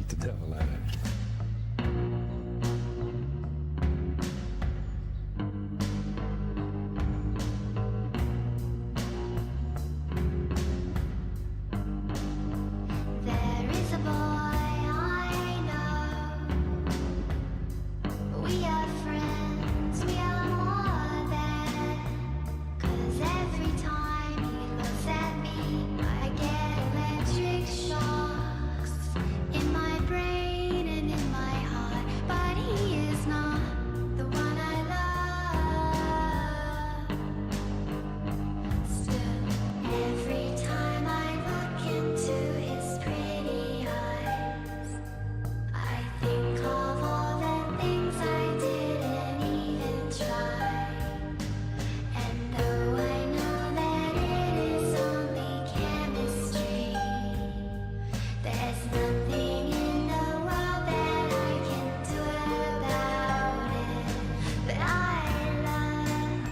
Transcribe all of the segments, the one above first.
beat the devil out of it. There is a boy I know. We are friends, we are more than. 'Cause every time he looks at me, I get electric shocks in my brain and in my heart. But he is not the one I love. Still, every time I look into his pretty eyes, I think of all the things I didn't even try. And though I know that it is only chemistry, there's nothing in the world that I can do about it. But I love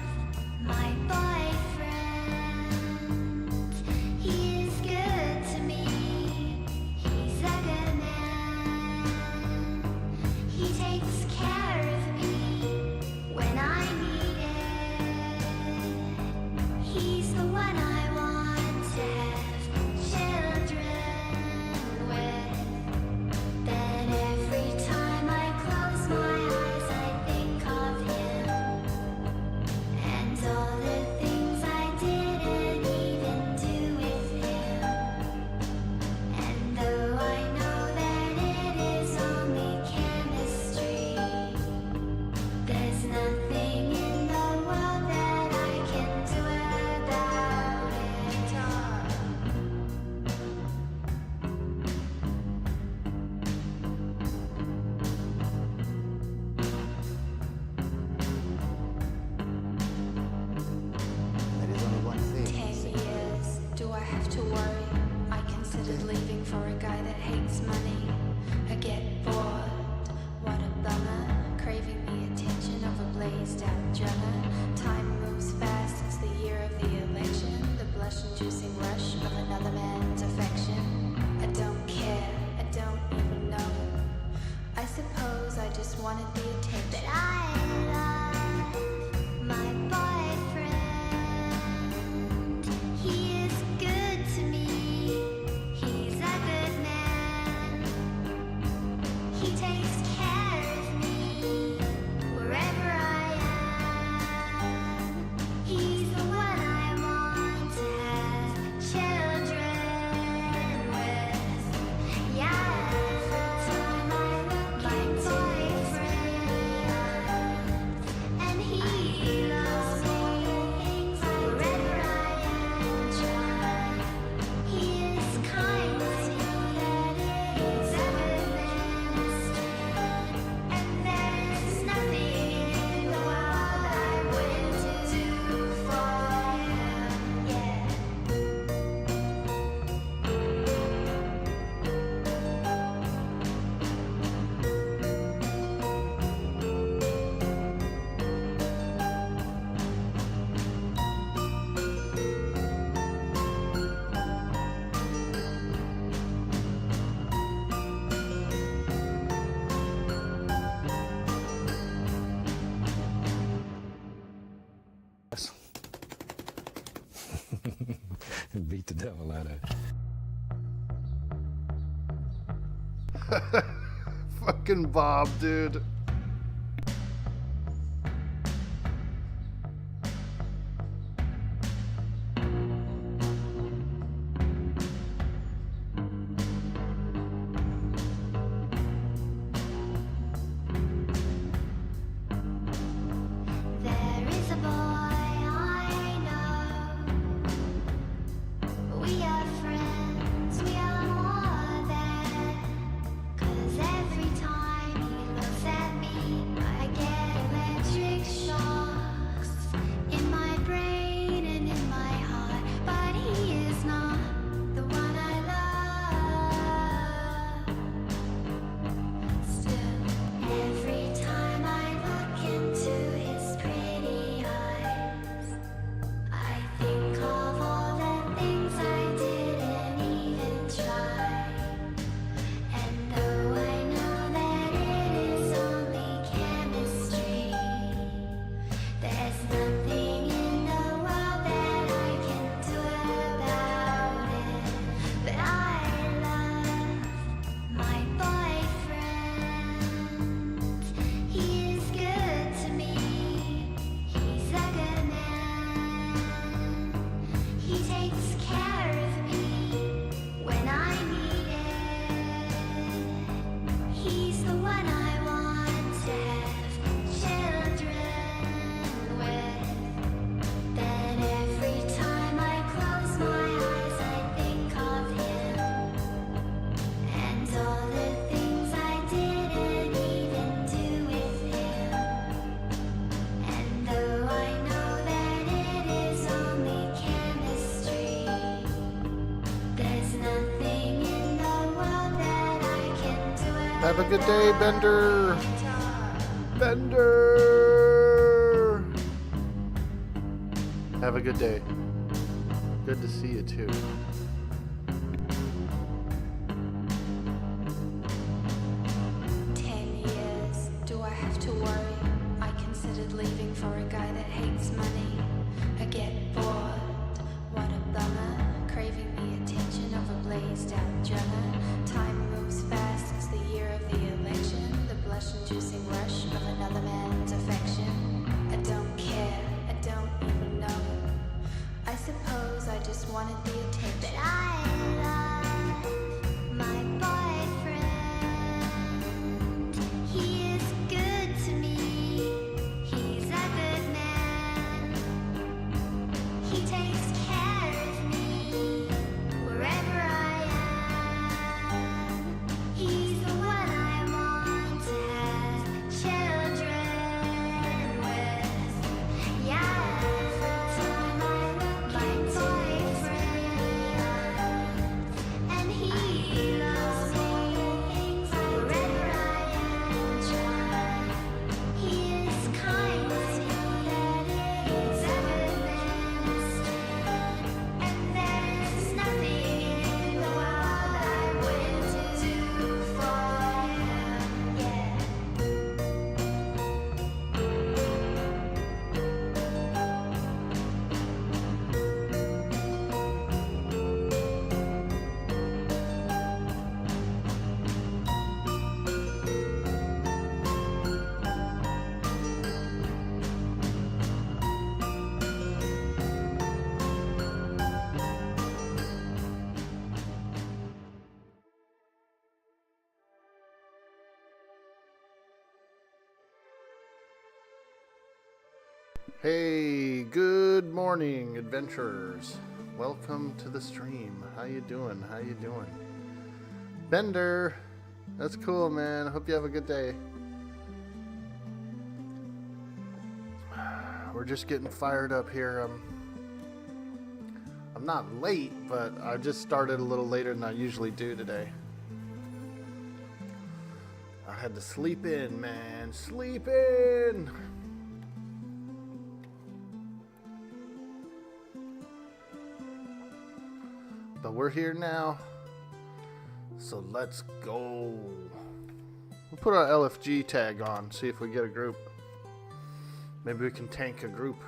my boyfriend. He is good to me. He's a good man. He takes care of me when I need it. He's the one I want to have children with. Then every time I close my eyes, I think of him and all the things I didn't even do with him. And though I know that it is only chemistry, there's nothing in the world that I can do about it. There is only one thing. 10 years, do I have to worry? I considered leaving for a guy that hates money. I get bored, what a bummer. Craving the attention of a blazed out drummer. Time moves fast, it's the year of the election. The blush-inducing rush of another man's affection. I don't care, I don't even know. I suppose I just wanted the attention. But I love my boyfriend. He is good to me. He's a good man. He takes care of me wherever I am. He's the one I want to have children with. Yeah, every time I look my boyfriend, and he loves me wherever I am. He is kind to me. He's a good man, and there's nothing in the world I wouldn't do for him. Yeah. Beat the devil out of it. Fucking Bob, dude. There is a boy I know. We are friends, we are more than. 'Cause every time he looks at Have a good day, Bender. Bender. Have a good day. Good to see you too. Do I have to worry? I considered leaving for a guy that hates money. I get bored. What a bummer. Craving the attention of a blazed out drummer. Time moves fast. It's the year of the election. The blush-inducing rush of another man's affection. I don't care. I don't even know. I suppose I just wanted the attention. But I love my boyfriend. He is good to me. He's a good man. He takes care of me wherever I am. He's the one I want to have children with. Yeah, my boyfriend. And he loves me wherever I am. He is kind to me. He's a good man. And there's nothing in the world I wouldn't do for him. Yeah. Hey, good morning, adventurers. Welcome to the stream. How you doing? How you doing? Bender, that's cool, man. Hope you have a good day. We're just getting fired up here. I'm not late, but I just started a little later than I usually do today. I had to sleep in, man. Sleep in! But we're here now, so let's go. We'll put our LFG tag on, see if we get a group. Maybe we can tank a group.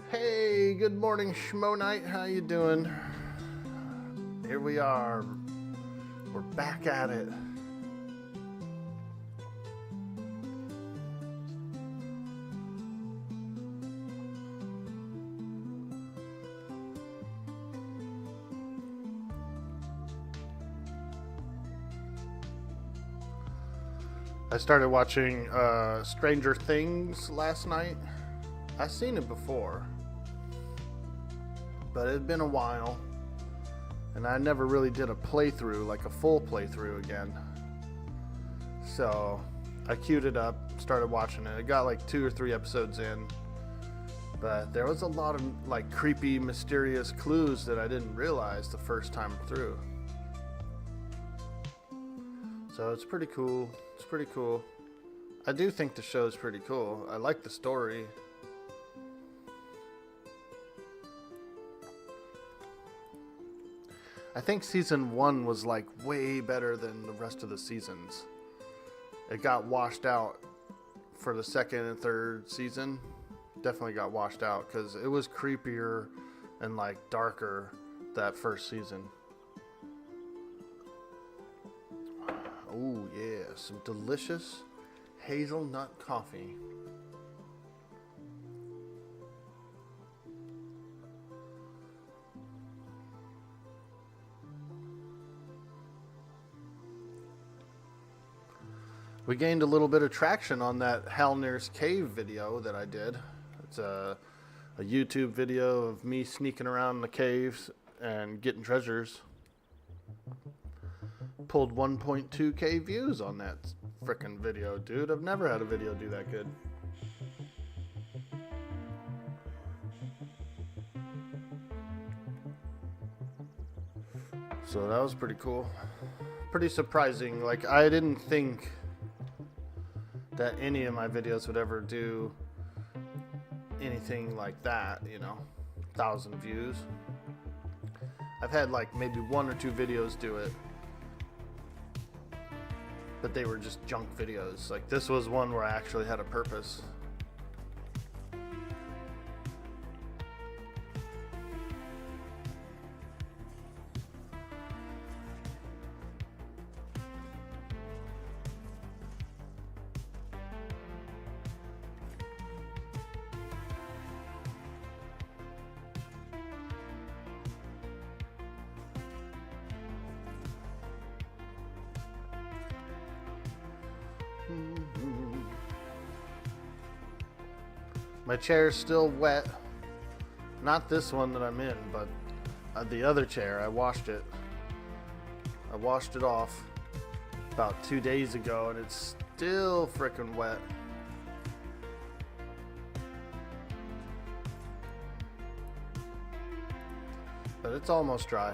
Hey, good morning, Schmo Night. How you doing? Here we are. We're back at it. I started watching Stranger Things last night. I've seen it before, but it had been a while, and I never really did a playthrough, like a full playthrough again. So I queued it up, started watching it. It got like 2 or 3 episodes in, but there was a lot of like creepy, mysterious clues that I didn't realize the first time through. So it's pretty cool. It's pretty cool. I do think the show's pretty cool. I like the story. I think season 1 was like way better than the rest of the seasons. It got washed out for the second and third season. Definitely got washed out because it was creepier and like darker that first season. Oh yeah, some delicious hazelnut coffee. We gained a little bit of traction on that Halnir's Cave video that I did. It's a YouTube video of me sneaking around the caves and getting treasures. Pulled 1.2k views on that frickin' video, dude. I've never had a video do that good. So that was pretty cool. Pretty surprising. Like, I didn't think that any of my videos would ever do anything like that, you know, 1,000 views. I've had like maybe 1 or 2 videos do it, but they were just junk videos. Like, this was one where I actually had a purpose. My chair's still wet. Not this one that I'm in, but the other chair. I washed it. I washed it off about 2 days ago, and it's still frickin' wet. But it's almost dry.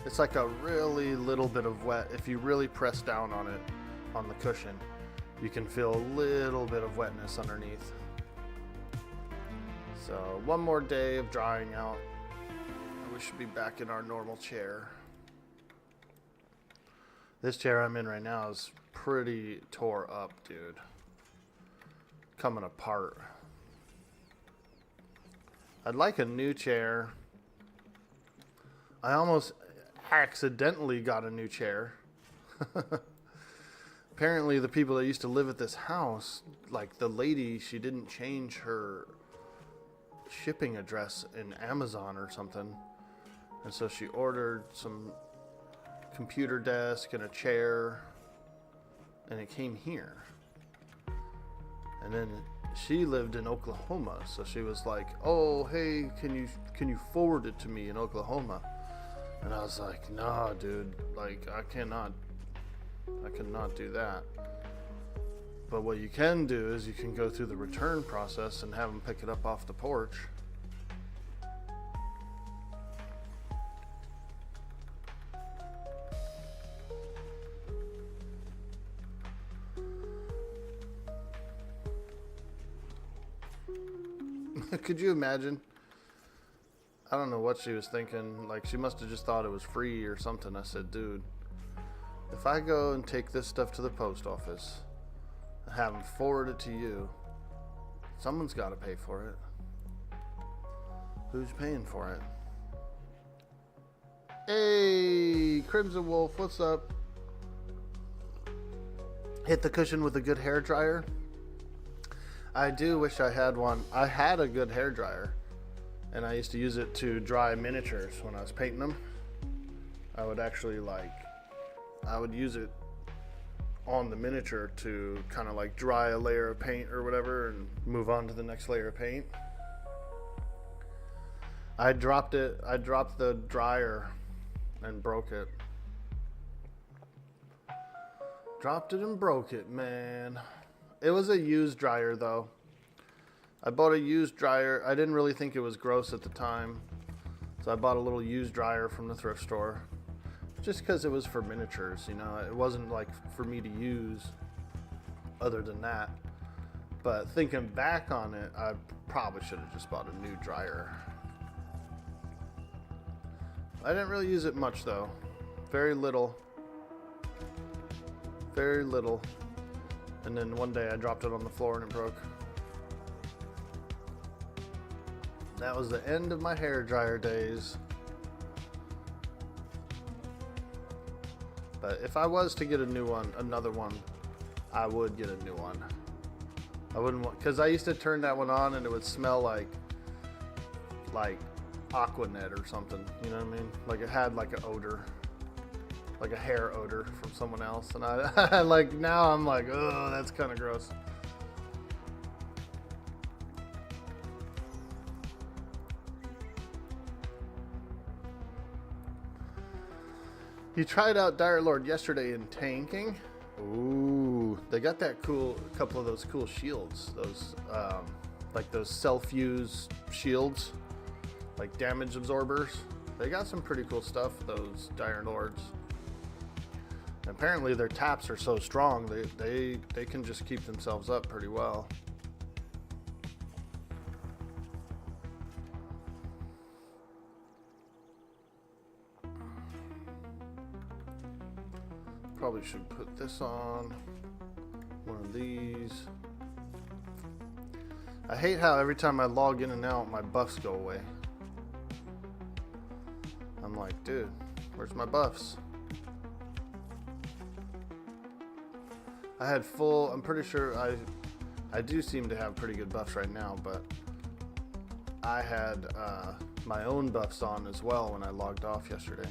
It's like a really little bit of wet. If you really press down on it, on the cushion, you can feel a little bit of wetness underneath. So 1 more day of drying out, and we should be back in our normal chair. This chair I'm in right now is pretty tore up, dude. Coming apart. I'd like a new chair. I almost accidentally got a new chair. Apparently the people that used to live at this house, like the lady, she didn't change her shipping address in Amazon or something, and so she ordered some computer desk and a chair, and it came here. And then she lived in Oklahoma, so she was like, oh hey, can you forward it to me in Oklahoma? And I was like, nah dude, like I cannot do that. But what you can do is you can go through the return process and have them pick it up off the porch. Could you imagine? I don't know what she was thinking. Like, she must have just thought it was free or something. I said, dude, if I go and take this stuff to the post office, have them forward it to you, someone's got to pay for it. Who's paying for it? Hey, Crimson Wolf, what's up? Hit the cushion with a good hair dryer. I do wish I had one. I had a good hair dryer, and I used to use it to dry miniatures when I was painting them. I would actually I would use it on the miniature to kind of like dry a layer of paint or whatever and move on to the next layer of paint. I dropped the dryer and broke it. Dropped it and broke it, man. It was a used dryer though. I bought a used dryer. I didn't really think it was gross at the time, so I bought a little used dryer from the thrift store. Just because it was for miniatures, you know, it wasn't like for me to use other than that. But thinking back on it, I probably should have just bought a new dryer. I didn't really use it much though. Very little. Very little. And then one day I dropped it on the floor and it broke. That was the end of my hair dryer days. But if I was to get a new one, another one, I would get a new one. I wouldn't want, because I used to turn that one on and it would smell like Aquanet or something. You know what I mean? Like it had like an odor, like a hair odor from someone else. And I like, now I'm like, oh, that's kind of gross. You tried out Dire Lord yesterday in tanking. Ooh, they got that cool, a couple of those cool shields. Those, like those self-use shields, like damage absorbers. They got some pretty cool stuff, those Dire Lords. Apparently their taps are so strong, they can just keep themselves up pretty well. Probably should put this on one of these. I hate how every time I log in and out, my buffs go away. I'm like, dude, where's my buffs? I had full, I'm pretty sure I do seem to have pretty good buffs right now, but I had my own buffs on as well when I logged off yesterday.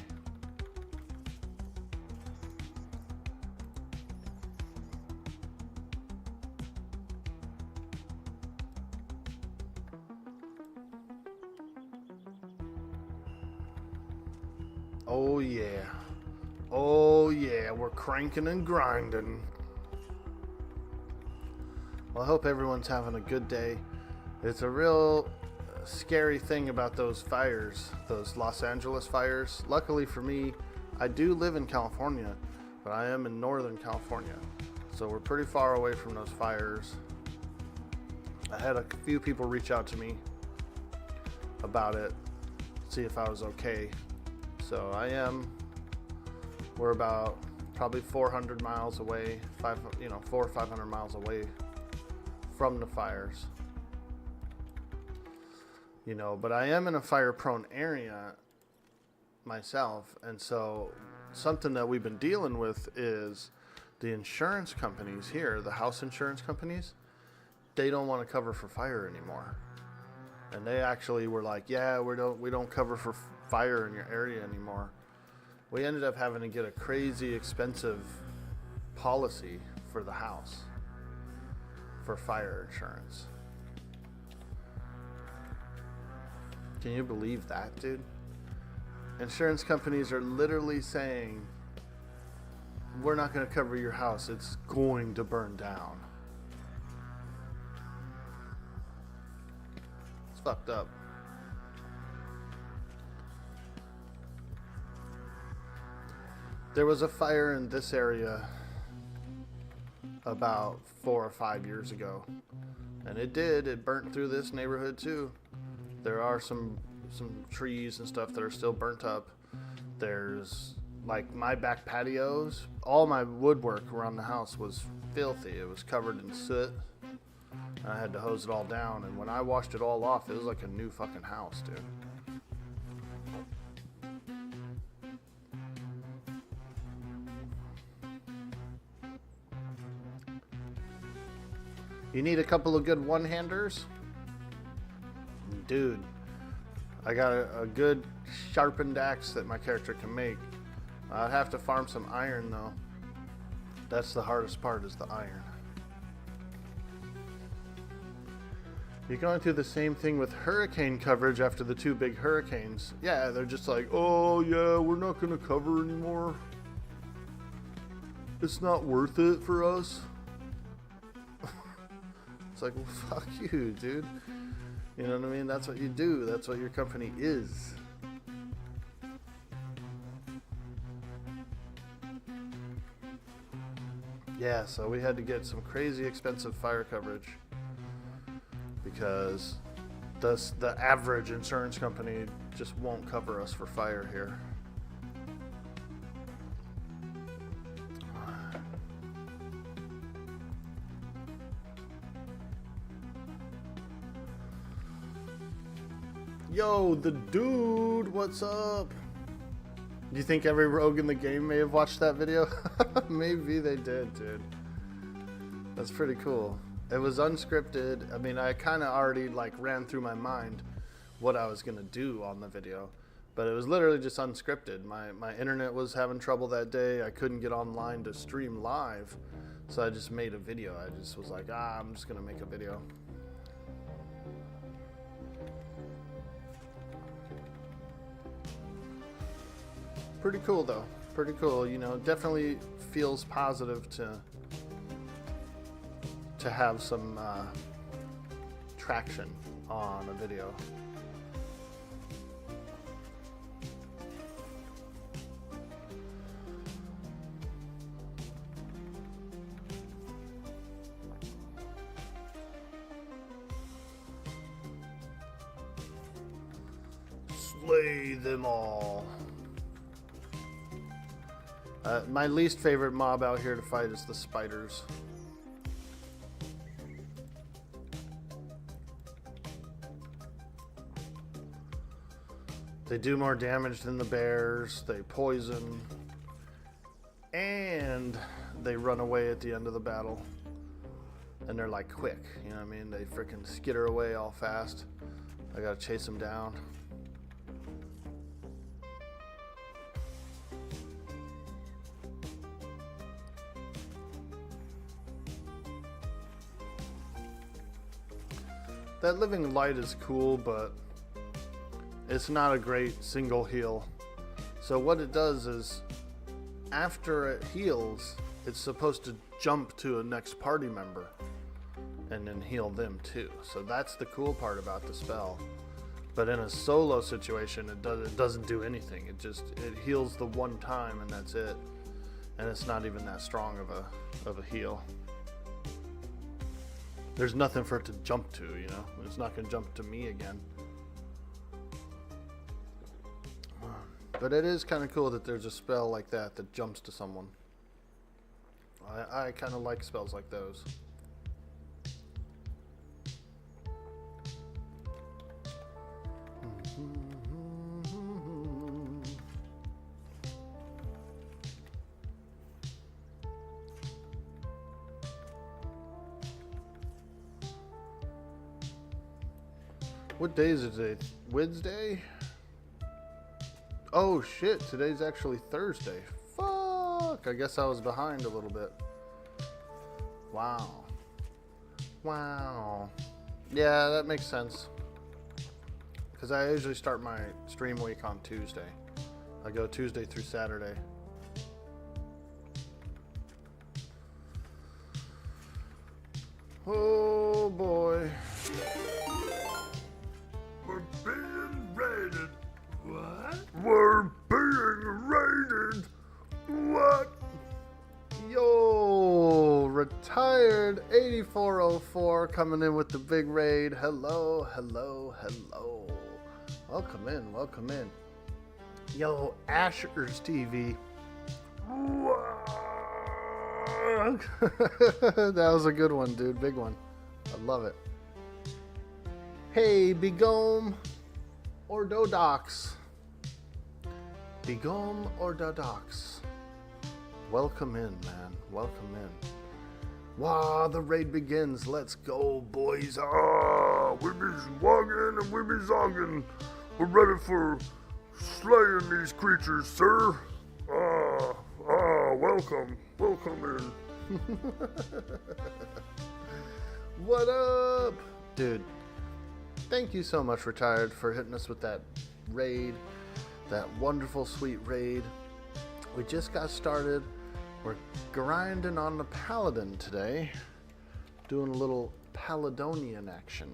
Oh yeah. Oh yeah, we're cranking and grinding. Well, I hope everyone's having a good day. It's a real scary thing about those fires, those Los Angeles fires. Luckily for me, I do live in California, but I am in Northern California. So we're pretty far away from those fires. I had a few people reach out to me about it, see if I was okay. So I am. We're about probably 400 miles away, 400 or 500 miles away from the fires. But I am in a fire-prone area myself, and so something that we've been dealing with is the insurance companies here, the house insurance companies, they don't want to cover for fire anymore. And they actually were like, yeah, we don't cover for fire in your area anymore. We ended up having to get a crazy expensive policy for the house for fire insurance. Can you believe that, dude? Insurance companies are literally saying, we're not going to cover your house. It's going to burn down. It's fucked up. There was a fire in this area about 4 or 5 years ago, and it burnt through this neighborhood too. There are some trees and stuff that are still burnt up. There's like my back patios, all my woodwork around the house was filthy. It was covered in soot, and I had to hose it all down, and when I washed it all off, it was like a new fucking house, dude. You need a couple of good one-handers? Dude, I got a good sharpened axe that my character can make. I'd have to farm some iron though. That's the hardest part, is the iron. You're going through the same thing with hurricane coverage after the 2 big hurricanes. Yeah, they're just like, oh yeah, we're not going to cover anymore. It's not worth it for us. It's like, well, fuck you, dude. You know what I mean? That's what you do. That's what your company is. Yeah, so we had to get some crazy expensive fire coverage because the average insurance company just won't cover us for fire here. Yo, the dude, what's up? Do you think every rogue in the game may have watched that video? Maybe they did, dude. That's pretty cool. It was unscripted. I mean, I kind of already ran through my mind what I was gonna do on the video, but it was literally just unscripted. My internet was having trouble that day. I couldn't get online to stream live, so I just made a video. I just was like, I'm just gonna make a video. Pretty cool though. Pretty cool. Definitely feels positive to have some traction on a video. Slay them all. My least favorite mob out here to fight is the spiders. They do more damage than the bears, they poison, and they run away at the end of the battle. And they're like quick, you know what I mean? They freaking skitter away all fast. I gotta chase them down. That living light is cool, but it's not a great single heal. So what it does is, after it heals, it's supposed to jump to a next party member and then heal them too. So that's the cool part about the spell. But in a solo situation, it doesn't do anything. It heals the one time and that's it. And it's not even that strong of a heal. There's nothing for it to jump to, you know? It's not gonna jump to me again. But it is kind of cool that there's a spell like that that jumps to someone. I kind of like spells like those. What day is it today? Wednesday? Oh shit, today's actually Thursday. Fuck, I guess I was behind a little bit. Wow. Wow. Yeah, that makes sense. Because I usually start my stream week on Tuesday. I go Tuesday through Saturday. Oh boy. We're being raided. What? We're being raided. What? Yo, retired 8404 coming in with the big raid. Hello, hello, hello. Welcome in, welcome in. Yo, Asher's TV. That was a good one, dude. Big one. I love it. Hey, Begome or Dodox. Begome or Dodox. Welcome in, man. Welcome in. Wow, the raid begins. Let's go, boys. Ah, we be swaggin' and we be zoggin'. We're ready for slaying these creatures, sir. Welcome. Welcome in. What up? Dude, thank you so much, Retired, for hitting us with that raid. That wonderful, sweet raid. We just got started. We're grinding on the Paladin today. Doing a little Paladonian action.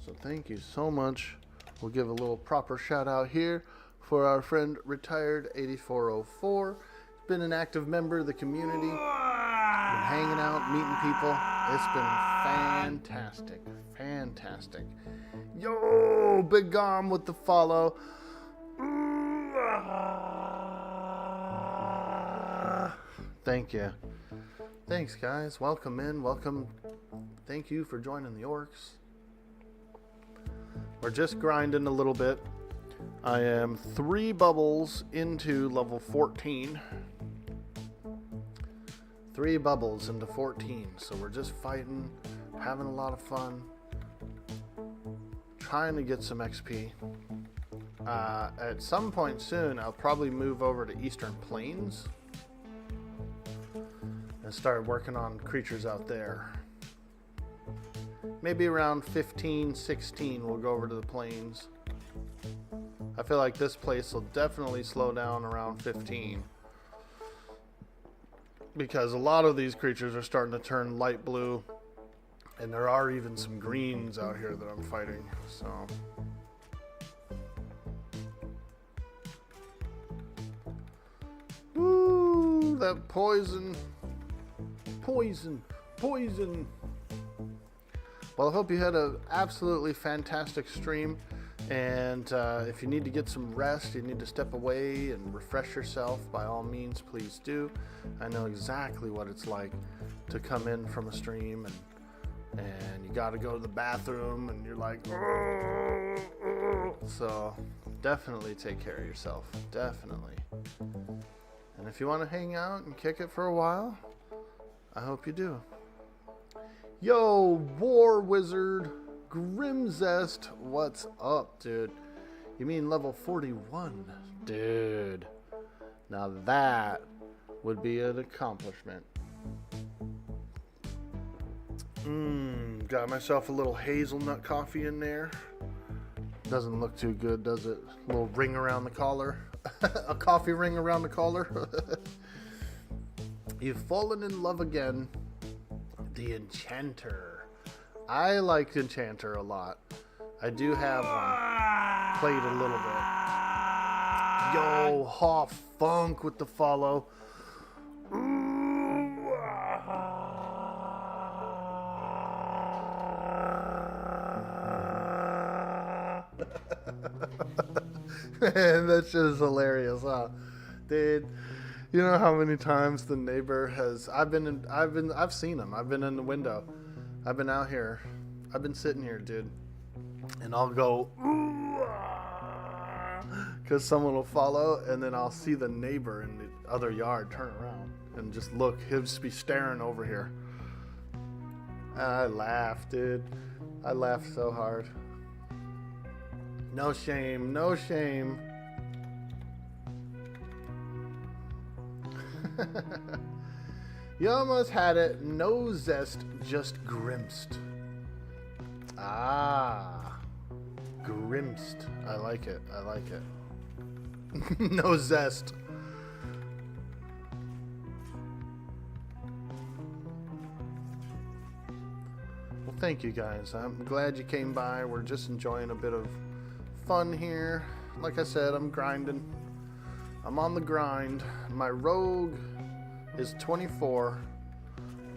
So thank you so much. We'll give a little proper shout out here for our friend Retired 8404. He's been an active member of the community. Been hanging out, meeting people. It's been fantastic. Fantastic. Yo, Big Gom with the follow. Thank you. Thanks, guys. Welcome in. Welcome. Thank you for joining the orcs. We're just grinding a little bit. I am 3 bubbles into level 14. 3 bubbles into 14. So we're just fighting, having a lot of fun, trying to get some XP. At some point soon, I'll probably move over to Eastern Plains and start working on creatures out there. Maybe around 15, 16, we'll go over to the plains. I feel like this place will definitely slow down around 15. Because a lot of these creatures are starting to turn light blue. And there are even some greens out here that I'm fighting, so. Woo, that poison. Poison, poison. Well, I hope you had an absolutely fantastic stream. And if you need to get some rest, you need to step away and refresh yourself, by all means, please do. I know exactly what it's like to come in from a stream and you got to go to the bathroom and you're like, so definitely take care of yourself. Definitely. And if you want to hang out and kick it for a while, I hope you do. Yo, War Wizard Grimzest, what's up, dude? You mean level 41? Dude. Now that would be an accomplishment. Got myself a little hazelnut coffee in there. Doesn't look too good, does it? A little ring around the collar. A coffee ring around the collar. You've fallen in love again. The Enchanter. I liked Enchanter a lot. I do have played a little bit. Yo, Haw Funk with the follow. Man, that shit is hilarious, huh? Dude, you know how many times the neighbor has I've seen him. I've been in the window. I've been out here. I've been sitting here, dude. And I'll go because someone will follow, and then I'll see the neighbor in the other yard turn around and just look. He'll just be staring over here. I laugh, dude. I laugh so hard. No shame, no shame. You almost had it. No zest, just grimsed. Ah, grimsed. I like it. I like it. No zest. Well, thank you guys. I'm glad you came by. We're just enjoying a bit of fun here. Like I said, I'm grinding. I'm on the grind. My rogue is 24,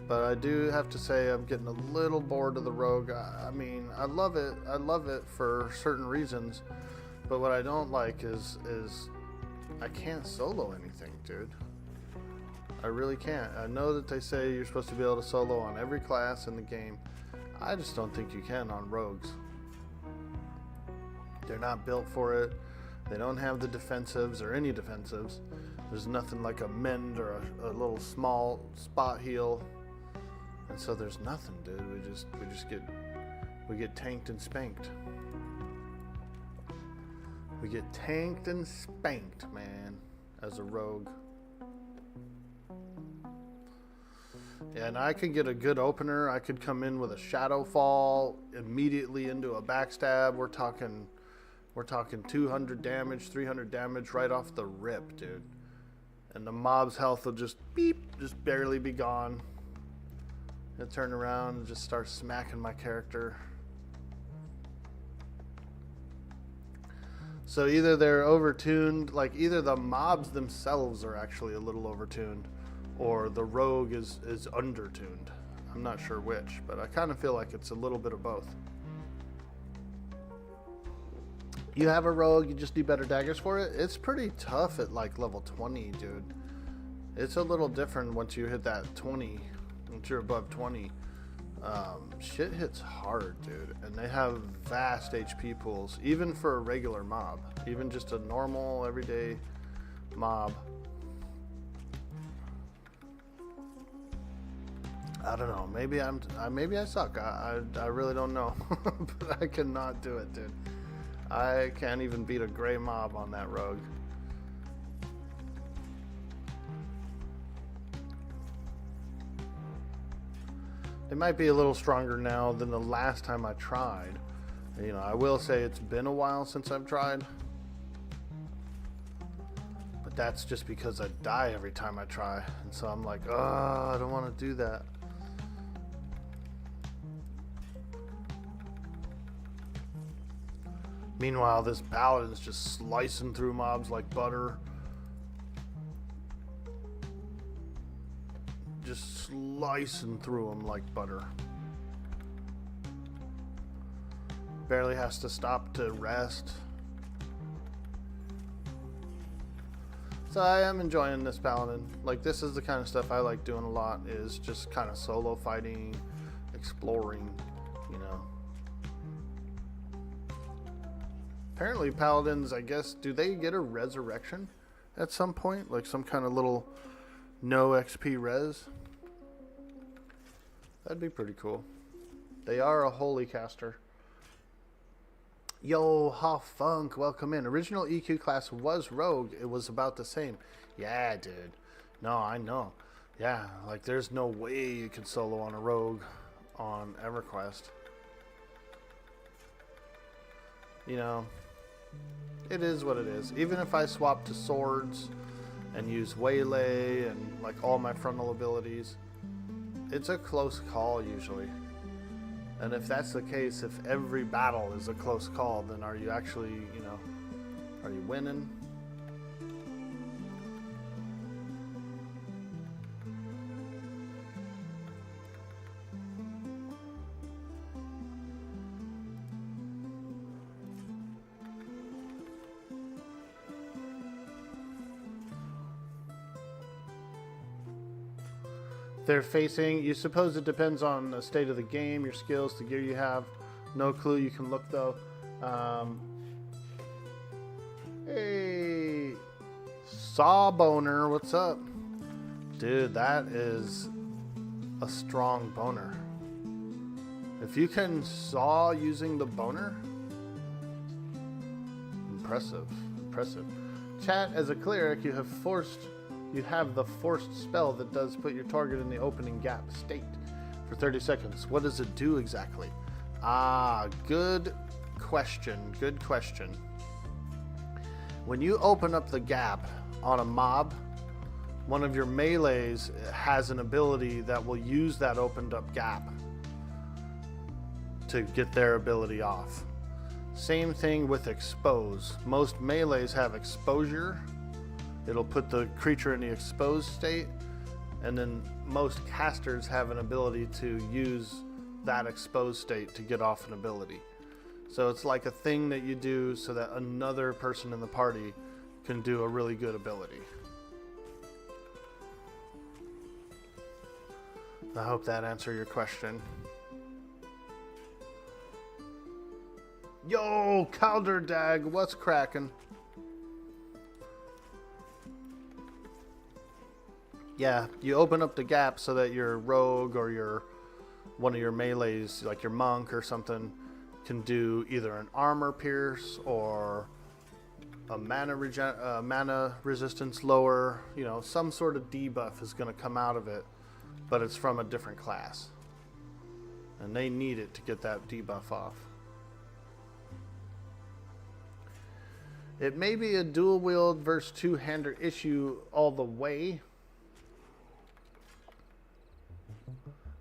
but I do have to say I'm getting a little bored of the rogue. I mean, I love it. I love it for certain reasons, but what I don't like is I can't solo anything, dude. I really can't. I know that they say you're supposed to be able to solo on every class in the game. I just don't think you can on rogues. They're not built for it. They don't have the defensives or any defensives. There's nothing like a mend or a little small spot heal. And so there's nothing, dude. We get tanked and spanked. We get tanked and spanked, man, as a rogue. And I could get a good opener. I could come in with a shadow fall immediately into a backstab. We're talking 200 damage, 300 damage right off the rip, dude. And the mob's health will just beep, just barely be gone. He'll turn around and just start smacking my character. So either they're overtuned, like either the mobs themselves are actually a little overtuned, or the rogue is undertuned. I'm not sure which, but I kind of feel like it's a little bit of both. You have a rogue, you just need better daggers for it. It's pretty tough at like level 20, dude. It's a little different once you hit that 20, once you're above 20. Shit hits hard, dude. And they have vast HP pools, even for a regular mob. Even just a normal, everyday mob. I don't know. Maybe I suck. I really don't know. But I cannot do it, dude. I can't even beat a gray mob on that rogue. They might be a little stronger now than the last time I tried. You know, I will say it's been a while since I've tried. But that's just because I die every time I try. And so I'm like, oh, I don't want to do that. Meanwhile, this Paladin's just slicing through mobs like butter. Just slicing through them like butter. Barely has to stop to rest. So I am enjoying this Paladin. Like, this is the kind of stuff I like doing a lot, is just kind of solo fighting, exploring, you know. Apparently Paladins, I guess, do they get a resurrection at some point? Like some kind of little no XP res? That'd be pretty cool. They are a holy caster. Yo, Ha Funk, welcome in. Original EQ class was Rogue. It was about the same. Yeah, dude. No, I know. Yeah, like there's no way you could solo on a Rogue on EverQuest. You know, it is what it is. Even if I swap to swords and use waylay and like all my frontal abilities, it's a close call usually. And if that's the case, if every battle is a close call, then are you actually, you know, are you winning? They're facing, you suppose it depends on the state of the game, your skills, the gear you have. No clue, you can look though. Hey, Sawboner, what's up? Dude, that is a strong boner. If you can saw using the boner, impressive, impressive. Chat, as a cleric, you have the forced spell that does put your target in the opening gap state for 30 seconds. What does it do exactly? Ah, good question. Good question. When you open up the gap on a mob, one of your melees has an ability that will use that opened up gap to get their ability off. Same thing with expose. Most melees have exposure. It'll put the creature in the exposed state, and then most casters have an ability to use that exposed state to get off an ability. So it's like a thing that you do so that another person in the party can do a really good ability. I hope that answered your question. Yo, Calderdag, what's cracking? Yeah, you open up the gap so that your rogue or your one of your melees, like your monk or something, can do either an armor pierce or a mana resistance lower. You know, some sort of debuff is going to come out of it, but it's from a different class, and they need it to get that debuff off. It may be a dual wield versus two-hander issue all the way.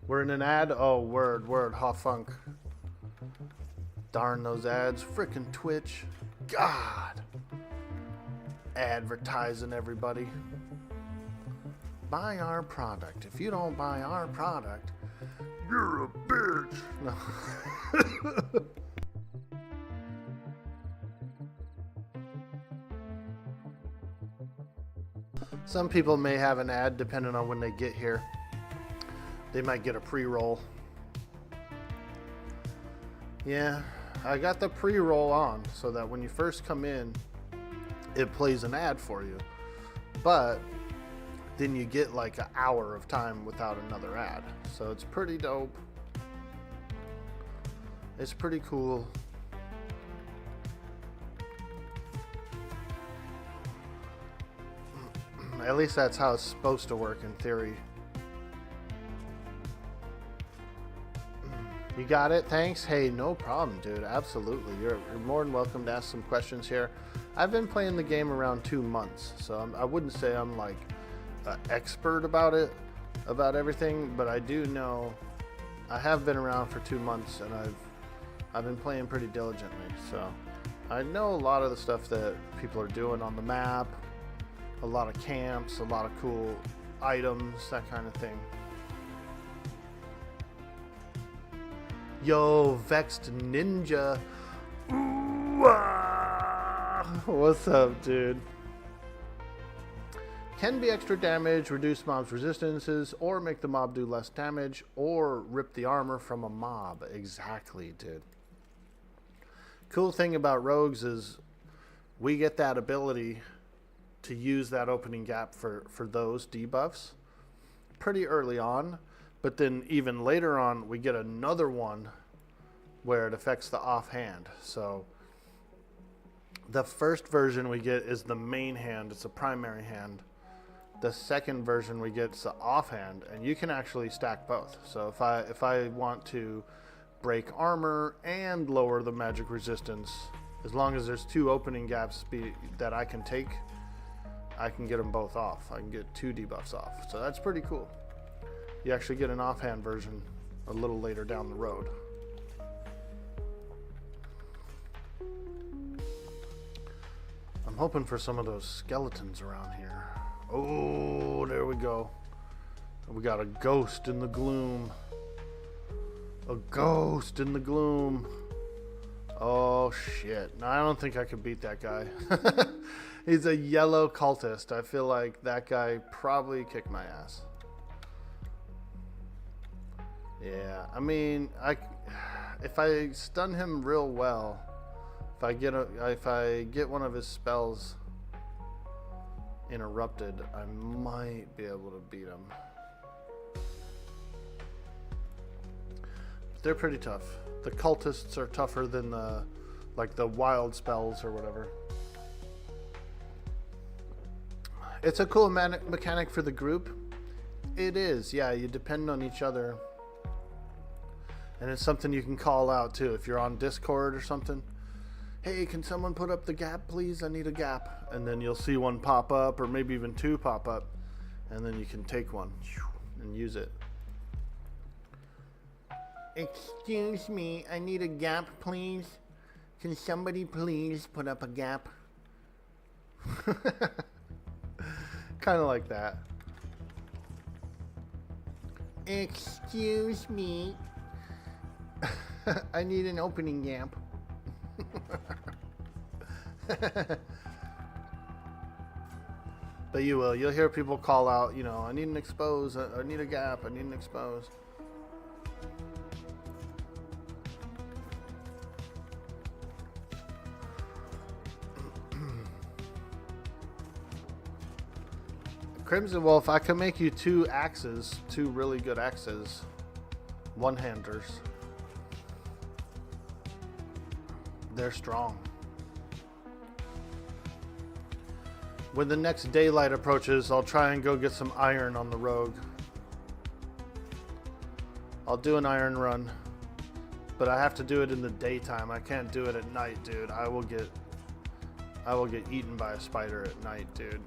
We're in an ad? Oh, word, Ha Funk. Darn those ads. Frickin' Twitch. God. Advertising everybody. Buy our product. If you don't buy our product, you're a bitch. No. Some people may have an ad depending on when they get here. They might get a pre-roll. Yeah, I got the pre-roll on so that when you first come in, it plays an ad for you. But then you get like an hour of time without another ad. So it's pretty dope. It's pretty cool. At least that's how it's supposed to work in theory. You got it? Thanks. Hey, no problem, dude. Absolutely. You're more than welcome to ask some questions here. I've been playing the game around 2 months, so I wouldn't say I'm like an expert about it, about everything, but I do know I have been around for 2 months, and I've been playing pretty diligently. So I know a lot of the stuff that people are doing on the map, a lot of camps, a lot of cool items, that kind of thing. Yo, Vexed Ninja, Waaagh! What's up, dude? Can be extra damage, reduce mob's resistances, or make the mob do less damage, or rip the armor from a mob. Exactly, dude. Cool thing about rogues is we get that ability to use that opening gap for those debuffs pretty early on, but then even later on we get another one where it affects the offhand. So the first version we get is the main hand, it's a primary hand. The second version we get is the offhand, and you can actually stack both. So if I want to break armor and lower the magic resistance, as long as there's two opening gaps that I can take, I can get them both off. I can get two debuffs off. So that's pretty cool. You actually get an offhand version a little later down the road. I'm hoping for some of those skeletons around here. Oh, there we go. We got a ghost in the gloom. A ghost in the gloom. Oh, shit. No, I don't think I could beat that guy. He's a yellow cultist. I feel like that guy probably kicked my ass. Yeah, I mean, if I stun him real well, if I get one of his spells interrupted, I might be able to beat him. They're pretty tough. The cultists are tougher than the wild spells or whatever. It's a cool mechanic for the group. It is, yeah, you depend on each other. And it's something you can call out too. If you're on Discord or something, hey, can someone put up the gap, please? I need a gap. And then you'll see one pop up, or maybe even two pop up. And then you can take one and use it. Excuse me, I need a gap, please. Can somebody please put up a gap? Kind of like that. Excuse me. I need an opening gap. But you'll hear people call out, I need an expose, I need a gap, I need an expose. Crimson Wolf, I can make you two axes, two really good axes, one-handers. They're strong. When the next daylight approaches, I'll try and go get some iron on the rogue. I'll do an iron run, but I have to do it in the daytime. I can't do it at night, dude. I will get eaten by a spider at night, dude.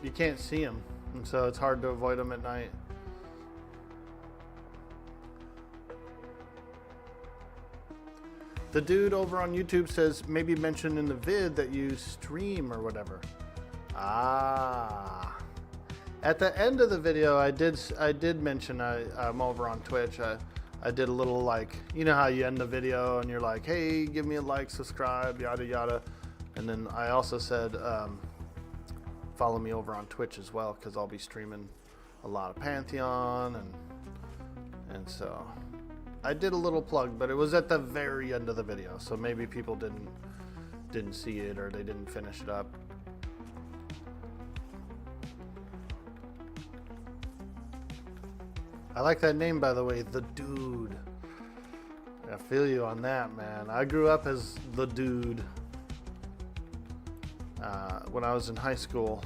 You can't see them, and so it's hard to avoid them at night. The dude over on YouTube says maybe mention in the vid that you stream or whatever. Ah. At the end of the video, I did mention I'm over on Twitch. I did a little you know how you end the video and you're like, hey, give me a like, subscribe, yada yada. And then I also said follow me over on Twitch as well, because I'll be streaming a lot of Pantheon and so I did a little plug, but it was at the very end of the video, so maybe people didn't see it or they didn't finish it up. I like that name, by the way, The Dude. I feel you on that, man. I grew up as The Dude. When I was in high school,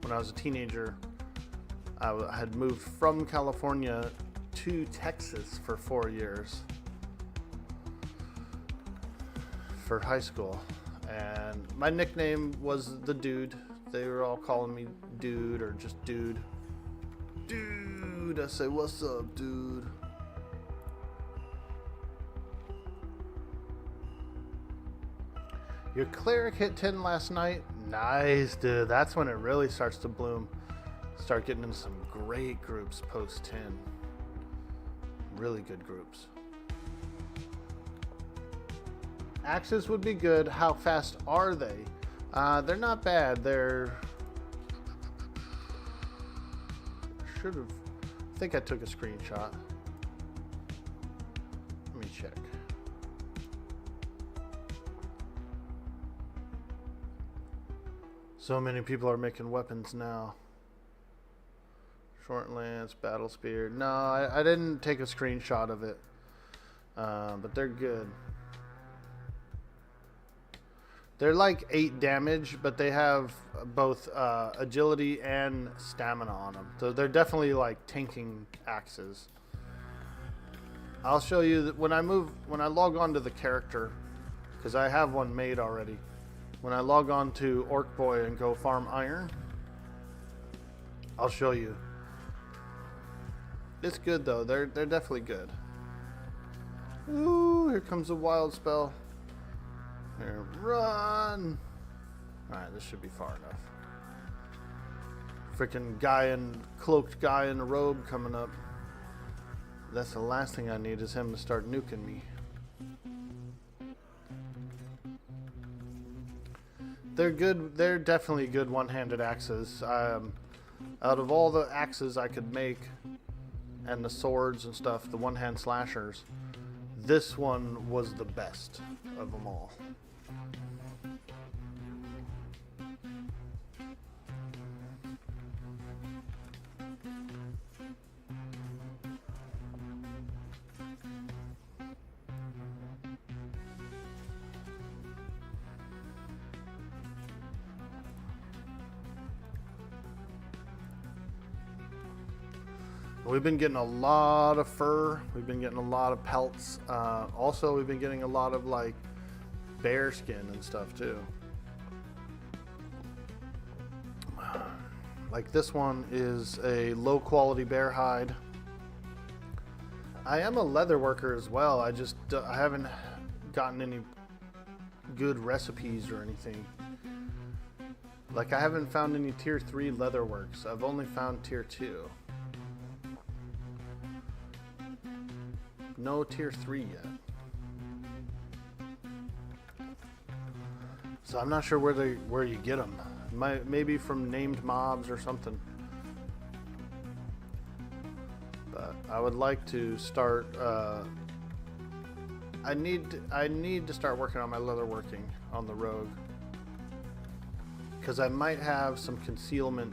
when I was a teenager, I had moved from California to Texas for 4 years for high school, and my nickname was The Dude. They were all calling me Dude or just Dude. Dude, I say, what's up, dude? Your cleric hit 10 last night. Nice, dude. That's when it really starts to bloom. Start getting into some great groups post 10. Really good groups. Axes would be good. How fast are they? They're not bad. They're... Should have... I think I took a screenshot. Let me check. So many people are making weapons now. Short lance, battle spear. No, I didn't take a screenshot of it. But they're good. They're like 8 damage, but they have both agility and stamina on them. So they're definitely like tanking axes. I'll show you that when I log on to the character, because I have one made already. When I log on to Orc Boy and go farm iron, I'll show you. It's good though. They're definitely good. Ooh, here comes a wild spell. Here, run! Alright, this should be far enough. Freaking cloaked guy in a robe coming up. That's the last thing I need is him to start nuking me. They're good. They're definitely good one-handed axes. Out of all the axes I could make, and the swords and stuff, the one-hand slashers, this one was the best of them all. We've been getting a lot of fur. We've been getting a lot of pelts. Also, we've been getting a lot of like bear skin and stuff too. Like this one is a low quality bear hide. I am a leather worker as well. I haven't gotten any good recipes or anything. Like I haven't found any tier 3 leather works. I've only found tier 2. No tier 3 yet. So I'm not sure where you get them. Maybe from named mobs or something. But I would like to start. I need to start working on my leather working on the rogue, because I might have some concealment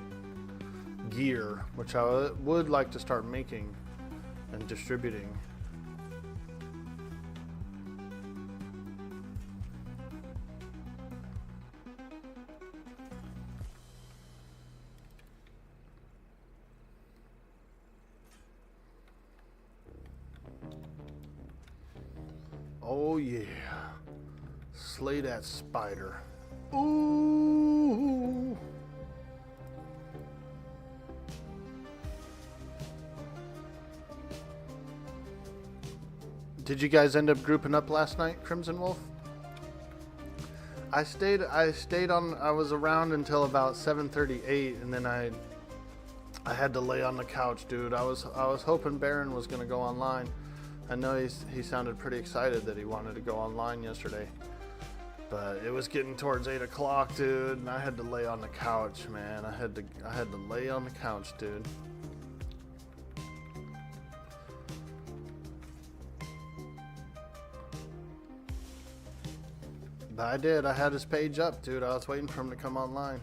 gear, which I would like to start making and distributing. Oh yeah, slay that spider. Ooh. Did you guys end up grouping up last night, Crimson Wolf? I stayed on. I was around until about 7:38, and then I had to lay on the couch, dude. I was hoping Baron was gonna go online. I know he sounded pretty excited that he wanted to go online yesterday, but it was getting towards 8 o'clock, dude, and I had to lay on the couch, man. I had to lay on the couch, dude. But I did. I had his page up, dude. I was waiting for him to come online.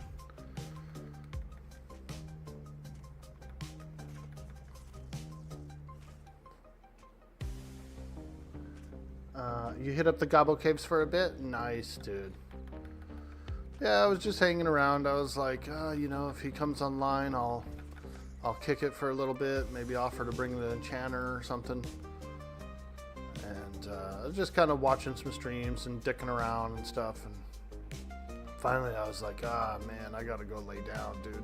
You hit up the Gobble Caves for a bit? Nice, dude. Yeah, I was just hanging around. I was like, you know, if he comes online, I'll kick it for a little bit. Maybe offer to bring the enchanter or something. And I was just kind of watching some streams and dicking around and stuff. And finally, I was like, man, I gotta go lay down, dude.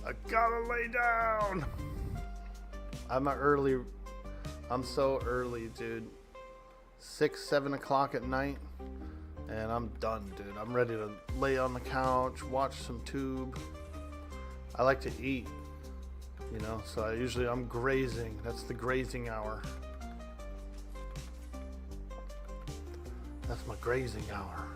I gotta lay down. I'm so early, dude. 6-7 o'clock at night, and I'm done, dude. I'm ready to lay on the couch, watch some tube. I like to eat, you know, so I'm grazing. That's the grazing hour. That's my grazing hour.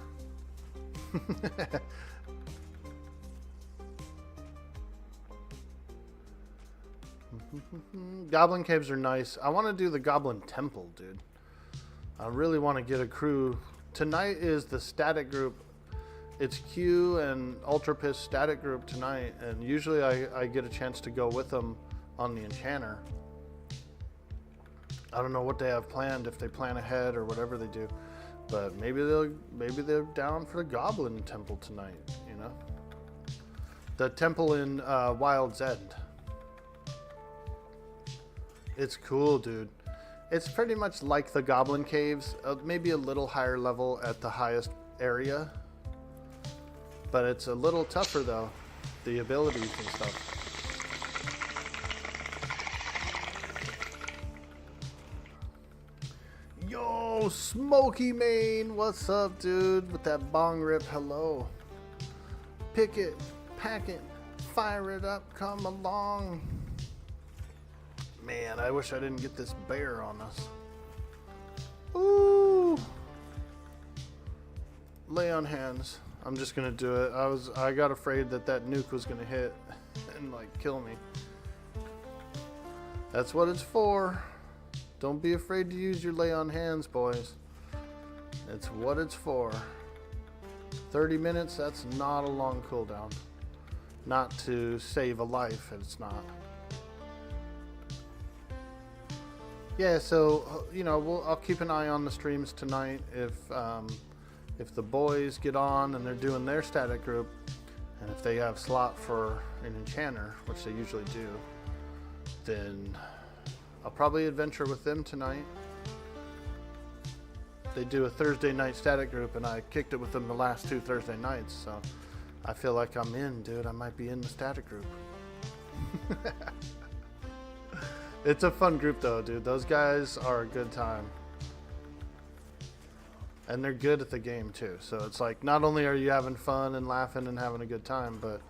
Goblin caves are nice. I want to do the Goblin Temple, dude. I really want to get a crew. Tonight is the static group. It's Q and Ultra Piss static group tonight, and usually I get a chance to go with them on the Enchanter. I don't know what they have planned, if they plan ahead or whatever they do, but maybe they're down for the Goblin Temple tonight. You know, the temple in Wild's End. It's cool, dude. It's pretty much like the Goblin Caves, maybe a little higher level at the highest area. But it's a little tougher, though. The abilities and stuff. Yo, Smoky Mane! What's up, dude? With that bong rip, hello. Pick it, pack it, fire it up, come along. Man, I wish I didn't get this bear on us. Ooh. Lay on hands. I'm just gonna do it. I got afraid that nuke was gonna hit and like kill me. That's what it's for. Don't be afraid to use your lay on hands, boys. It's what it's for. 30 minutes, that's not a long cooldown. Not to save a life, it's not. Yeah, so you know, I'll keep an eye on the streams tonight. If the boys get on and they're doing their static group, and if they have slot for an Enchanter, which they usually do, then I'll probably adventure with them tonight. They do a Thursday night static group, and I kicked it with them the last 2 Thursday nights, so I feel like I'm in, dude. I might be in the static group. It's a fun group, though, dude. Those guys are a good time. And they're good at the game, too. So it's like, not only are you having fun and laughing and having a good time, but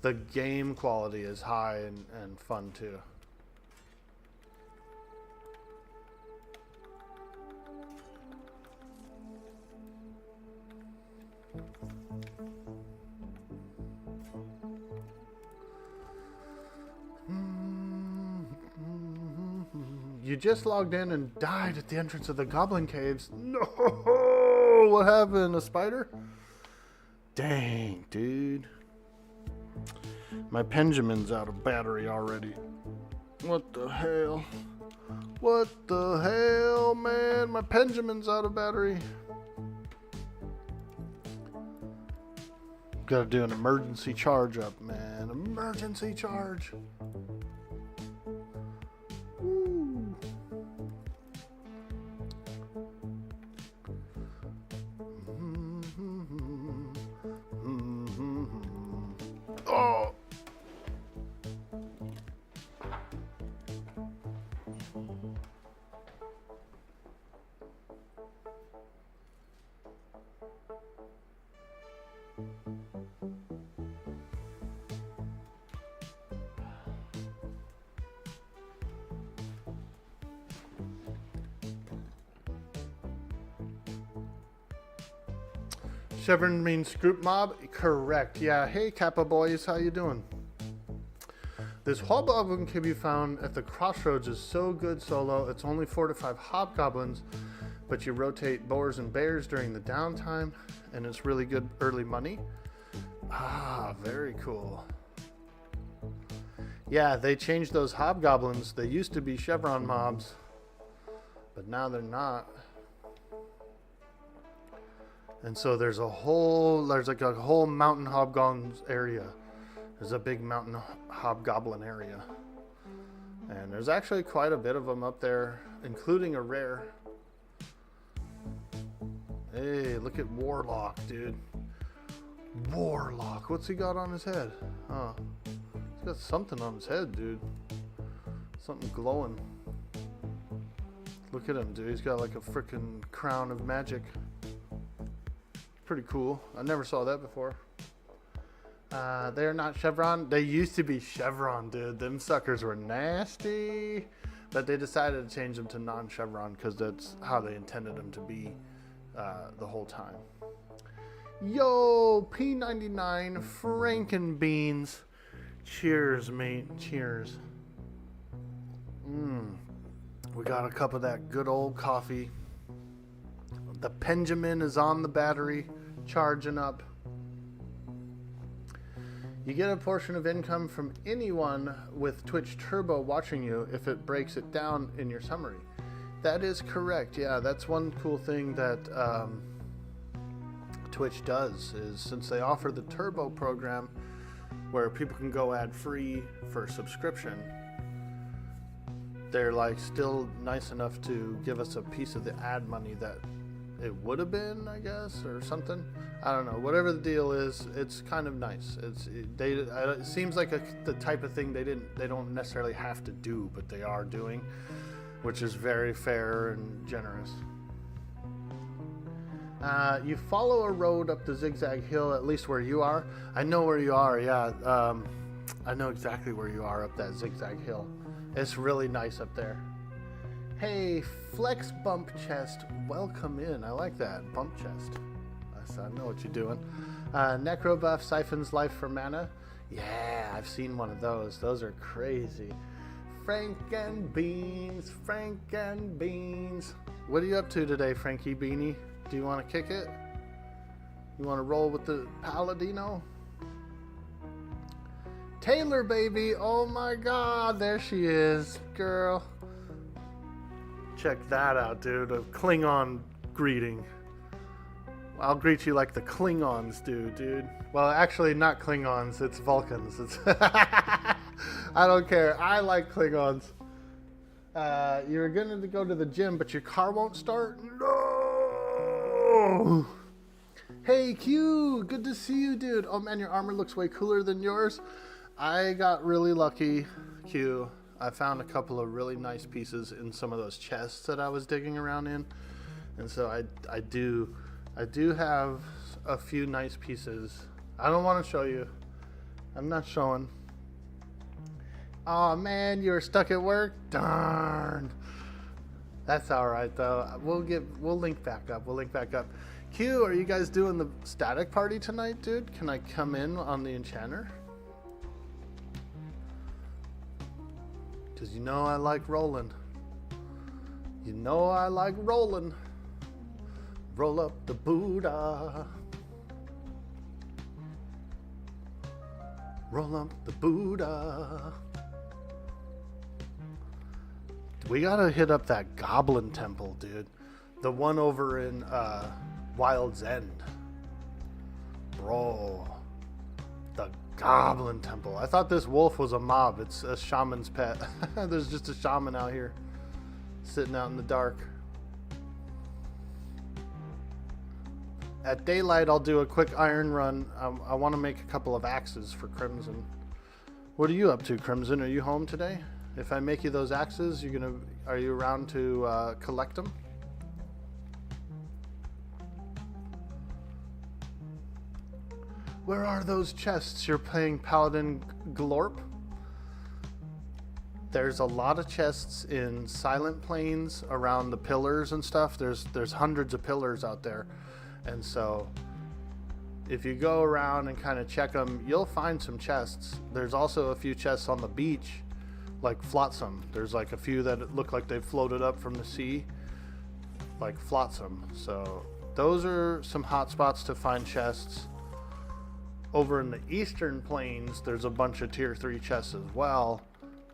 the game quality is high and fun, too. You just logged in and died at the entrance of the Goblin Caves. No! What happened? A spider? Dang, dude. My Pendulum's out of battery already. What the hell? What the hell, man? My Pendulum's out of battery. Gotta do an emergency charge up, man. Emergency charge. Oh! Chevron means group mob? Correct. Yeah. Hey, Kappa boys. How you doing? This hobgoblin can be found at the crossroads is so good solo. It's only 4 to 5 hobgoblins, but you rotate boars and bears during the downtime, and it's really good early money. Ah, very cool. Yeah, they changed those hobgoblins. They used to be Chevron mobs, but now they're not. And so there's like a whole mountain hobgoblins area. There's a big mountain hobgoblin area. And there's actually quite a bit of them up there, including a rare. Hey, look at Warlock, dude. Warlock. What's he got on his head? Oh, he's got something on his head, dude. Something glowing. Look at him, dude. He's got like a freaking crown of magic. Pretty cool. I never saw that before. They're not Chevron. They used to be Chevron, dude. Them suckers were nasty. But they decided to change them to non-Chevron because that's how they intended them to be. the whole time. Yo, P99 Frankenbeans. Cheers, mate. Cheers. We got a cup of that good old coffee. The Benjamin is on the battery, charging up. You get a portion of income from anyone with Twitch Turbo watching you if it breaks it down in your summary. That is correct. Yeah, that's one cool thing that Twitch does, is since they offer the Turbo program where people can go ad-free for subscription, they're like still nice enough to give us a piece of the ad money that it would have been, I guess, or something. I don't know. Whatever the deal is, it's kind of nice. It seems like the type of thing they don't necessarily have to do, but they are doing, which is very fair and generous. You follow a road up the zigzag hill, at least where you are. I know where you are. Yeah, I know exactly where you are up that zigzag hill. It's really nice up there. Hey, Flex Bump Chest, welcome in. I like that, Bump Chest. I know what you're doing. Necrobuff siphons life for mana. Yeah, I've seen one of those. Those are crazy. Frank and Beans. What are you up to today, Frankie Beanie? Do you want to kick it? You want to roll with the Paladino? Taylor, baby. Oh my God, there she is, girl. Check that out, dude. A Klingon greeting. I'll greet you like the Klingons do, dude. Well, actually, not Klingons. It's Vulcans. I don't care. I like Klingons. You're going to go to the gym, but your car won't start? No! Hey, Q. Good to see you, dude. Oh, man, your armor looks way cooler than yours. I got really lucky, Q. I found a couple of really nice pieces in some of those chests that I was digging around in. And so I do have a few nice pieces. I don't want to show you. I'm not showing. Oh man, you were stuck at work? Darn. That's all right though. We'll link back up. Q, are you guys doing the static party tonight, dude? Can I come in on the enchanter? Cause you know I like rolling. Roll up the Buddha. We gotta hit up that Goblin Temple, dude. The one over in Wild's End. Bro. The Goblin Temple. I thought this wolf was a mob. It's a shaman's pet. There's just a shaman out here. Sitting out in the dark. At daylight, I'll do a quick iron run. I want to make a couple of axes for Crimson. What are you up to, Crimson? Are you home today? If I make you those axes, are you around to collect them? Where are those chests? You're playing Paladin Glorp? There's a lot of chests in Silent Plains around the pillars and stuff. There's hundreds of pillars out there. And so if you go around and kind of check them, you'll find some chests. There's also a few chests on the beach, like Flotsam. There's like a few that look like they've floated up from the sea, like Flotsam. So those are some hot spots to find chests. Over in the Eastern Plains, there's a bunch of tier 3 chests as well,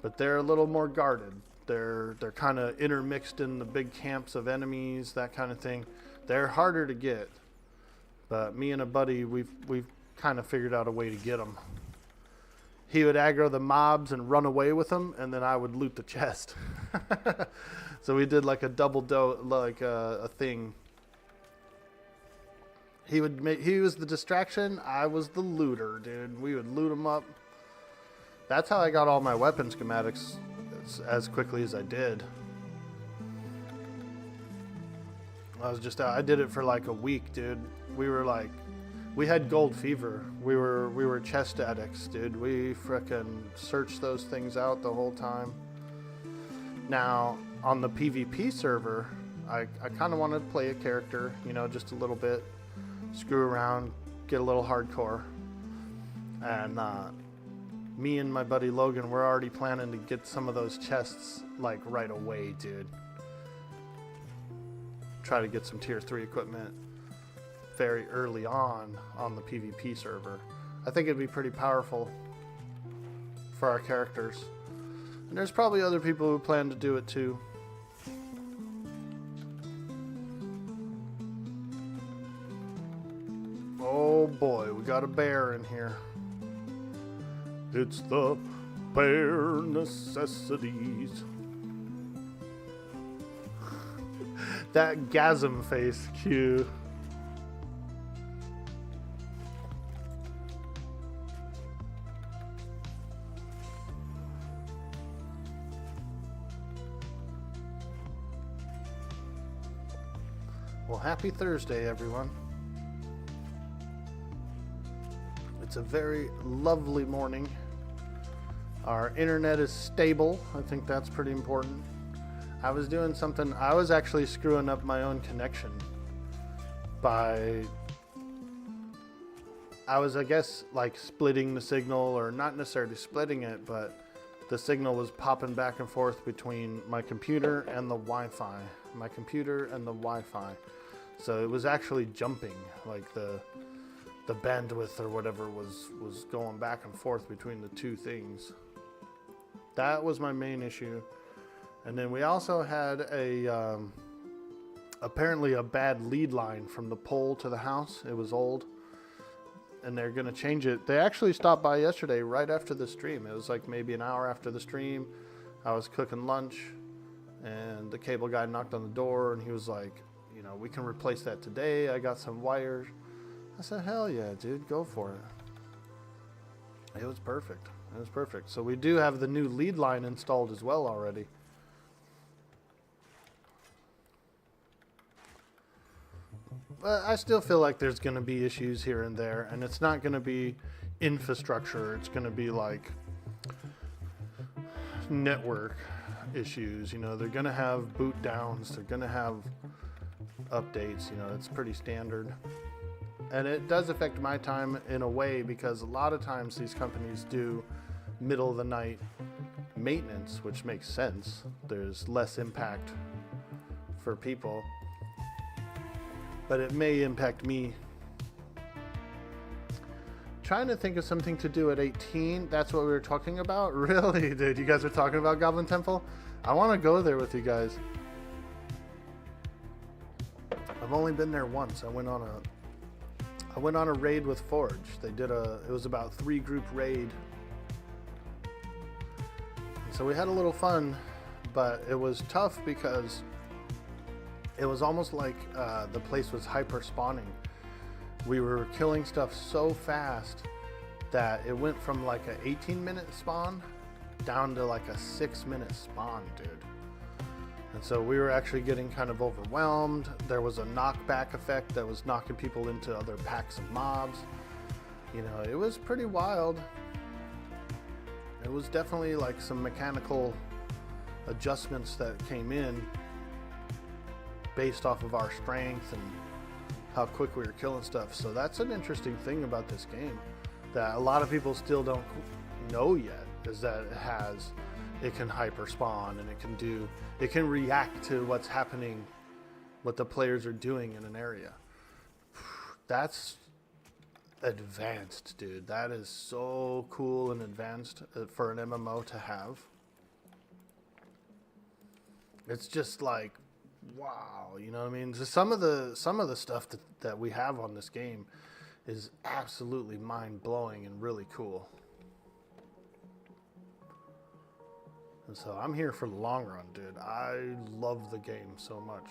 but they're a little more guarded. They're kind of intermixed in the big camps of enemies, that kind of thing. They're harder to get. But me and a buddy, we've kind of figured out a way to get them. He would aggro the mobs and run away with them, and then I would loot the chest. So we did like a double a thing. He was the distraction. I was the looter, dude. We would loot them up. That's how I got all my weapon schematics as quickly as I did. I did it for like a week, dude. We had gold fever. We were chest addicts, dude. We frickin' searched those things out the whole time. Now, on the PvP server, I kind of want to play a character, you know, just a little bit, screw around, get a little hardcore. And me and my buddy Logan, we're already planning to get some of those chests like right away, dude. Try to get some tier 3 equipment very early on the PvP server. I think it'd be pretty powerful for our characters. And there's probably other people who plan to do it too. Oh boy, we got a bear in here. It's the bare necessities. That gasm face cue. Well, happy Thursday, everyone. It's a very lovely morning. Our internet is stable. I think that's pretty important. I was doing something, I was actually screwing up my own connection by, I guess, like splitting the signal, or not necessarily splitting it, but the signal was popping back and forth between my computer and the Wi-Fi. So it was actually jumping, like the bandwidth or whatever was going back and forth between the two things. That was my main issue. And then we also had apparently a bad lead line from the pole to the house. It was old, and they're gonna change it. They actually stopped by yesterday right after the stream. It was like maybe an hour after the stream. I was cooking lunch, and the cable guy knocked on the door, and he was like, you know, we can replace that today. I got some wires. I said, hell yeah, dude, go for it. It was perfect. It was perfect. So we do have the new lead line installed as well already. But I still feel like there's going to be issues here and there, and it's not going to be infrastructure. It's going to be like network issues. You know, they're going to have boot downs. They're going to have updates. You know, it's pretty standard. And it does affect my time in a way, because a lot of times these companies do middle of the night maintenance, which makes sense. There's less impact for people. But it may impact me. Trying to think of something to do at 18. That's what we were talking about? Really, dude? You guys are talking about Goblin Temple? I want to go there with you guys. I've only been there once. I went on a raid with Forge. They did it was about 3-group raid. And so we had a little fun, but it was tough because it was almost like the place was hyper spawning. We were killing stuff so fast that it went from like an 18-minute spawn down to like a 6-minute spawn, dude. And so we were actually getting kind of overwhelmed. There was a knockback effect that was knocking people into other packs of mobs. You know, it was pretty wild. It was definitely like some mechanical adjustments that came in based off of our strength and how quick we were killing stuff. So that's an interesting thing about this game that a lot of people still don't know yet, is that it can hyper spawn, and it can react to what's happening, what the players are doing in an area. That's advanced, dude. That is so cool and advanced for an MMO to have. It's just like, wow, you know what I mean? So some of the stuff that we have on this game is absolutely mind-blowing and really cool. And so I'm here for the long run, dude. I love the game so much.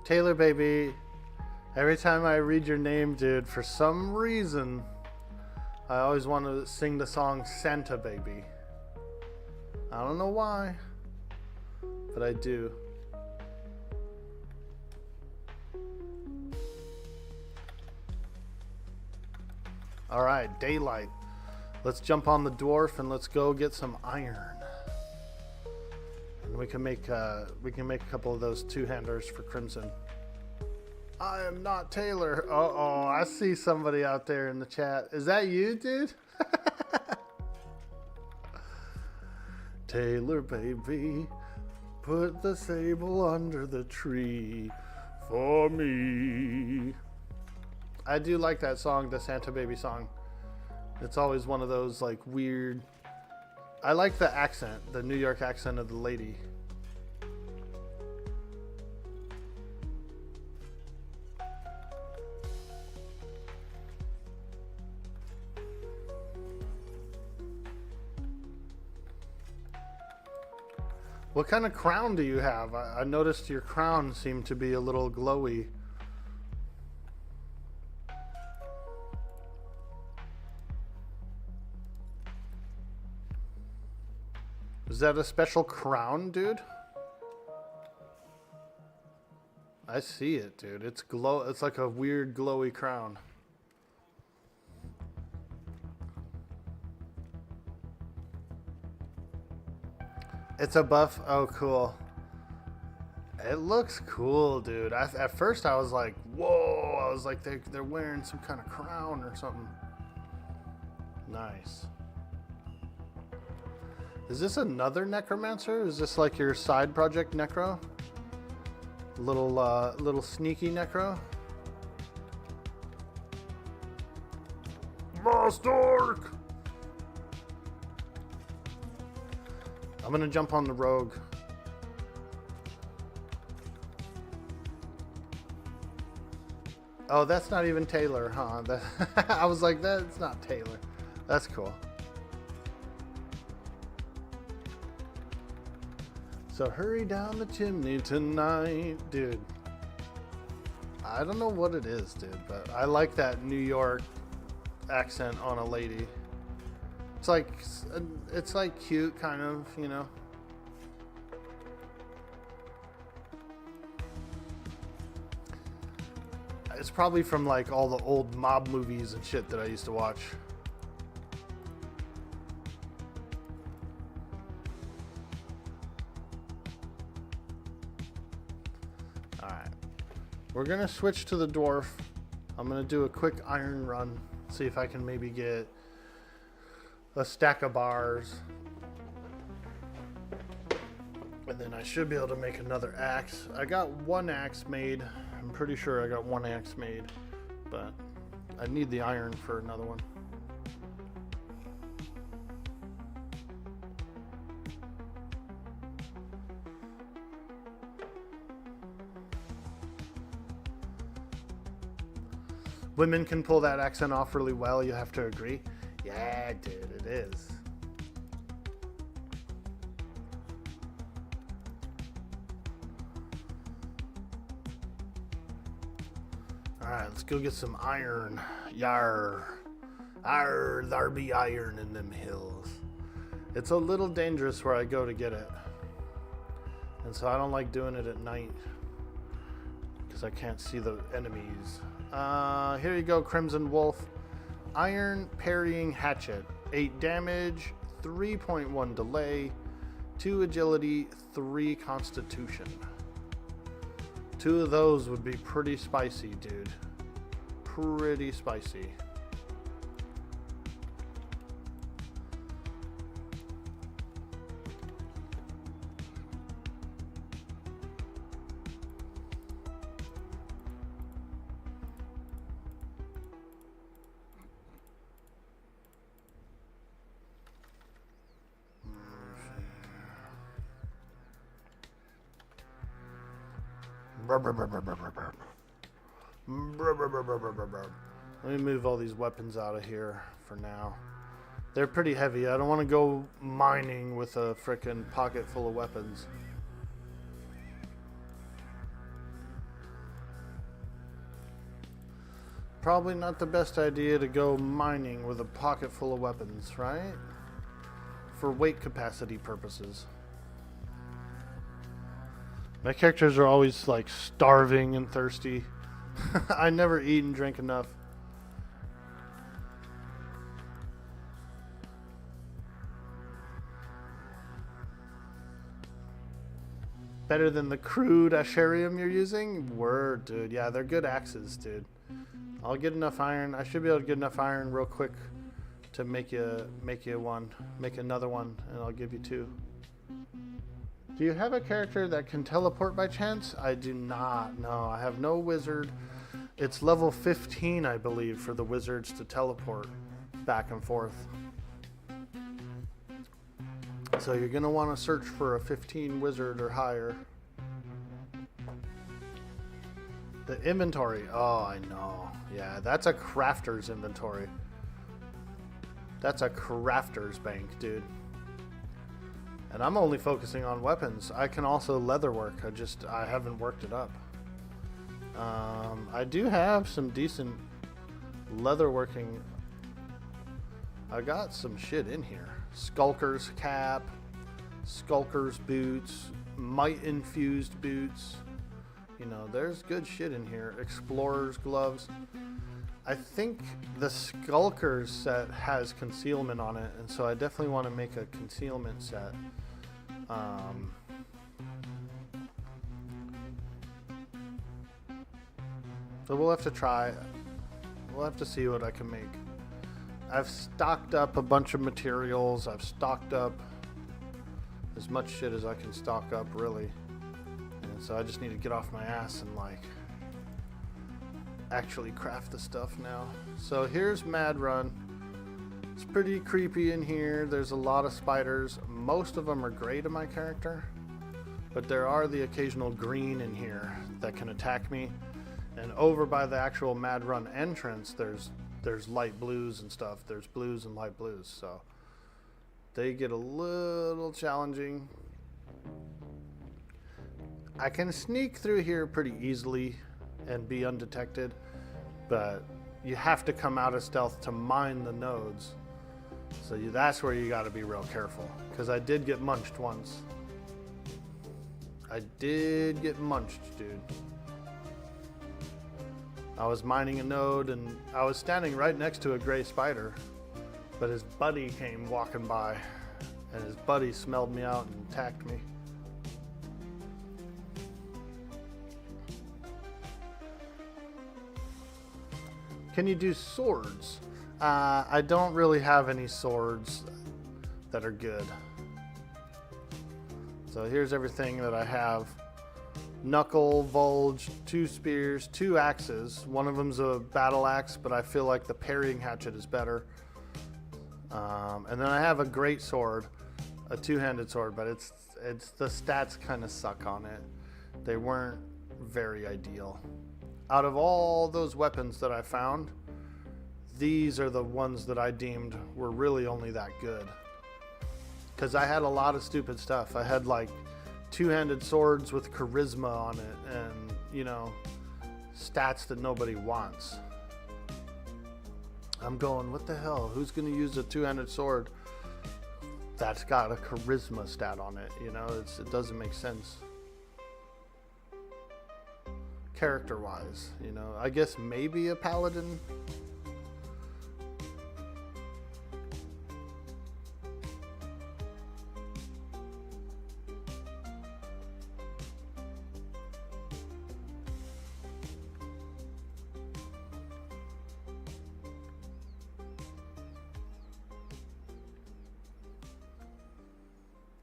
Taylor, baby, every time I read your name, dude, for some reason, I always want to sing the song Santa Baby. I don't know why, but I do. All right, daylight. Let's jump on the dwarf and let's go get some iron. And we can make a couple of those two-handers for Crimson. I am not Taylor. Uh-oh, I see somebody out there in the chat. Is that you, dude? Taylor, baby, put the sable under the tree for me. I do like that song, the Santa Baby song. It's always one of those like weird. I like the accent, the New York accent of the lady. What kind of crown do you have? I noticed your crown seemed to be a little glowy. Is that a special crown, dude? I see it, dude. It's like a weird glowy crown. It's a buff. Oh, cool. It looks cool, dude. At first I was like, whoa. I was like, they're wearing some kind of crown or something. Nice. Is this another necromancer? Is this like your side project necro? Little sneaky necro? Mostork! I'm gonna jump on the rogue. Oh, that's not even Taylor, huh? I was like, that's not Taylor. That's cool. So hurry down the chimney tonight, dude. I don't know what it is, dude, but I like that New York accent on a lady. It's like cute, kind of, you know. It's probably from like all the old mob movies and shit that I used to watch. Alright. We're gonna switch to the dwarf. I'm gonna do a quick iron run. See if I can maybe get a stack of bars. And then I should be able to make another axe. I got one axe made. I'm pretty sure I got one axe made. But I need the iron for another one. Women can pull that accent off really well, you have to agree. Yeah, dude, it is. Alright, let's go get some iron. Yar. Arr, there be iron in them hills. It's a little dangerous where I go to get it. And so I don't like doing it at night. Because I can't see the enemies. Here you go, Crimson Wolf. Iron Parrying Hatchet. 8 damage, 3.1 delay, 2 agility, 3 constitution. 2 of those would be pretty spicy, dude. Pretty spicy. Let me move all these weapons out of here for now. They're pretty heavy. I don't want to go mining with a frickin' pocket full of weapons. Probably not the best idea to go mining with a pocket full of weapons, right? For weight capacity purposes. My characters are always like starving and thirsty. I never eat and drink enough. Better than the crude Asherium you're using? Word, dude. Yeah, they're good axes, dude. I'll get enough iron. I should be able to get enough iron real quick to make you one. Make another one, and I'll give you 2. Do you have a character that can teleport by chance? I do not. No, I have no wizard. It's level 15, I believe, for the wizards to teleport back and forth. So you're going to want to search for a 15 wizard or higher. The inventory. Oh, I know. Yeah, that's a crafter's inventory. That's a crafter's bank, dude. And I'm only focusing on weapons. I can also leatherwork. I haven't worked it up. I do have some decent leatherworking. I got some shit in here. Skulker's cap, Skulker's boots, might infused boots. You know, there's good shit in here. Explorer's gloves. I think the Skulker's set has concealment on it, and so I definitely want to make a concealment set. So we'll have to try. We'll have to see what I can make. I've stocked up a bunch of materials. I've stocked up as much shit as I can stock up, really. And so I just need to get off my ass and like actually craft the stuff now. So here's Mad Run. It's pretty creepy in here. There's a lot of spiders. Most of them are gray to my character, but there are the occasional green in here that can attack me. And over by the actual Mad Run entrance, there's light blues and stuff. There's blues and light blues, so they get a little challenging. I can sneak through here pretty easily and be undetected, but you have to come out of stealth to mine the nodes. So that's where you got to be real careful, because I did get munched once. I did get munched, dude. I was mining a node and I was standing right next to a gray spider, but his buddy came walking by and his buddy smelled me out and attacked me. Can you do swords? I don't really have any swords that are good. So here's everything that I have. Knuckle, Vulge, 2 spears, 2 axes. One of them's a battle axe, but I feel like the parrying hatchet is better. And then I have a great sword, a 2-handed sword, but it's the stats kind of suck on it. They weren't very ideal. Out of all those weapons that I found, these are the ones that I deemed were really only that good. Because I had a lot of stupid stuff. I had like 2-handed swords with charisma on it and, you know, stats that nobody wants. I'm going, what the hell? Who's going to use a 2-handed sword that's got a charisma stat on it? You know, it doesn't make sense. Character-wise, you know, I guess maybe a paladin.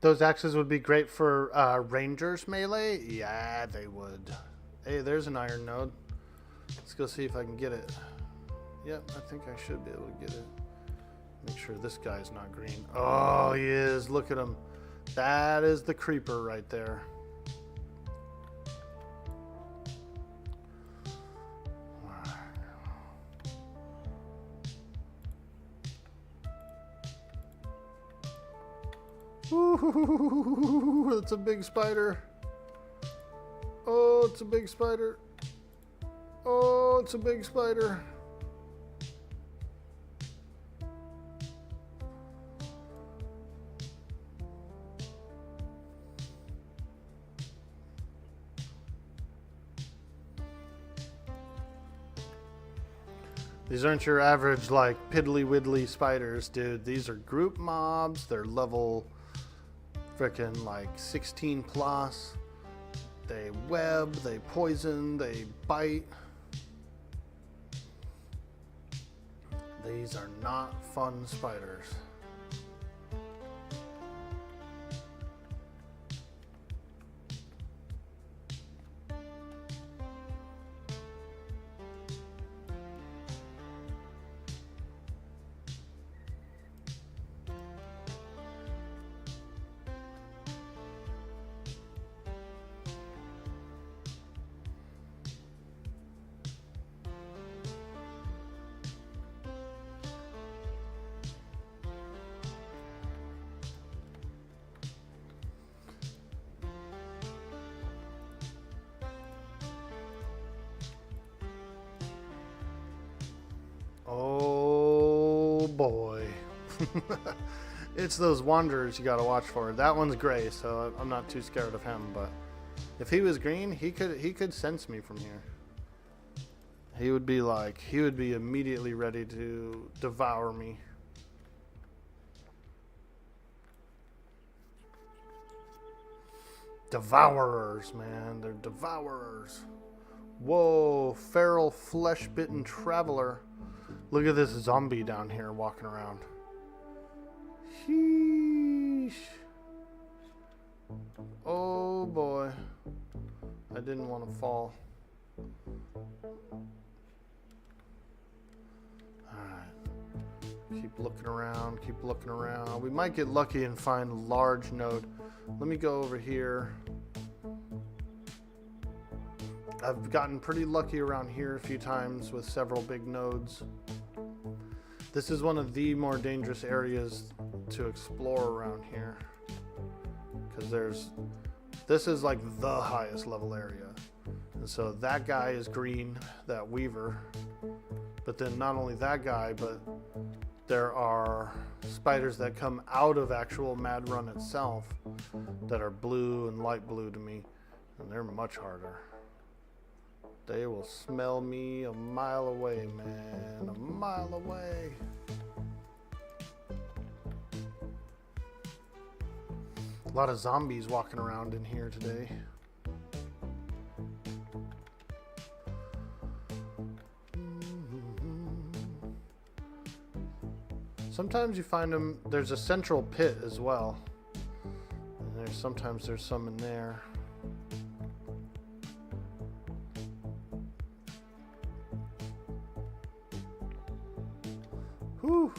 Those axes would be great for rangers melee. Yeah, they would. Hey, there's an iron node. Let's go see if I can get it. Yep, I think I should be able to get it. Make sure this guy's not green. Oh, he is. Look at him. That is the creeper right there. Ooh, that's a big spider. Oh, it's a big spider. Oh, it's a big spider. These aren't your average, like, piddly widdly spiders, dude. These are group mobs. They're level frickin' like 16 plus. They web, they poison, they bite. These are not fun spiders. Oh boy. It's those wanderers you gotta watch for. That one's gray, so I'm not too scared of him, but if he was green, he could sense me from here. He would be immediately ready to devour me. Devourers, man. They're devourers. Whoa, feral flesh-bitten traveler. Look at this zombie down here walking around. Sheesh. Oh boy. I didn't want to fall. Alright. Keep looking around, keep looking around. We might get lucky and find a large node. Let me go over here. I've gotten pretty lucky around here a few times with several big nodes. This is one of the more dangerous areas to explore around here. Because this is like the highest level area. And so that guy is green, that weaver. But then not only that guy, but there are spiders that come out of actual Mad Run itself that are blue and light blue to me. And they're much harder. They will smell me a mile away, man. A mile away. A lot of zombies walking around in here today. Sometimes you find them, there's a central pit as well. And sometimes there's some in there. Whew.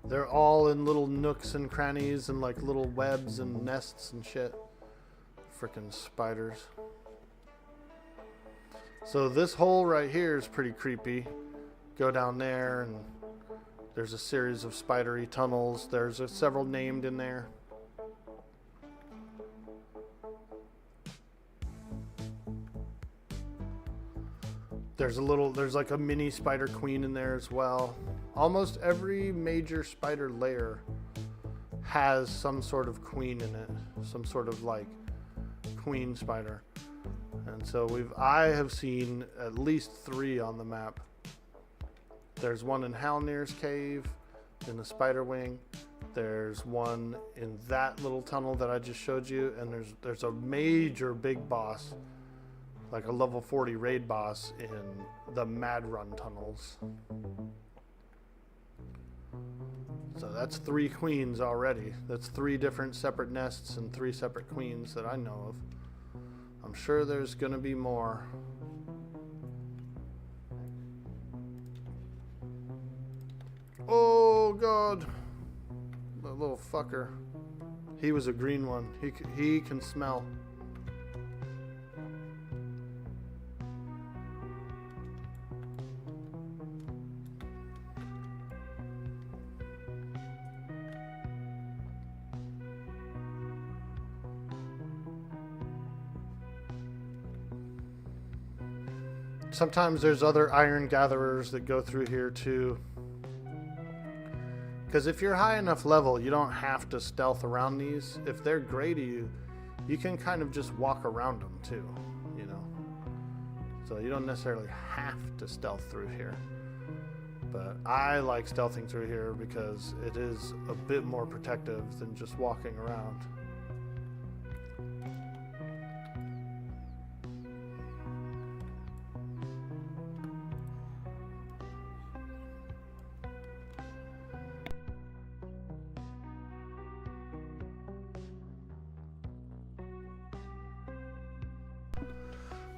They're all in little nooks and crannies and like little webs and nests and shit. Frickin' spiders. So this hole right here is pretty creepy. Go down there and there's a series of spidery tunnels. There's several named in there. There's like a mini spider queen in there as well. Almost every major spider lair has some sort of queen in it. Some sort of like queen spider. And so I have seen at least 3 on the map. There's one in Halnir's cave in the spider wing. There's one in that little tunnel that I just showed you, and there's a major big boss, like a level 40 raid boss in the Mad Run tunnels. So that's 3 queens already. That's 3 different separate nests and 3 separate queens that I know of. I'm sure there's gonna be more. Oh god, that little fucker. He was a green one. He can smell. Sometimes there's other iron gatherers that go through here too. Because if you're high enough level, you don't have to stealth around these. If they're gray to you, you can kind of just walk around them too, you know. So you don't necessarily have to stealth through here. But I like stealthing through here because it is a bit more protective than just walking around.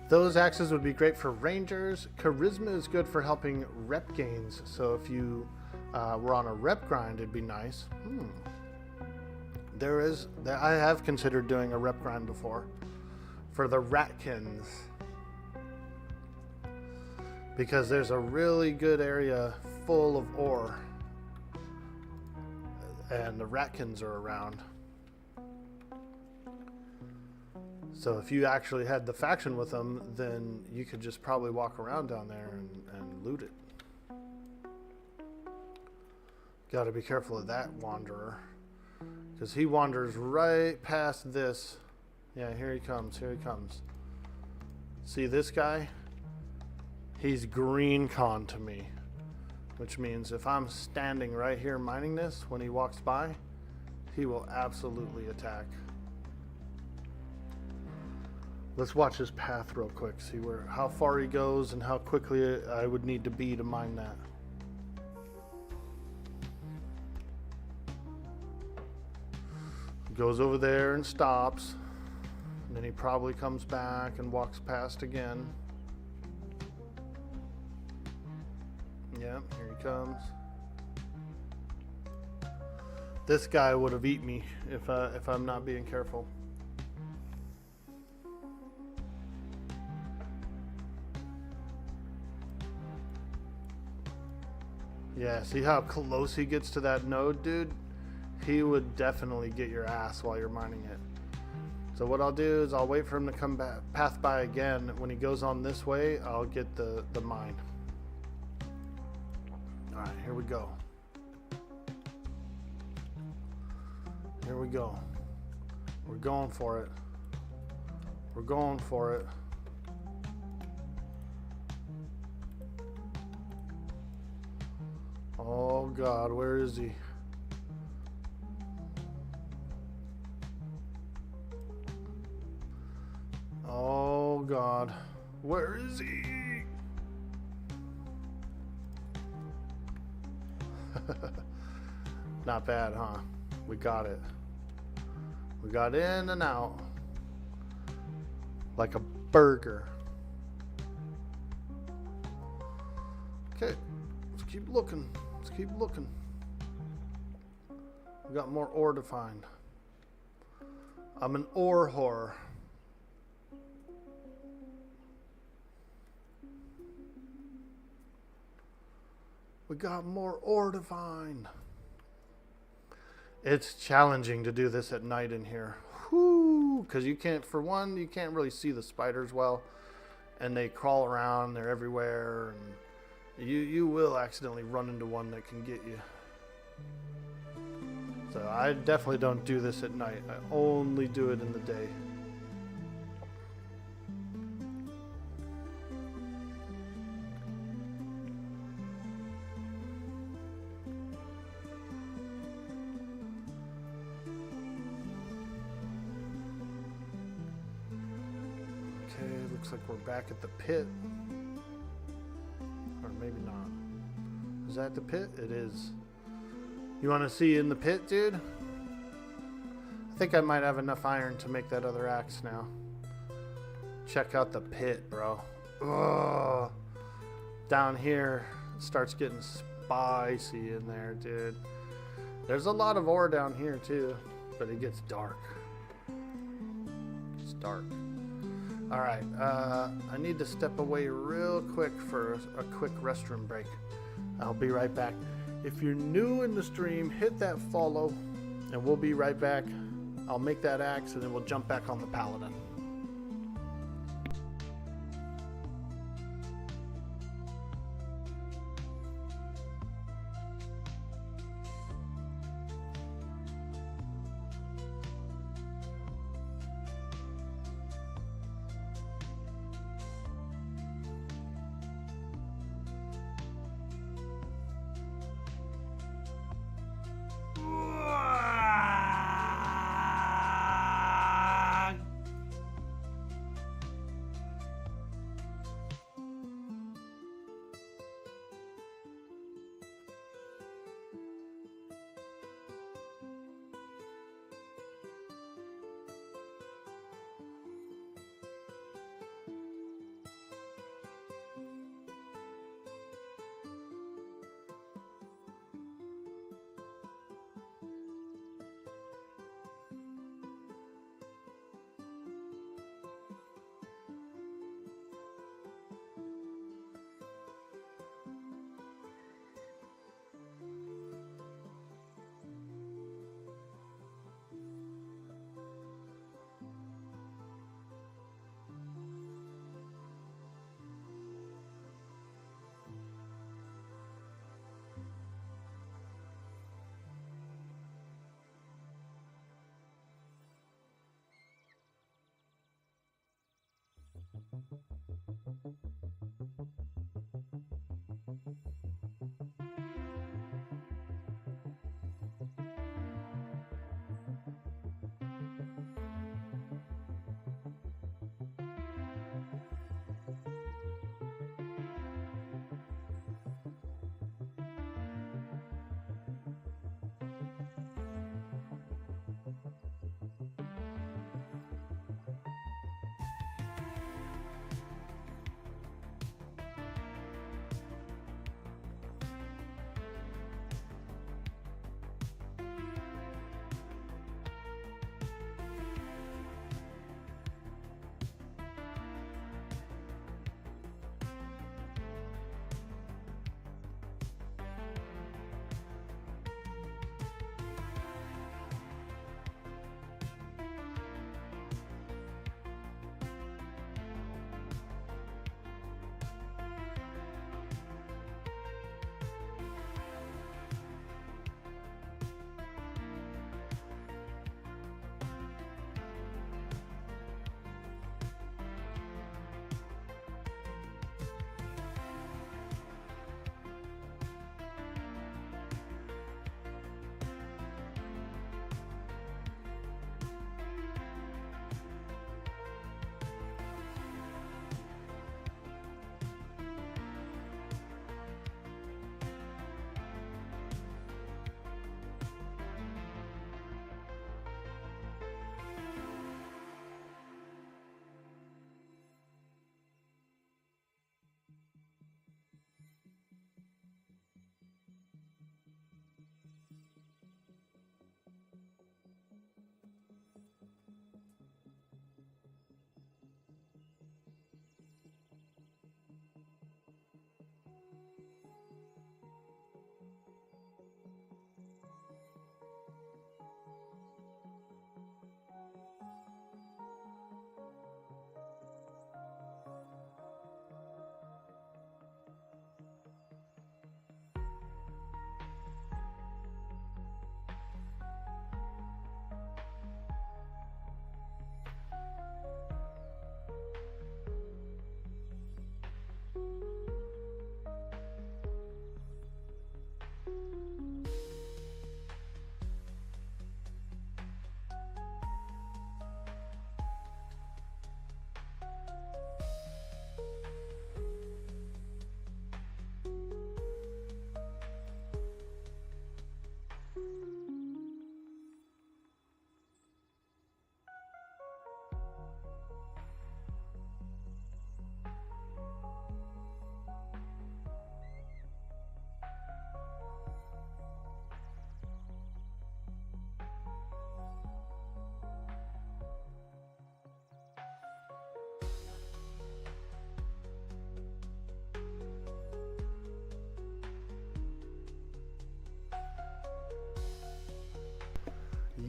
Those axes would be great for rangers. Charisma is good for helping rep gains. So if you were on a rep grind, it'd be nice. I have considered doing a rep grind before for the ratkins, because there's a really good area full of ore and the ratkins are around. So if you actually had the faction with them, then you could just probably walk around down there and loot it. Got to be careful of that wanderer, because he wanders right past this. Yeah, here he comes. Here he comes. See this guy? He's green con to me, which means if I'm standing right here mining this, when he walks by, he will absolutely attack. Let's watch his path real quick, see how far he goes and how quickly I would need to be to mine that. Goes over there and stops, and then he probably comes back and walks past again. Yep, here he comes. This guy would have eaten me if I'm not being careful. Yeah, see how close he gets to that node, dude? He would definitely get your ass while you're mining it. So what I'll do is I'll wait for him to come back, pass by again. When he goes on this way, I'll get the mine. All right, here we go. Here we go. We're going for it. We're going for it. Oh God, where is he? Oh God, where is he? Not bad, huh? We got it. We got in and out like a burger. Okay, let's keep looking. Let's keep looking. We got more ore to find. I'm an ore whore. We got more ore to find. It's challenging to do this at night in here. Whoo! Because you can't, for one, you can't really see the spiders well. And they crawl around, they're everywhere. And you will accidentally run into one that can get you. So I definitely don't do this at night. I only do it in the day. Looks like we're back at the pit. Or maybe not. Is that the pit? It is. You want to see in the pit, dude? I think I might have enough iron to make that other axe now. Check out the pit, bro. Ugh. Down here, it starts getting spicy in there, dude. There's a lot of ore down here, too. But it gets dark. It's dark. Alright, I need to step away real quick for a quick restroom break. I'll be right back. If you're new in the stream, hit that follow, and we'll be right back. I'll make that axe, and then we'll jump back on the Paladin.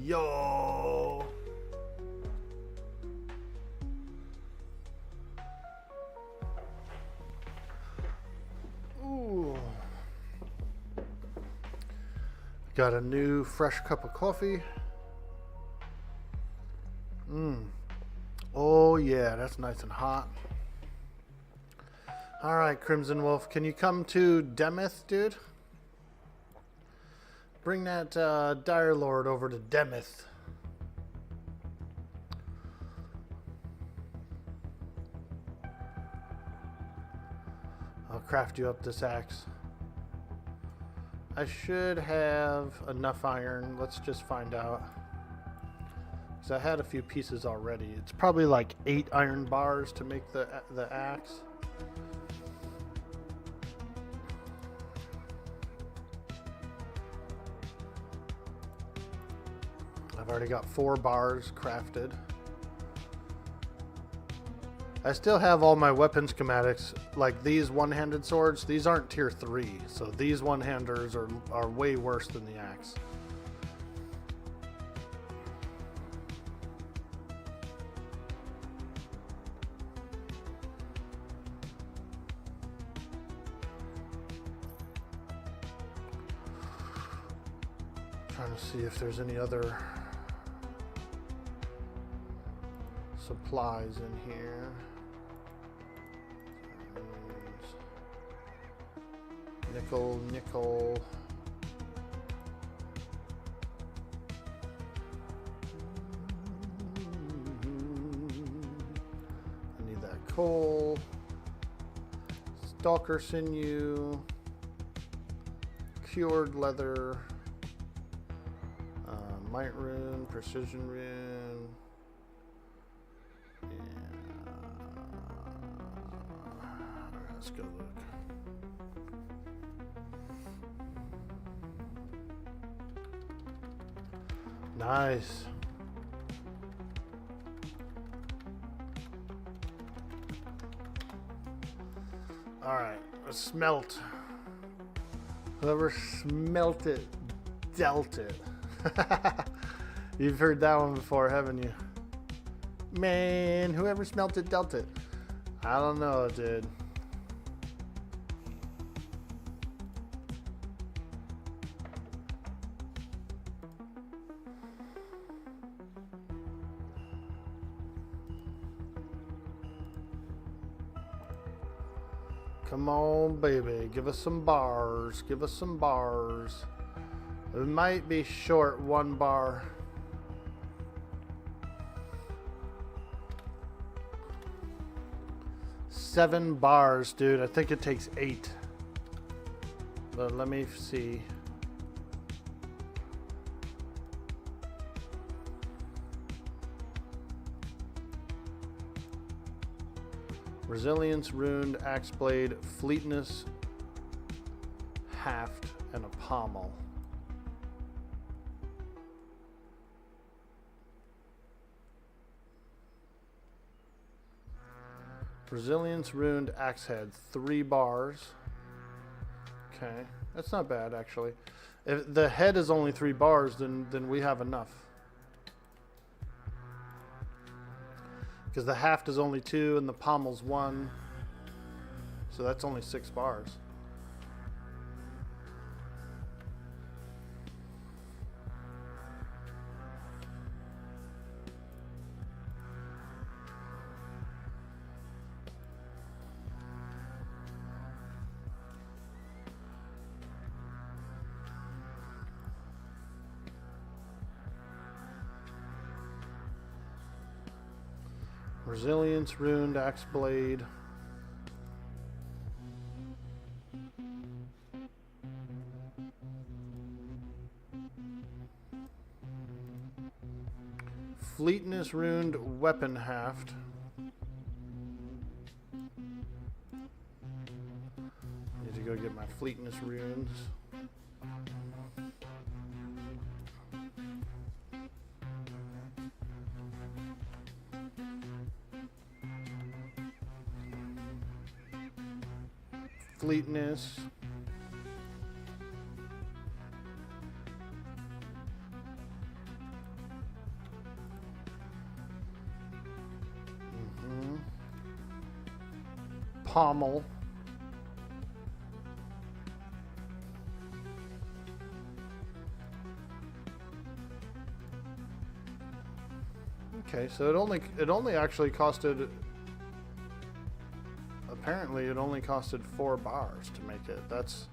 Yo! Ooh. Got a new fresh cup of coffee. Oh yeah, that's nice and hot. Alright, Crimson Wolf, can you come to Demeth, dude? Bring that Dire Lord over to Demeth. I'll craft you up this axe. I should have enough iron. Let's just find out. Because I had a few pieces already. It's probably like 8 iron bars to make the axe. I've already got 4 bars crafted. I still have all my weapon schematics, like these one-handed swords. These aren't tier 3, so these one-handers are way worse than the axe. Trying to see if there's any other supplies in here. Nickel, nickel. I need that coal. Stalker sinew. Cured leather. Might rune, precision rune. Yeah. Let's go look. Nice. All right, let's smelt. Whoever smelt it, dealt it. You've heard that one before, haven't you? Man, whoever smelt it, dealt it. I don't know, dude. Come on, baby. Give us some bars. Give us some bars. It might be short 1 bar. Seven bars, dude. I think it takes 8. But let me see. Resilience, runed, axe blade, fleetness, haft, and a pommel. Resilience, runed, axe head, 3 bars. Okay, that's not bad actually. If the head is only 3 bars, then we have enough. Because the haft is only 2 and the pommel's 1. So that's only 6 bars. Resilience, runed, axe blade. Fleetness, runed, weapon haft. Need to go get my fleetness runes. Fleetness. Pommel. Okay, so it only actually costed. Apparently, it only costed 4 bars to make it. That's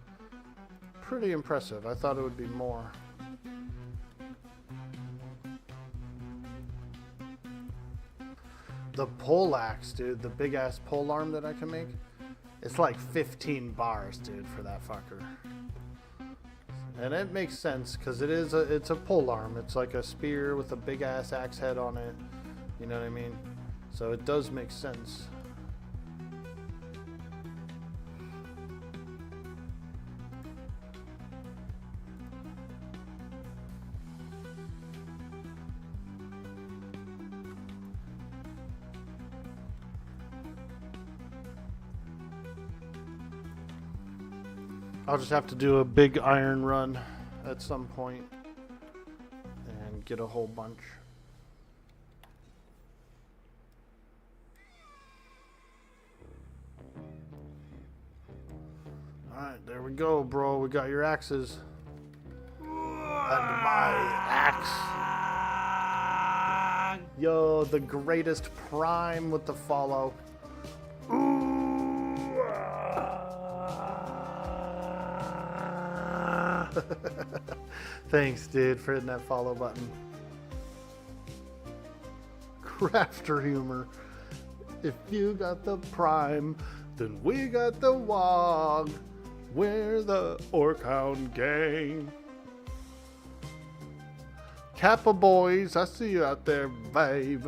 pretty impressive. I thought it would be more. The pole axe, dude, the big ass pole arm that I can make, it's like 15 bars, dude, for that fucker. And it makes sense because it's a pole arm. It's like a spear with a big ass axe head on it. You know what I mean? So it does make sense. I'll just have to do a big iron run at some point and get a whole bunch. Alright, there we go, bro. We got your axes. And my axe. Yo, the greatest prime with the follow. Thanks, dude, for hitting that follow button. Crafter humor. If you got the Prime, then we got the Waaagh. We're the Orkhound gang. Kappa boys, I see you out there, babe.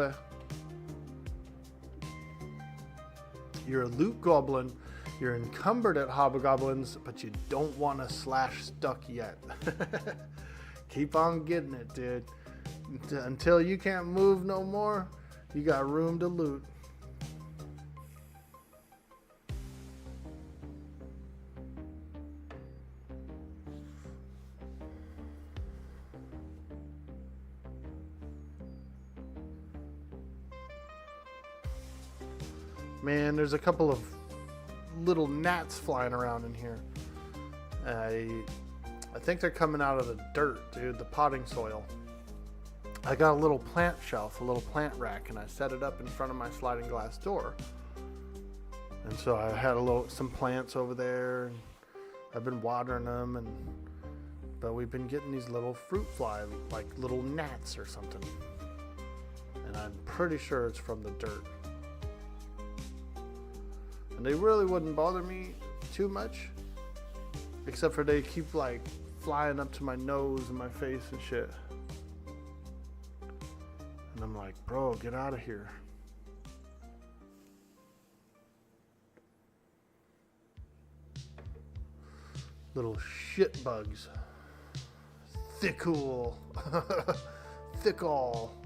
You're a loot goblin. You're encumbered at hobgoblins, but you don't want to slash stuck yet. Keep on getting it, dude. Until you can't move no more, you got room to loot. Man, there's a couple of little gnats flying around in here. I think they're coming out of the dirt, dude, the potting soil. I got a little plant shelf, a little plant rack, and I set it up in front of my sliding glass door. And so I had some plants over there, and I've been watering them, but we've been getting these little fruit fly, like little gnats or something. And I'm pretty sure it's from the dirt. And they really wouldn't bother me too much, except for they keep like flying up to my nose and my face and shit. And I'm like, bro, get out of here. Little shit bugs. Thickle. Thickle.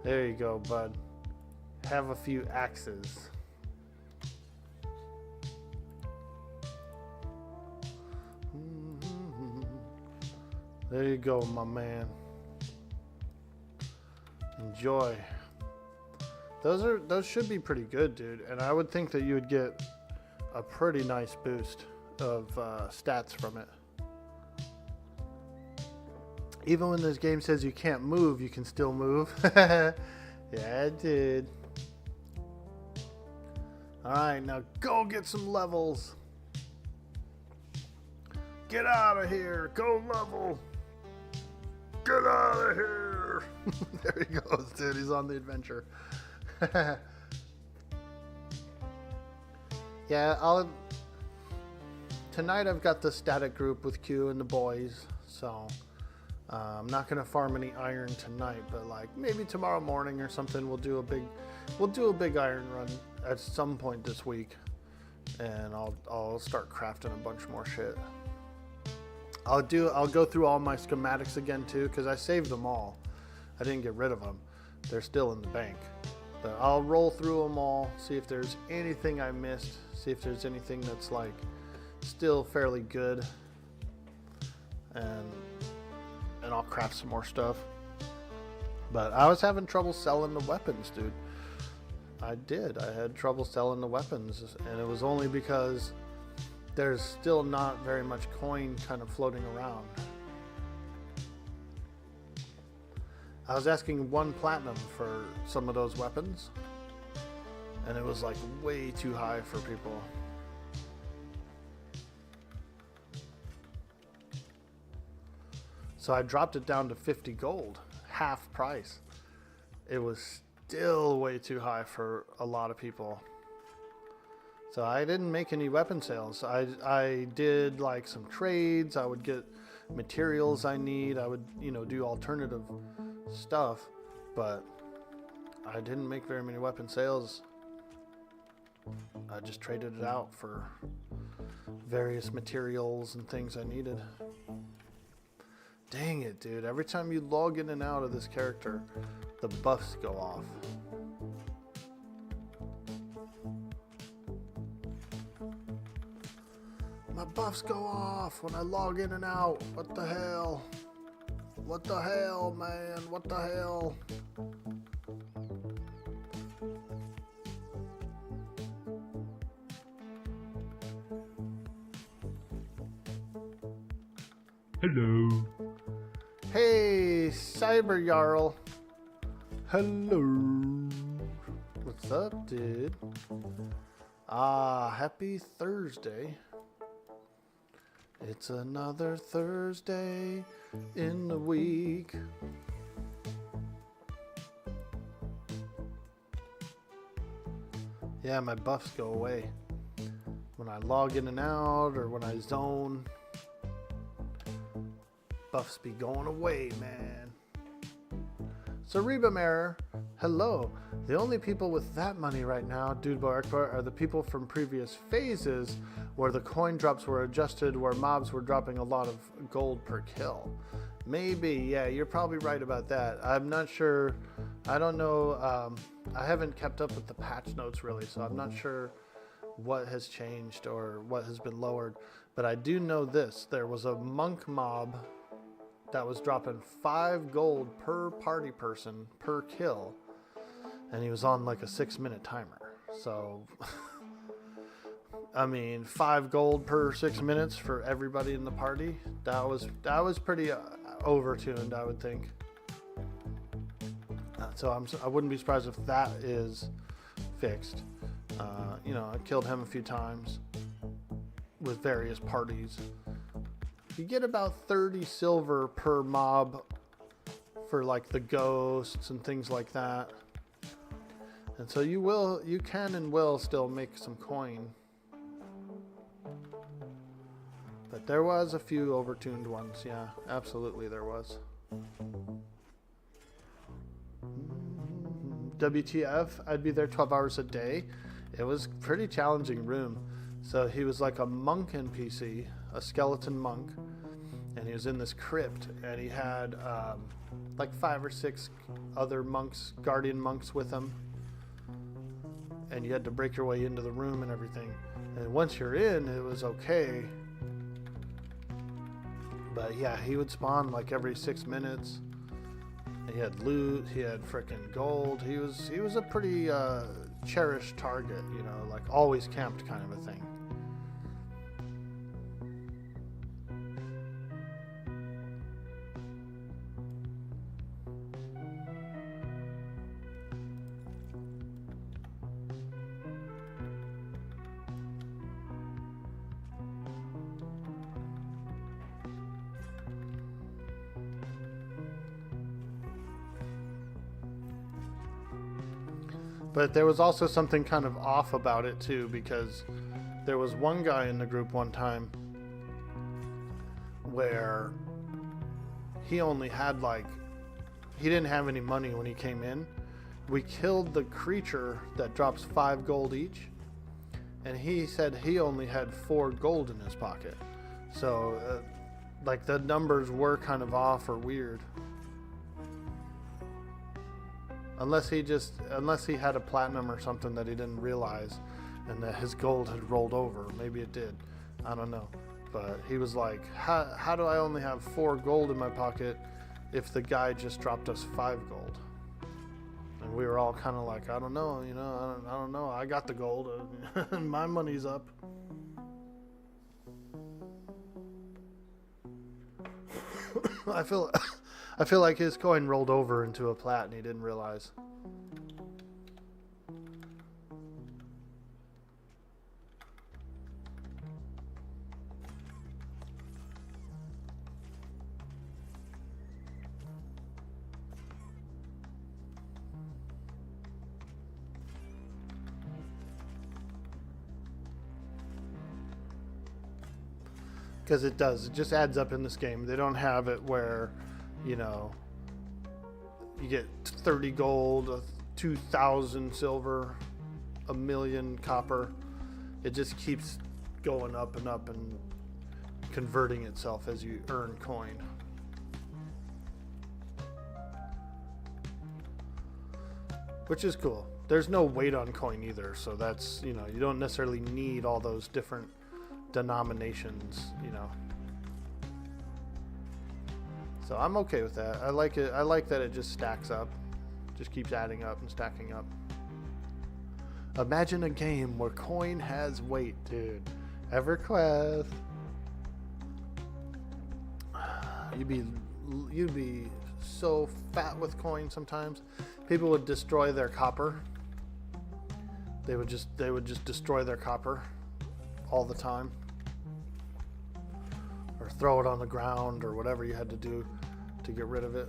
There you go, bud. Have a few axes. There you go, my man. Enjoy. Those should be pretty good, dude. And I would think that you would get a pretty nice boost of stats from it. Even when this game says you can't move, you can still move. Yeah, it did. Alright, now go get some levels. Get out of here. Go level. Get out of here. There he goes, dude. He's on the adventure. Yeah, tonight I've got the static group with Q and the boys, so I'm not gonna farm any iron tonight, but like maybe tomorrow morning or something we'll do a big iron run at some point this week, and I'll start crafting a bunch more shit. I'll go through all my schematics again too, because I saved them all. I didn't get rid of them. They're still in the bank. But I'll roll through them all, see if there's anything I missed, see if there's anything that's like still fairly good, and I'll craft some more stuff. But I was having trouble selling the weapons, dude. I had trouble selling the weapons, and it was only because there's still not very much coin kind of floating around. I was asking 1 platinum for some of those weapons, and it was like way too high for people. So I dropped it down to 50 gold, half price. It was still way too high for a lot of people. So I didn't make any weapon sales. I did like some trades. I would get materials I need. I would, do alternative stuff, but I didn't make very many weapon sales. I just traded it out for various materials and things I needed. Dang it, dude. Every time you log in and out of this character, the buffs go off. My buffs go off when I log in and out. What the hell? What the hell, man? What the hell? Hello. Hey, Cyber Jarl. Hello. What's up, dude? Happy Thursday. It's another Thursday in the week. Yeah, my buffs go away when I log in and out or when I zone. Buffs be going away, man. Cereba Mirror, hello. The only people with that money right now, Dude Boy Akbar, are the people from previous phases where the coin drops were adjusted, where mobs were dropping a lot of gold per kill. Maybe, yeah, you're probably right about that. I'm not sure. I don't know. I haven't kept up with the patch notes really, so I'm not sure what has changed or what has been lowered. But I do know this. There was a monk mob that was dropping 5 gold per party person per kill, and he was on like a 6-minute timer. So I mean, 5 gold per 6 minutes for everybody in the party. That was pretty overtuned, I would think. So I wouldn't be surprised if that is fixed. You know, I killed him a few times with various parties. You get about 30 silver per mob for like the ghosts and things like that. And so you can and will still make some coin. But there was a few overtuned ones, yeah, absolutely there was. WTF, I'd be there 12 hours a day. It was a pretty challenging room. So he was like a monk NPC, a skeleton monk, and he was in this crypt, and he had like 5 or 6 other monks, guardian monks with him, and you had to break your way into the room and everything. And once you're in, it was okay. But yeah, he would spawn like every 6 minutes. He had loot, he had frickin' gold. He was a pretty cherished target, you know, like always camped kind of a thing. But there was also something kind of off about it too, because there was one guy in the group one time where he only had he didn't have any money when he came in. We killed the creature that drops 5 gold each, and he said he only had 4 gold in his pocket. So like the numbers were kind of off or weird. Unless he had a platinum or something that he didn't realize, and that his gold had rolled over. Maybe it did. I don't know. But he was like, how do I only have 4 gold in my pocket if the guy just dropped us 5 gold? And we were all kind of like, I don't know, you know, I don't know. I got the gold. My money's up. I feel like his coin rolled over into a plat and he didn't realize. Because it does. It just adds up in this game. They don't have it where, you know, you get 30 gold, 2,000 silver, 1,000,000 copper. It just keeps going up and converting itself as you earn coin. Which is cool. There's no weight on coin either, so that's, you know, you don't necessarily need all those different denominations, you know. So I'm okay with that. I like it. I like that it just stacks up. Just keeps adding up and stacking up. Imagine a game where coin has weight, dude. EverQuest. You'd be so fat with coin sometimes. People would destroy their copper. They would just destroy their copper all the time. or throw it on the ground or whatever you had to do to get rid of it.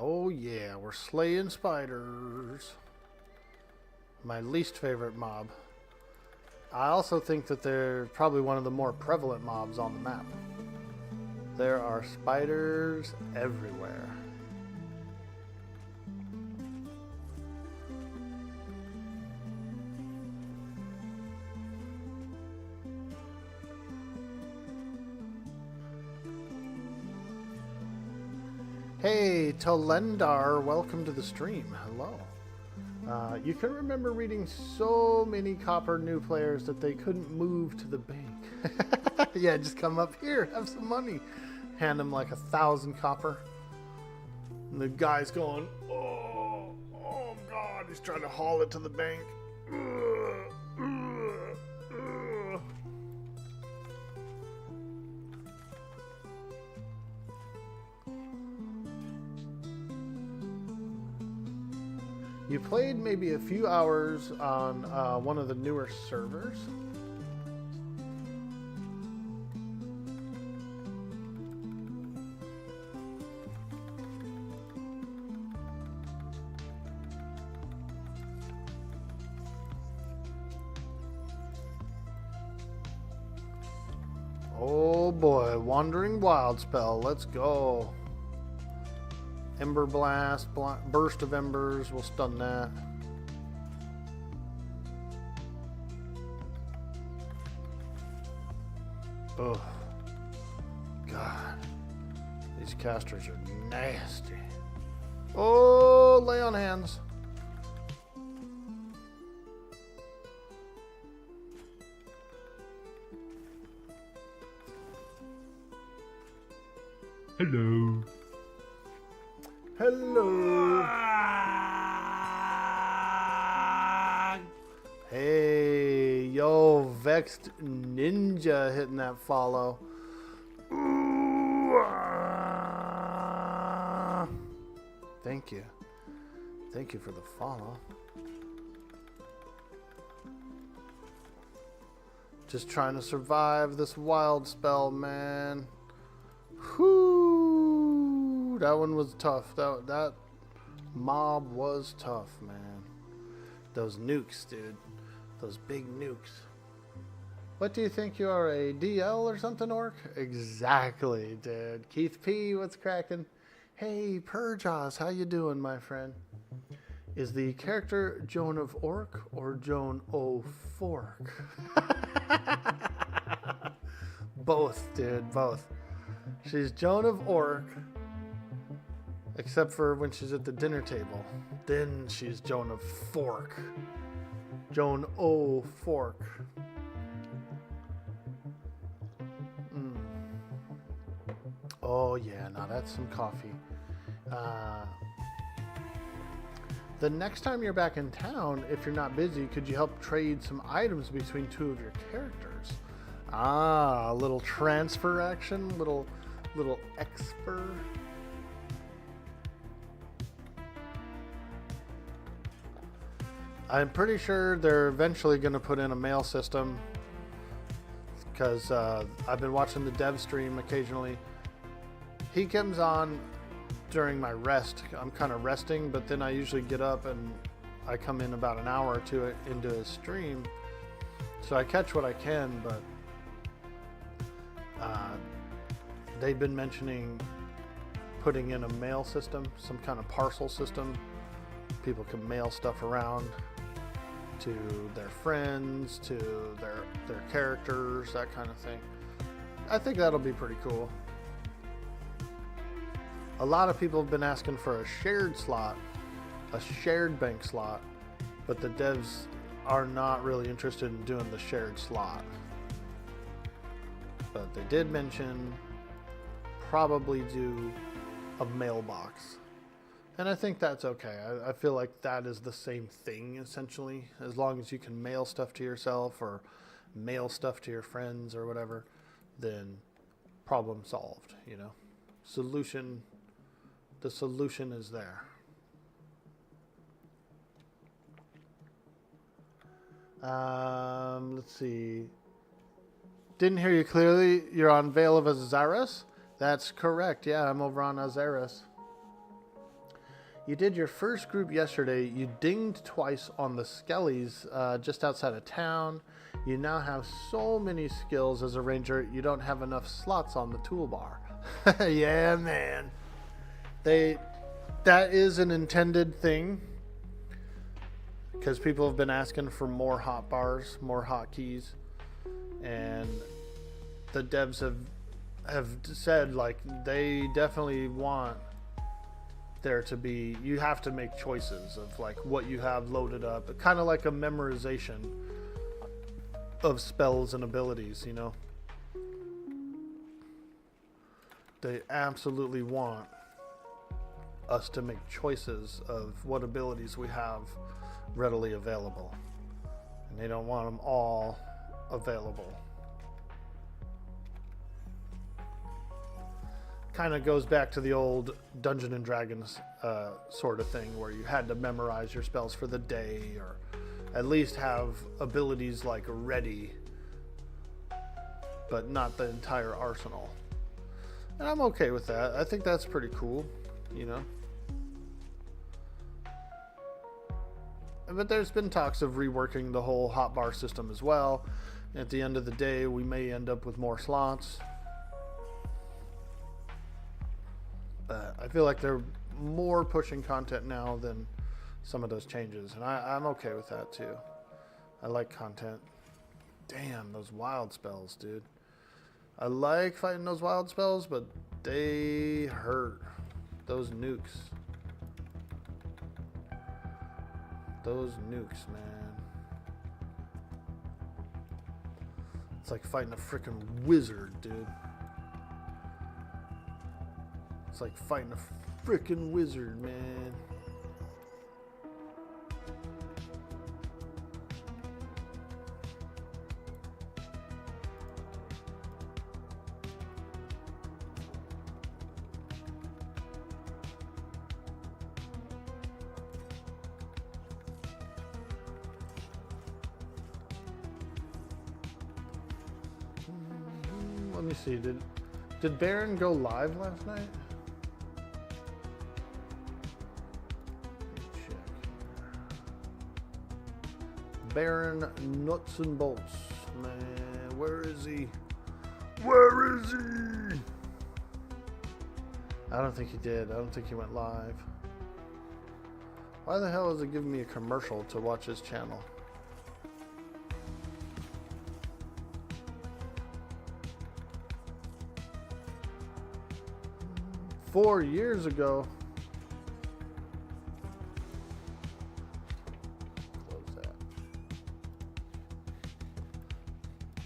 Oh yeah, we're slaying spiders. My least favorite mob. I also think that they're probably one of the more prevalent mobs on the map. There are spiders everywhere. Hey, Talendar, welcome to the stream. Hello. You can remember reading so many copper new players that they couldn't move to the bank. Yeah, just come up here, have some money. Hand them like 1,000 copper. And the guy's going, oh God, he's trying to haul it to the bank. You played maybe a few hours on one of the newer servers. Oh boy, Wandering Wild Spell, let's go. Ember Blast, Burst of Embers, we'll stun that. Oh, God. These casters are nasty. Oh, lay on hands. Hello. Hello. Hey, yo, Vexed Ninja hitting that follow. Thank you. Thank you for the follow. Just trying to survive this wild spell, man. Whoo! That one was tough. That mob was tough, man. Those nukes, dude. Those big nukes. What do you think you are, a DL or something, Orc? Exactly, dude. Keith P, what's cracking? Hey, Purjaws, how you doing, my friend? Is the character JoanOfOrk or JoanOfOrk? Both, dude, both. She's JoanOfOrk, except for when she's at the dinner table. Then she's JoanOfOrk. JoanOfOrk. Oh yeah, now that's some coffee. The next time you're back in town, if you're not busy, could you help trade some items between two of your characters? Ah, a little transfer action, little expert. I'm pretty sure they're eventually going to put in a mail system, because I've been watching the dev stream occasionally. He comes on during my rest. I'm kind of resting, but then I usually get up and I come in about an hour or two into his stream. So I catch what I can, but they've been mentioning putting in a mail system, some kind of parcel system, People can mail stuff around to their friends, to their characters, that kind of thing. I think that'll be pretty cool. A lot of people have been asking for a shared slot, a shared bank slot, but the devs are not really interested in doing the shared slot. But they did mention probably do a mailbox. And I think that's okay. I feel like that is the same thing, essentially. As long as you can mail stuff to yourself or mail stuff to your friends or whatever, then problem solved, you know. The solution is there. Let's see. Didn't hear you clearly. You're on Vale of Azaris? That's correct. Yeah, I'm over on Azaris. You did your first group yesterday. You dinged twice on the Skellies just outside of town. You now have so many skills as a ranger, you don't have enough slots on the toolbar. Yeah, man. That is an intended thing, because people have been asking for more hotbars, more hotkeys, and the devs have said, like, they definitely want there to be, you have to make choices of like what you have loaded up, kind of like a memorization of spells and abilities, you know. They absolutely want us to make choices of what abilities we have readily available, and they don't want them all available. Kind of goes back to the old Dungeons and Dragons sort of thing, where you had to memorize your spells for the day, or at least have abilities like ready, but not the entire arsenal. And I'm okay with that. I think that's pretty cool, you know. But there's been talks of reworking the whole hotbar system as well. At the end of the day, we may end up with more slots. But I feel like they're more pushing content now than some of those changes. And I'm okay with that too. I like content. Damn, those wild spells, dude. I like fighting those wild spells, but they hurt. Those nukes. Those nukes, man. It's like fighting a freaking wizard, dude. It's like fighting a freaking wizard, man. Let me see. Did Baron go live last night? Baron Nuts and Bolts, man, where is he? Where is he? I don't think he did. I don't think he went live. Why the hell is it giving me a commercial to watch his channel? Four years ago.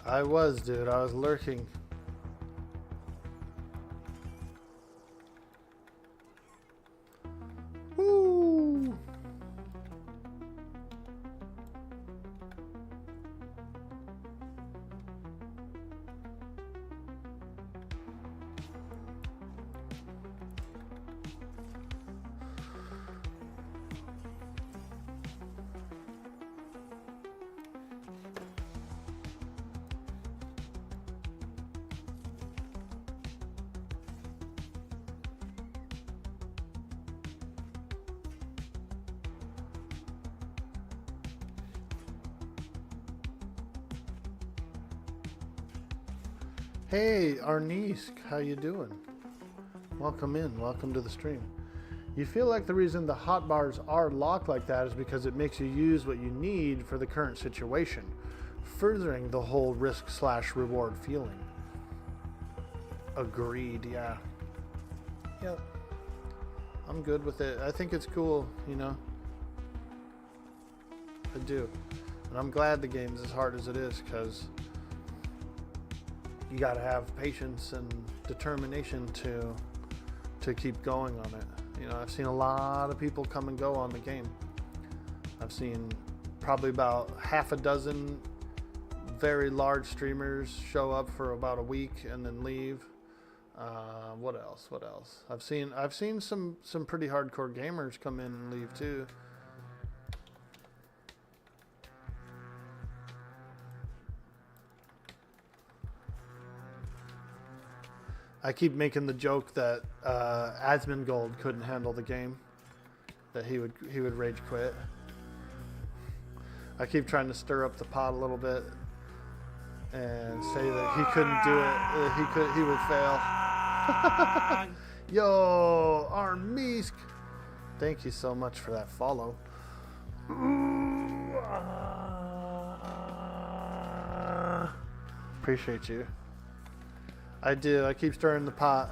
I was, dude. I was lurking. Woo! Hey, Arnisk, how you doing? Welcome in. Welcome to the stream. You feel like the reason the hotbars are locked like that is because it makes you use what you need for the current situation, furthering the whole risk/reward feeling. Agreed, yeah. Yep. I'm good with it. I think it's cool, you know. I do. And I'm glad the game's as hard as it is, because you gotta have patience and determination to keep going on it. You know, I've seen a lot of people come and go on the game. I've seen probably about half a dozen very large streamers show up for about a week and then leave. What else? I've seen some pretty hardcore gamers come in and leave too. I keep making the joke that Asmongold couldn't handle the game, that he would rage quit. I keep trying to stir up the pot a little bit and say that he couldn't do it. He would fail. Yo, Armisk, thank you so much for that follow. Appreciate you. I do. I keep stirring the pot,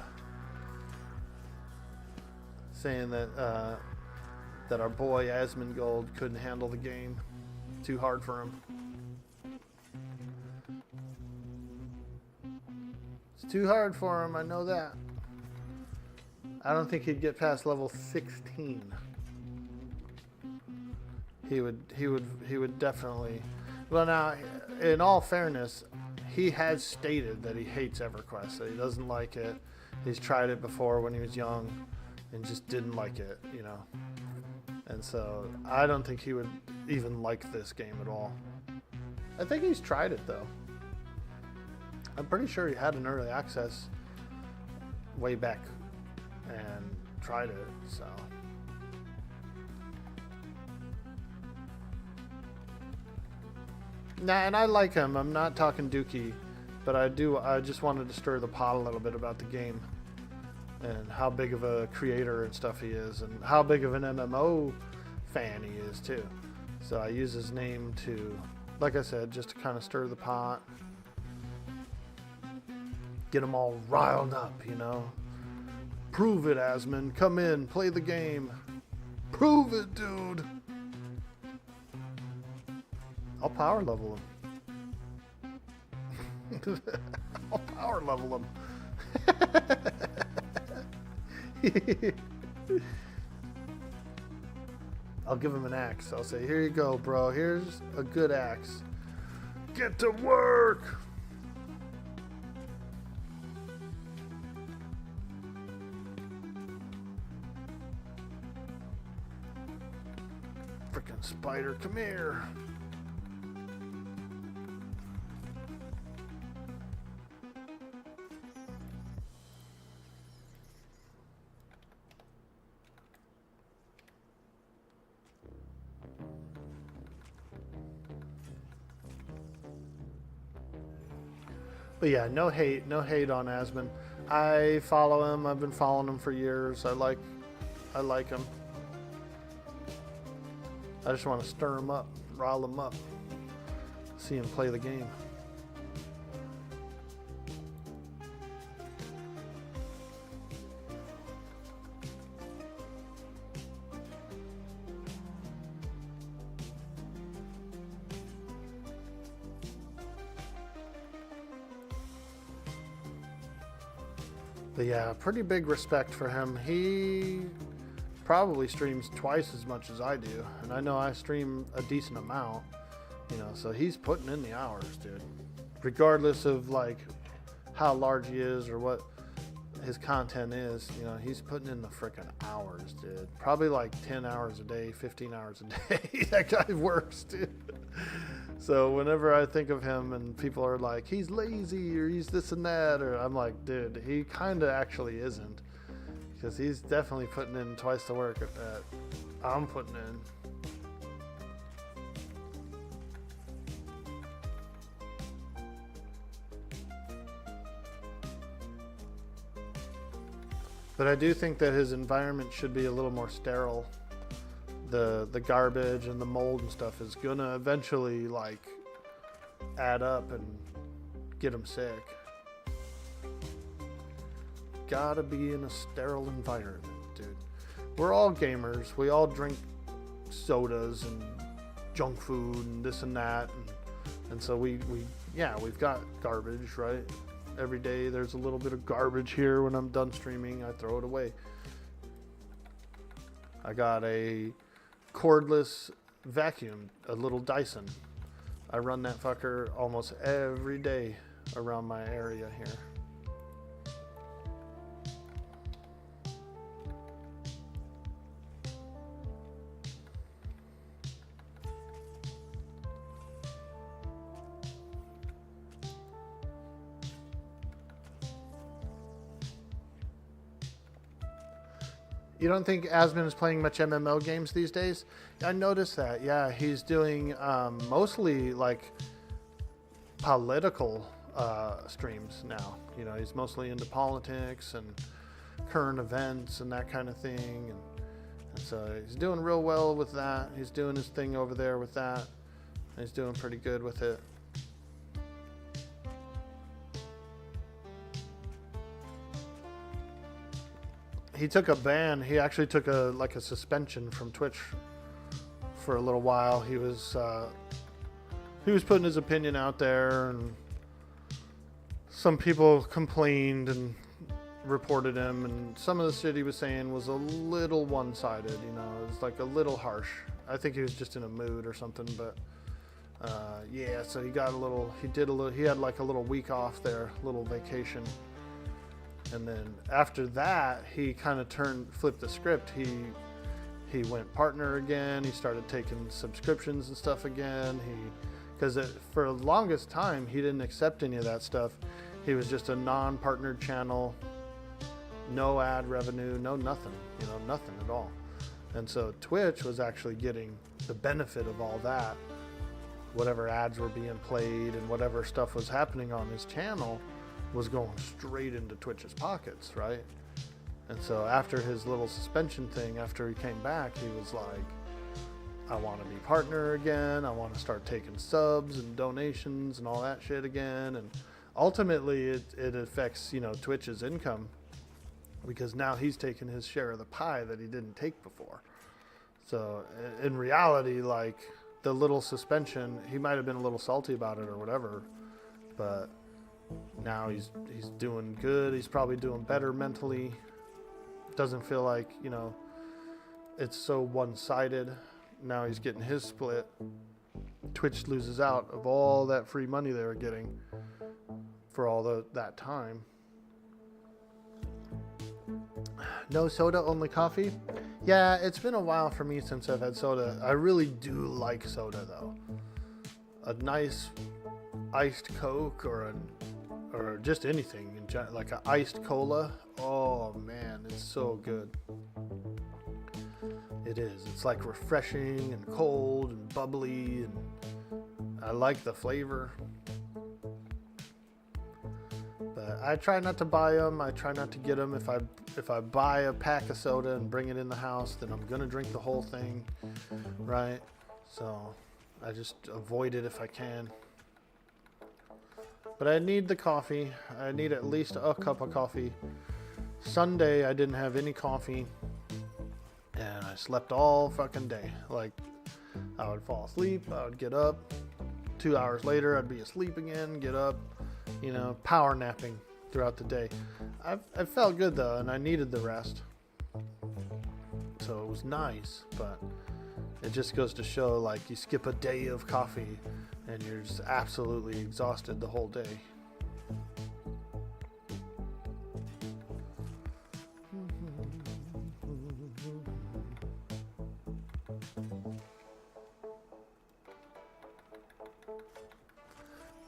saying that that our boy Asmongold couldn't handle the game. Too hard for him. It's too hard for him. I know that. I don't think he'd get past level 16. He would definitely. Well, now, in all fairness, he has stated that he hates EverQuest, that he doesn't like it. He's tried it before when he was young and just didn't like it, you know. And so I don't think he would even like this game at all. I think he's tried it though. I'm pretty sure he had an early access way back and tried it, so. Nah, and I like him. I'm not talking Dookie, but I just wanted to stir the pot a little bit about the game and how big of a creator and stuff he is, and how big of an MMO fan he is too. So I use his name to, like I said, just to kind of stir the pot, get them all riled up, you know. Prove it, Asmon. Come in, play the game. Prove it, dude. I'll power level him. I'll power level him. I'll give him an axe. I'll say, here you go, bro. Here's a good axe. Get to work. Frickin' spider, come here. But yeah, no hate on Asmon. I follow him. I've been following him for years. I like him. I just want to stir him up, rile him up, see him play the game. But yeah, pretty big respect for him. He probably streams twice as much as I do, and I know I stream a decent amount, you know, so he's putting in the hours, dude. Regardless of like how large he is or what his content is, you know, he's putting in the frickin' hours, dude. Probably like 10 hours a day, 15 hours a day. That guy works, dude. So whenever I think of him and people are like, he's lazy or he's this and that, or I'm like, dude, he kind of actually isn't. Because he's definitely putting in twice the work that I'm putting in. But I do think that his environment should be a little more sterile. The garbage and the mold and stuff is gonna eventually like add up and get him sick. Gotta be in a sterile environment, dude. We're all gamers. We all drink sodas and junk food and this and that, and so we've got garbage, right? Every day there's a little bit of garbage here. When I'm done streaming, I throw it away. I got a cordless vacuum, a little Dyson. I run that fucker almost every day around my area here. You don't think Asman is playing much MMO games these days? I noticed that. Yeah, he's doing mostly like political streams now. You know, he's mostly into politics and current events and that kind of thing. And so he's doing real well with that. He's doing his thing over there with that. He's doing pretty good with it. He took a ban. He actually took a suspension from Twitch for a little while. He was putting his opinion out there, and some people complained and reported him, and some of the shit he was saying was a little one-sided. You know, it was like a little harsh. I think he was just in a mood or something, but yeah. So he had like a little week off there, little vacation. And then after that, he kind of flipped the script. He went partner again. He started taking subscriptions and stuff again. Because for the longest time, he didn't accept any of that stuff. He was just a non-partnered channel, no ad revenue, no nothing, nothing at all. And so Twitch was actually getting the benefit of all that. Whatever ads were being played and whatever stuff was happening on his channel was going straight into Twitch's pockets, right? And so after his little suspension thing, after he came back, he was like, I want to be partner again. I want to start taking subs and donations and all that shit again. And ultimately it affects, Twitch's income, because now he's taking his share of the pie that he didn't take before. So in reality, like the little suspension, he might have been a little salty about it or whatever, but now he's doing good. He's probably doing better mentally. Doesn't feel like, it's so one-sided. Now he's getting his split. Twitch loses out of all that free money they were getting for all that time. No soda, only coffee? Yeah, it's been a while for me since I've had soda. I really do like soda, though. A nice iced Coke or just anything, like an iced cola. Oh man, it's so good. It is. It's like refreshing and cold and bubbly, and I like the flavor. But I try not to buy them. I try not to get them. If I buy a pack of soda and bring it in the house, then I'm gonna drink the whole thing, right? So I just avoid it if I can. But I need the coffee. I need at least a cup of coffee. Sunday, I didn't have any coffee. And I slept all fucking day. Like, I would fall asleep. I would get up. 2 hours later, I'd be asleep again, get up. Power napping throughout the day. I felt good, though, and I needed the rest. So it was nice, but it just goes to show, like, you skip a day of coffee and you're just absolutely exhausted the whole day.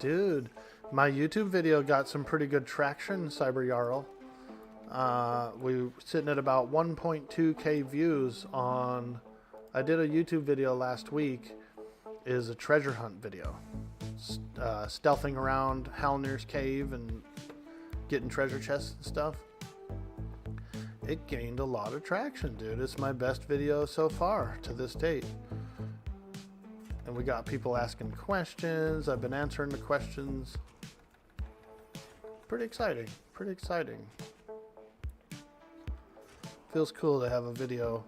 Dude, my YouTube video got some pretty good traction, Cyber Jarl. We were sitting at about 1.2k views on... I did a YouTube video last week. Is a treasure hunt video. Stealthing around Halnir's cave and getting treasure chests and stuff. it gained a lot of traction, dude. It's my best video so far to this date. And we got people asking questions. I've been answering the questions. Pretty exciting. Pretty exciting. Feels cool to have a video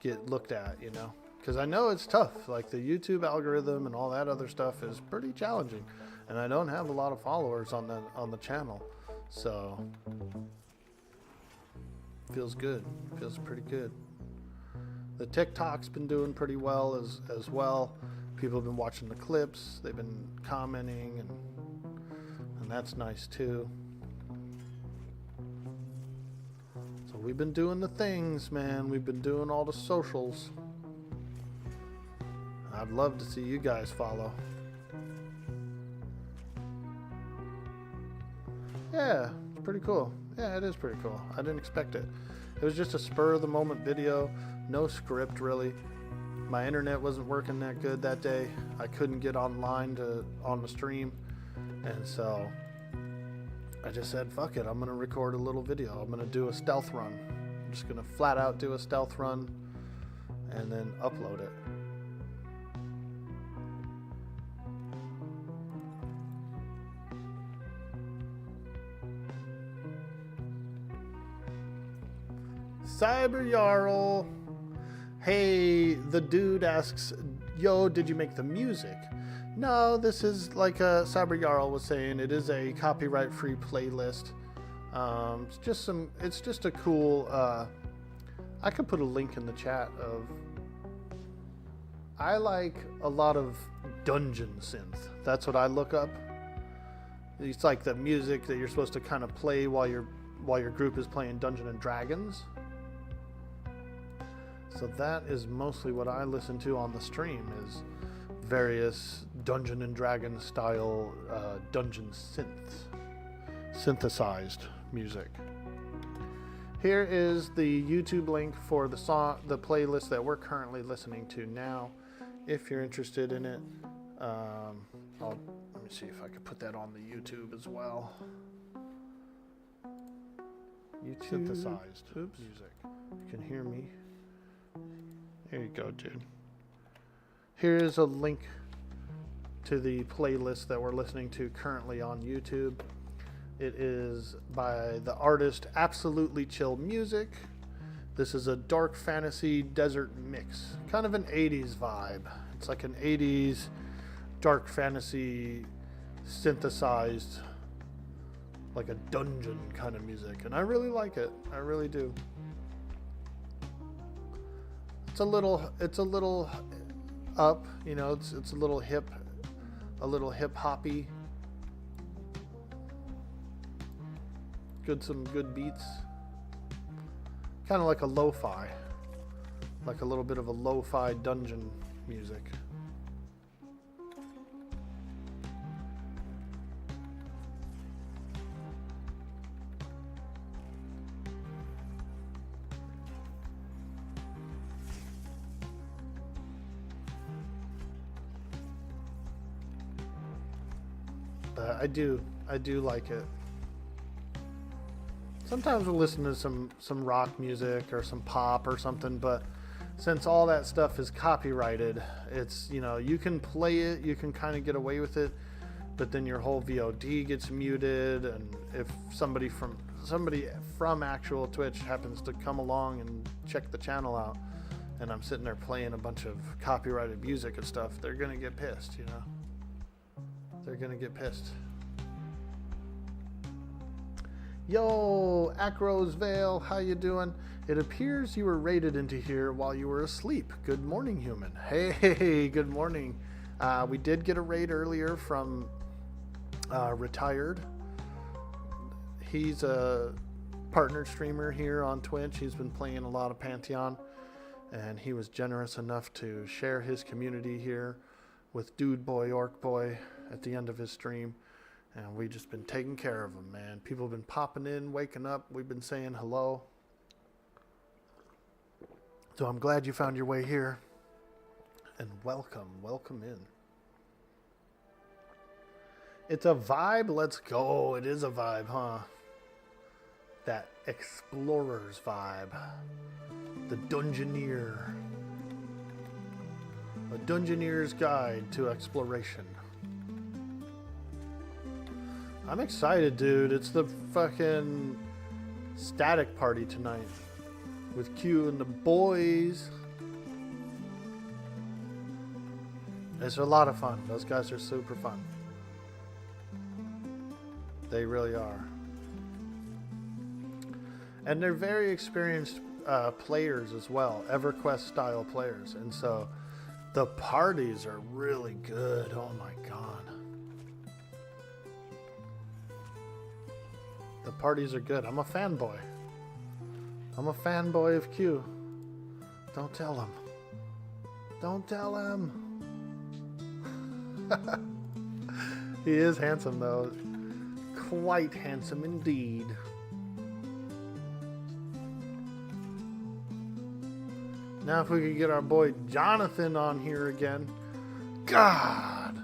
get looked at, you know? Because I know it's tough. Like the YouTube algorithm and all that other stuff is pretty challenging. And I don't have a lot of followers on the channel. So feels good. Feels pretty good. The TikTok's been doing pretty well as well. People have been watching the clips. They've been commenting, and that's nice too. So we've been doing the things, man. We've been doing all the socials. I'd love to see you guys follow. Yeah, it's pretty cool. Yeah, it is pretty cool. I didn't expect it. It was just a spur of the moment video. No script really. My internet wasn't working that good that day. I couldn't get online on the stream. And so I just said, fuck it, I'm gonna record a little video. I'm gonna do a stealth run. I'm just gonna flat out do a stealth run and then upload it. Cyber Jarl. Hey, the dude asks, yo, did you make the music? No, this is like Cyber Jarl was saying, it is a copyright free playlist. It's just a cool, I could put a link in the chat of, I like a lot of dungeon synth. That's what I look up. It's like the music that you're supposed to kind of play while your group is playing Dungeons and Dragons. So that is mostly what I listen to on the stream, is various Dungeon and Dragon style dungeon synthesized music. Here is the YouTube link for the playlist that we're currently listening to now. If you're interested in it, let me see if I can put that on the YouTube as well. YouTube synthesized music. You can hear me. There you go, dude. Here is a link to the playlist that we're listening to currently on YouTube. It is by the artist Absolutely Chill Music. This is a dark fantasy desert mix. Kind of an 80s vibe. It's like an 80s dark fantasy synthesized, like a dungeon kind of music. And I really like it. I really do. It's a little up, you know, it's a little hip hoppy. Some good beats. Kind of like a lo-fi. Like a little bit of a lo-fi dungeon music. I do like it. Sometimes we'll listen to some rock music or some pop or something, but since all that stuff is copyrighted, it's, you know, you can play it, you can kind of get away with it, but then your whole VOD gets muted, and if somebody from actual Twitch happens to come along and check the channel out, and I'm sitting there playing a bunch of copyrighted music and stuff, they're gonna get pissed, you know? They're gonna get pissed. Yo, Acros Vale, how you doing? It appears you were raided into here while you were asleep. Good morning, human. Hey, good morning. We did get a raid earlier from Retired. He's a partnered streamer here on Twitch. He's been playing a lot of Pantheon, and he was generous enough to share his community here with Dude Boy, Orc Boy at the end of his stream. And we've just been taking care of them, man. People have been popping in, waking up. We've been saying hello. So I'm glad you found your way here. And welcome in. It's a vibe. Let's go. It is a vibe, huh? that explorer's vibe. The Dungeoneer. A Dungeoneer's Guide to Exploration. I'm excited, dude. It's the fucking static party tonight with Q and the boys. It's a lot of fun. Those guys are super fun. They really are. And they're very experienced players as well. EverQuest style players. And so the parties are really good. Oh my god. The parties are good. I'm a fanboy. I'm a fanboy of Q. Don't tell him. Don't tell him. He is handsome though. Quite handsome indeed. Now if we could get our boy Jonathan on here again. God,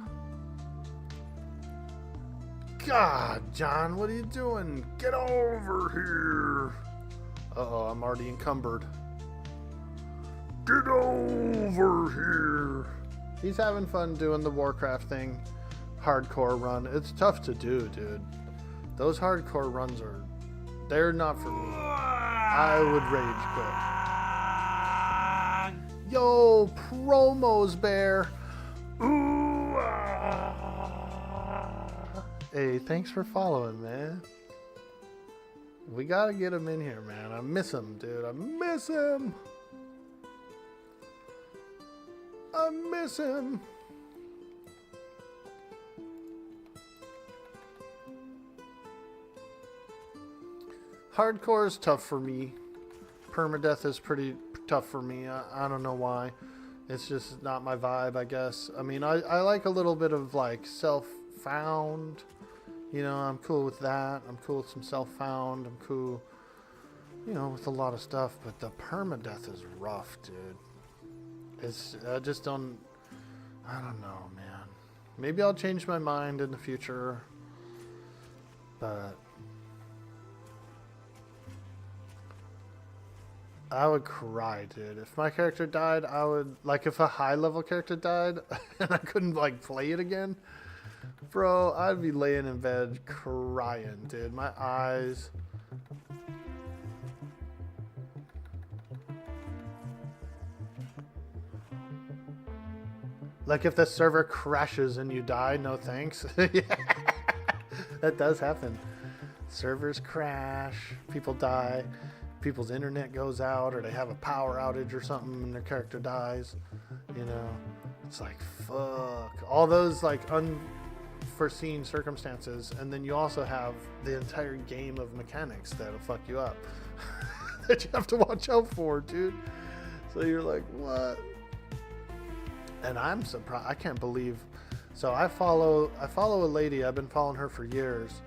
John, what are you doing? Get over here. Uh-oh, I'm already encumbered. Get over here. He's having fun doing the Warcraft thing. Hardcore run. It's tough to do, dude. Those hardcore runs they're not for me. I would rage quit. Yo, promos, Bear. Ooh, Hey, thanks for following, man. We gotta get him in here, man. I miss him, dude. I miss him. I miss him. Hardcore is tough for me. Permadeath is pretty tough for me. I don't know why. It's just not my vibe, I guess. I mean, I like a little bit of like self-found. You know, I'm cool with that. I'm cool with some self-found. I'm cool, you know, with a lot of stuff. But the permadeath is rough, dude. I just don't, I don't know, man. Maybe I'll change my mind in the future. But I would cry, dude. If my character died, I would, like, if a high-level character died and I couldn't, like, play it again, bro, I'd be laying in bed crying, dude. My eyes. Like, if the server crashes and you die, no thanks. Yeah, that does happen. Servers crash, people die. People's internet goes out, or they have a power outage or something and their character dies. You know, it's like, fuck. All those like unforeseen circumstances, and then you also have the entire game of mechanics that'll fuck you up that you have to watch out for, dude. So you're like, what? And I'm surprised. I can't believe. So I follow a lady. I've been following her for years.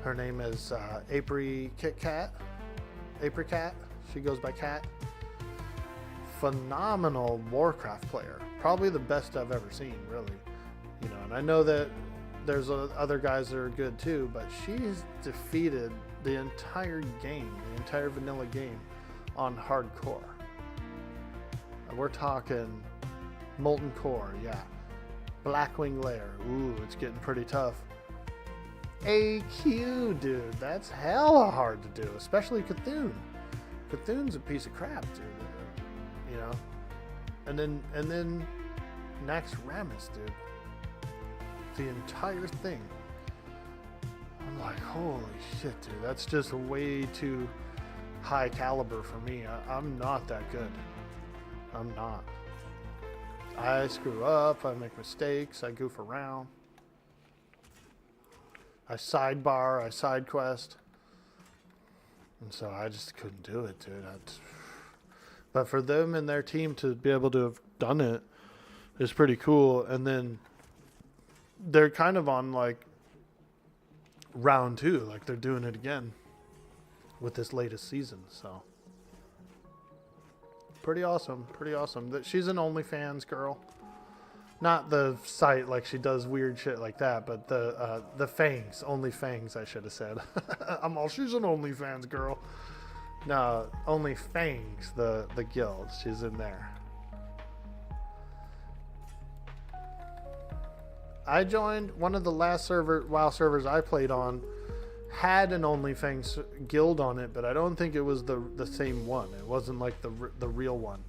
Her name is Apricot. She goes by Cat. Phenomenal Warcraft player. Probably the best I've ever seen, really. You know, and I know that there's other guys that are good too, but she's defeated the entire game, the entire vanilla game, on hardcore. And we're talking Molten Core, yeah. Blackwing Lair, ooh, it's getting pretty tough. AQ, dude, that's hella hard to do, especially Cthulhu. Cthulhu's a piece of crap, dude. You know, and then Nax Ramus, dude. The entire thing. I'm like, holy shit, dude. That's just way too high caliber for me. I'm not that good. I'm not. I screw up. I make mistakes. I goof around. I sidebar. I side quest. And so I just couldn't do it, dude. But for them and their team to be able to have done it is pretty cool. And then they're kind of on like round 2, like they're doing it again with this latest season. So pretty awesome. She's an OnlyFans girl. Not the site, like she does weird shit like that, but the fangs, only fangs, I should have said. She's an OnlyFans girl. No, only fangs, the guild. She's in there. I joined one of the last WoW servers I played on. Had an OnlyFans guild on it, but I don't think it was the same one. It wasn't like the real one.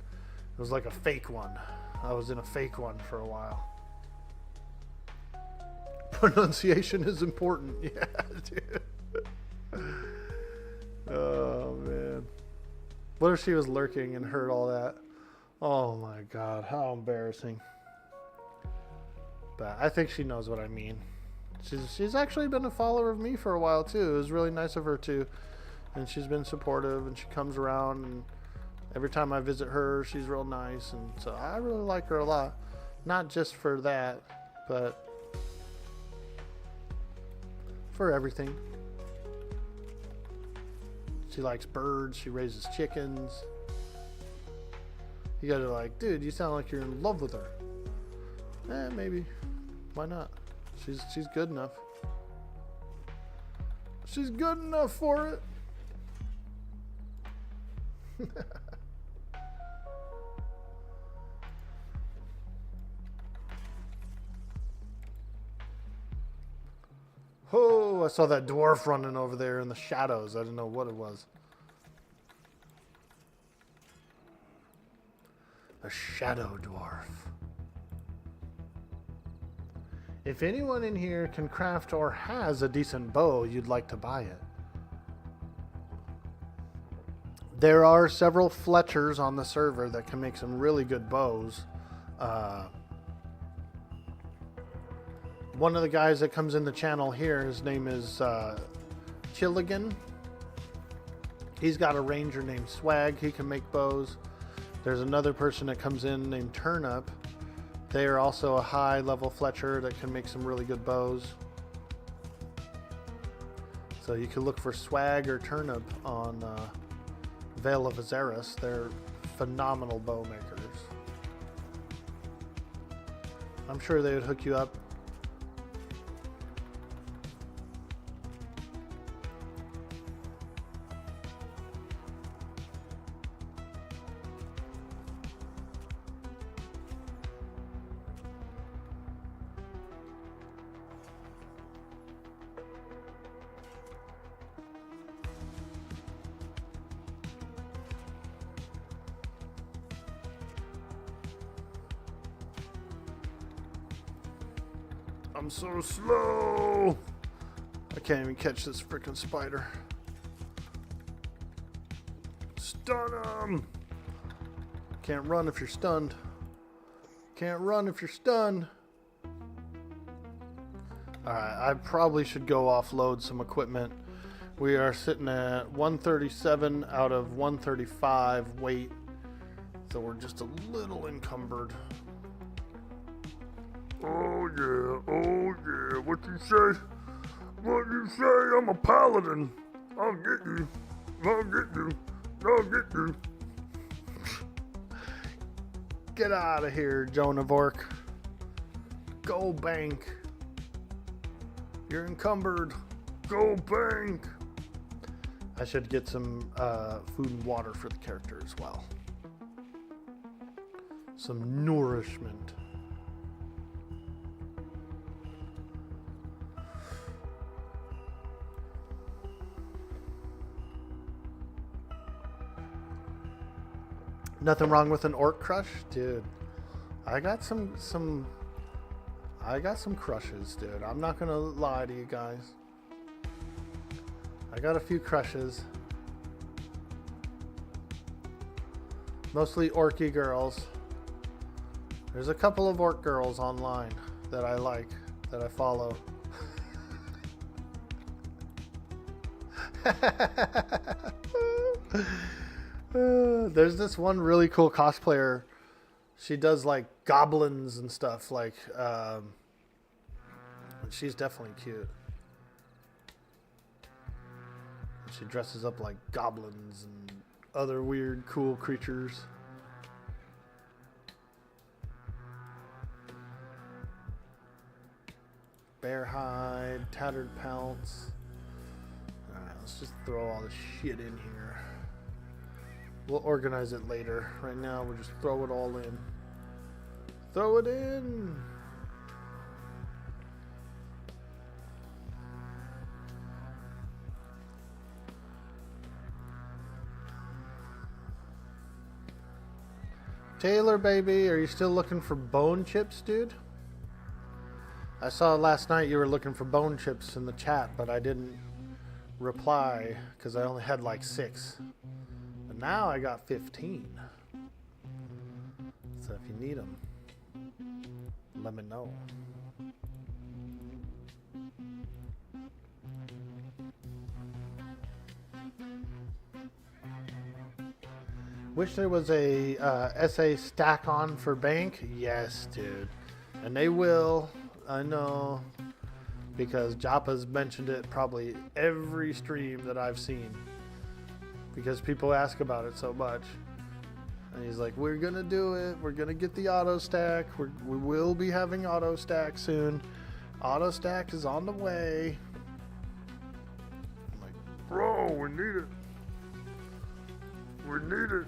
It was like a fake one. I was in a fake one for a while. Pronunciation is important. Yeah, dude. Oh, man. What if she was lurking and heard all that? Oh, my God. How embarrassing. But I think she knows what I mean. She's actually been a follower of me for a while, too. It was really nice of her, too. And she's been supportive, and she comes around, and every time I visit her, she's real nice, and so I really like her a lot. Not just for that, but for everything. She likes birds. She raises chickens. You gotta like, dude, you sound like you're in love with her. Maybe. Why not? She's good enough. She's good enough for it. Oh, I saw that dwarf running over there in the shadows. I didn't know what it was. A shadow dwarf. If anyone in here can craft or has a decent bow, you'd like to buy it. There are several Fletchers on the server that can make some really good bows. One of the guys that comes in the channel here, his name is Chilligan. He's got a ranger named Swag. He can make bows. There's another person that comes in named Turnip. They are also a high level Fletcher that can make some really good bows. So you can look for Swag or Turnip on Veil of Azeris. They're phenomenal bow makers. I'm sure they would hook you up. I'm so slow. I can't even catch this freaking spider. Stun him. Can't run if you're stunned. Can't run if you're stunned. Alright, I probably should go offload some equipment. We are sitting at 137 out of 135 weight. So we're just a little encumbered. Oh yeah, what you say? What you say? I'm a paladin. I'll get you. I'll get you. I'll get you. Get out of here, JoanOfOrk. Go bank. You're encumbered. Go bank. I should get some food and water for the character as well. Some nourishment. Nothing wrong with an orc crush, dude. I got some crushes, dude. I'm not gonna lie to you guys. I got a few crushes. Mostly orky girls. There's a couple of orc girls online that I like, that I follow. There's this one really cool cosplayer. She does like goblins and stuff. Like, she's definitely cute. She dresses up like goblins and other weird, cool creatures. bear hide, tattered pelts. Alright, let's just throw all this shit in here. We'll organize it later. Right now, we'll just throw it all in. Throw it in! Taylor, baby, are you still looking for bone chips, dude? I saw last night you were looking for bone chips in the chat, but I didn't reply because I only had like 6. But now I got 15. So if you need them, let me know. Wish there was a SA stack on for bank. Yes, dude. And they will. I know. Because Joppa's mentioned it probably every stream that I've seen. Because people ask about it so much. And he's like, we're going to do it. We're going to get the auto stack. We will be having auto stack soon. Auto stack is on the way. I'm like, bro, we need it. We need it.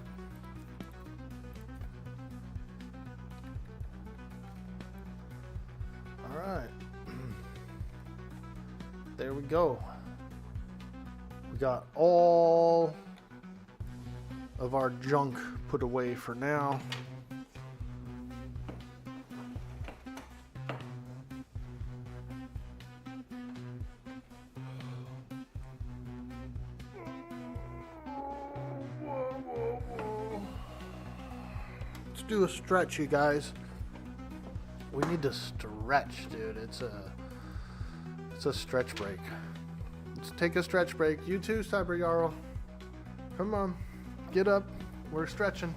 Alright. There we go. We got all of our junk put away for now. Let's do a stretch, you guys. We need to stretch, dude. It's a stretch break. Let's take a stretch break. You too, Cyber Jarl. Come on. Get up. We're stretching.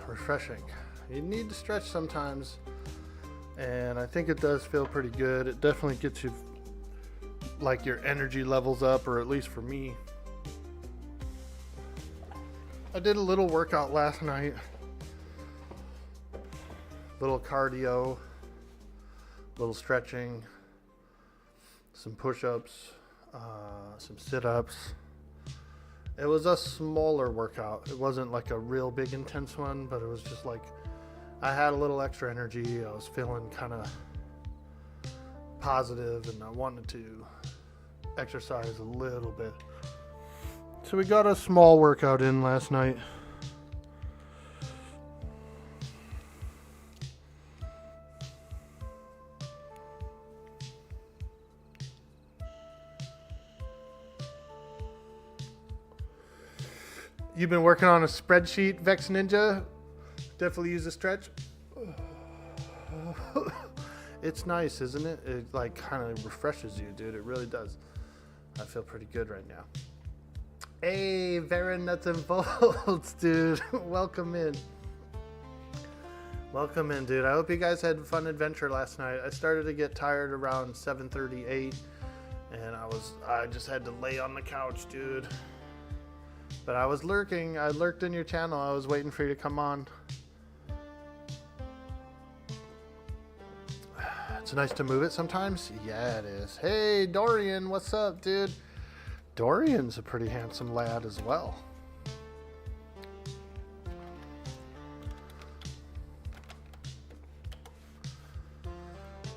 Refreshing. You need to stretch sometimes, and I think it does feel pretty good. It definitely gets you like your energy levels up, or at least for me. I did a little workout last night, little cardio, little stretching, some push-ups, some sit-ups. It was a smaller workout. It wasn't like a real big intense one, but it was just like I had a little extra energy. I was feeling kind of positive, and I wanted to exercise a little bit. So we got a small workout in last night. You've been working on a spreadsheet, Vex Ninja? Definitely use a stretch. It's nice, isn't it? It like kind of refreshes you, dude. It really does. I feel pretty good right now. Hey, Vera Nuts and Bolts, dude. Welcome in. Welcome in, dude. I hope you guys had a fun adventure last night. I started to get tired around 7:38, and I just had to lay on the couch, dude. But I was lurking. I lurked in your channel. I was waiting for you to come on. It's nice to move it sometimes. Yeah, it is. Hey, Dorian, what's up, dude? Dorian's a pretty handsome lad as well.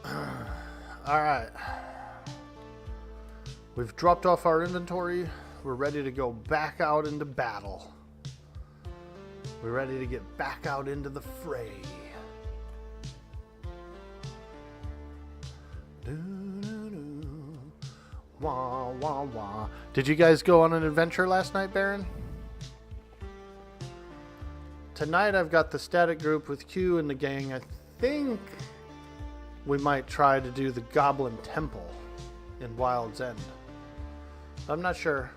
All right. We've dropped off our inventory. We're ready to go back out into battle. We're ready to get back out into the fray. Wah, wah, wah. Did you guys go on an adventure last night, Baron? Tonight I've got the static group with Q and the gang. I think we might try to do the Goblin Temple in Wild's End. I'm not sure.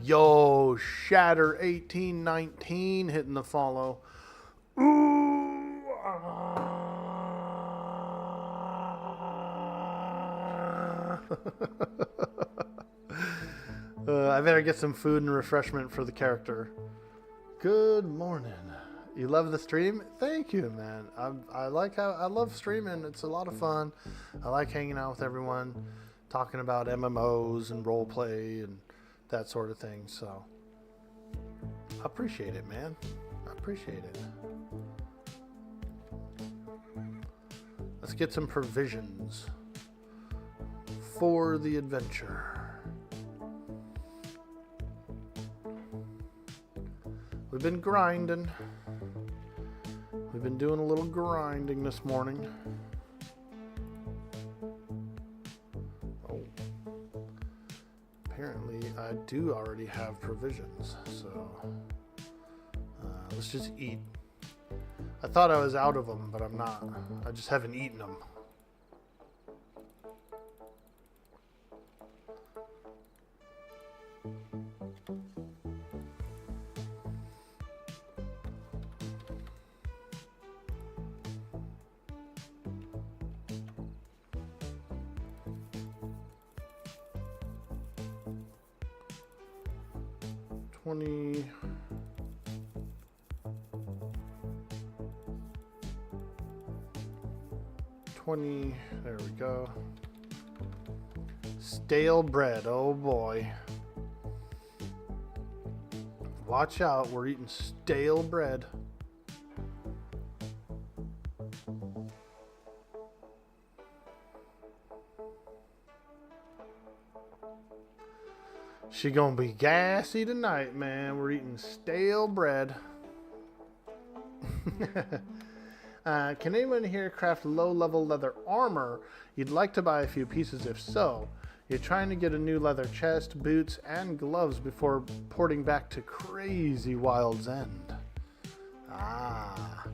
Yo, Shatter 1819 hitting the follow. I better get some food and refreshment for the character. Good morning. You love the stream? Thank you, man. I love streaming. It's a lot of fun. I like hanging out with everyone, talking about MMOs and roleplay and that sort of thing. So I appreciate it, man. I appreciate it. Let's get some provisions for the adventure. We've been grinding. We've been doing a little grinding this morning. Oh. Apparently, I do already have provisions, so let's just eat. I thought I was out of them, but I'm not. I just haven't eaten them. There we go. Stale bread, oh boy. Watch out, we're eating stale bread. She gonna be gassy tonight, man. We're eating stale bread. Can anyone here craft low-level leather armor? You'd like to buy a few pieces if so. You're trying to get a new leather chest, boots, and gloves before porting back to crazy Wild's End. Ah.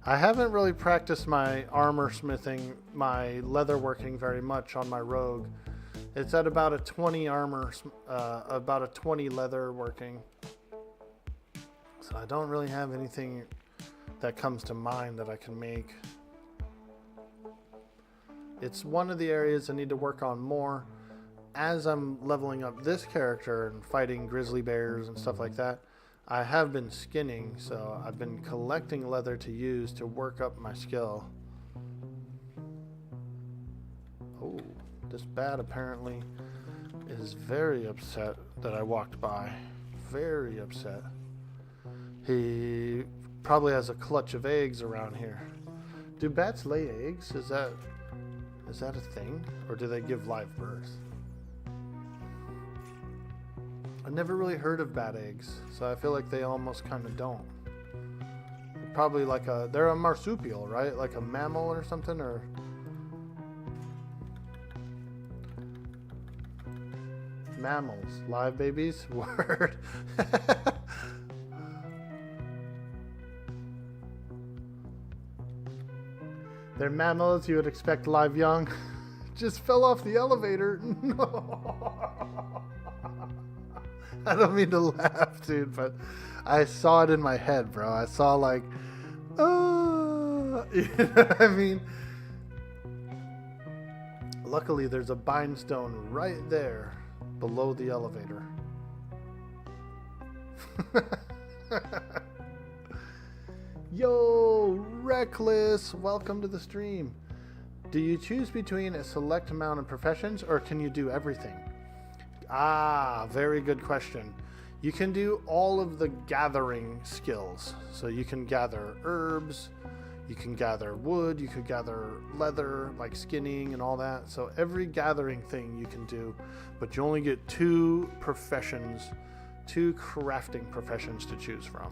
I haven't really practiced my armor smithing, my leather working very much on my rogue. It's at about a 20 armor, about a 20 leather working. So I don't really have anything that comes to mind that I can make. It's one of the areas I need to work on more. As I'm leveling up this character and fighting grizzly bears and stuff like that, I have been skinning, so I've been collecting leather to use to work up my skill. Oh, this bat apparently is very upset that I walked by. Very upset. He probably has a clutch of eggs around here. Do bats lay eggs? Is that a thing? Or do they give live birth? I never really heard of bat eggs, so I feel like they almost kind of don't. Probably like they're a marsupial, right? Like a mammal or something, or... Mammals. Live babies? Word. They're mammals, you would expect live young. Just fell off the elevator. No. I don't mean to laugh, dude, but I saw it in my head, bro. I saw like, oh, you know what I mean? Luckily, there's a bindstone right there below the elevator. Yo, Reckless, welcome to the stream. Do you choose between a select amount of professions or can you do everything? Ah, very good question. You can do all of the gathering skills. So you can gather herbs, you can gather wood, you could gather leather, like skinning and all that. So every gathering thing you can do, but you only get 2 professions, 2 crafting professions to choose from.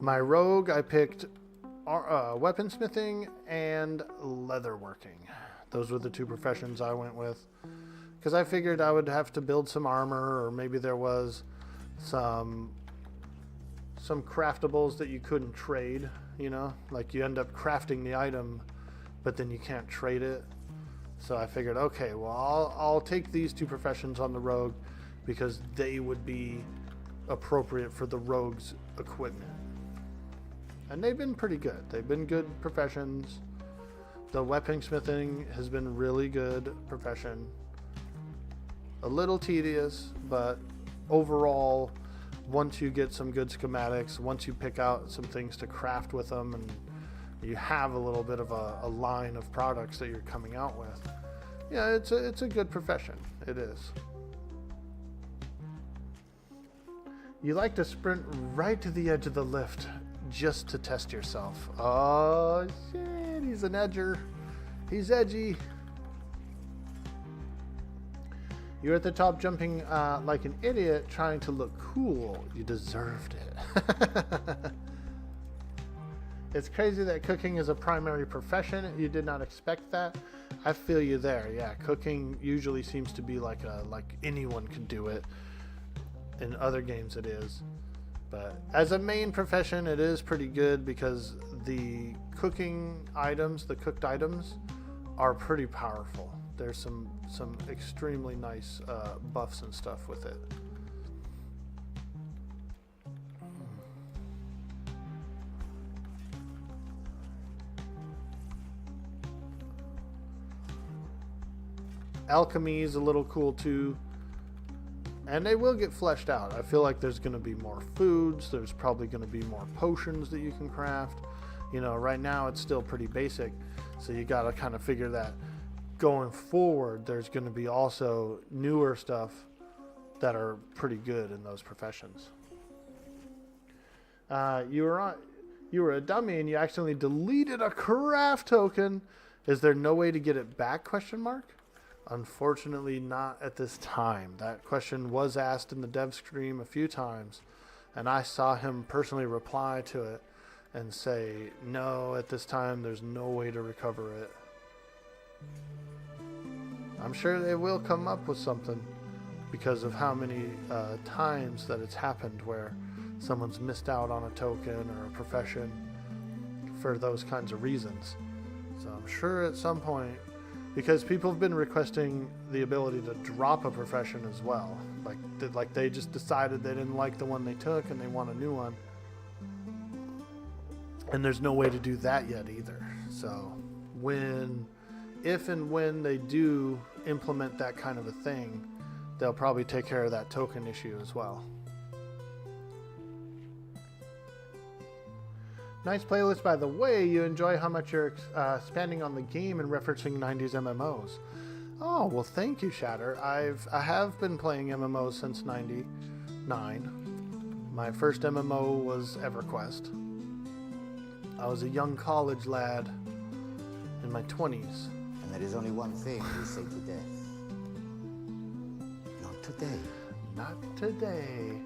My rogue, I picked weaponsmithing and leatherworking. Those were the 2 professions I went with. Because I figured I would have to build some armor, or maybe there was some craftables that you couldn't trade, you know? Like you end up crafting the item, but then you can't trade it. So I figured, okay, well, I'll take these 2 professions on the rogue because they would be appropriate for the rogue's equipment. And they've been pretty good. They've been good professions. The weaponsmithing has been really good profession. A little tedious, but overall, once you get some good schematics, once you pick out some things to craft with them, and you have a little bit of a line of products that you're coming out with, yeah, it's a good profession. It is. You like to sprint right to the edge of the lift just to test yourself. Oh shit, he's an edger. He's edgy. You're at the top jumping like an idiot trying to look cool. You deserved it. It's crazy that cooking is a primary profession. You did not expect that. I feel you there. Yeah, cooking usually seems to be like anyone can do it. In other games it is. But as a main profession, it is pretty good because the cooking items, the cooked items, are pretty powerful. There's some extremely nice buffs and stuff with it. Alchemy is a little cool too. And they will get fleshed out. I feel like there's going to be more foods. There's probably going to be more potions that you can craft. You know, right now it's still pretty basic. So you got to kind of figure that going forward, there's going to be also newer stuff that are pretty good in those professions. You were a dummy and you accidentally deleted a craft token. Is there no way to get it back? Question mark. Unfortunately, not at this time. That question was asked in the dev stream a few times, and I saw him personally reply to it and say, no, at this time, there's no way to recover it. I'm sure they will come up with something because of how many times that it's happened where someone's missed out on a token or a profession for those kinds of reasons. So I'm sure at some point, because people have been requesting the ability to drop a profession as well. Like they just decided they didn't like the one they took and they want a new one. And there's no way to do that yet either. So if and when they do implement that kind of a thing, they'll probably take care of that token issue as well. Nice playlist, by the way. You enjoy how much you're spending on the game and referencing 90s MMOs. Oh, well, thank you, Shatter. I have been playing MMOs since 99. My first MMO was EverQuest. I was a young college lad in my 20s. And there is only one thing we say to death. Not today. Not today.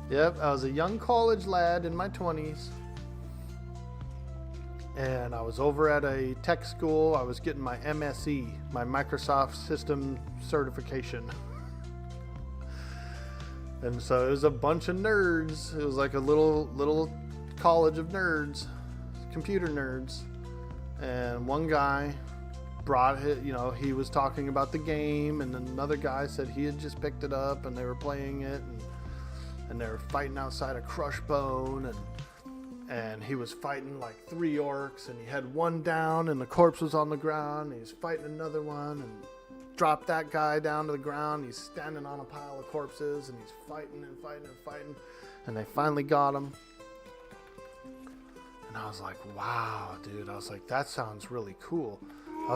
Yep, I was a young college lad in my 20s. and I was over at a tech school. I was getting my MSE, my Microsoft System Certification. And so it was a bunch of nerds. It was like a little college of nerds, computer nerds. And one guy brought it, he was talking about the game, and another guy said he had just picked it up and they were playing it, and they were fighting outside of Crushbone, and he was fighting like 3 orcs, and he had one down and the corpse was on the ground, and he was fighting another one and dropped that guy down to the ground. He's standing on a pile of corpses and he's fighting, and they finally got him. And I was like, wow, dude. I was like, that sounds really cool. I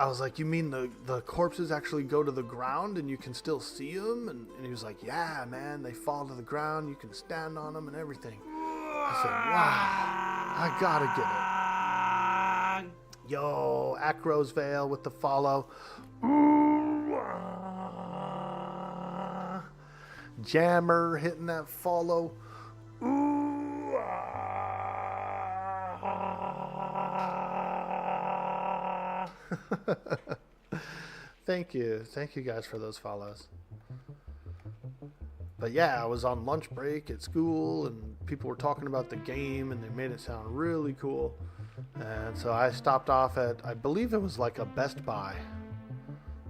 was like, you mean the corpses actually go to the ground and you can still see them? And he was like, yeah, man, they fall to the ground. You can stand on them and everything. I said, wow, I gotta get it. Yo, Acros Vale with the follow. Jammer hitting that follow. Thank you guys for those follows. But yeah, I was on lunch break at school and people were talking about the game and they made it sound really cool. And so I stopped off at, I believe it was like a Best Buy.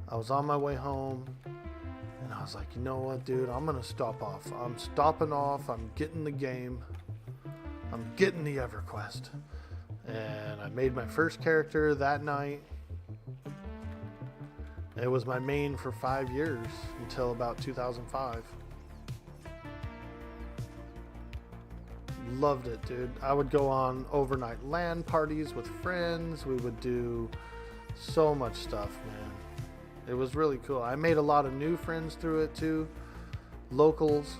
I was on my way home and I was like, you know what, dude, I'm gonna stop off. I'm stopping off. I'm getting the game. I'm getting the EverQuest. And I made my first character that night. It was my main for 5 years until about 2005. Loved it, dude. I would go on overnight LAN parties with friends. We would do so much stuff, man. It was really cool. I made a lot of new friends through it too. Locals.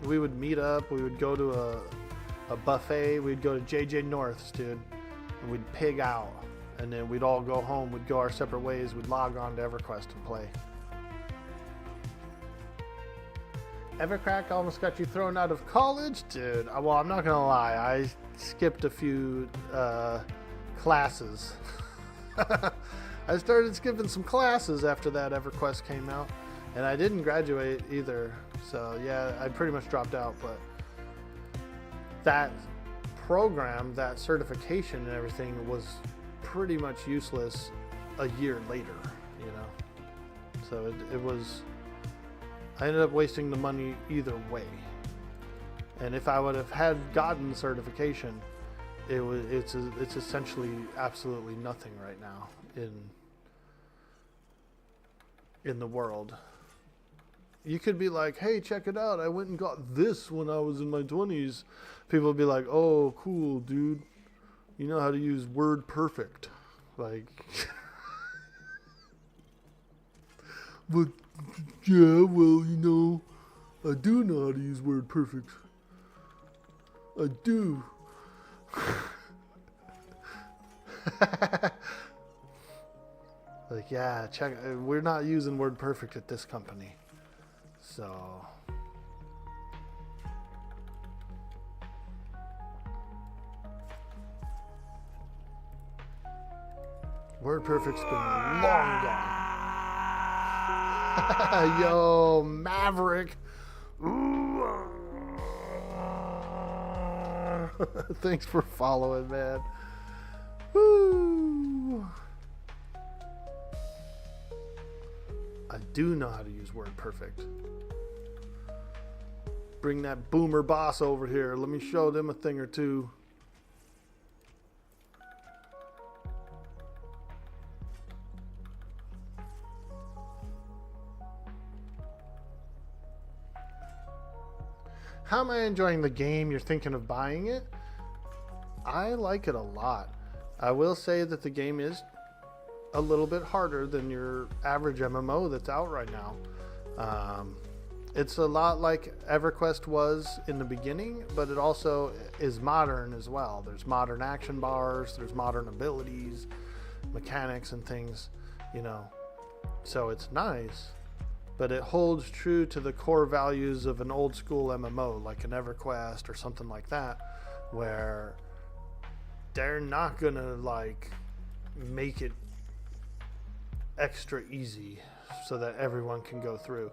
We would meet up. We would go to a buffet. We'd go to JJ North's, dude. And we'd pig out. And then we'd all go home. We'd go our separate ways. We'd log on to EverQuest and play. Evercrack almost got you thrown out of college? Dude, well, I'm not gonna lie. I skipped a few classes. I started skipping some classes after that EverQuest came out. And I didn't graduate either. So yeah, I pretty much dropped out. But that program, that certification and everything was pretty much useless a year later, So it was... I ended up wasting the money either way. And if I would have had gotten certification, it's essentially absolutely nothing right now in the world. You could be like, hey, check it out. I went and got this when I was in my 20s. People would be like, oh, cool, dude. You know how to use Word Perfect. Like, but yeah, well, I do know how to use Word Perfect. I do. Like, yeah, check. We're not using Word Perfect at this company. So. Word Perfect's been long gone. Yo, Maverick. Thanks for following, man. Woo. I do know how to use Word Perfect. Bring that boomer boss over here. Let me show them a thing or two. How am I enjoying the game? You're thinking of buying it? I like it a lot. I will say that the game is a little bit harder than your average MMO that's out right now. It's a lot like EverQuest was in the beginning, but it also is modern as well. There's modern action bars, there's modern abilities, mechanics and things, So it's nice, but it holds true to the core values of an old school MMO, like an EverQuest or something like that, where they're not gonna like make it extra easy so that everyone can go through.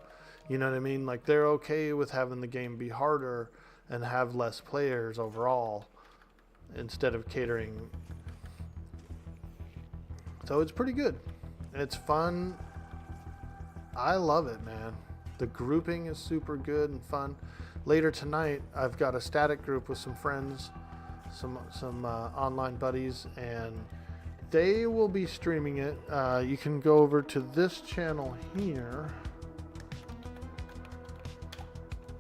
You know what I mean? Like, they're okay with having the game be harder and have less players overall instead of catering. So it's pretty good. It's fun. I love it, man. The grouping is super good and fun. Later tonight, I've got a static group with some friends, some online buddies, and they will be streaming it. You can go over to this channel here.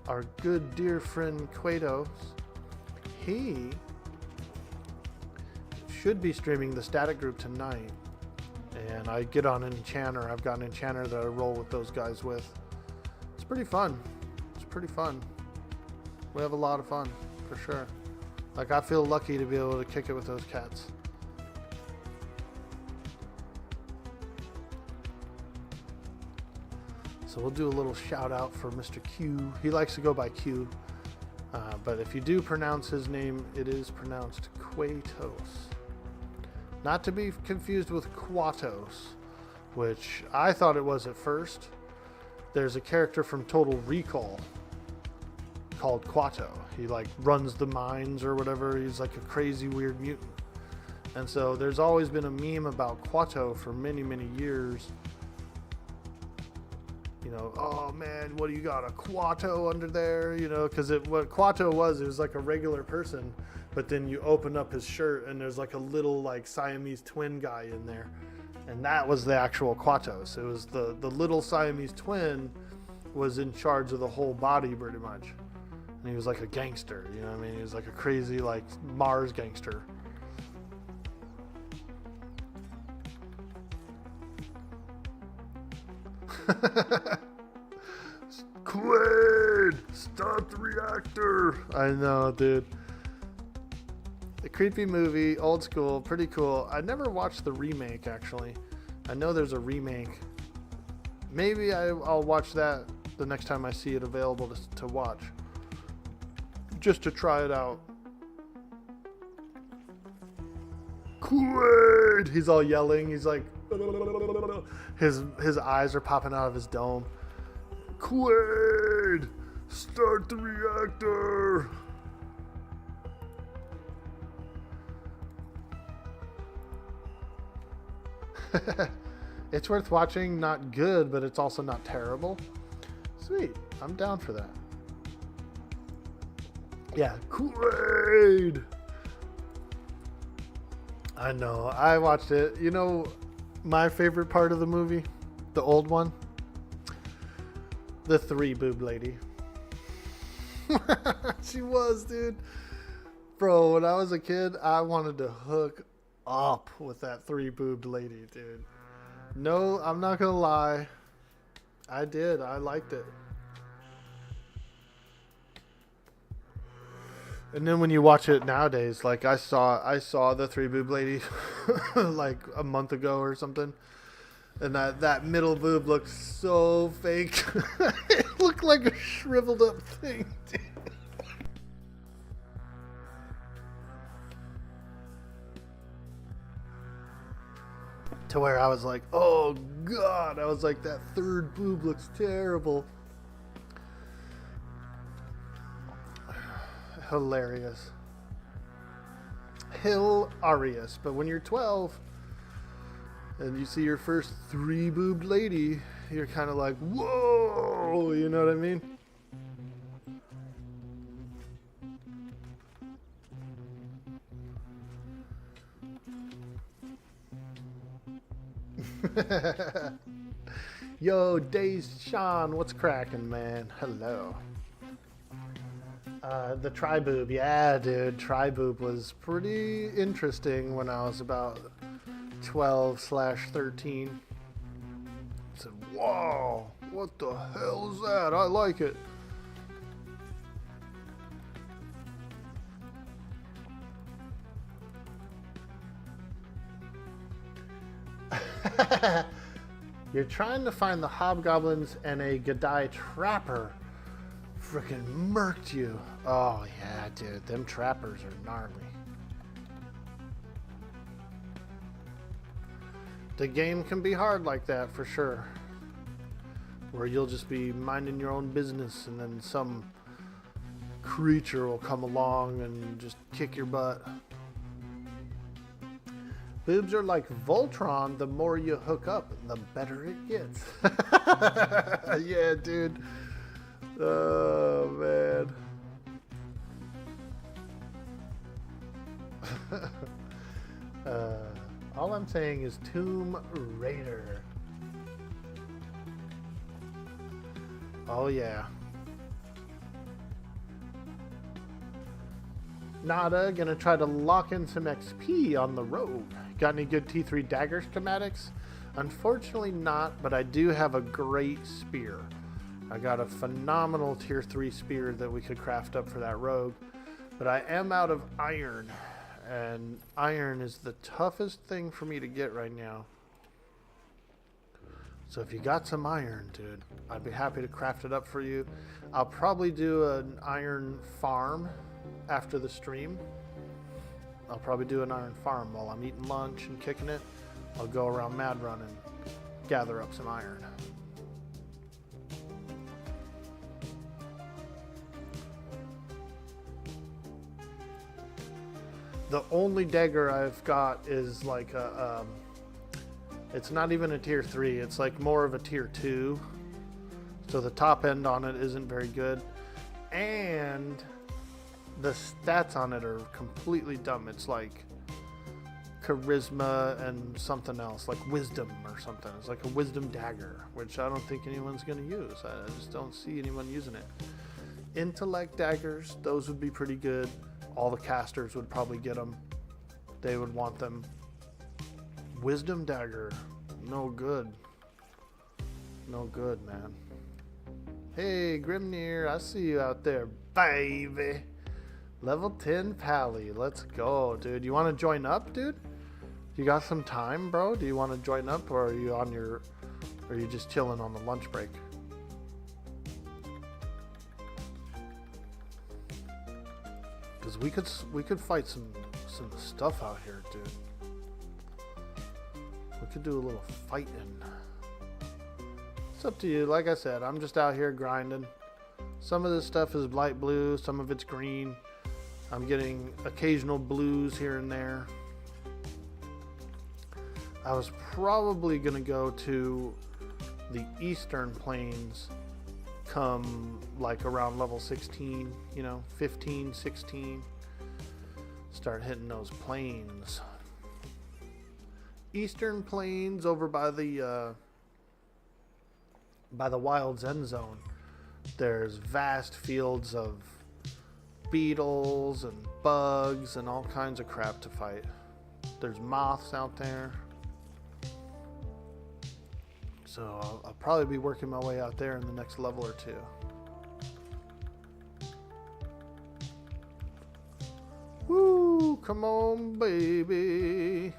Our good dear friend Quatos, he should be streaming the static group tonight. And I get on an enchanter. I've got an enchanter that I roll with those guys with. It's pretty fun. It's pretty fun. We have a lot of fun, for sure. Like, I feel lucky to be able to kick it with those cats. So we'll do a little shout out for Mr. Q. He likes to go by Q. But if you do pronounce his name, it is pronounced Quatos. Not to be confused with Quatos, which I thought it was at first. There's a character from Total Recall called Quato. He like runs the mines or whatever. He's like a crazy weird mutant. And so there's always been a meme about Quato for many, many years. You know, oh man, what do you got, a Quato under there? You know, because what Quato was, it was like a regular person, but then you open up his shirt and there's like a little like Siamese twin guy in there, and that was the actual Quatos. It was the little Siamese twin was in charge of the whole body pretty much, and he was like a gangster. You know what I mean? He was like a crazy like Mars gangster. Quaid, stop the reactor. I know, dude. The creepy movie, old school, pretty cool. I never watched the remake, actually. I know there's a remake. Maybe I'll watch that the next time I see it available to watch, just to try it out. Quaid! He's all yelling. He's like, his eyes are popping out of his dome. Quaid, start the reactor. It's worth watching. Not good, but it's also not terrible. Sweet, I'm down for that. Yeah, Quaid. I know, I watched it. You know, my favorite part of the movie, the old one, the 3-boob lady. She was, dude. Bro, when I was a kid, I wanted to hook up with that 3-boobed lady, dude. No, I'm not gonna lie. I did. I liked it. And then when you watch it nowadays, like I saw the 3-boob lady like a month ago or something, and that middle boob looked so fake. It looked like a shriveled up thing, dude. To where I was like, oh god, I was like, that third boob looks terrible. Hilarious. Hilarious. But when you're 12 and you see your first 3-boobed lady, you're kind of like, whoa, you know what I mean? Yo, Days Sean, what's cracking, man? Hello. The tri-boob, yeah, dude. Tri-boob was pretty interesting when I was about 12/13. I said, whoa, what the hell is that? I like it. You're trying to find the hobgoblins and a Gadai trapper freaking murked you. Oh yeah, dude, them trappers are gnarly. The game can be hard like that for sure. Where you'll just be minding your own business and then some creature will come along and just kick your butt. Boobs are like Voltron. The more you hook up, the better it gets. Yeah, dude. Oh, man. All I'm saying is Tomb Raider. Oh, yeah. Nada, gonna try to lock in some XP on the road. Got any good T3 dagger schematics? Unfortunately not, but I do have a great spear. I got a phenomenal tier 3 spear that we could craft up for that rogue. But I am out of iron, and iron is the toughest thing for me to get right now. So if you got some iron, dude, I'd be happy to craft it up for you. I'll probably do an iron farm after the stream. I'll probably do an iron farm while I'm eating lunch and kicking it. I'll go around Mad Run and gather up some iron. The only dagger I've got is like a, it's not even a tier 3, it's like more of a tier 2. So the top end on it isn't very good. And the stats on it are completely dumb. It's like charisma and something else, like wisdom or something. It's like a wisdom dagger, which I don't think anyone's going to use. I just don't see anyone using it. Intellect daggers, those would be pretty good. All the casters would probably get them. They would want them. Wisdom dagger, no good. No good, man. Hey, Grimnir, I see you out there, baby. Level 10 Pally, let's go, dude. You want to join up, dude? You got some time, bro? Do you want to join up, or are you on your, or are you just chilling on the lunch break? Because we could fight some stuff out here, dude. We could do a little fighting. It's up to you. Like I said, I'm just out here grinding. Some of this stuff is light blue, some of it's green. I'm getting occasional blues here and there. I was probably going to go to the Eastern Plains come like around level 16, you know, 15, 16. Start hitting those plains. Eastern Plains over by the Wild Zen Zone. There's vast fields of beetles and bugs and all kinds of crap to fight. There's moths out there. So I'll probably be working my way out there in the next level or two. Woo, come on, baby.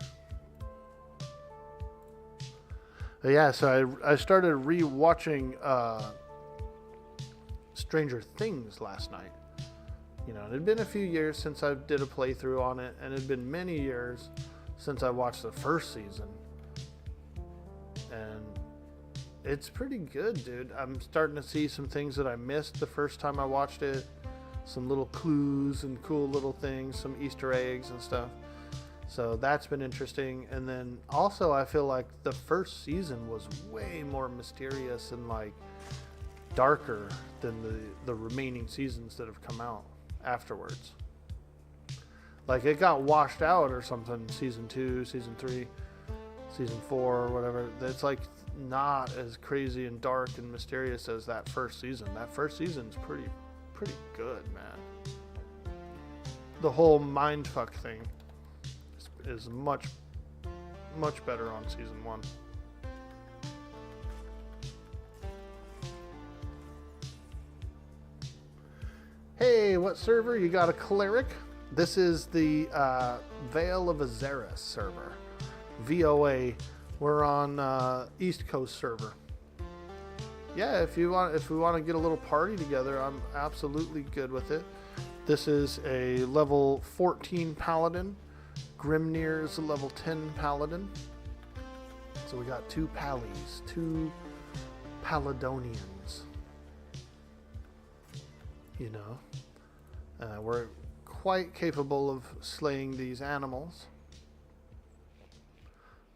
Yeah, so I started re-watching Stranger Things last night. You know, it had been a few years since I did a playthrough on it, and it had been many years since I watched the first season. And it's pretty good, dude. I'm starting to see some things that I missed the first time I watched it. Some little clues and cool little things, some Easter eggs and stuff. So that's been interesting. And then also I feel like the first season was way more mysterious and like darker than the remaining seasons that have come out afterwards. Like it got washed out or something, season 2, season 3, season 4, or whatever. It's like not as crazy and dark and mysterious as that first season. That first season's pretty good, man. The whole mindfuck thing is much better on season 1. Hey, what server? You got a cleric? This is the Veil of Azeris server. VOA We're on East Coast server. Yeah, if we want to get a little party together, I'm absolutely good with it. This is a level 14 Paladin. Grimnir is a level 10 Paladin. So we got two Pallies, two Paladonians. You know, we're quite capable of slaying these animals.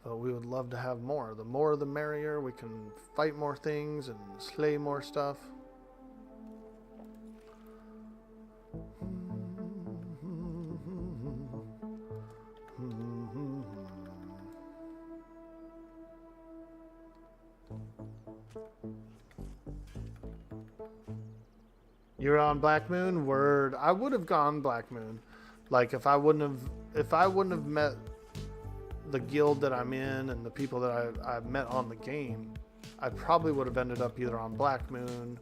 But we would love to have more. The more the merrier. We can fight more things and slay more stuff. You're on Black Moon? Word. I would have gone Black Moon. Like if I wouldn't have met the guild that I'm in and the people that I've met on the game, I probably would have ended up either on Black Moon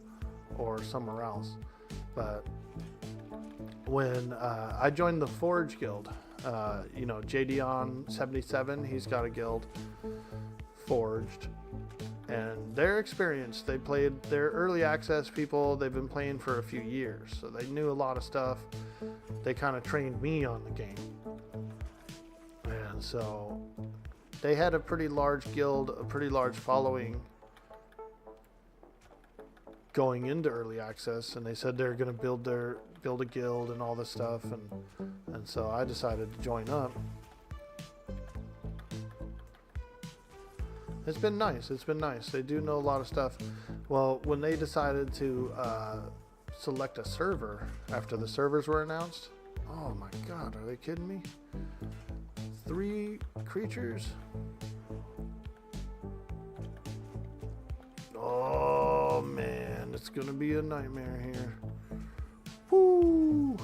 or somewhere else. But when I joined the Forge Guild, you know, JDon77, he's got a guild, Forged. And their experience, they played, their early access people, they've been playing for a few years. So they knew a lot of stuff. They kind of trained me on the game. And so they had a pretty large guild, a pretty large following going into early access. And they said they're going to build a guild and all this stuff. And so I decided to join up. It's been nice. It's been nice. They do know a lot of stuff. Well, when they decided to select a server after the servers were announced, oh my God, are they kidding me? 3 creatures? Oh man, it's gonna be a nightmare here. Woo!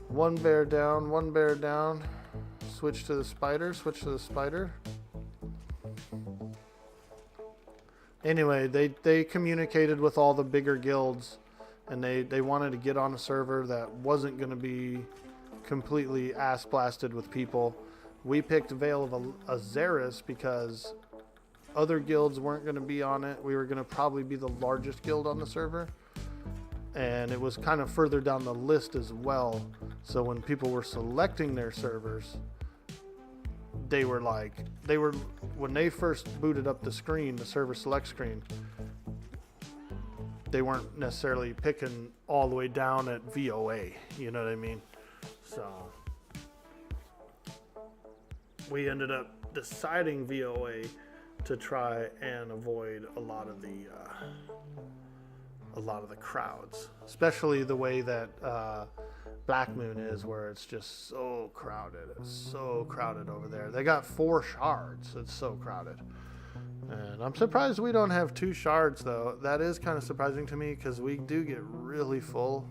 1 bear down, 1 bear down. Switch to the spider, switch to the spider. Anyway, they communicated with all the bigger guilds, and they wanted to get on a server that wasn't going to be completely ass blasted with people. We picked Veil of Azeris because other guilds weren't going to be on it. We were going to probably be the largest guild on the server, and it was kind of further down the list as well. So when people were selecting their servers, when they first booted up the screen, the server select screen, they weren't necessarily picking all the way down at VOA, you know what I mean? So we ended up deciding VOA to try and avoid a lot of the crowds, especially the way that Black Moon is, where it's just so crowded. It's so crowded over there. They got 4 shards. It's so crowded. And I'm surprised we don't have 2 shards, though. That is kind of surprising to me, because we do get really full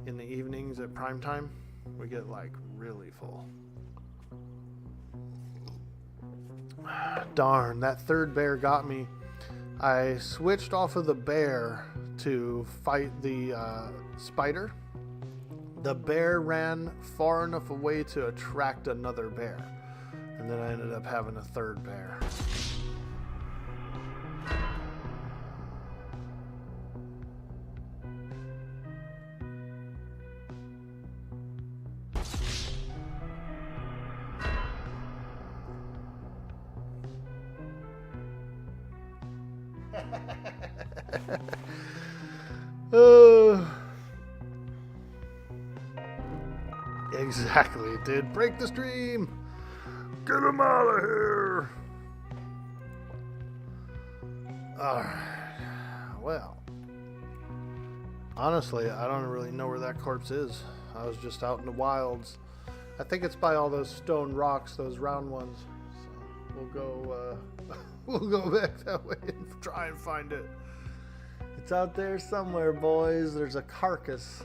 in the evenings at prime time. We get, like, really full. Darn, that 3rd bear got me. I switched off of the bear to fight the spider. The bear ran far enough away to attract another bear. And then I ended up having a 3rd bear. Exactly, dude. Break the stream. Get him out of here. Alright. Well, honestly, I don't really know where that corpse is. I was just out in the wilds. I think it's by all those stone rocks, those round ones. So we'll go we'll go back that way and try and find it. It's out there somewhere, boys. There's a carcass.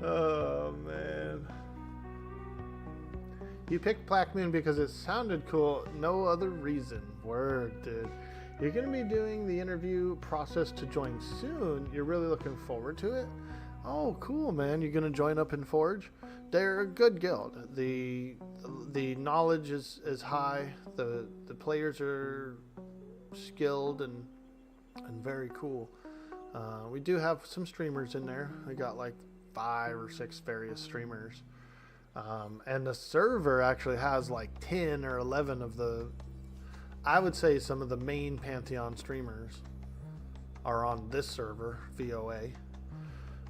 Oh man, you picked Black Moon because it sounded cool, no other reason. Word, dude. You're gonna be doing the interview process to join soon. You're really looking forward to it. Oh, cool, man. You gonna join up in Forge? They're a good guild. The knowledge is high. The players are skilled and very cool. We do have some streamers in there. We got like 5 or 6 various streamers. And the server actually has like 10 or 11 of the, I would say some of the main Pantheon streamers are on this server, VOA.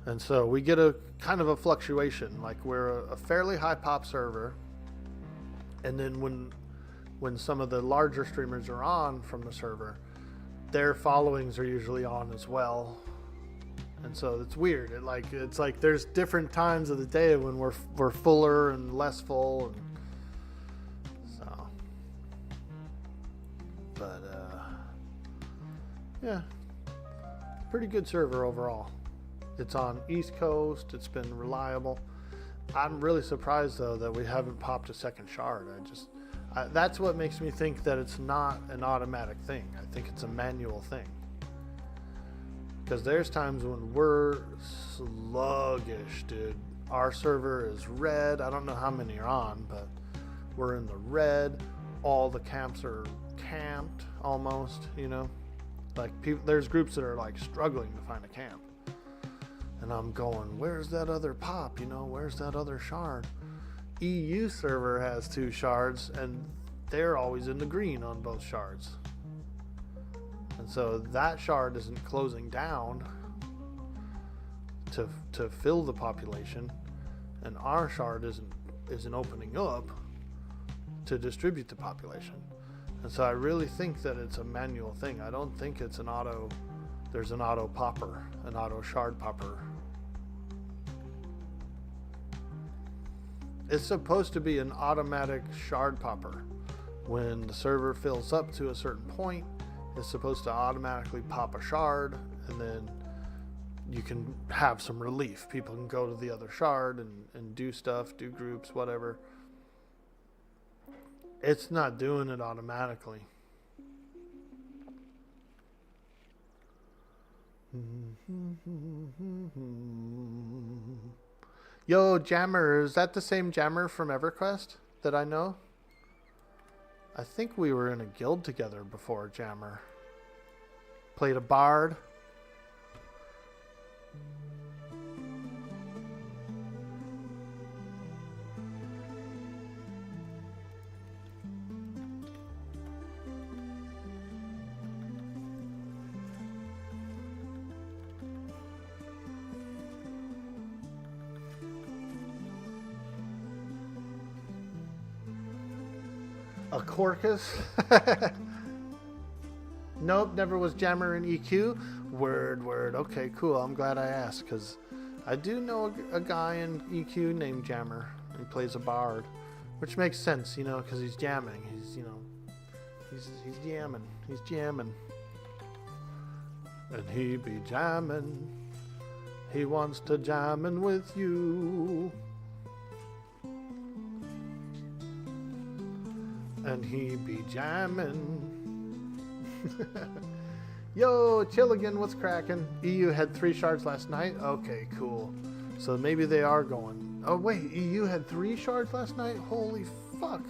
And so we get a kind of a fluctuation. Like we're a fairly high pop server. And then when some of the larger streamers are on from the server, their followings are usually on as well. And so it's weird. It's like there's different times of the day when we're fuller and less full, and so. But yeah, pretty good server overall. It's on East Coast. It's been reliable. I'm really surprised though that we haven't popped a second shard. That's what makes me think that it's not an automatic thing. I think it's a manual thing. Because there's times when we're sluggish, dude. Our server is red. I don't know how many are on, but we're in the red. All the camps are camped almost, you know. Like there's groups that are like struggling to find a camp. And I'm going, where's that other pop? You know, where's that other shard? EU server has 2 shards, and they're always in the green on both shards. And so that shard isn't closing down to fill the population, and our shard isn't opening up to distribute the population. And so I really think that it's a manual thing. I don't think it's an auto. There's an auto popper, an auto shard popper. It's supposed to be an automatic shard popper. When the server fills up to a certain point, it's supposed to automatically pop a shard, and then you can have some relief. People can go to the other shard and do stuff, do groups, whatever. It's not doing it automatically. Yo, Jammer, is that the same Jammer from EverQuest that I know? I think we were in a guild together before, Jammer. Played a bard. A Corcus? Nope, never was Jammer in EQ. Word. Okay, cool. I'm glad I asked, because I do know a guy in EQ named Jammer. He plays a bard, which makes sense, you know, because he's jamming. He's jamming. He's jamming. And he be jamming. He wants to jamming with you. And he be jamming. Yo, Chilligan, what's cracking? EU had 3 shards last night? Okay, cool. So maybe they are going. Oh, wait, EU had 3 shards last night? Holy fuck.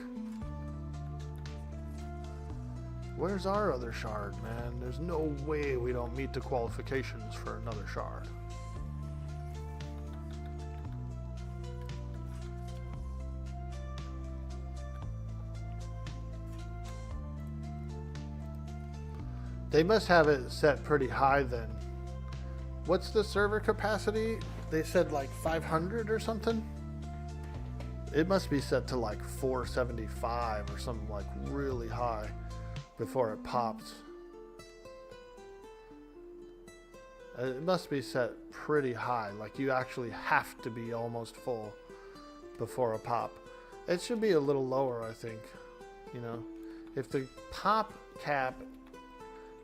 Where's our other shard, man? There's no way we don't meet the qualifications for another shard. They must have it set pretty high then. What's the server capacity? They said like 500 or something? It must be set to like 475 or something like really high before it pops. It must be set pretty high. Like you actually have to be almost full before a pop. It should be a little lower, I think. You know, if the pop cap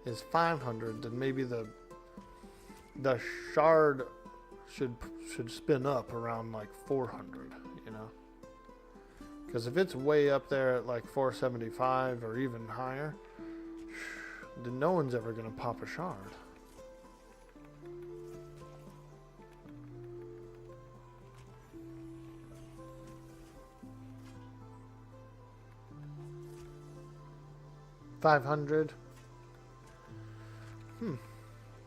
is 500, then maybe the shard should spin up around like 400, you know, because if it's way up there at like 475 or even higher, then no one's ever gonna pop a shard. 500.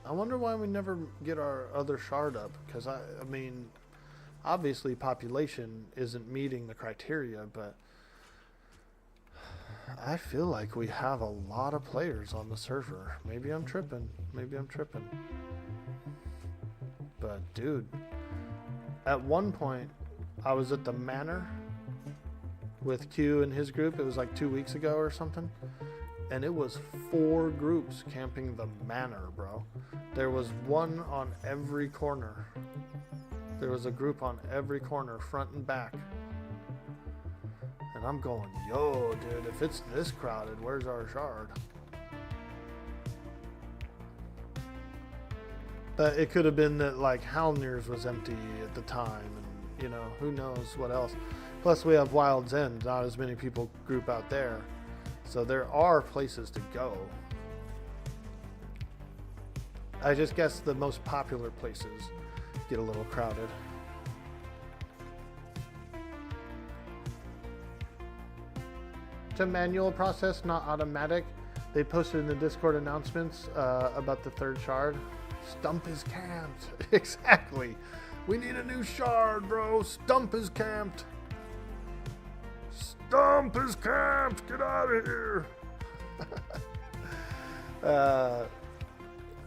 I wonder why we never get our other shard up. Because, I mean, obviously population isn't meeting the criteria, but I feel like we have a lot of players on the server. Maybe I'm tripping. But, dude, at one point, I was at the Manor with Q and his group. It was like 2 weeks ago or something. And it was 4 groups camping the Manor, bro. There was one on every corner. There was a group on every corner, front and back. And I'm going, yo, dude, if it's this crowded, where's our shard? But it could have been that, like, Halnir's was empty at the time. And, you know, who knows what else. Plus, we have Wild's End. Not as many people group out there. So there are places to go. I just guess the most popular places get a little crowded. It's a manual process, not automatic. They posted in the Discord announcements about the 3rd shard. Stump is camped. Exactly. We need a new shard, bro. Stump is camped. Stump is camped. Get out of here.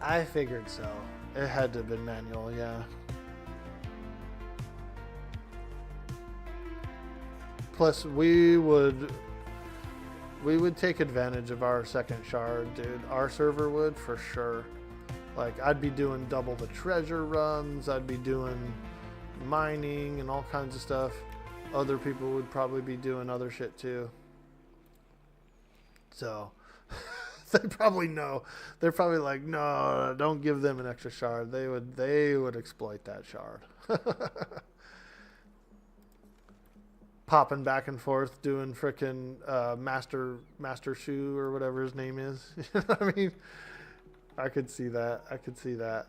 I figured so. It had to have been manual, yeah. Plus, we would take advantage of our 2nd shard, dude. Our server would, for sure. Like, I'd be doing double the treasure runs. I'd be doing mining and all kinds of stuff. Other people would probably be doing other shit too. So they probably know. They're probably like, no, don't give them an extra shard. They would exploit that shard. Popping back and forth, doing frickin' Master Shoe or whatever his name is. You know what I mean? I could see that.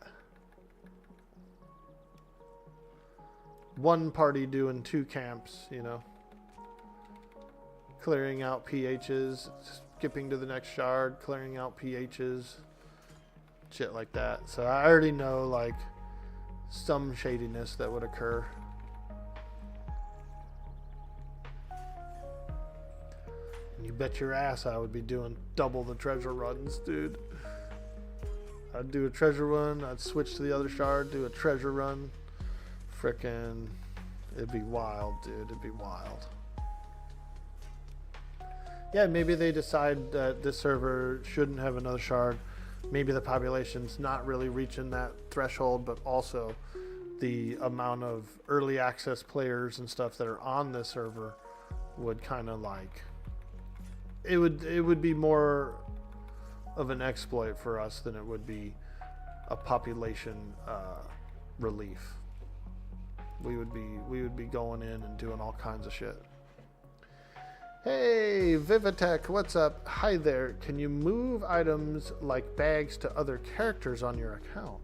One party doing 2 camps, you know. Clearing out PHs, skipping to the next shard, clearing out PHs. Shit like that. So I already know, like, some shadiness that would occur. And you bet your ass I would be doing double the treasure runs, dude. I'd do a treasure run, I'd switch to the other shard, do a treasure run. Frickin', it'd be wild, dude. It'd be wild. Yeah, maybe they decide that this server shouldn't have another shard. Maybe the population's not really reaching that threshold, but also the amount of early access players and stuff that are on this server would kind of like... It would be more of an exploit for us than it would be a population relief. We would be going in and doing all kinds of shit. Hey, Vivitech, what's up? Hi there. Can you move items like bags to other characters on your account?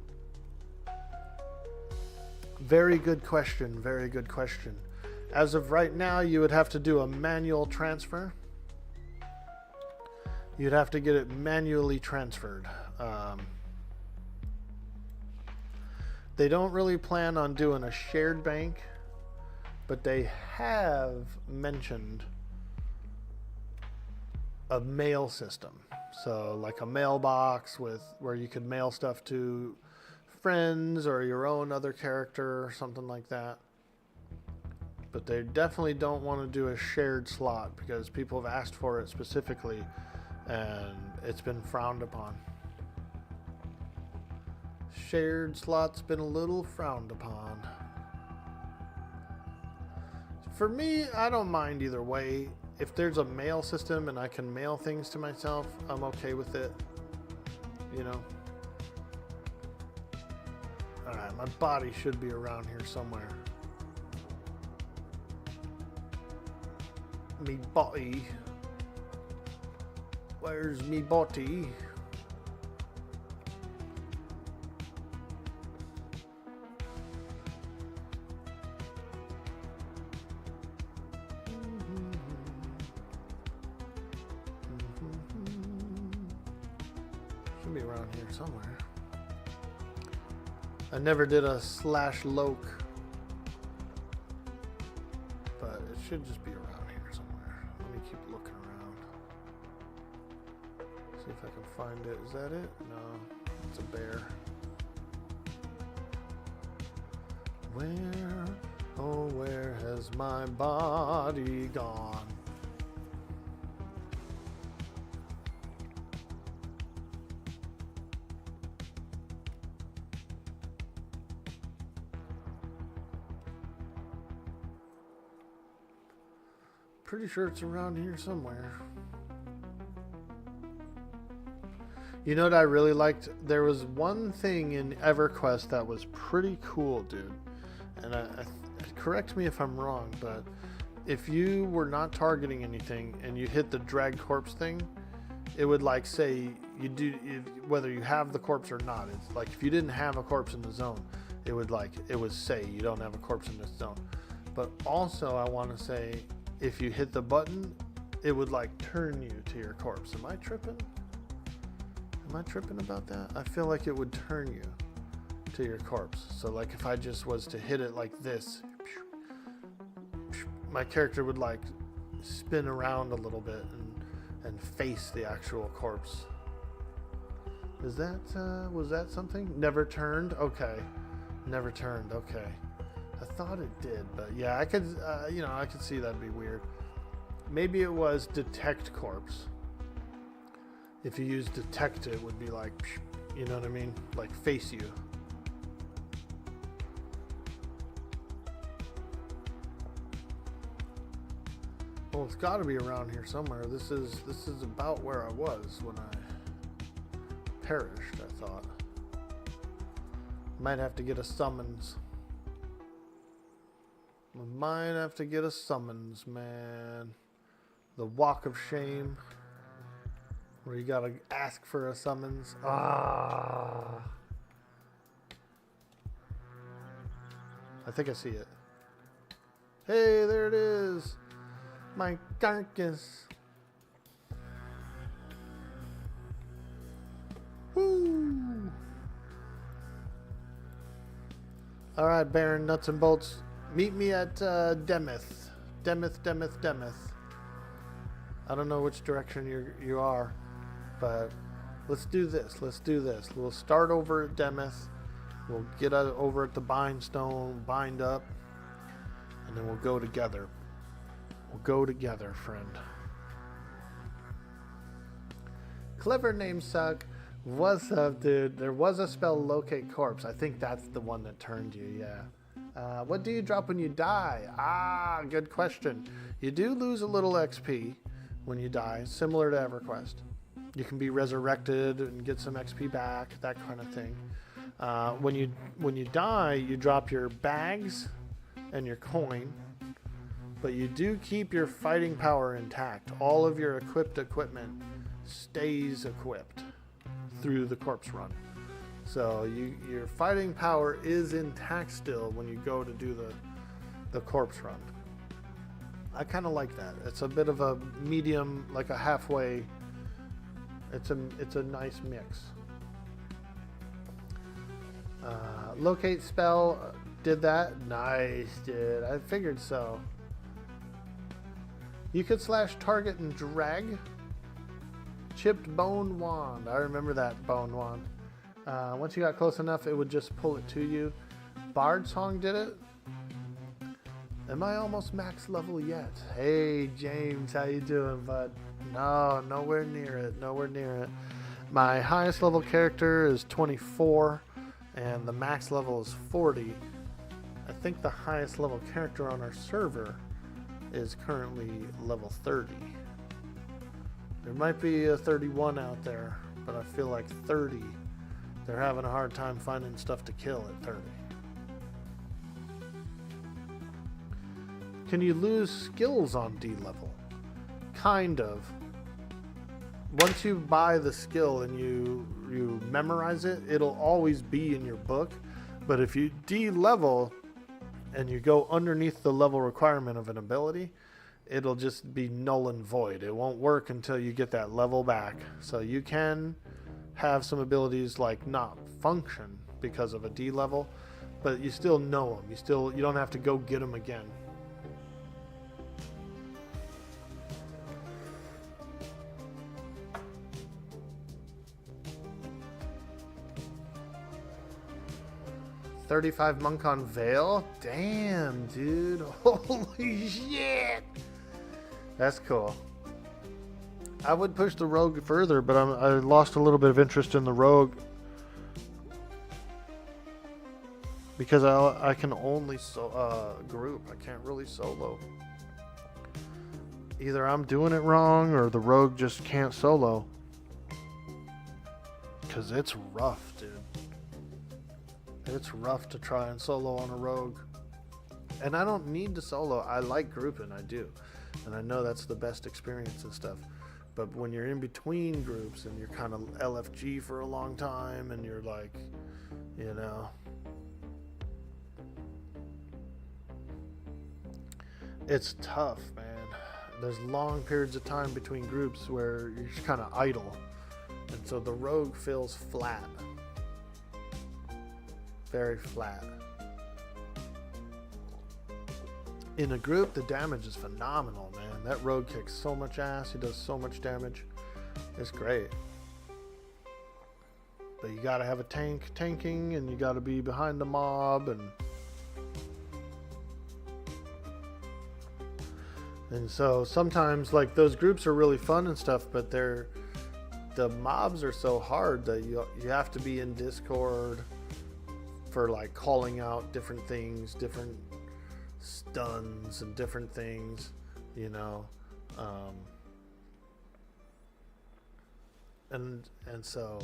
Very good question. Very good question. As of right now, you would have to do a manual transfer. You'd have to get it manually transferred. They don't really plan on doing a shared bank, but they have mentioned a mail system. So like a mailbox with where you could mail stuff to friends or your own other character or something like that. But they definitely don't want to do a shared slot because people have asked for it specifically and it's been frowned upon. Shared slot's been a little frowned upon. For me, I don't mind either way. If there's a mail system and I can mail things to myself, I'm okay with it. You know? Alright, my body should be around here somewhere. Me body. Where's me body? Should be around here somewhere. I never did a /loc, but it should just be around here somewhere. Let me keep looking around. See if I can find it. Is that it? No, it's a bear. Where, oh, where has my body gone? Pretty sure it's around here somewhere. You know what I really liked? There was one thing in EverQuest that was pretty cool, dude. And correct me if I'm wrong, but if you were not targeting anything and you hit the drag corpse thing, it would like say you do whether you have the corpse or not. It's like if you didn't have a corpse in the zone, it would say you don't have a corpse in this zone. But also I want to say if you hit the button, it would like turn you to your corpse. Am I tripping? Am I tripping about that? I feel like it would turn you to your corpse. So like if I just was to hit it like this, my character would like spin around a little bit and face the actual corpse. Is that was that something? Never turned? Okay. Never turned. Okay. I thought it did, but yeah, I could I could see that'd be weird. Maybe it was detect corpse. If you use detect, it would be like, you know what I mean? Like face you. Well, it's got to be around here somewhere. This is about where I was when I perished, I thought. Might have to get a summons. I might have to get a summons, man. The walk of shame. Where you gotta ask for a summons. Ah. I think I see it. Hey, there it is. My carcass. Woo. All right, Baron Nuts and Bolts. Meet me at Demeth. Demeth. I don't know which direction you are, but let's do this. We'll start over at Demeth. We'll get over at the Bindstone, bind up, and then we'll go together. We'll go together, friend. Clever name suck. What's up, dude? There was a spell, locate corpse. I think that's the one that turned you, yeah. What do you drop when you die? Ah, good question. You do lose a little XP when you die, similar to EverQuest. You can be resurrected and get some XP back, that kind of thing. When you die, you drop your bags and your coin, but you do keep your fighting power intact. All of your equipped equipment stays equipped through the corpse run. So your fighting power is intact still when you go to do the corpse run. I kind of like that. It's a bit of a medium, like a halfway. It's a nice mix. Locate spell, did that. Nice, dude. I figured so. You could slash target and drag. Chipped bone wand. I remember that bone wand. Once you got close enough, it would just pull it to you. Bard Song did it. Am I almost max level yet? Hey, James, how you doing, bud? No, nowhere near it. My highest level character is 24, and the max level is 40. I think the highest level character on our server is currently level 30. There might be a 31 out there, but I feel like 30, they're having a hard time finding stuff to kill at 30. Can you lose skills on D level? Kind of. Once you buy the skill and you memorize it, it'll always be in your book. But if you D level and you go underneath the level requirement of an ability, it'll just be null and void. It won't work until you get that level back. So you can have some abilities like not function because of a D level, but you still know them. You don't have to go get them again. $35 monk on Vale? Damn, dude. Holy shit. That's cool. I would push the rogue further, but I lost a little bit of interest in the rogue because I can only group. I can't really solo. Either I'm doing it wrong or the rogue just can't solo. Because it's rough, dude. It's rough to try and solo on a rogue. And I don't need to solo. I like grouping, I do. And I know that's the best experience and stuff. But when you're in between groups and you're kind of LFG for a long time and you're like, you know, it's tough, man. There's long periods of time between groups where you're just kind of idle. And so the rogue feels flat. Very flat. In a group, the damage is phenomenal, man. That rogue kicks so much ass. He does so much damage. It's great. But you gotta have a tanking, and you gotta be behind the mob, and so sometimes, like, those groups are really fun and stuff, but the mobs are so hard that you have to be in Discord for like calling out different things, different stuns and different things, you know, and so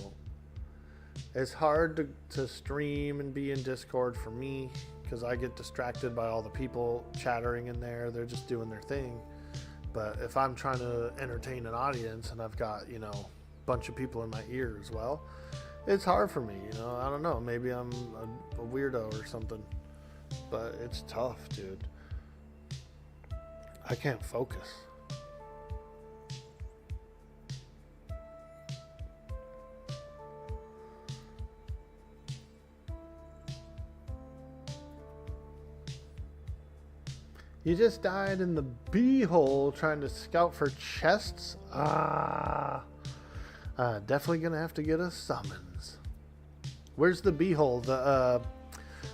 it's hard to stream and be in Discord for me because I get distracted by all the people chattering in there. They're just doing their thing. But if I'm trying to entertain an audience and I've got, you know, a bunch of people in my ear as well, it's hard for me, you know. I don't know. Maybe I'm a weirdo or something. But it's tough, dude. I can't focus. You just died in the bee-hole trying to scout for chests? Definitely gonna have to get a summons. Where's the bee-hole?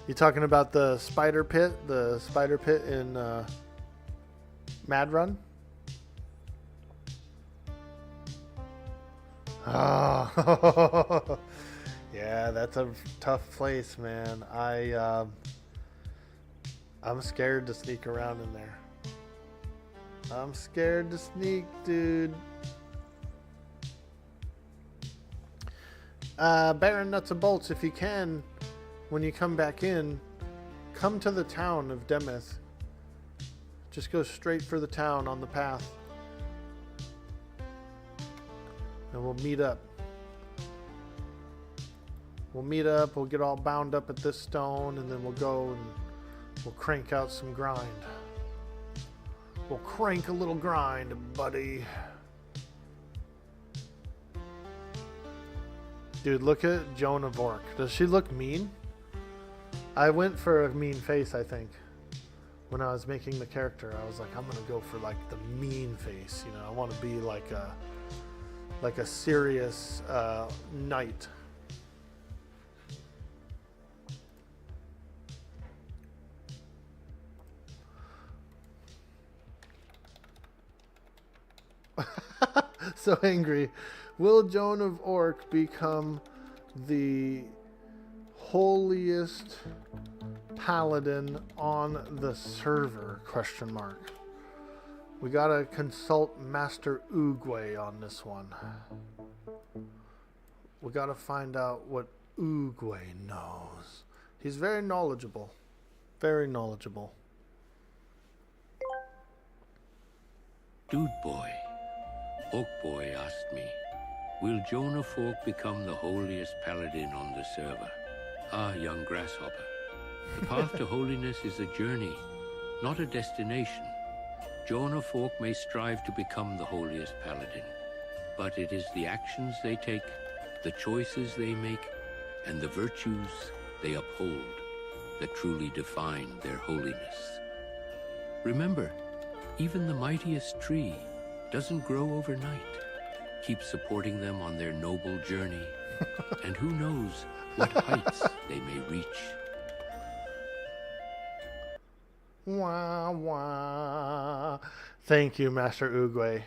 You talking about the spider pit? The spider pit in Mad Run? Oh, yeah, that's a tough place, man. I'm scared to sneak around in there. I'm scared to sneak, dude. Baron Nuts and Bolts, if you can, when you come back in, come to the town of Demeth. Just go straight for the town on the path. And we'll meet up. We'll get all bound up at this stone, and then we'll go and we'll crank out some grind. We'll crank a little grind, buddy. Dude, look at JoanOfOrk. Does she look mean? I went for a mean face, I think. When I was making the character, I was like, I'm gonna go for like the mean face. You know, I want to be like a serious knight. So angry. Will JoanOfOrk become the holiest paladin on the server? Question mark. We gotta consult Master Oogway on this one. We gotta find out what Oogway knows. He's very knowledgeable. Very knowledgeable. Dude boy, Oak boy asked me, will JoanOfOrk become the holiest paladin on the server? Ah, young grasshopper. The path to holiness is a journey, not a destination. JoanOfOrk may strive to become the holiest paladin, but it is the actions they take, the choices they make, and the virtues they uphold that truly define their holiness. Remember, even the mightiest tree doesn't grow overnight. Keep supporting them on their noble journey, and who knows what heights they may reach. Wah, wah. Thank you, Master Oogway,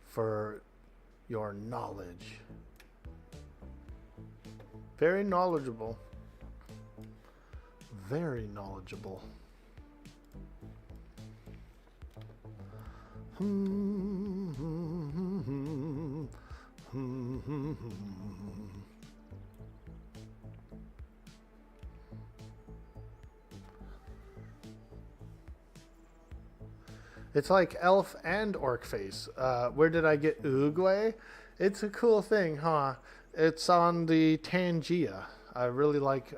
for your knowledge. Very knowledgeable. Very knowledgeable. It's like elf and orc face. Where did I get Oogway? It's a cool thing, huh? It's on the Tangia. I really like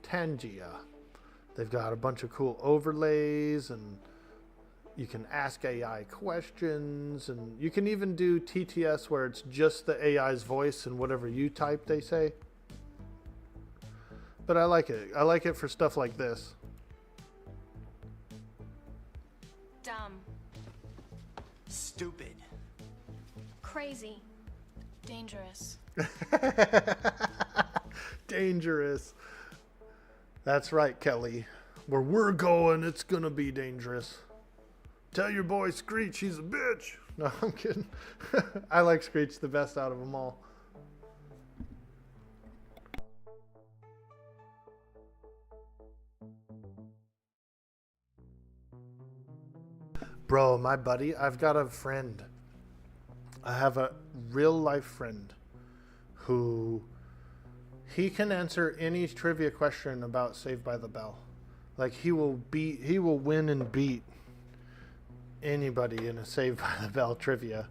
Tangia. They've got a bunch of cool overlays, and you can ask AI questions, and you can even do TTS where it's just the AI's voice and whatever you type they say. But I like it. I like it for stuff like this. Dumb. Stupid. Crazy. Dangerous. Dangerous. That's right, Kelly. Where we're going, it's gonna be dangerous. Tell your boy Screech he's a bitch. No, I'm kidding. I like Screech the best out of them all. Bro, my buddy, I've got a friend. I have a real life friend who he can answer any trivia question about Saved by the Bell. Like he will win and beat anybody in a Saved by the Bell trivia.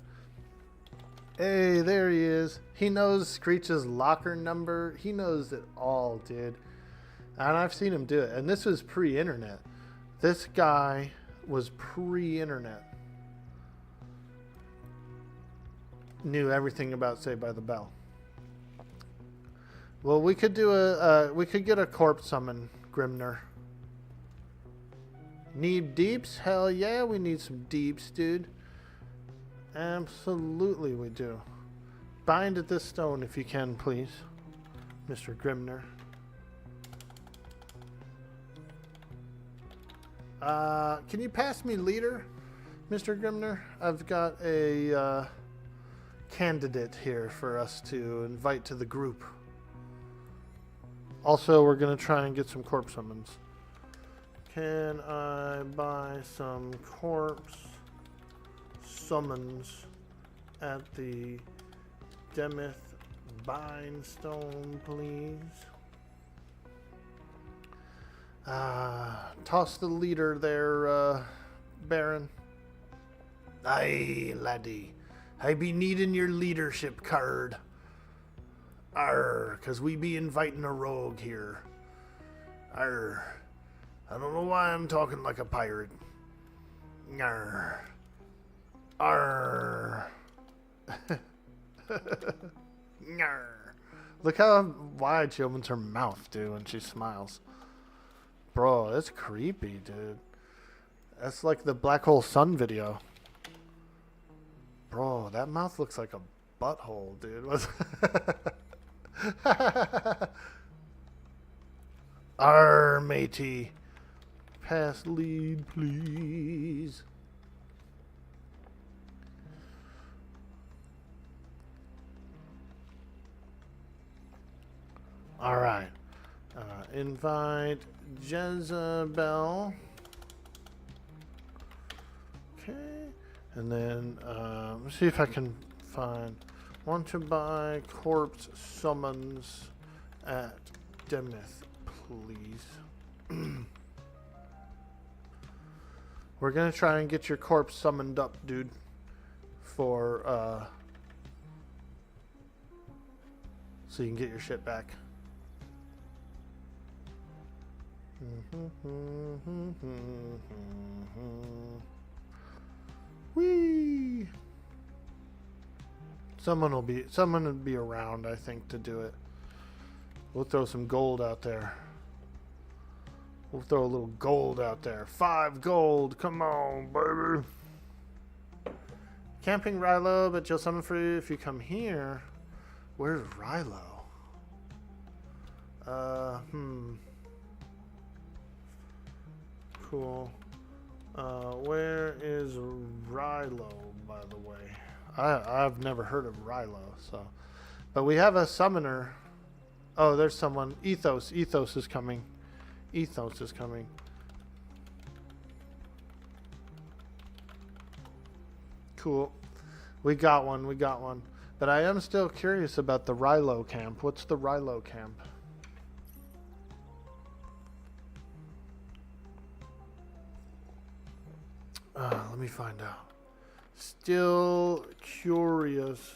Hey, there he is. He knows Screech's locker number. He knows it all, dude. And I've seen him do it. And this was pre-internet. This guy was pre-internet. Knew everything about Saved by the Bell. Well, we could do we could get a corpse summon, Grimner. Need deeps? Hell yeah, we need some deeps, dude. Absolutely we do. Bind at this stone if you can, please, Mr. Grimner. Can you pass me leader, Mr. Grimner? I've got a candidate here for us to invite to the group. Also, we're going to try and get some corpse summons. Can I buy some corpse summons at the Demeth Bindstone, please? Toss the leader there, Baron. Aye, laddie. I be needing your leadership card. Arr, 'cause we be inviting a rogue here. Arr. I don't know why I'm talking like a pirate. Arr. Arr. Arr. Look how wide she opens her mouth, dude, when she smiles. Bro, that's creepy, dude. That's like the Black Hole Sun video. Bro, that mouth looks like a butthole, dude. Arr, matey. Pass lead, please. All right. Invite Jezebel. Okay. And then let's see if I can find. Want to buy corpse summons at Demeth, please. We're gonna try and get your corpse summoned up, dude. For so you can get your shit back. Whee! Someone will be around, I think, to do it. We'll throw some gold out there. We'll throw a little gold out there. 5 gold. Come on, baby. Camping Rilo, but you'll summon for you if you come here. Where's Rilo? Cool. Where is Rilo, by the way? I've never heard of Rilo, so. But we have a summoner. Oh, there's someone. Ethos. Ethos is coming. Ethos is coming. Cool. We got one. We got one. But I am still curious about the Rilo camp. What's the Rilo camp? Let me find out. Still curious.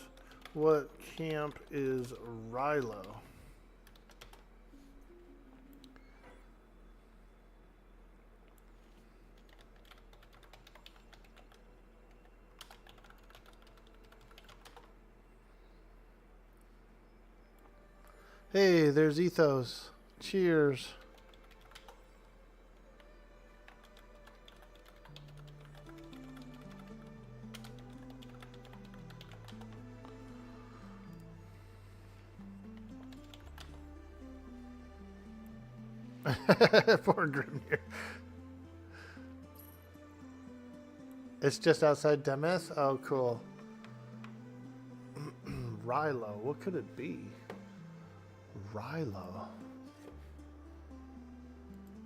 What camp is Rilo? Hey, there's Ethos. Cheers. Poor Grimnir. It's just outside Demis? Oh, cool. Rilo. What could it be? Rilo.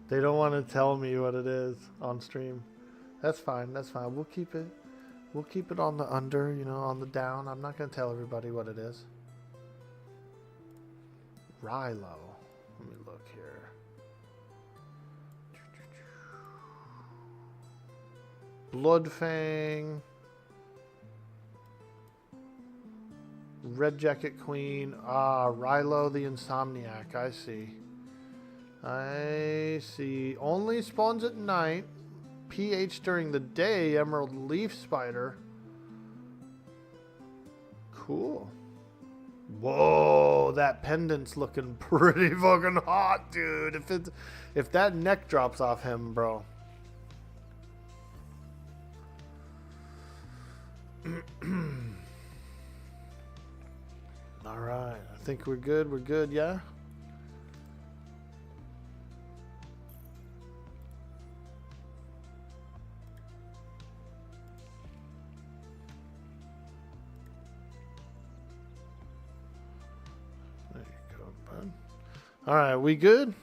They don't want to tell me what it is on stream. That's fine. That's fine. We'll keep it. We'll keep it on the under, you know, on the down. I'm not going to tell everybody what it is. Rilo. Let me look here. Bloodfang. Red Jacket Queen. Ah, Rilo the Insomniac. I see. I see. Only spawns at night. PH during the day. Emerald Leaf Spider. Cool. Whoa, that pendant's looking pretty fucking hot, dude. If that neck drops off him, bro. All right, I think we're good. We're good, yeah? There you go, bud. All right, we good?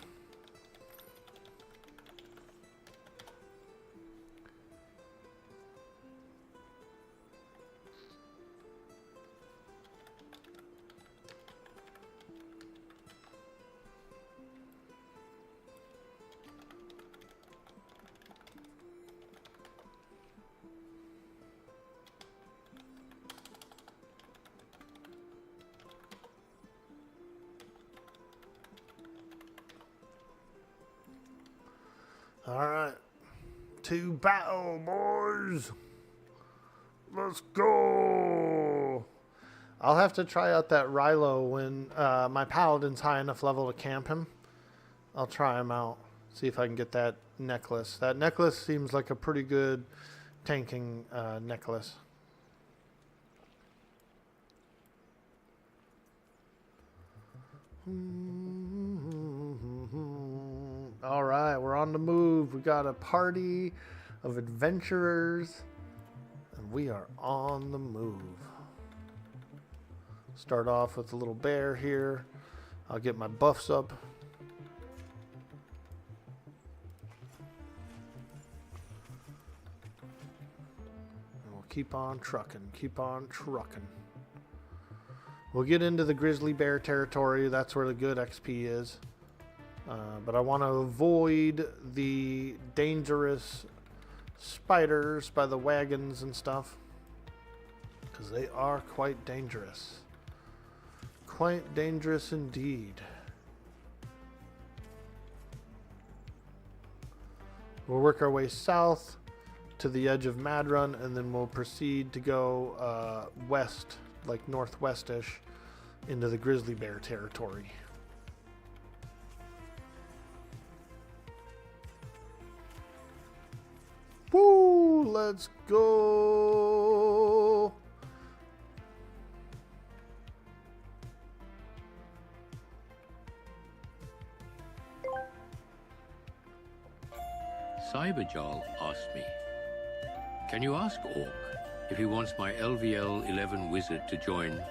Alright. To battle, boys. Let's go. I'll have to try out that Rilo when my Paladin's high enough level to camp him. I'll try him out. See if I can get that necklace. That necklace seems like a pretty good tanking necklace. All right, we're on the move. We got a party of adventurers, and we are on the move. Start off with a little bear here. I'll get my buffs up. And we'll keep on trucking, keep on trucking. We'll get into the grizzly bear territory. That's where the good XP is. But I want to avoid the dangerous spiders by the wagons and stuff, because they are quite dangerous. Quite dangerous indeed. We'll work our way south to the edge of Madrun, and then we'll proceed to go west like northwestish into the grizzly bear territory. Woo! Let's go! Cyberjal asked me, can you ask Orc if he wants my LVL 11 wizard to join?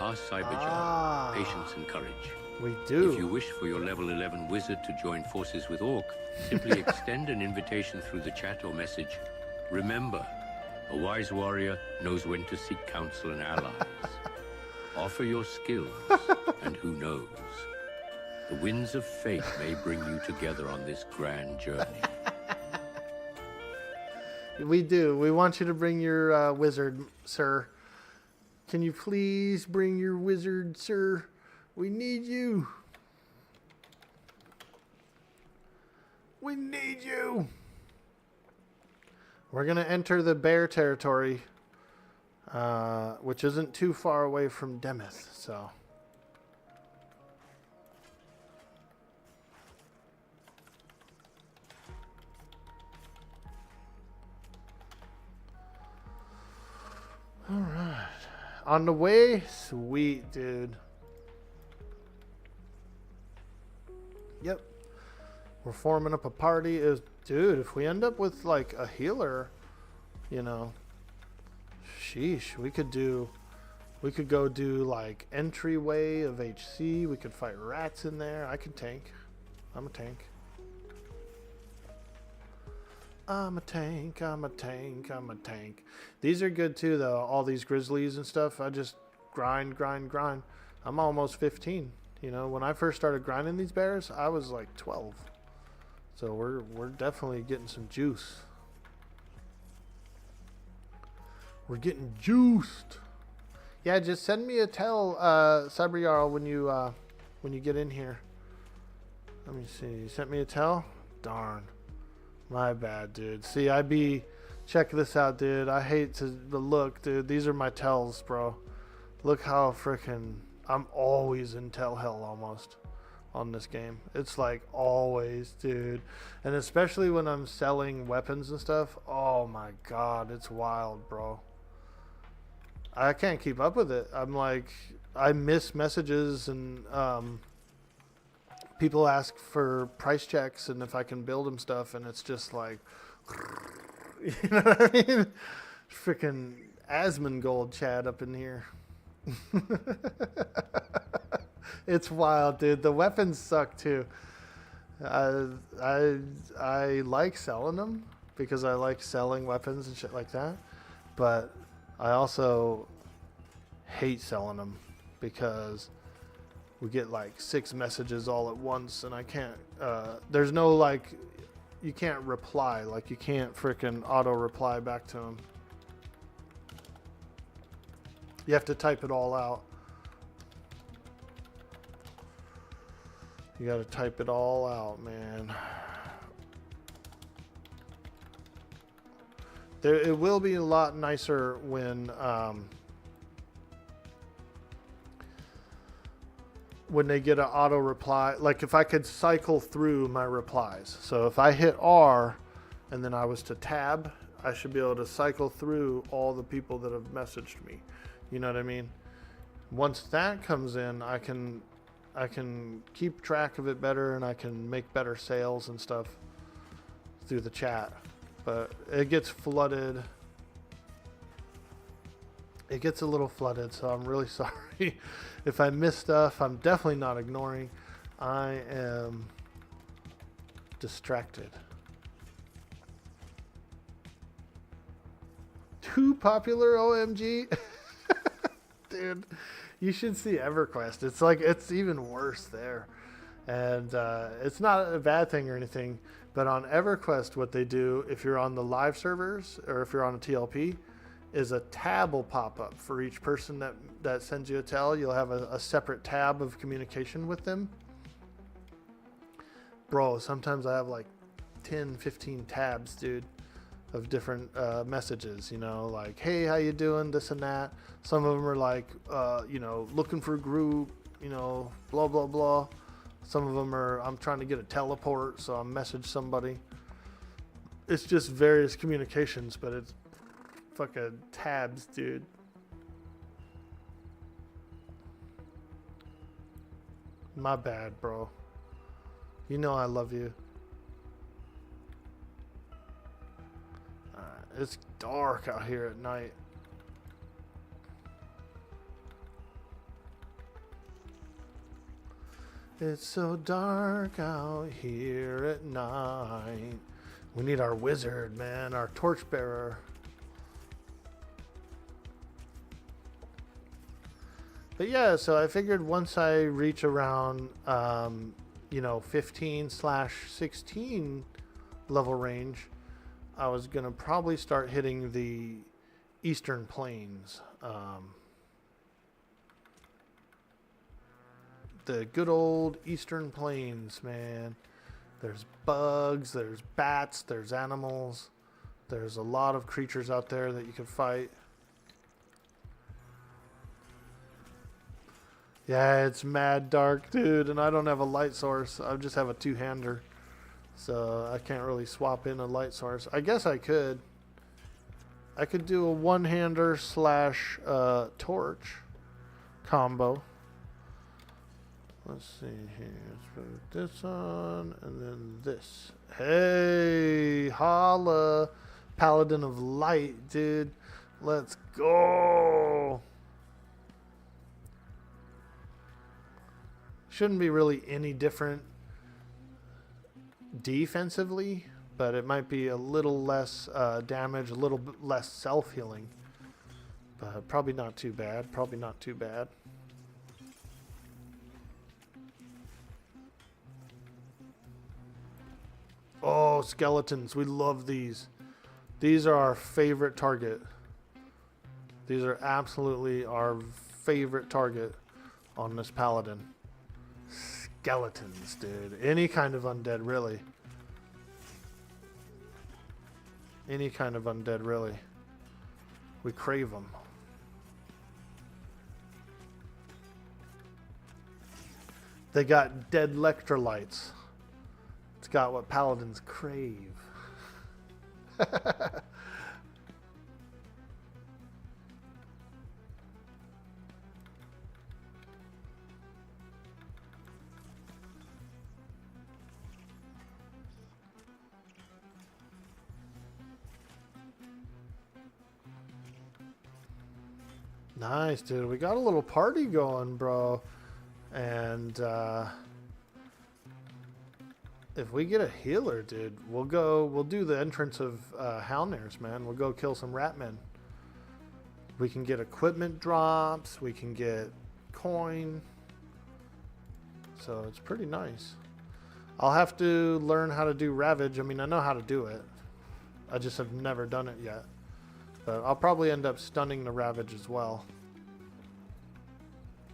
Ask Cyberjal, patience and courage. We do. If you wish for your level 11 wizard to join forces with Orc, simply extend an invitation through the chat or message. Remember, a wise warrior knows when to seek counsel and allies. Offer your skills, and who knows? The winds of fate may bring you together on this grand journey. We do. We want you to bring your wizard, sir. Can you please bring your wizard, sir? We need you. We need you. We're going to enter the bear territory, which isn't too far away from Demeth, so... Alright. On the way? Sweet, dude. Yep. We're forming up a party. Dude, if we end up with like a healer, you know, sheesh, we could go do like entryway of HC. We could fight rats in there. I can tank. I'm a tank. I'm a tank, I'm a tank, I'm a tank. These are good too, though. All these grizzlies and stuff. I just grind. I'm almost 15. You know, when I first started grinding these bears, I was like 12. So we're definitely getting some juice. We're getting juiced. Yeah, just send me a tell, Cyber when you get in here. Let me see. You sent me a tell? Darn. My bad, dude. See, check this out, dude. I hate to look, dude. These are my tells, bro. Look how freaking I'm always in tell hell almost on this game. It's like always, dude. And especially when I'm selling weapons and stuff. Oh my god, it's wild, bro. I can't keep up with it. I'm like, I miss messages and people ask for price checks and if I can build them stuff, and it's just like, you know what I mean? Freaking Asmongold Chad up in here. It's wild, dude. The weapons suck too. I like selling them because I like selling weapons and shit like that, but I also hate selling them because we get like 6 messages all at once, and I can't, there's no like, you can't reply, like you can't freaking auto reply back to them. You have to type it all out. You gotta type it all out, man. It will be a lot nicer when they get an auto reply, like if I could cycle through my replies. So if I hit R and then I was to tab, I should be able to cycle through all the people that have messaged me. You know what I mean? Once that comes in, I can keep track of it better, and I can make better sales and stuff through the chat. But it gets flooded. It gets a little flooded, so I'm really sorry. If I miss stuff, I'm definitely not ignoring. I am distracted. Too popular, OMG. Dude, you should see EverQuest. It's like, it's even worse there. And it's not a bad thing or anything, but on EverQuest, what they do, if you're on the live servers or if you're on a TLP, is a tab will pop up for each person that sends you a tell. You'll have a separate tab of communication with them. Bro, sometimes I have like 10, 15 tabs, dude. of different messages, you know, like, hey, how you doing, this and that. Some of them are like, you know, looking for a group, you know, blah, blah, blah. Some of them are, I'm trying to get a teleport, so I message somebody. It's just various communications, but it's fucking tabs, dude. My bad, bro. You know I love you. It's dark out here at night. It's so dark out here at night. We need our wizard, man, our torchbearer. But yeah, so I figured once I reach around, you know, 15/16 level range, I was going to probably start hitting the Eastern Plains. The good old Eastern Plains, man. There's bugs, there's bats, there's animals. There's a lot of creatures out there that you can fight. Yeah, it's mad dark, dude, and I don't have a light source. I just have a two-hander. So I can't really swap in a light source. I guess I could. I could do a one-hander slash torch combo. Let's see here. Let's put this on and then this. Hey, holla. Paladin of Light, dude. Let's go. Shouldn't be really any different defensively, but it might be a little less damage, a little bit less self-healing. But probably not too bad. Probably not too bad. Oh, skeletons. We love these. These are our favorite target. These are absolutely our favorite target on this paladin. Skeletons, dude. Any kind of undead, really. Any kind of undead, really. We crave them. They got dead electrolytes. It's got what paladins crave. Nice, dude. We got a little party going, bro. And if we get a healer, dude, we'll do the entrance of Halnairs, man. We'll go kill some ratmen. We can get equipment drops. We can get coin. So it's pretty nice. I'll have to learn how to do Ravage. I mean, I know how to do it. I just have never done it yet. But I'll probably end up stunning the Ravage as well.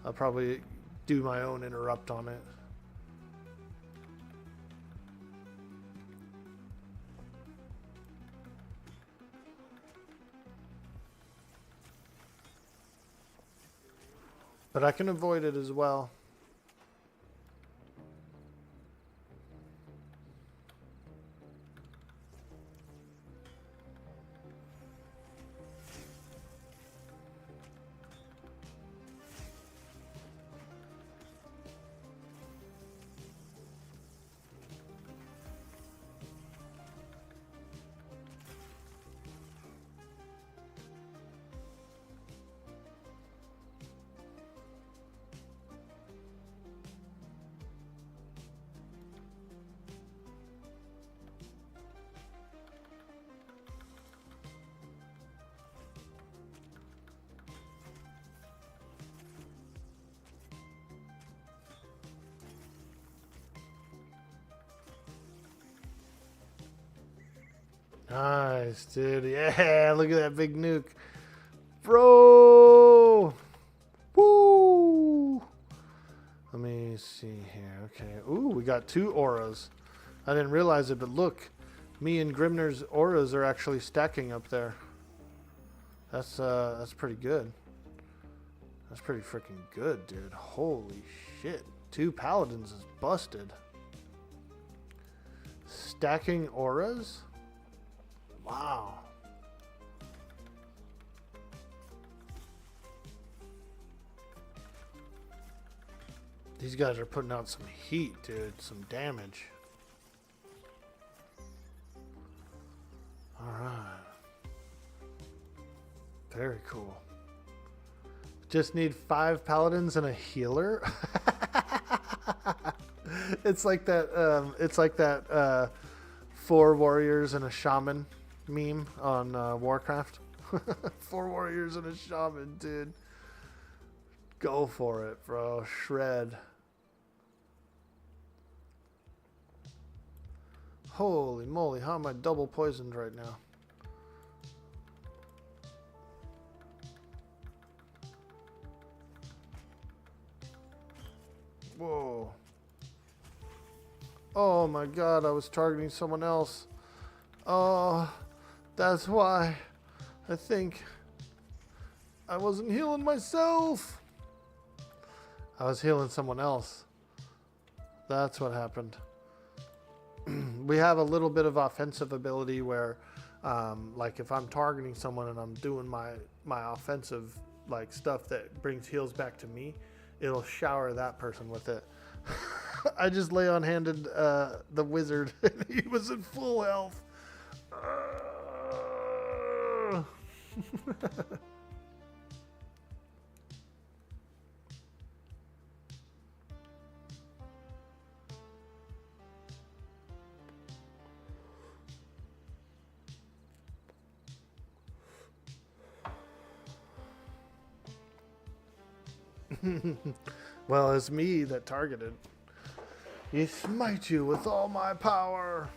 I'll probably do my own interrupt on it. But I can avoid it as well. Nice, dude. Yeah, look at that big nuke. Bro! Woo! Let me see here. Okay. Ooh, we got 2 auras. I didn't realize it, but look. Me and Grimner's auras are actually stacking up there. That's pretty good. That's pretty freaking good, dude. Holy shit. 2 paladins is busted. Stacking auras? Wow. These guys are putting out some heat, dude. Some damage. Alright. Very cool. Just need 5 paladins and a healer. It's like that. It's like that 4 warriors and a shaman meme on Warcraft. 4 warriors and a shaman, dude. Go for it, bro. Shred. Holy moly! How am I double poisoned right now? Whoa. Oh my god, I was targeting someone else. Oh, that's why. I think I wasn't healing myself. I was healing someone else. That's what happened. We have a little bit of offensive ability where, like if I'm targeting someone and I'm doing my offensive like stuff that brings heals back to me, it'll shower that person with it. I just lay on handed the wizard and he was in full health. Well, it's me that targeted. You smite you with all my power.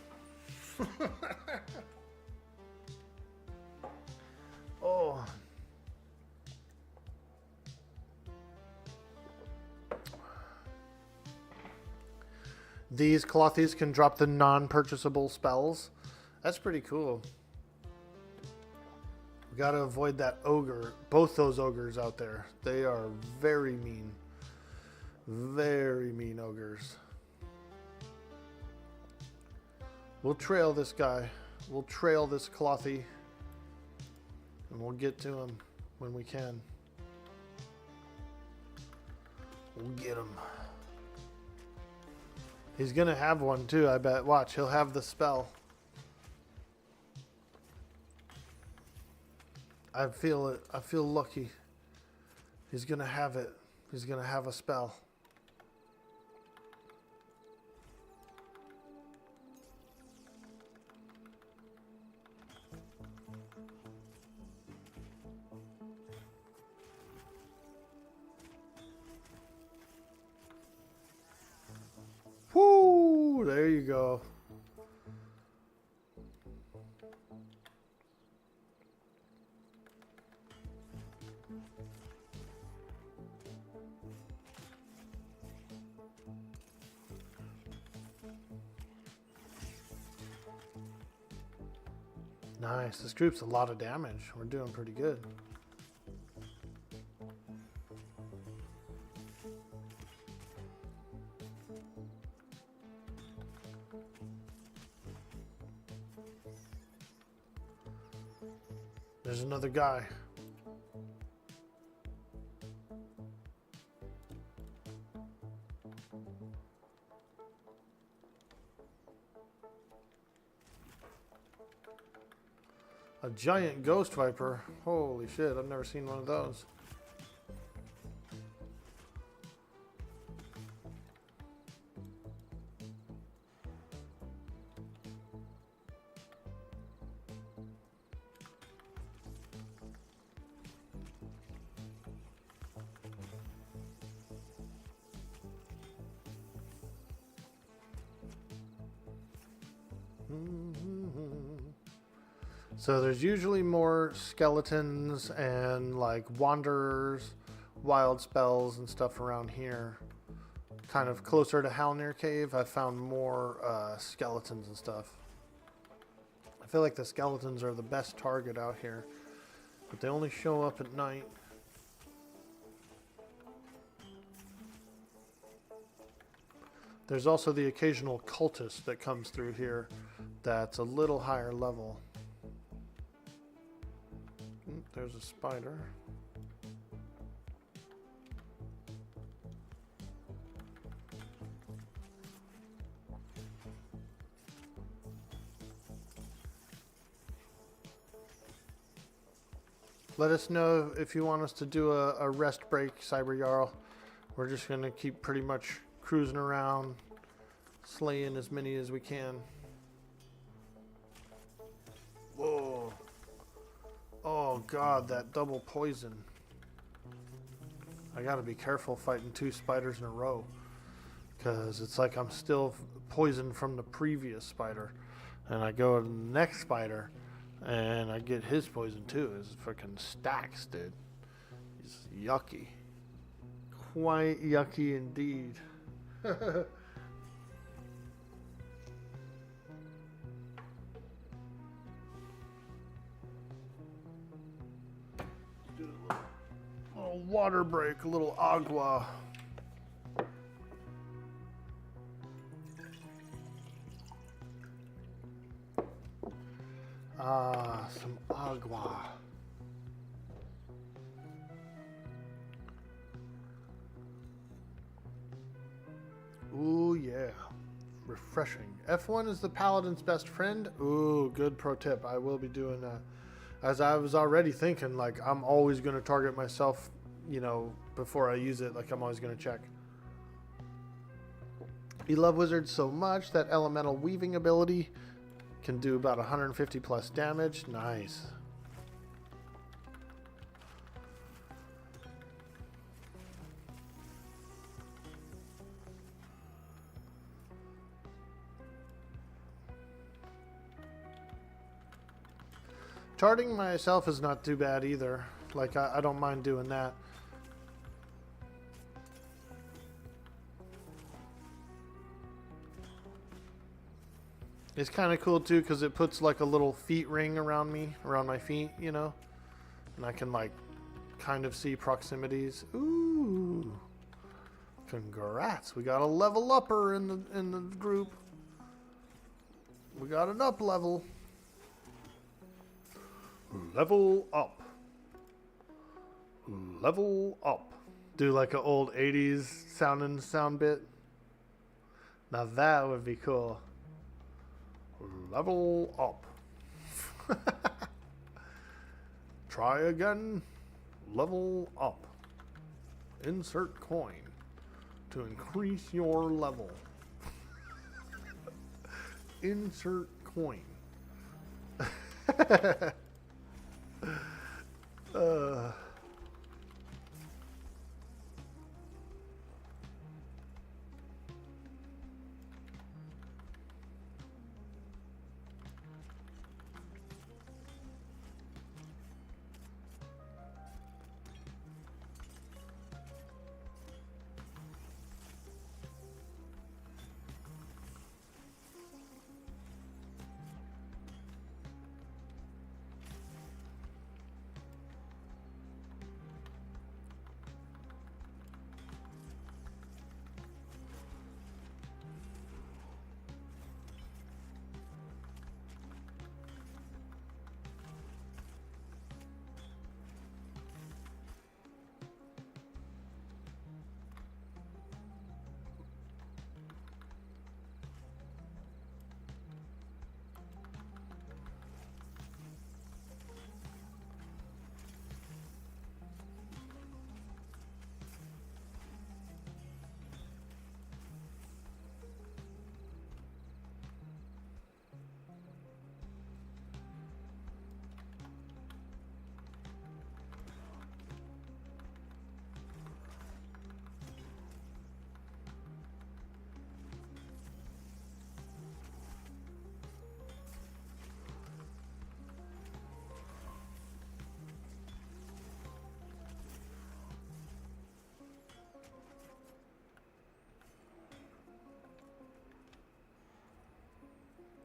Oh. These clothies can drop the non-purchasable spells. That's pretty cool. We gotta avoid that ogre. Both those ogres out there. They are very mean. Very mean ogres. We'll trail this guy. We'll trail this clothy. And we'll get to him when we can. We'll get him. He's gonna have one too, I bet. Watch, he'll have the spell. I feel it. I feel lucky. He's gonna have it. He's gonna have a spell. Whoo! There you go. Nice. This group's a lot of damage. We're doing pretty good. There's another guy. A giant ghost viper. Holy shit, I've never seen one of those. So there's usually more skeletons and like wanderers, wild spells and stuff around here. Kind of closer to Halnir Cave, I found more skeletons and stuff. feel like the skeletons are the best target out here, but they only show up at night. There's also the occasional cultist that comes through here that's a little higher level. There's a spider. Let us know if you want us to do a rest break, Cyber Jarl. We're just going to keep pretty much cruising around, slaying as many as we can. Whoa. Oh god, that double poison. I gotta be careful fighting 2 spiders in a row, because it's like I'm still poisoned from the previous spider. And I go to the next spider, and I get his poison too. It's freaking stacks, dude. He's yucky. Quite yucky indeed. Do a little water break, a little agua. Some agua. Ooh, yeah. Refreshing. F1 is the Paladin's best friend. Ooh, good pro tip. I will be doing that. As I was already thinking, like, I'm always going to target myself, you know, before I use it. Like, I'm always going to check. You love wizards so much that elemental weaving ability can do about 150 plus damage. Nice. Charting myself is not too bad either. Like, I don't mind doing that. It's kind of cool too because it puts like a little feet ring around me, around my feet, you know? And I can like kind of see proximities. Ooh. Congrats. We got a level upper in the group. We got an up level. Level up. Level up. Do like an old 80s sound bit. Now that would be cool. Level up. Try again. Level up. Insert coin to increase your level. Insert coin.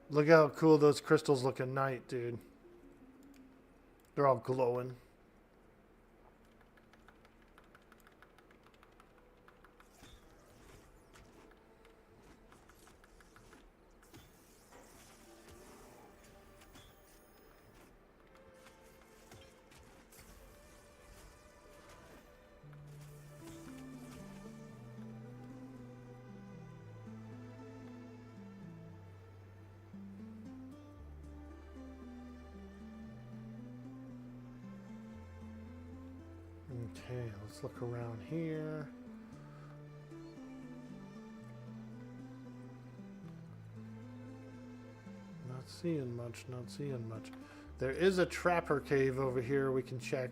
Look how cool those crystals look at night, dude. They're all glowing. Okay, let's look around here. Not seeing much, not seeing much. There is a trapper cave over here we can check.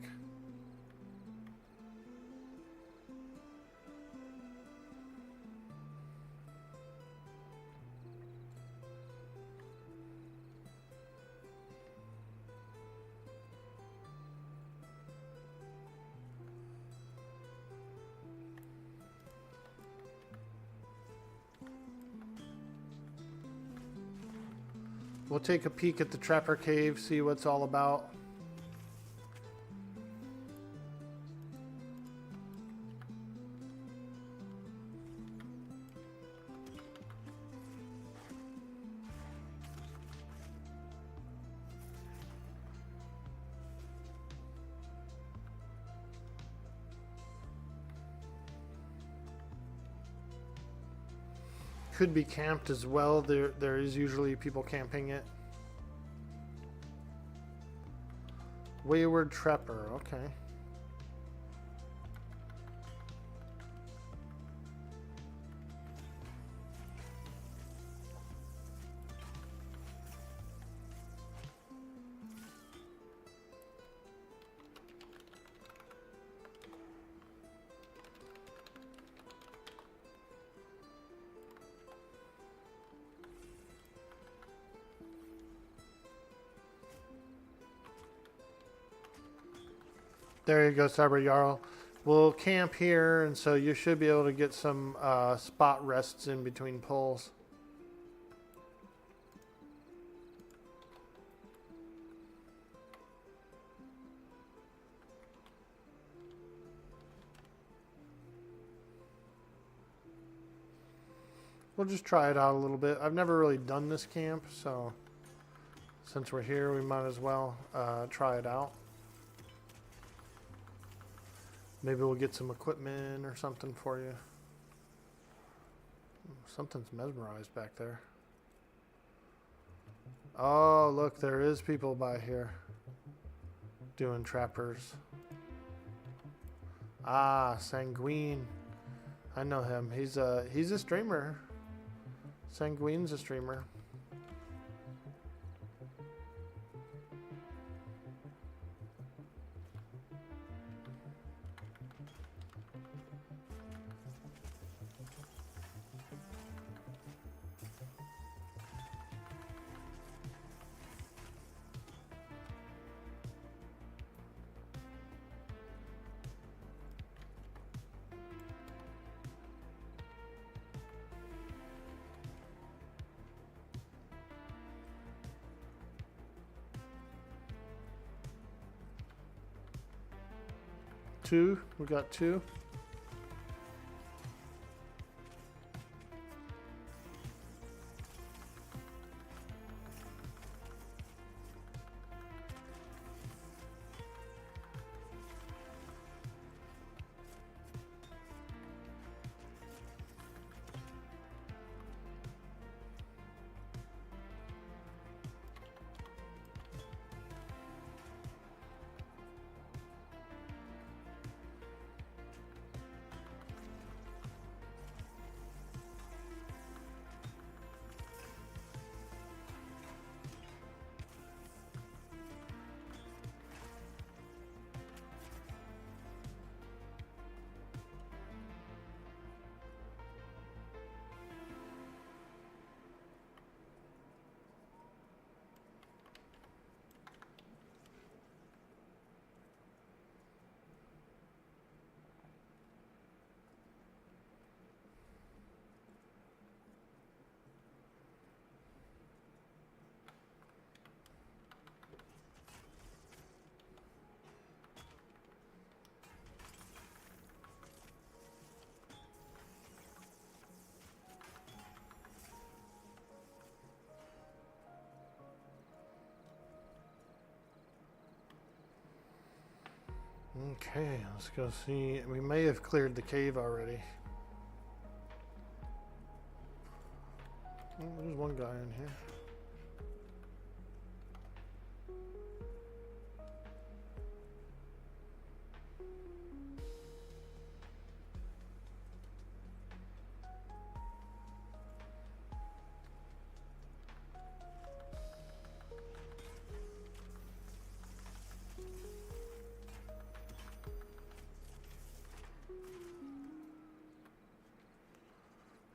We'll take a peek at the Trapper Cave, see what it's all about. Could be camped as well. There is usually people camping it. Wayward Trapper, okay. There you go, Cyber Jarl. We'll camp here, and so you should be able to get some spot rests in between pulls. We'll just try it out a little bit. I've never really done this camp, so since we're here, we might as well try it out. Maybe we'll get some equipment or something for you. Something's mesmerized back there. Oh, look, there is people by here doing trappers. Ah, Sanguine. I know him. He's a streamer. Sanguine's a streamer. Two. We got two. Okay, let's go see. We may have cleared the cave already. Oh, there's one guy in here.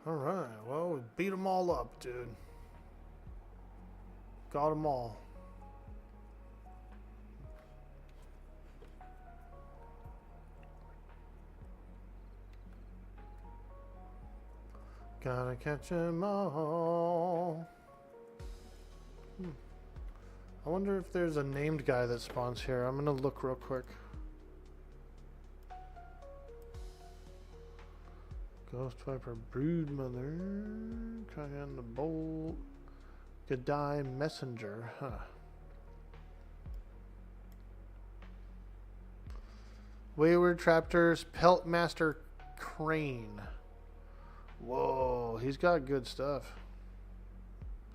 Alright, well, we beat them all up, dude. Got them all. Gotta catch them all. I wonder if there's a named guy that spawns here. I'm gonna look real quick. Ghost Viper Broodmother, Cayenne the Bolt, Godai Messenger, huh? Wayward Traptors, Pelt Master Crane. Whoa, he's got good stuff.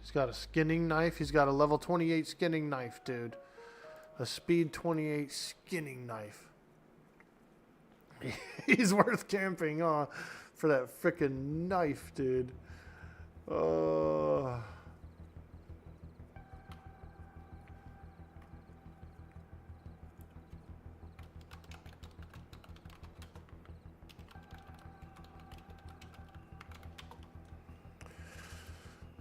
He's got a skinning knife. He's got a level 28 skinning knife, dude. A speed 28 skinning knife. He's worth camping, huh? For that frickin' knife, dude.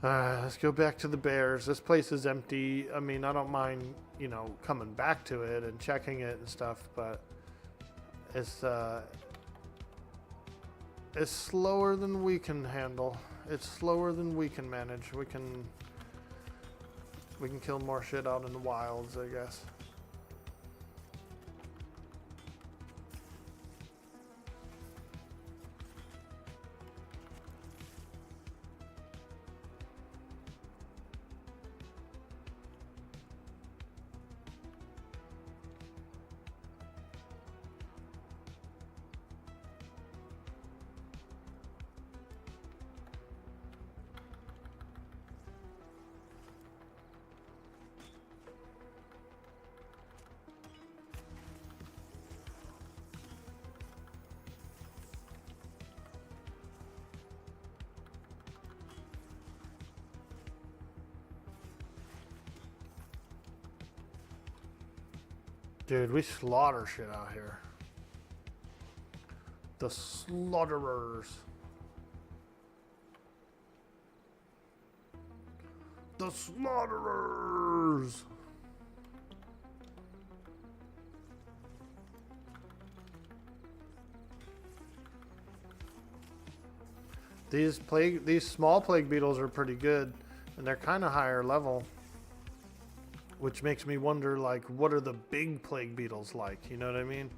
Let's go back to the bears. This place is empty. I mean, I don't mind, you know, coming back to it and checking it and stuff, but it's slower than we can handle. It's slower than we can manage. We can kill more shit out in the wilds, I guess. Dude, we slaughter shit out here. The slaughterers. The slaughterers. These small plague beetles are pretty good, and they're kind of higher level. Which makes me wonder, like, what are the big plague beetles like? You know what I mean?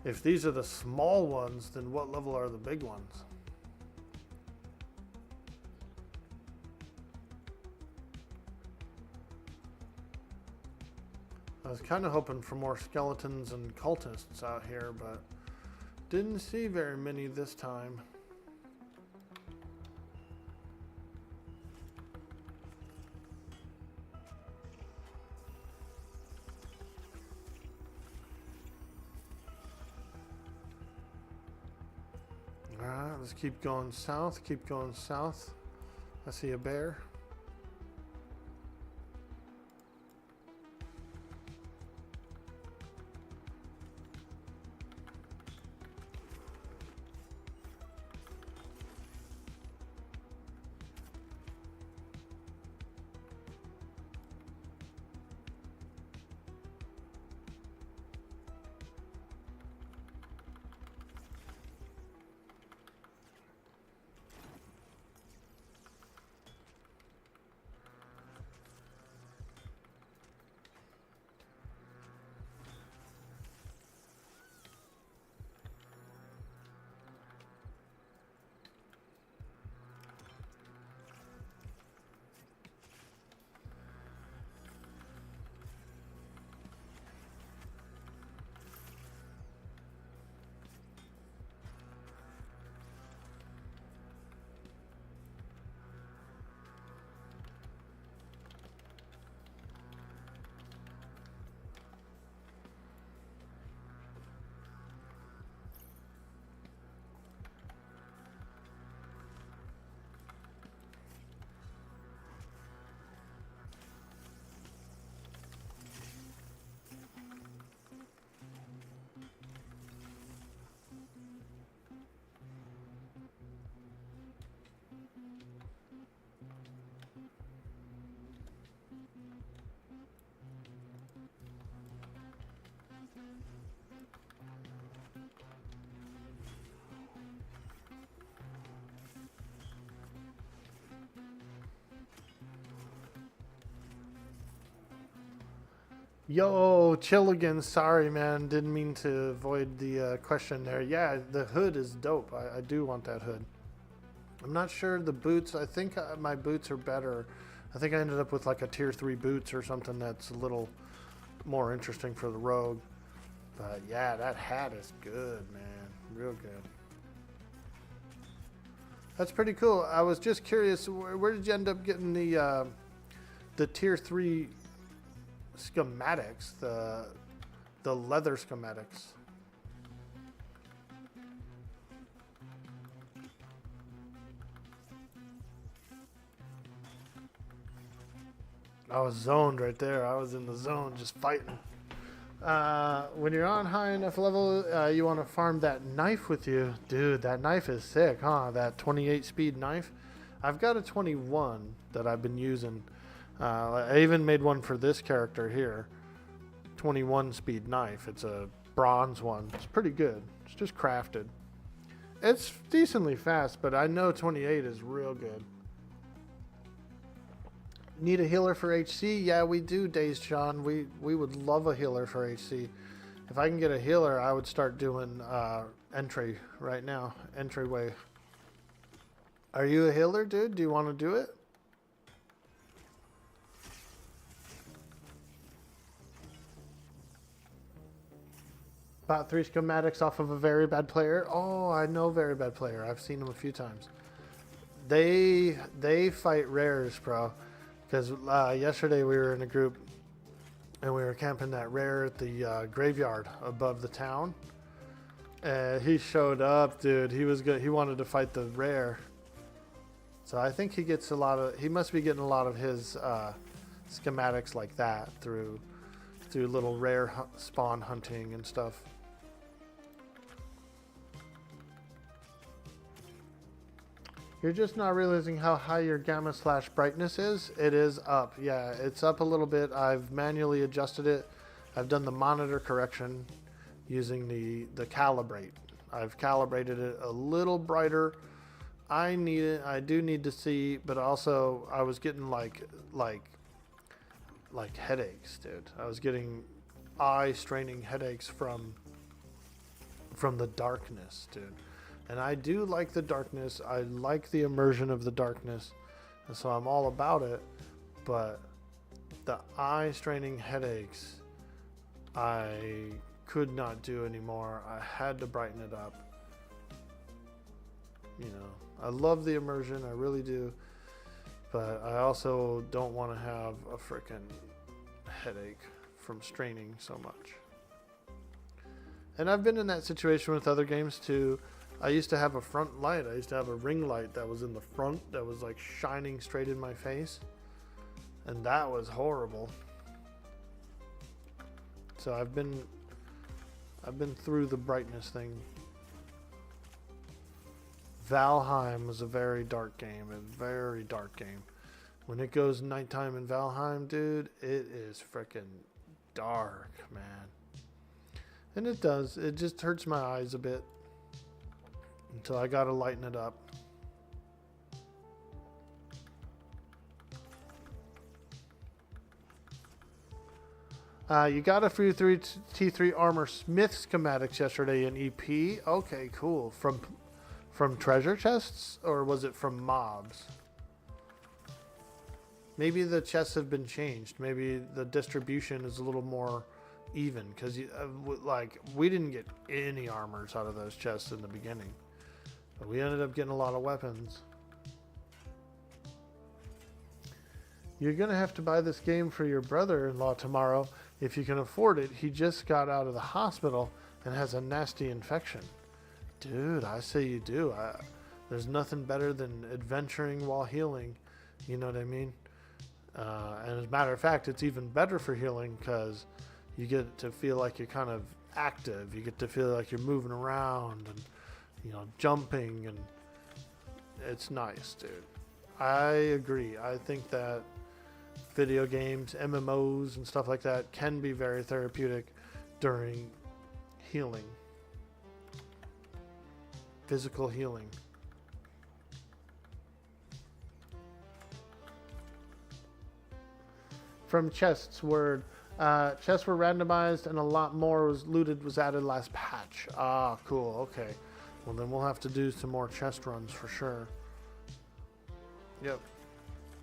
If these are the small ones, then what level are the big ones? I was kind of hoping for more skeletons and cultists out here, but didn't see very many this time. Alright, let's keep going south, keep going south. I see a bear. Yo, Chilligan, sorry, man. Didn't mean to avoid the question there. Yeah, the hood is dope. I do want that hood. I'm not sure the boots. I think my boots are better. I think I ended up with like a tier 3 boots or something that's a little more interesting for the rogue. But yeah, that hat is good, man. Real good. That's pretty cool. I was just curious, where did you end up getting the tier 3 schematics, the leather schematics? I was zoned right there. I was in the zone just fighting. When you're on high enough level, you want to farm that knife with you. Dude, that knife is sick, huh? That 28 speed knife. I've got a 21 that I've been using. I even made one for this character here. 21 speed knife. It's a bronze one. It's pretty good. It's just crafted. It's decently fast, but I know 28 is real good. Need a healer for HC? Yeah, we do, Dazed Sean. We would love a healer for HC. If I can get a healer, I would start doing entry right now. Entryway. Are you a healer, dude? Do you want to do it? Bought 3 schematics off of a very bad player. Oh, I know very bad player. I've seen him a few times. They fight rares, bro. Because yesterday we were in a group and we were camping that rare at the graveyard above the town. He showed up, dude. He was good. He wanted to fight the rare. So I think he gets a lot of. He must be getting a lot of his schematics like that through little rare spawn hunting and stuff. You're just not realizing how high your gamma/brightness is. It is up. Yeah, it's up a little bit. I've manually adjusted it. I've done the monitor correction using the calibrate. I've calibrated it a little brighter. I do need to see, but also I was getting like headaches, dude. I was getting eye straining headaches from the darkness, dude. And I do like the darkness. I like the immersion of the darkness. And so I'm all about it. But the eye straining headaches, I could not do anymore. I had to brighten it up. You know, I love the immersion. I really do. But I also don't want to have a frickin' headache from straining so much. And I've been in that situation with other games too. I used to have a front light. I used to have a ring light that was in the front that was like shining straight in my face. And that was horrible. So I've been through the brightness thing. Valheim was a very dark game. A very dark game. When it goes nighttime in Valheim, dude, it is freaking dark, man. And it does. It just hurts my eyes a bit. Until I gotta lighten it up. You got a few T3 armor smith schematics yesterday in EP. Okay, cool. From treasure chests, or was it from mobs? Maybe the chests have been changed. Maybe the distribution is a little more even, because like we didn't get any armors out of those chests in the beginning. But we ended up getting a lot of weapons. You're going to have to buy this game for your brother-in-law tomorrow if you can afford it. He just got out of the hospital and has a nasty infection. Dude, I say you do. There's nothing better than adventuring while healing. You know what I mean? And as a matter of fact, it's even better for healing because you get to feel like you're kind of active. You get to feel like you're moving around and, you know, jumping, and it's nice, dude. I agree. I think that video games, MMOs and stuff like that can be very therapeutic during healing. Physical healing. From Chests word, Chests were randomized and a lot more was added last patch. Ah, cool. Okay. Well, then we'll have to do some more chest runs for sure. Yep.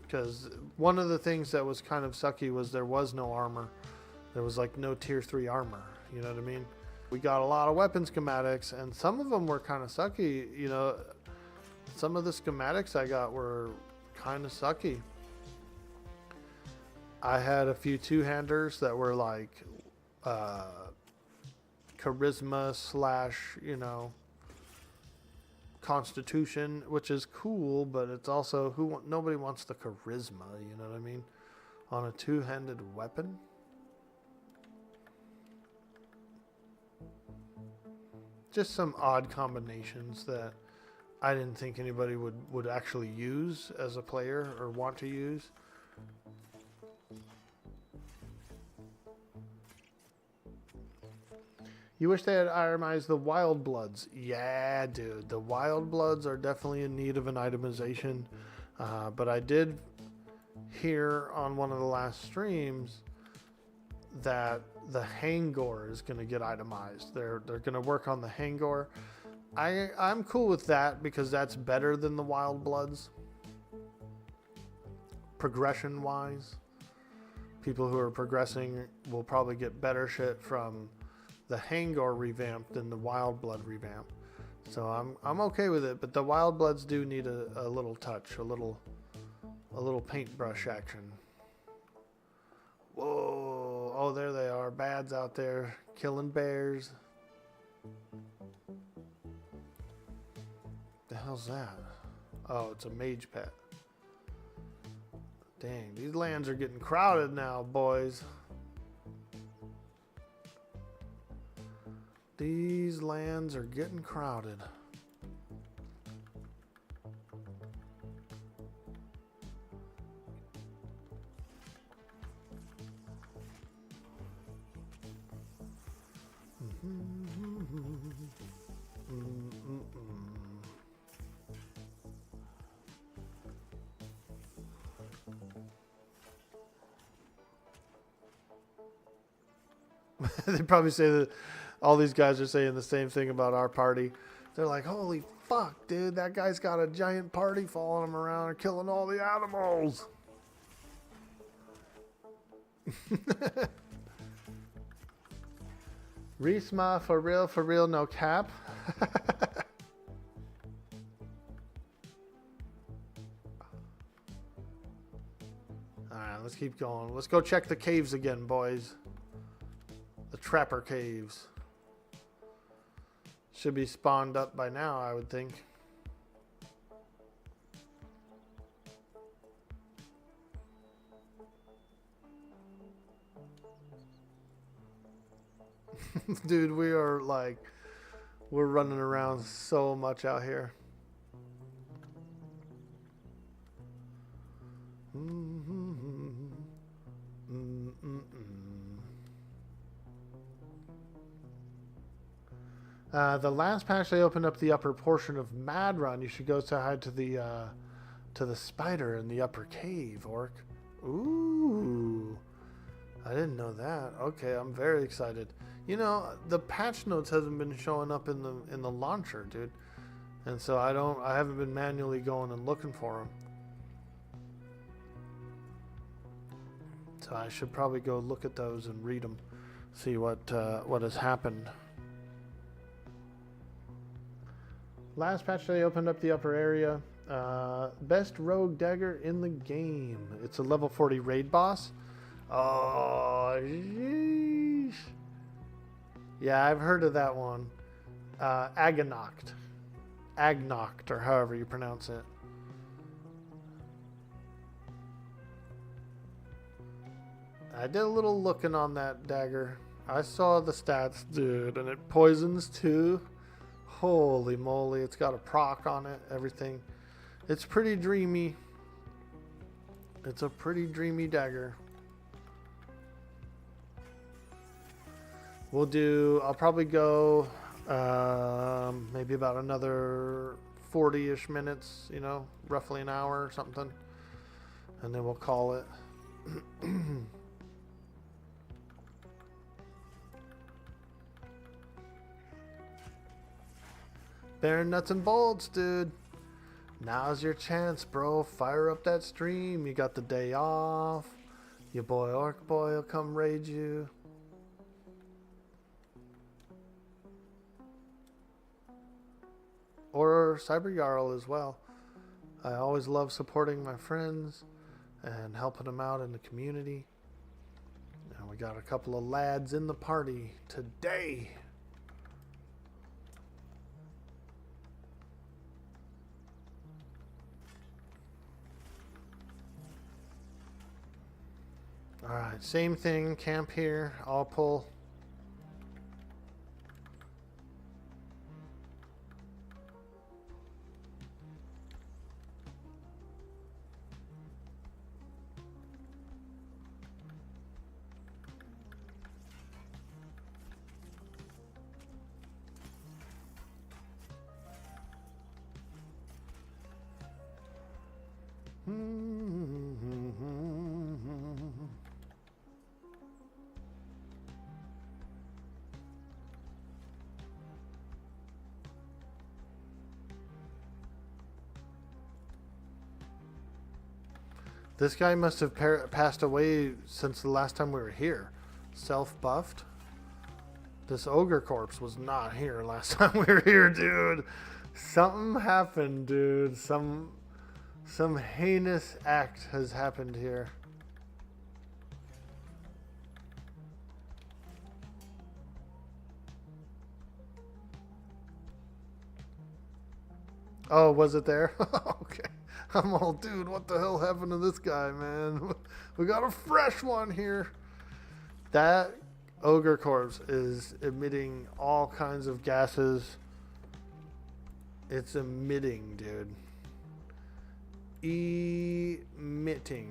Because one of the things that was kind of sucky was there was no armor. There was like no tier 3 armor. You know what I mean? We got a lot of weapon schematics and some of them were kind of sucky. You know, some of the schematics I got were kind of sucky. I had a few two-handers that were like charisma / you know, constitution, which is cool, but it's also nobody wants the charisma, you know what I mean, on a two-handed weapon. Just some odd combinations that I didn't think anybody would actually use as a player or want to use. You wish they had itemized the Wild Bloods. Yeah, dude. The Wild Bloods are definitely in need of an itemization. But I did hear on one of the last streams that the Hangor is going to get itemized. They're going to work on the Hangor. I'm cool with that because that's better than the Wild Bloods. Progression-wise. People who are progressing will probably get better shit from the Hangor revamp than the Wild Blood revamp. So I'm okay with it, but the Wild Bloods do need a little touch, a little paintbrush action. Whoa, oh there they are, bads out there killing bears. The hell's that? Oh, it's a mage pet. Dang, these lands are getting crowded now, boys. These lands are getting crowded. They probably say that all these guys are saying the same thing about our party. They're like, holy fuck, dude, that guy's got a giant party following him around and killing all the animals. Reesma, for real, no cap. Alright, let's keep going. Let's go check the caves again, boys. The Trapper Caves. Should be spawned up by now, I would think. Dude, we're running around so much out here. The last patch they opened up the upper portion of Mad Run. You should go say hi to the spider in the upper cave, Orc. Ooh, I didn't know that. Okay, I'm very excited. You know, the patch notes hasn't been showing up in the launcher, dude, and so I haven't been manually going and looking for them. So I should probably go look at those and read them, see what has happened. Last patch they opened up the upper area. Best rogue dagger in the game. It's a level 40 raid boss. Oh, sheesh. Yeah, I've heard of that one. Aganoct, or however you pronounce it. I did a little looking on that dagger. I saw the stats, dude, and it poisons too. Holy moly, it's got a proc on it, everything. It's pretty dreamy. It's a pretty dreamy dagger. I'll probably go maybe about another 40-ish minutes, you know, roughly an hour or something. And then we'll call it. Bare nuts and bolts, dude. Now's your chance, bro. Fire up that stream. You got the day off. Your boy Orc Boy will come raid you. Or Cyber Jarl as well. I always love supporting my friends and helping them out in the community. And we got a couple of lads in the party today. Alright, same thing, camp here, I'll pull. This guy must have passed away since the last time we were here. Self-buffed. This ogre corpse was not here last time we were here, dude. Something happened, dude. Some heinous act has happened here. Oh, was it there? Okay. I'm all, dude, what the hell happened to this guy, man? We got a fresh one here. That ogre corpse is emitting all kinds of gases. It's emitting, dude. Emitting.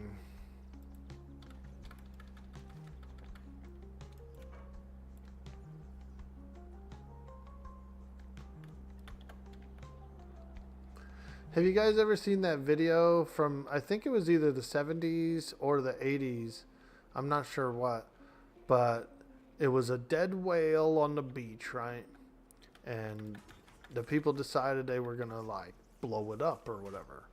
Have you guys ever seen that video from, I think it was either the 70s or the 80s, I'm not sure what, but it was a dead whale on the beach, right? And the people decided they were gonna like blow it up or whatever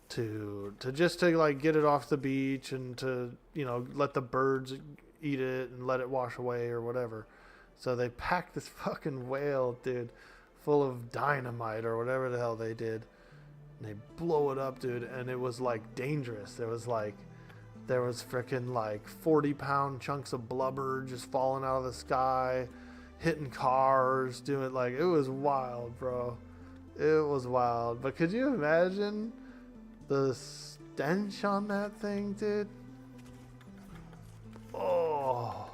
to just to like get it off the beach and to, you know, let the birds eat it and let it wash away or whatever. So they packed this fucking whale, dude, full of dynamite or whatever the hell they did. They blow it up, dude, and it was like dangerous. There was freaking like 40-pound chunks of blubber just falling out of the sky, hitting cars, doing like, it was wild, bro. It was wild. But could you imagine the stench on that thing, dude? Oh.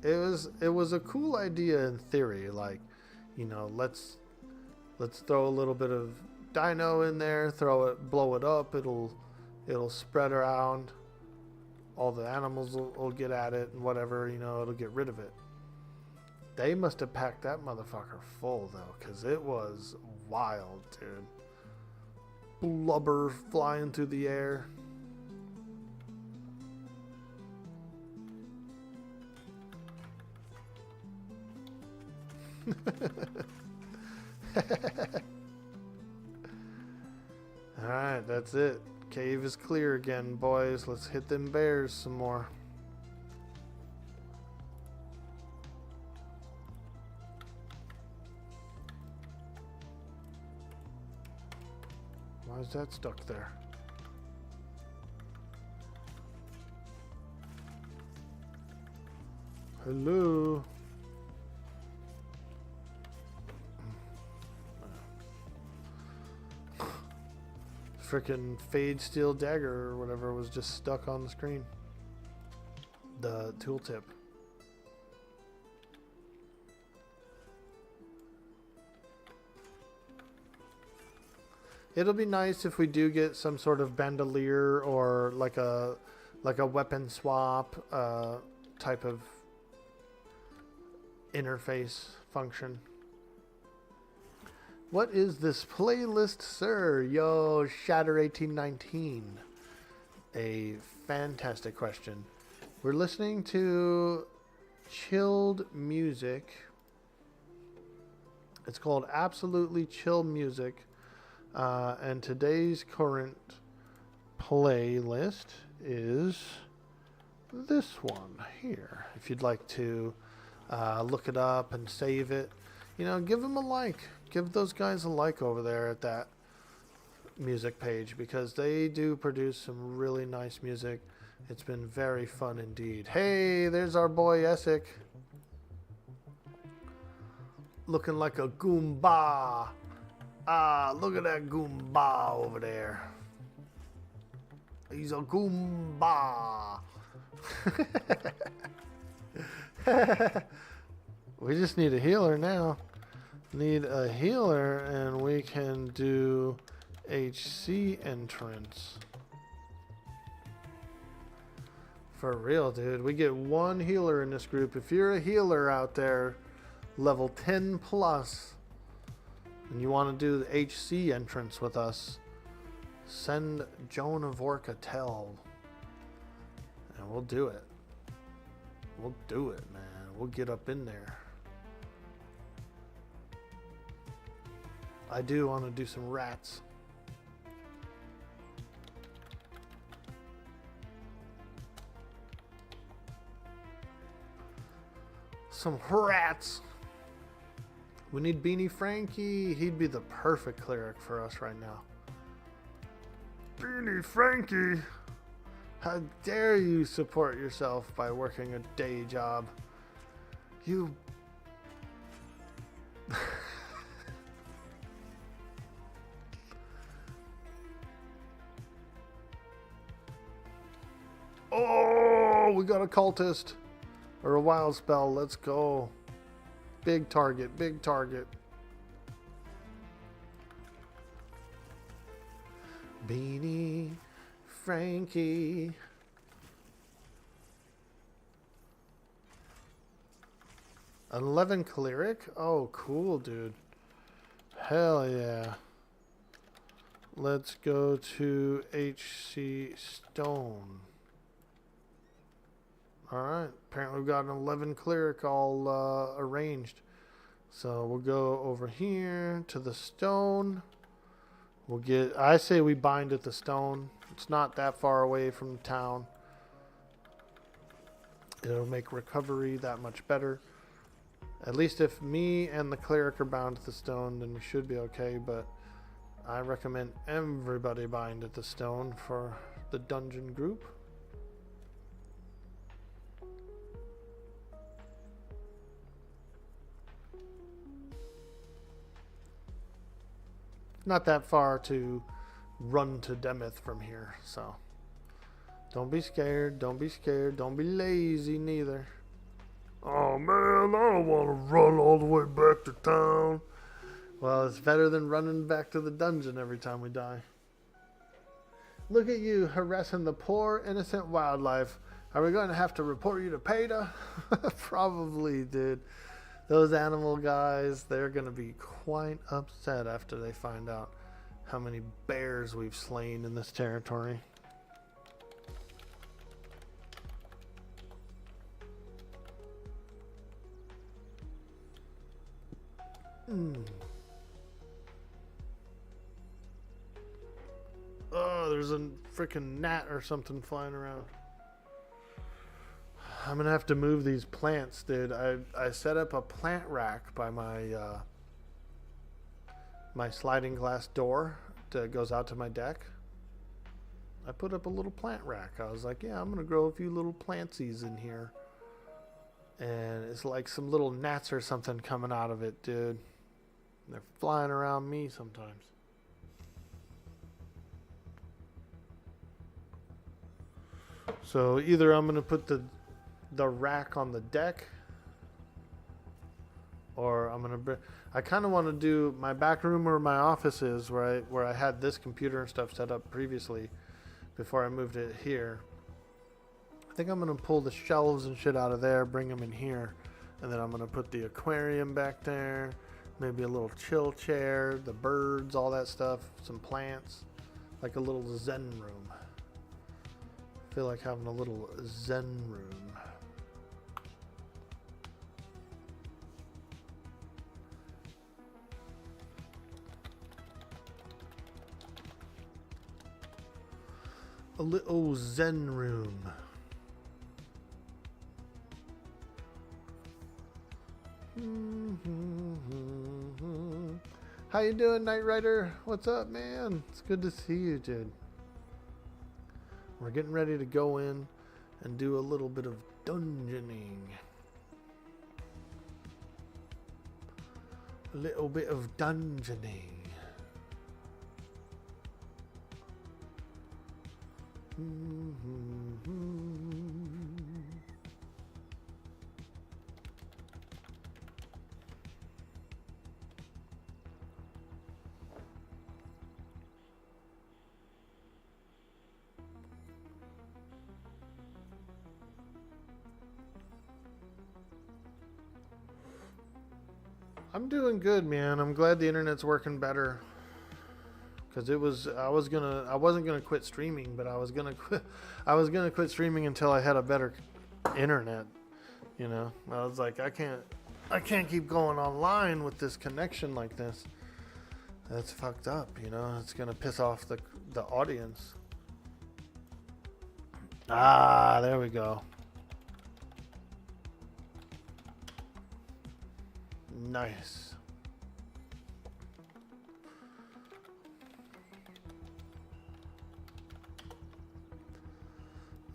It was a cool idea in theory, like, you know, let's throw a little bit of dino in there, blow it up, it'll spread around, all the animals will get at it and whatever, you know, it'll get rid of it. They must have packed that motherfucker full though, because it was wild, dude. Blubber flying through the air. Alright, that's it. Cave is clear again, boys. Let's hit them bears some more. Why is that stuck there? Hello? Frickin' Fade Steel Dagger or whatever was just stuck on the screen. The tooltip. It'll be nice if we do get some sort of bandolier or like a weapon swap type of interface function. What is this playlist, sir? Yo, Shatter1819. A fantastic question. We're listening to chilled music. It's called Absolutely Chill Music. And today's current playlist is this one here. If you'd like to look it up and save it, give them a like. Give those guys a like over there at that music page, because they do produce some really nice music. It's been very fun indeed. Hey, there's our boy Essek. Looking like a Goomba. Look at that Goomba over there. He's a Goomba. We just need a healer now. Need a healer, and we can do HC entrance. For real, dude. We get one healer in this group. If you're a healer out there, level 10 plus, and you want to do the HC entrance with us, send JoanOfOrk a tell, and we'll do it. We'll do it, man. We'll get up in there. I do want to do some rats. Some rats. We need Beanie Frankie. He'd be the perfect cleric for us right now. Beanie Frankie. How dare you support yourself by working a day job? You... Oh, we got a cultist. Or a wild spell. Let's go. Big target. Big target. Beanie Frankie. An 11 cleric? Oh, cool, dude. Hell yeah. Let's go to HC Stone. Alright, apparently we've got an 11 cleric all arranged. So we'll go over here to the stone. We'll get, I say we bind at the stone. It's not that far away from the town. It'll make recovery that much better. At least if me and the cleric are bound at the stone, then we should be okay. But I recommend everybody bind at the stone for the dungeon group. Not that far to run to Demeth from here, so don't be scared, don't be scared, don't be lazy neither. Oh man, I don't want to run all the way back to town. Well, it's better than running back to the dungeon every time we die. Look at you harassing the poor innocent wildlife. Are we going to have to report you to PETA? Probably, dude. Those animal guys, they're going to be quite upset after they find out how many bears we've slain in this territory. Oh, there's a freaking gnat or something flying around. I'm gonna have to move these plants, dude. I set up a plant rack by my my sliding glass door that goes out to my deck. I put up a little plant rack. I was like, yeah, I'm gonna grow a few little plantsies in here. And it's like some little gnats or something coming out of it, dude. They're flying around me sometimes. So either I'm gonna put the rack on the deck, or I'm gonna I kind of want to do my back room where my office is, where I had this computer and stuff set up previously before I moved it here. I think I'm gonna pull the shelves and shit out of there, bring them in here, and then I'm gonna put the aquarium back there, maybe a little chill chair, the birds, all that stuff, some plants, like a little zen room. I feel like having a little zen room. A little zen room. How you doing, Knight Rider? What's up, man? It's good to see you, dude. We're getting ready to go in and do a little bit of dungeoning. A little bit of dungeoning. I'm doing good, man. I'm glad the internet's working better. Cause I wasn't gonna quit streaming, but I was gonna quit streaming until I had a better internet. You know, I was like, I can't keep going online with this connection like this. That's fucked up. You know, it's gonna piss off the audience. Ah, there we go. Nice.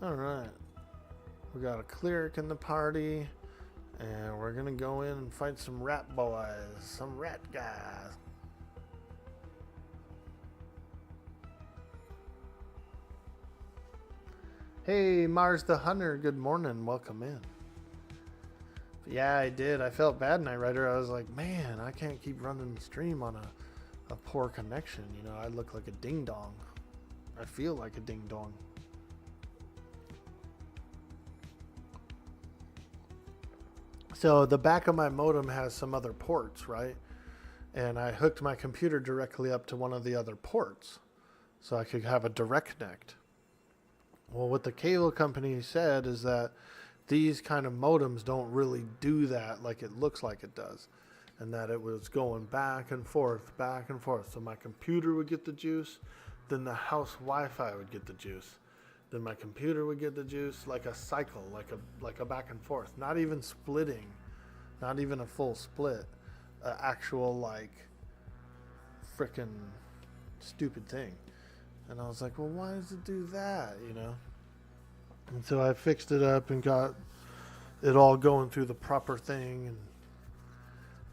All right. We got a cleric in the party, and we're gonna go in and fight some rat boys, some rat guys. Hey, Mars the Hunter, good morning. Welcome in. Yeah, I did. I felt bad, Knight Rider. I was like, man, I can't keep running the stream on a poor connection. You know, I look like a ding dong. I feel like a ding dong. So the back of my modem has some other ports, right? And I hooked my computer directly up to one of the other ports so I could have a direct connect. Well, what the cable company said is that these kind of modems don't really do that like it looks like it does. And that it was going back and forth. So my computer would get the juice, then the house Wi-Fi would get the juice. Then my computer would get the juice, like a cycle, like a back and forth. Not even splitting, not even a full split. Actual, like, frickin' stupid thing. And I was like, well, why does it do that, you know? And so I fixed it up and got it all going through the proper thing.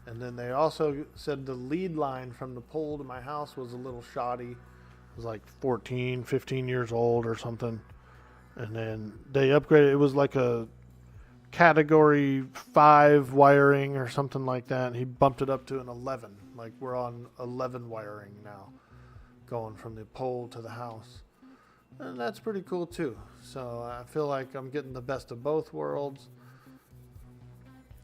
And then they also said the lead line from the pole to my house was a little shoddy. It was like 14, 15 years old or something. And then they upgraded. It was like a category 5 wiring or something like that. And he bumped it up to an 11. Like we're on 11 wiring now, going from the pole to the house. And that's pretty cool too. So I feel like I'm getting the best of both worlds.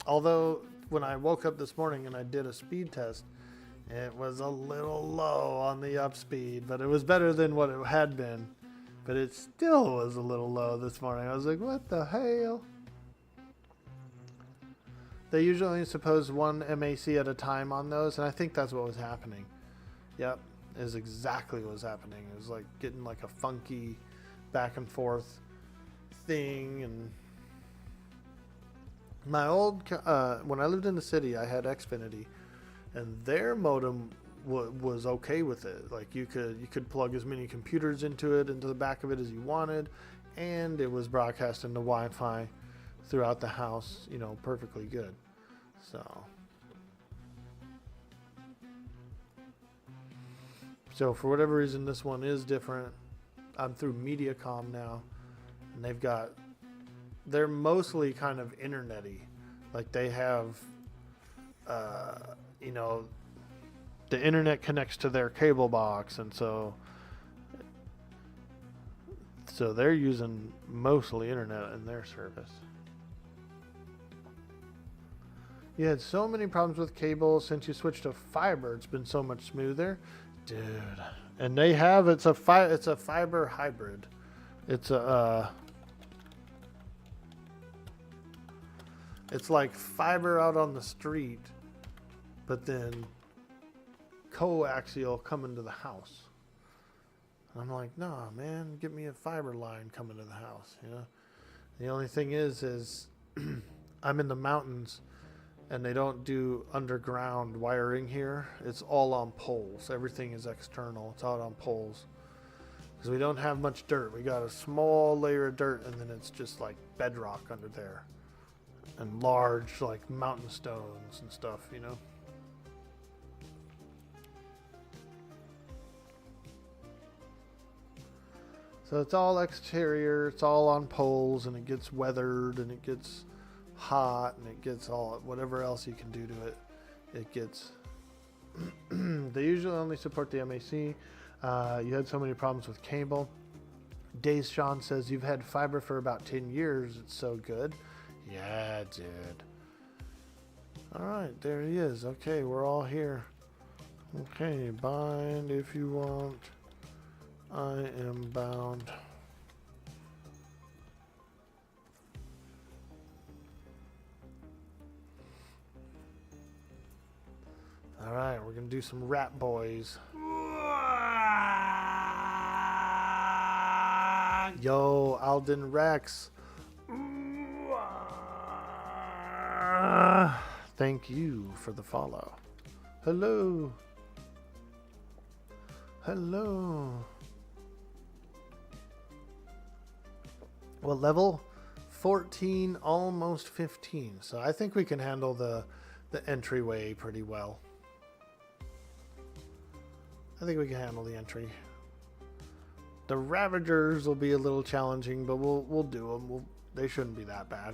Although when I woke up this morning and I did a speed test, it was a little low on the up speed, but it was better than what it had been. But it still was a little low this morning. I was like, what the hell? They usually suppose one MAC at a time on those, and I think that's what was happening. Yep. Is exactly what was happening. It was like getting like a funky back and forth thing. And my old when I lived in the city, I had Xfinity, and their modem was okay with it. Like you could plug as many computers into the back of it as you wanted, and it was broadcasting to Wi-Fi throughout the house, you know, perfectly good. So for whatever reason, this one is different. I'm through MediaCom now, and they're mostly kind of internet-y. Like they have, you know, the internet connects to their cable box, and so they're using mostly internet in their service. You had so many problems with cable since you switched to fiber. It's been so much smoother. Dude, and they have it's a fiber hybrid. It's it's like fiber out on the street, but then coaxial coming to the house. I'm like, nah, man, get me a fiber line coming to the house, you know? The only thing is I'm in the mountains and they don't do underground wiring here. It's all on poles. Everything is external. It's all on poles. Because we don't have much dirt. We got a small layer of dirt and then it's just like bedrock under there. And large like mountain stones and stuff, you know? So it's all exterior, it's all on poles, and it gets weathered, and it gets hot, and it gets all whatever else you can do to it. It gets. They usually only support the MAC. You had so many problems with cable. Days Sean says you've had fiber for about 10 years. It's so good. Yeah, dude. All right, there he is. Okay, we're all here. Okay, bind if you want. I am bound. All right, we're gonna do some Rat Boys. Yo, Alden Rex. Thank you for the follow. Hello. Hello. Well, level 14, almost 15. So I think we can handle the entryway pretty well. I think we can handle the entry. The Ravagers will be a little challenging, but we'll do them. They shouldn't be that bad.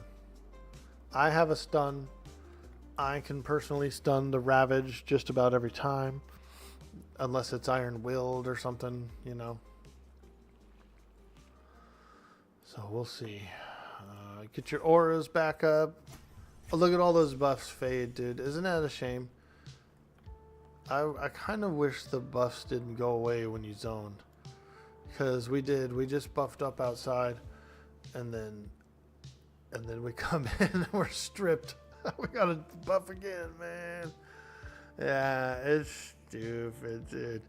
I have a stun. I can personally stun the Ravage just about every time. Unless it's Iron Willed or something, you know. So we'll see. Get your auras back up. Oh, look at all those buffs fade, dude. Isn't that a shame? I kind of wish the buffs didn't go away when you zoned. Because we did. We just buffed up outside. And then we come in and we're stripped. We got to buff again, man. Yeah, it's stupid, dude.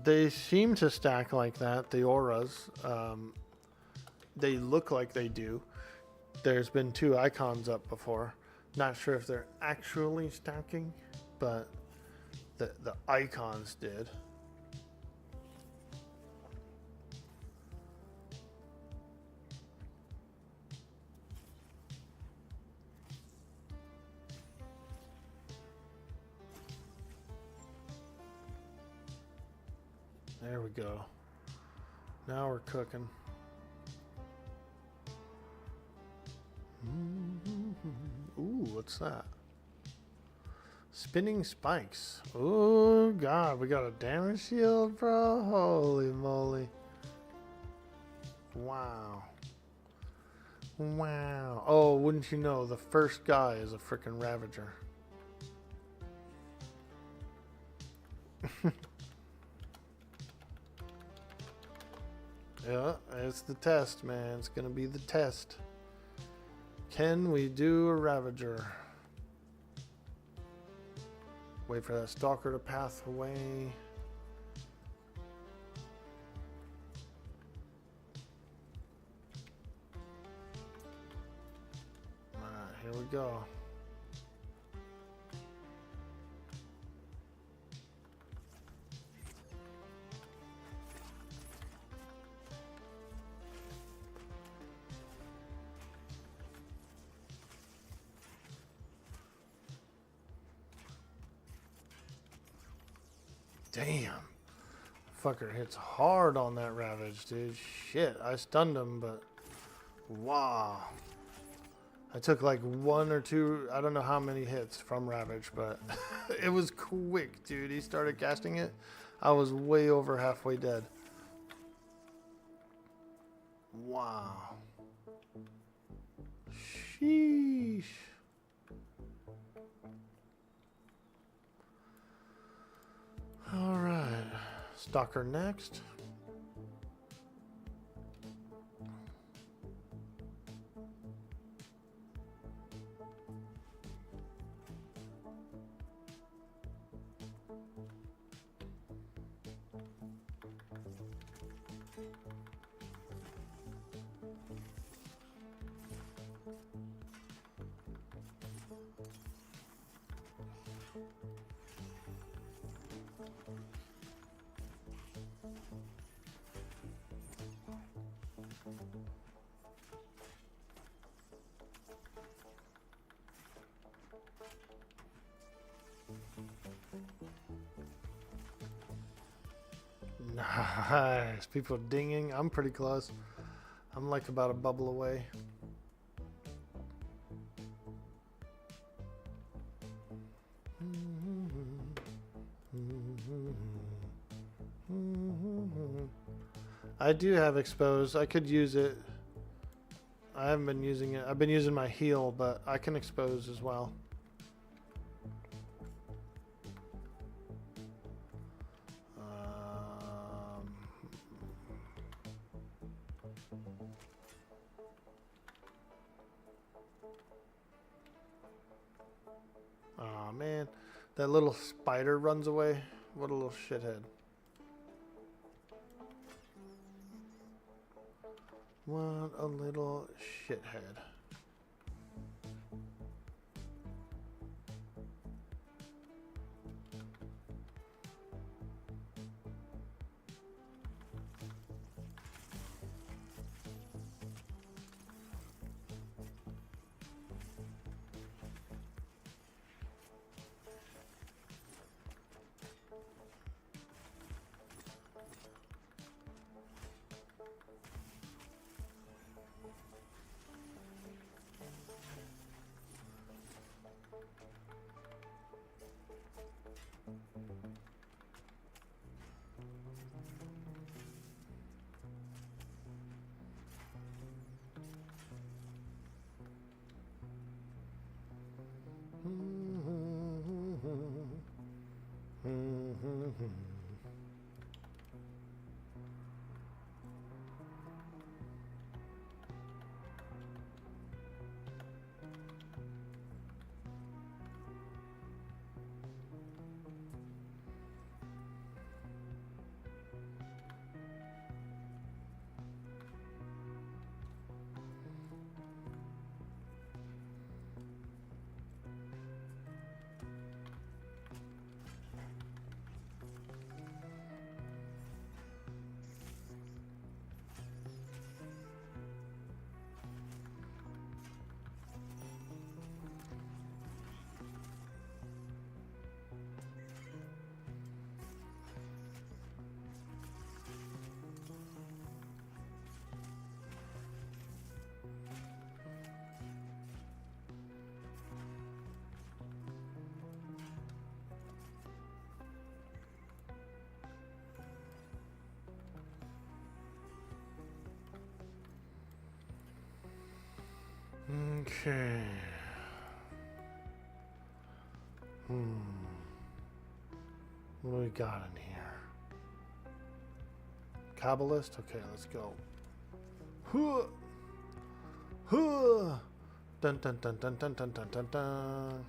They seem to stack like that, the auras. They look like they do. There's been 2 icons up before. Not sure if they're actually stacking, but the icons did. There we go. Now we're cooking. Ooh, what's that? Spinning spikes. Oh god, we got a damage shield, bro. Holy moly. Wow. Wow. Oh, wouldn't you know, the first guy is a freaking Ravager. Yeah, it's the test, man. It's gonna be the test. Can we do a Ravager? Wait for that Stalker to pass away. Alright, here we go. Damn. Fucker hits hard on that Ravage, dude. Shit, I stunned him, but wow. I took like 1 or 2, I don't know how many hits from Ravage, but it was quick, dude. He started casting it. I was way over halfway dead. Wow. Sheesh. All right, Stalker next. Nice. People dinging. I'm pretty close. I'm like about a bubble away. I do have expose. I could use it. I haven't been using it. I've been using my heal, but I can expose as well. Oh man, that little spider runs away. What a little shithead. What a little shithead. Okay. What do we got in here? Kabbalist? Okay, let's go. Huh. Huh. Dun dun dun dun dun dun dun dun dun.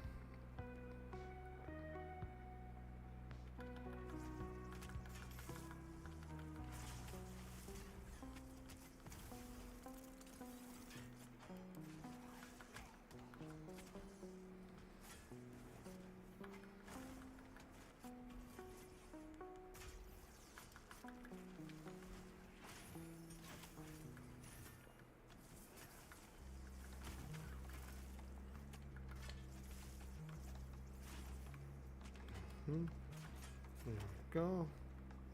There we go.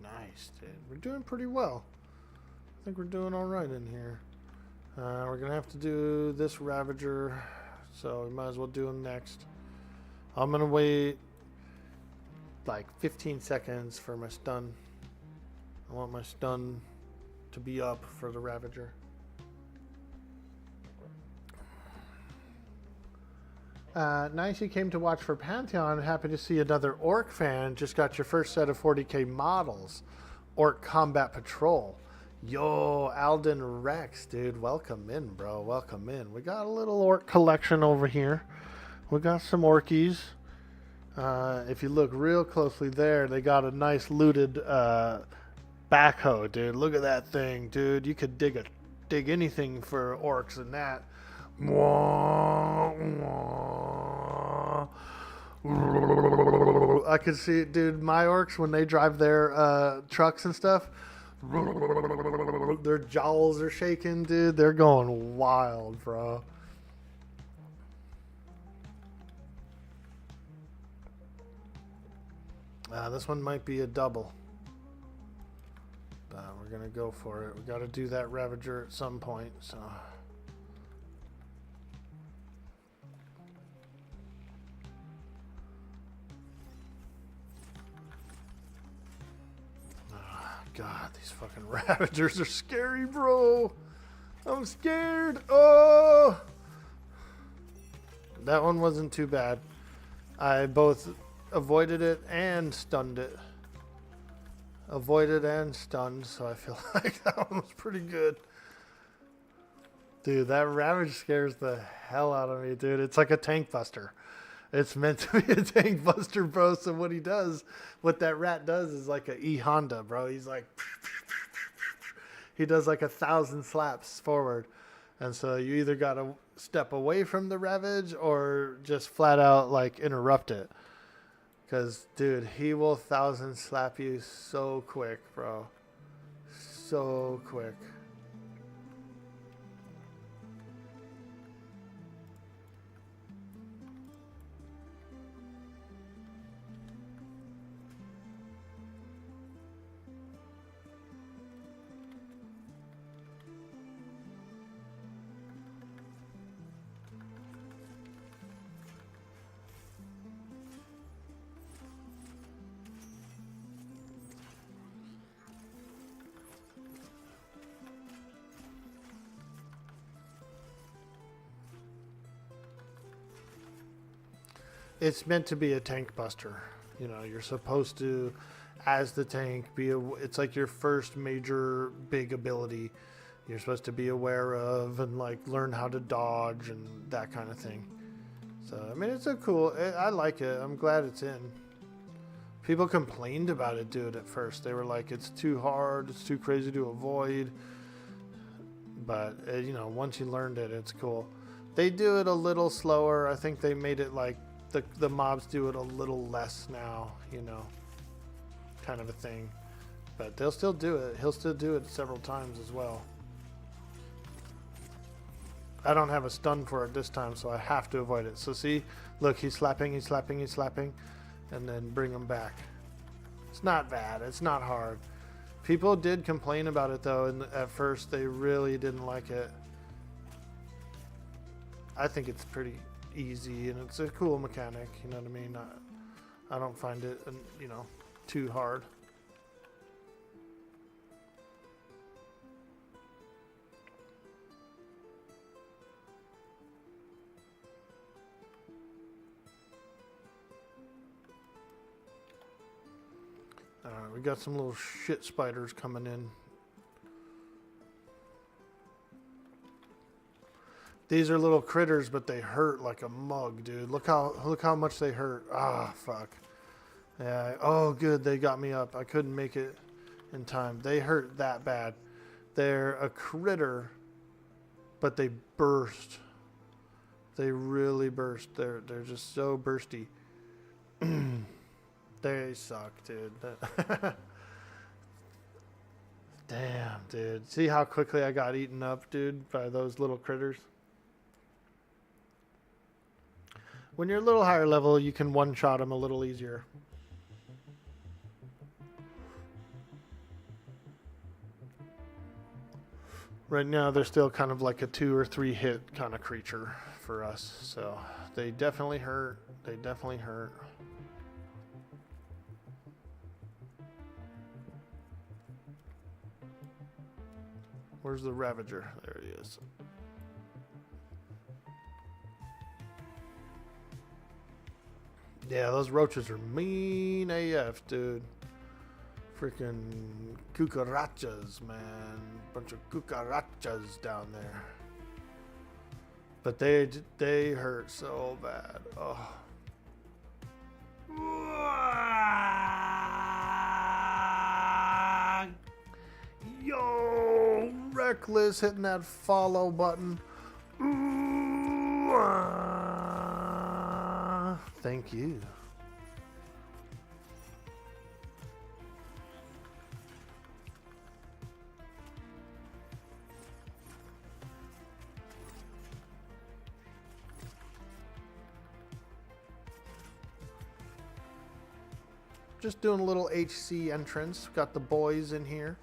Nice, dude. We're doing pretty well. I think we're doing all right in here. We're gonna have to do this Ravager, so we might as well do him next. I'm gonna wait like 15 seconds for my stun. I want my stun to be up for the Ravager. Nice you came to watch for Pantheon. Happy to see another Orc fan. Just got your first set of 40k models. Orc Combat Patrol. Yo, Alden Rex, dude. Welcome in, bro. Welcome in. We got a little Orc collection over here. We got some Orkies. If you look real closely there, they got a nice looted backhoe, dude. Look at that thing, dude. You could dig anything for Orcs in that. I could see, dude, my orcs, when they drive their trucks and stuff, their jowls are shaking, dude. They're going wild, bro. This one might be a double. But we're going to go for it. We got to do that Ravager at some point, so... God, these fucking Ravagers are scary, bro. I'm scared. Oh! That one wasn't too bad. I both avoided it and stunned it. Avoided and stunned, so I feel like that one was pretty good. Dude, that Ravage scares the hell out of me, dude. It's like a tank buster. It's meant to be a tank buster, bro. So what he does, what that rat does is like a E Honda, bro. He's like, he does like 1,000 slaps forward. And so you either got to step away from the Ravage or just flat out like interrupt it. Because, dude, he will 1,000 slap you so quick, bro. So quick. It's meant to be a tank buster. You know, you're supposed to, as the tank, it's like your first major big ability you're supposed to be aware of and like learn how to dodge and that kind of thing. So, I mean, it's a cool, I like it. I'm glad it's in. People complained about it, dude, at first. They were like, it's too hard, it's too crazy to avoid. But, you know, once you learned it, it's cool. They do it a little slower. I think they made it like, the mobs do it a little less now, you know, kind of a thing. But they'll still do it. He'll still do it several times as well. I don't have a stun for it this time, so I have to avoid it. So see, look, he's slapping, he's slapping, he's slapping, and then bring him back. It's not bad. It's not hard. People did complain about it, though, and at first they really didn't like it. I think it's pretty easy, and it's a cool mechanic, you know what I mean? I don't find it, you know, too hard. Alright, we got some little shit spiders coming in. These are little critters, but they hurt like a mug, dude. Look how much they hurt. Ah, fuck. Yeah. Oh, good. They got me up. I couldn't make it in time. They hurt that bad. They're a critter, but they burst. They really burst. They're just so bursty. They suck, dude. Damn, dude. See how quickly I got eaten up, dude, by those little critters? When you're a little higher level, you can one-shot them a little easier. Right now, they're still kind of like a 2 or 3 hit kind of creature for us. So they definitely hurt. They definitely hurt. Where's the Ravager? There he is. Yeah, those roaches are mean AF, dude. Freaking cucarachas, man. Bunch of cucarachas down there. But they hurt so bad. Oh. Yo, Reckless hitting that follow button. Thank you. just doing a little HC entrance. Got the boys in here.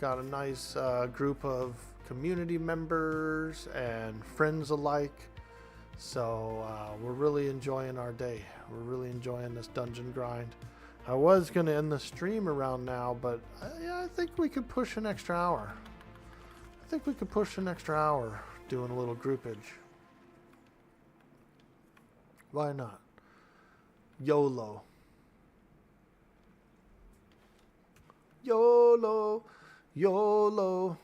Got a nice group of community members and friends alike. So we're really enjoying our day. We're really enjoying this dungeon grind. I was going to end the stream around now, but I think we could push an extra hour. I think we could push an extra hour doing a little groupage. Why not? YOLO. YOLO. YOLO.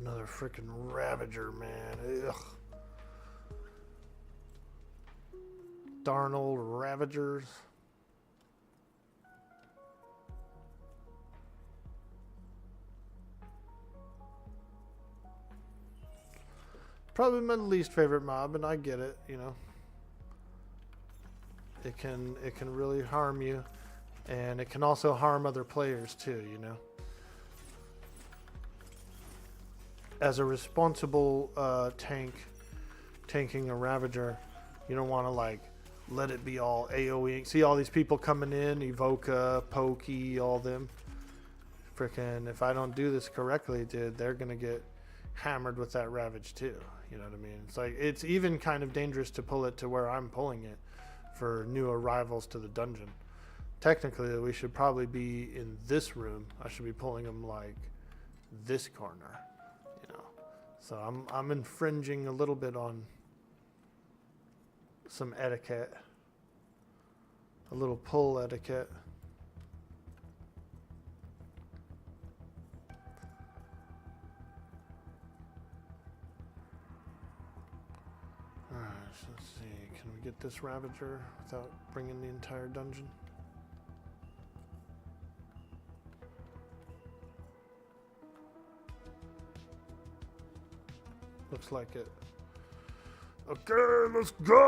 Another freaking Ravager, man. Ugh. Darn old Ravagers. Probably my least favorite mob, and I get it, you know. It can really harm you, and it can also harm other players too, you know. As a responsible tanking a Ravager, you don't want to like let it be all AoE. See all these people coming in, Evoca, Pokey, all them. Frickin', if I don't do this correctly, dude, they're gonna get hammered with that Ravage too. You know what I mean? It's like, it's even kind of dangerous to pull it to where I'm pulling it for new arrivals to the dungeon. Technically, we should probably be in this room. I should be pulling them like this corner. So I'm infringing a little bit on some etiquette, a little pull etiquette. All right, so let's see. Can we get this Ravager without bringing the entire dungeon? Looks like it. Okay, let's go!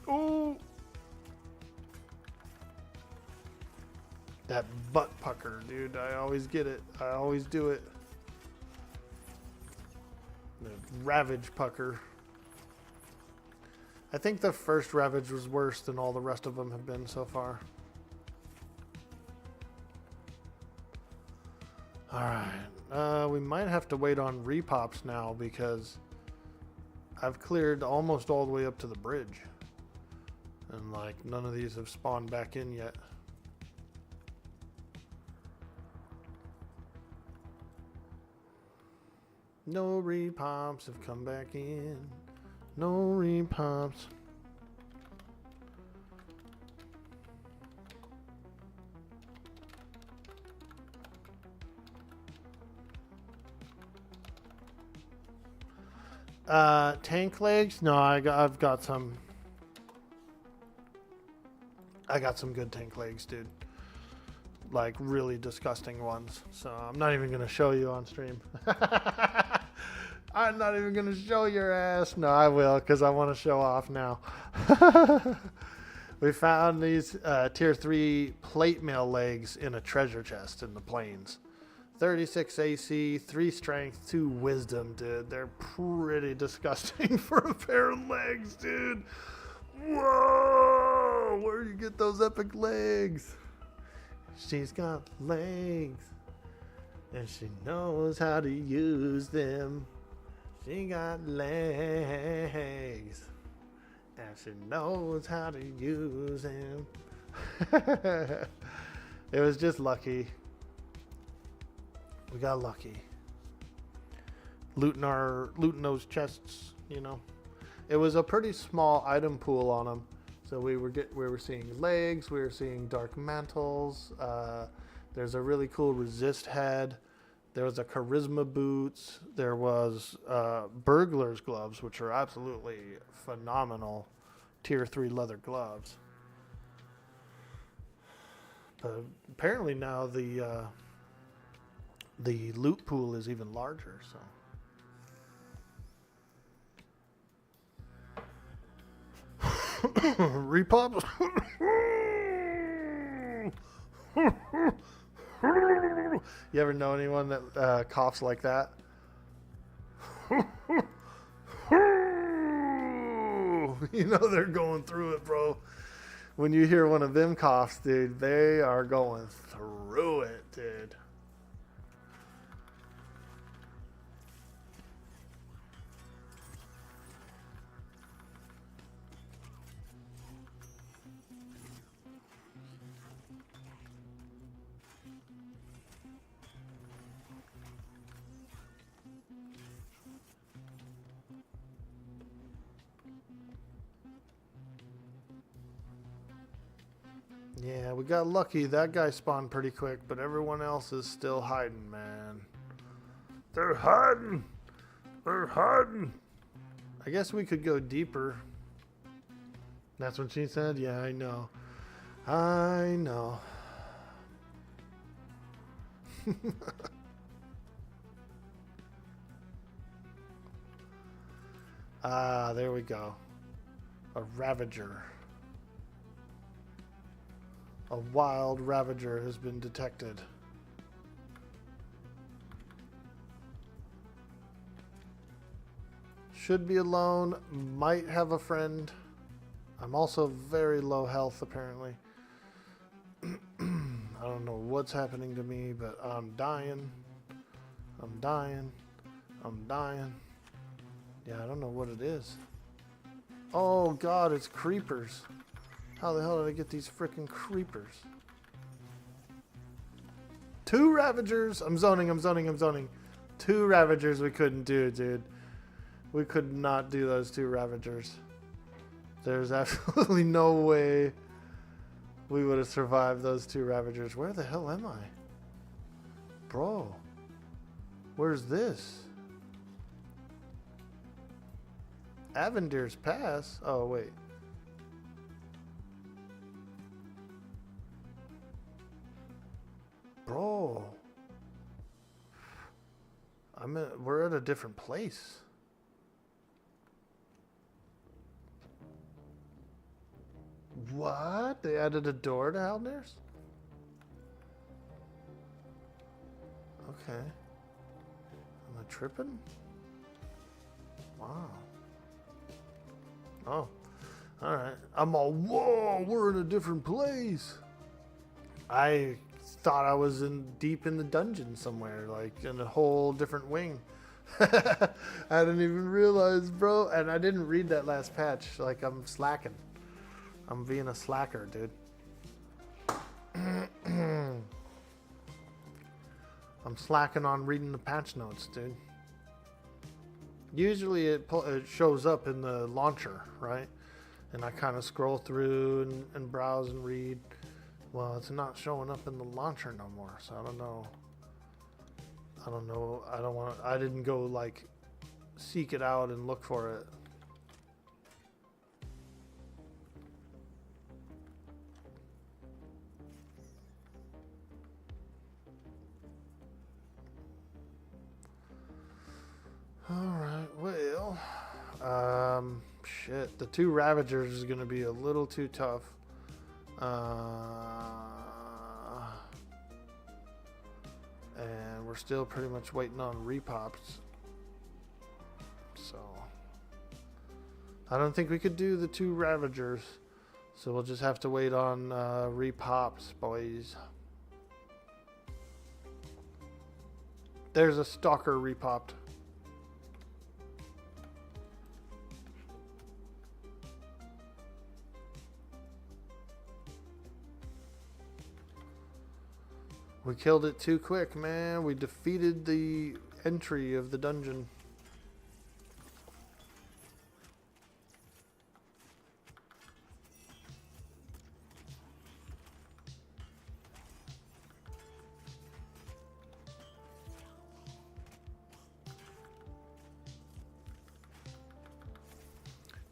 Ooh! That butt pucker, dude. I always get it. I always do it. The Ravage pucker. I think the first Ravage was worse than all the rest of them have been so far. Alright. We might have to wait on repops now because I've cleared almost all the way up to the bridge. And like none of these have spawned back in yet. No repops have come back in. No repops. Tank legs? No, I've got some. I got some good tank legs, dude. Like really disgusting ones. So I'm not even gonna show you on stream. I'm not even gonna show your ass. No, I will, because I want to show off now. We found these tier 3 plate mail legs in a treasure chest in the plains. 36 AC, 3 strength, 2 wisdom, dude. They're pretty disgusting for a pair of legs, dude. Whoa! whoa, where do you get those epic legs? She's got legs, and she knows how to use them. She got legs, and she knows how to use them. It was just lucky. We got lucky. Looting those chests, you know. It was a pretty small item pool on them. So we were seeing legs, we were seeing dark mantles. There's a really cool resist head. There was a charisma boots. There was burglar's gloves, which are absolutely phenomenal tier 3 leather gloves. But apparently now the loot pool is even larger. So. Repops. You ever know anyone that coughs like that? You know they're going through it, bro. When you hear one of them coughs, dude, they are going through it, dude. Yeah, we got lucky. That guy spawned pretty quick, but everyone else is still hiding, man. They're hiding. They're hiding. I guess we could go deeper. That's what she said? Yeah, I know. I know. Ah, there we go. A Ravager. A wild Ravager has been detected. Should be alone. Might have a friend. I'm also very low health, apparently. I don't know what's happening to me, but I'm dying. I'm dying. I'm dying. Yeah, I don't know what it is. Oh, God, it's creepers. How the hell did I get these freaking creepers? 2 Ravagers. I'm zoning. 2 Ravagers we couldn't do, dude. We could not do those 2 Ravagers. There's absolutely no way we would have survived those 2 Ravagers. Where the hell am I? Bro. Where's this? Avendir's Pass? Oh, wait. Bro, we're at a different place. What? They added a door to Haldir's? Okay. Am I tripping? Wow. Oh. Alright. I'm all, whoa, we're in a different place. I thought I was deep in the dungeon somewhere, like in a whole different wing. I didn't even realize, bro. And I didn't read that last patch. Like, I'm slacking. I'm being a slacker, dude. I'm slacking on reading the patch notes, dude. Usually it shows up in the launcher, right? And I kind of scroll through and browse and read. Well, it's not showing up in the launcher no more, so I don't know. I didn't go like seek it out and look for it. Alright, well, shit, the 2 Ravagers is going to be a little too tough. And we're still pretty much waiting on repops. So I don't think we could do the 2 Ravagers. So we'll just have to wait on repops, boys. There's a stalker repopped. We killed it too quick, man. We defeated the entry of the dungeon.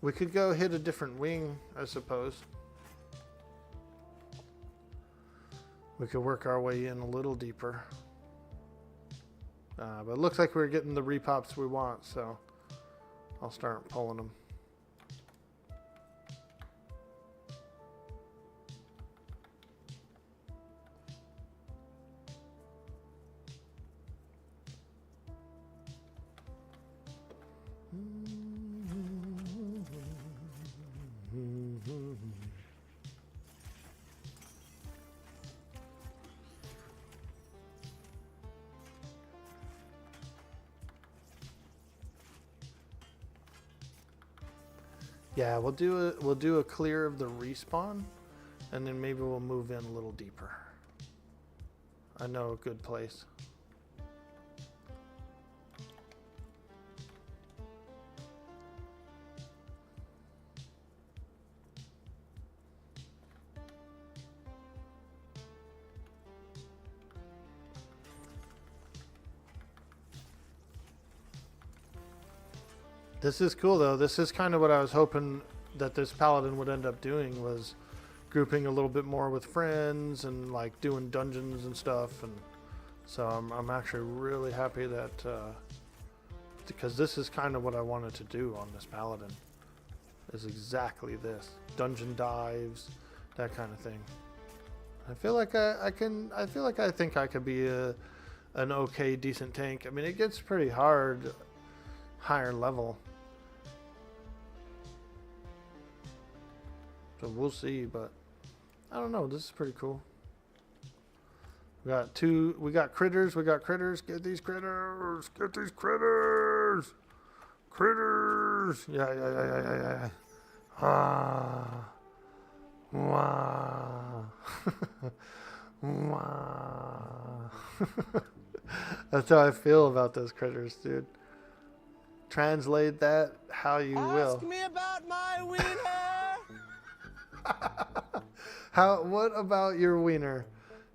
We could go hit a different wing, I suppose. We could work our way in a little deeper. But it looks like we're getting the repops we want, so I'll start pulling them. Yeah, we'll do a clear of the respawn, and then maybe we'll move in a little deeper. I know a good place. This is cool though. This is kind of what I was hoping that this Paladin would end up doing, was grouping a little bit more with friends and like doing dungeons and stuff. And so I'm actually really happy that because this is kind of what I wanted to do on this Paladin, is exactly this: dungeon dives, that kind of thing. I feel like I think I could be an okay, decent tank. I mean, it gets pretty hard higher level. So we'll see, but I don't know. This is pretty cool. We got critters. Get these critters. Critters. Yeah. Ah. Waaagh. Waaagh. That's how I feel about those critters, dude. Translate that how you will. Ask me about my wiener. What about your wiener?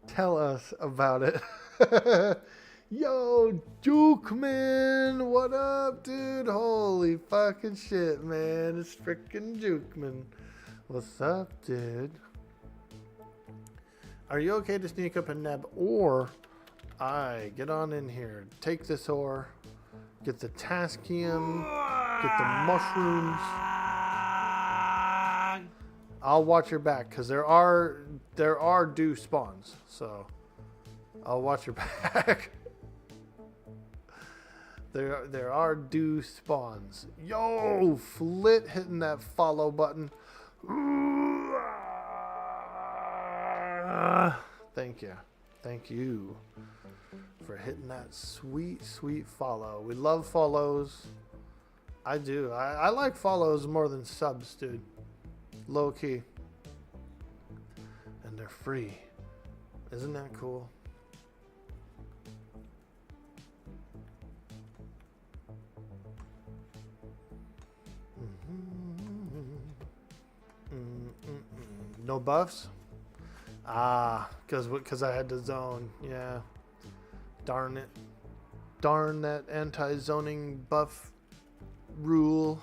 Tell us about it. Yo, Jukeman, what up, dude? Holy fucking shit, man. It's freaking Jukeman. What's up, dude? Are you okay to sneak up and nab ore? Aye, get on in here. Take this ore. Get the Taskium. Get the mushrooms. I'll watch your back, because there are dew spawns, so I'll watch your back. There are dew spawns. Yo, Flit hitting that follow button. Thank you for hitting that sweet follow. We love follows. I do. I like follows more than subs, dude. Low key. And they're free. Isn't that cool? No buffs? Ah, because I had to zone. Yeah. Darn it. Darn that anti-zoning buff rule.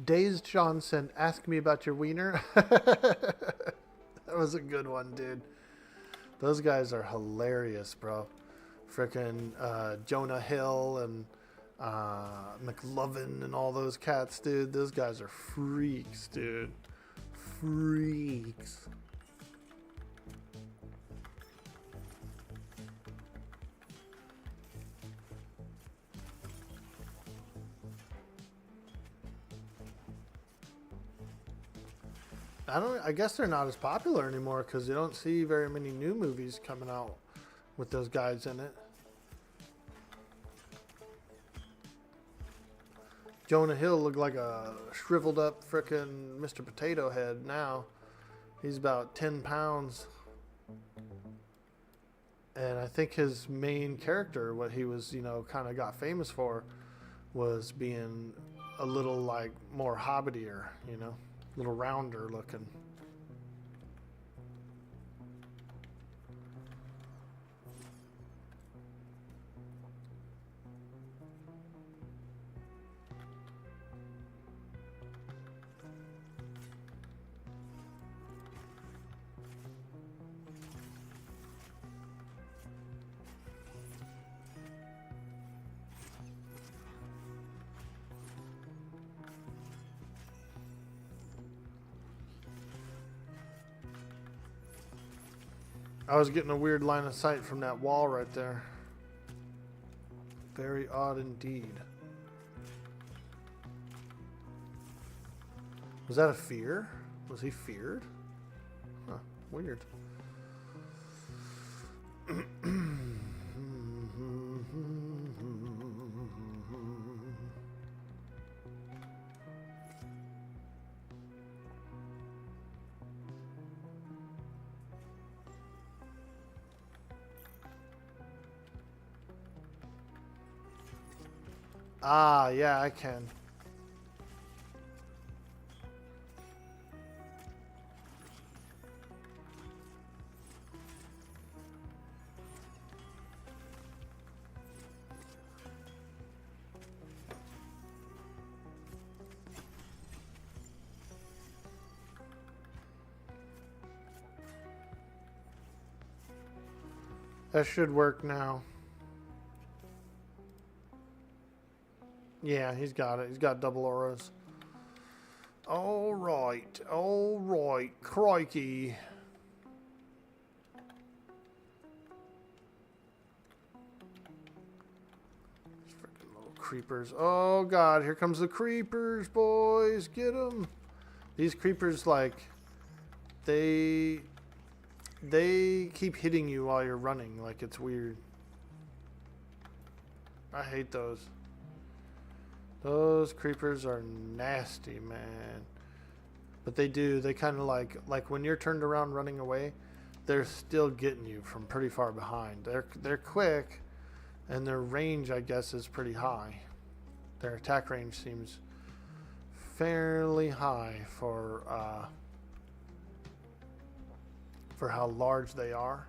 Dazed Sean sent, ask me about your wiener. That was a good one, dude. Those guys are hilarious, bro. Frickin' Jonah Hill and McLovin and all those cats, dude. Those guys are freaks, dude. Freaks. I guess they're not as popular anymore because you don't see very many new movies coming out with those guys in it. Jonah Hill looked like a shriveled up frickin' Mr. Potato Head now. He's about 10 pounds. And I think his main character, what he was, you know, kind of got famous for, was being a little like more hobbitier, you know, a little rounder looking. I was getting a weird line of sight from that wall right there. Very odd indeed. Was that a fear? Was he feared? Huh, weird. Ah, yeah, I can. That should work now. Yeah, he's got it. He's got double auras. All right. Crikey. These freaking little creepers. Oh, God. Here comes the creepers, boys. Get them. These creepers, like, they keep hitting you while you're running. Like, it's weird. I hate those. Those creepers are nasty, man. But they kind of like when you're turned around running away, they're still getting you from pretty far behind. They're quick, and their range, I guess, is pretty high. Their attack range seems fairly high for how large they are.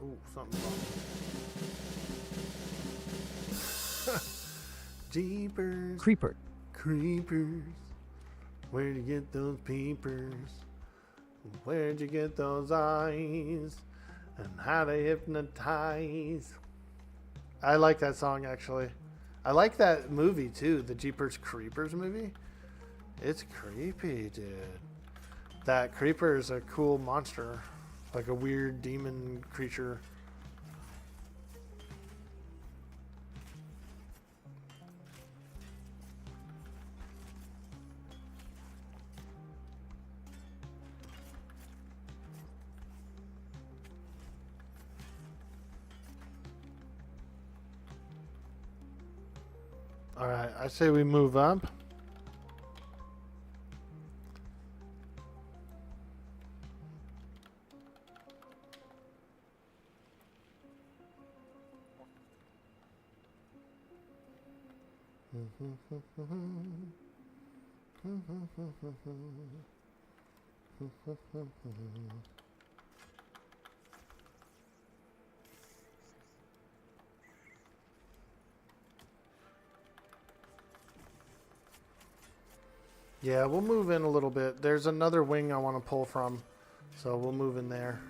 Ooh, something wrong. Jeepers. Creepers. Where'd you get those peepers? Where'd you get those eyes? And how they hypnotize? I like that song, actually. I like that movie, too. The Jeepers Creepers movie. It's creepy, dude. That creeper is a cool monster. Like a weird demon creature. All right, I say we move up. Yeah, we'll move in a little bit. There's another wing I want to pull from, so we'll move in there.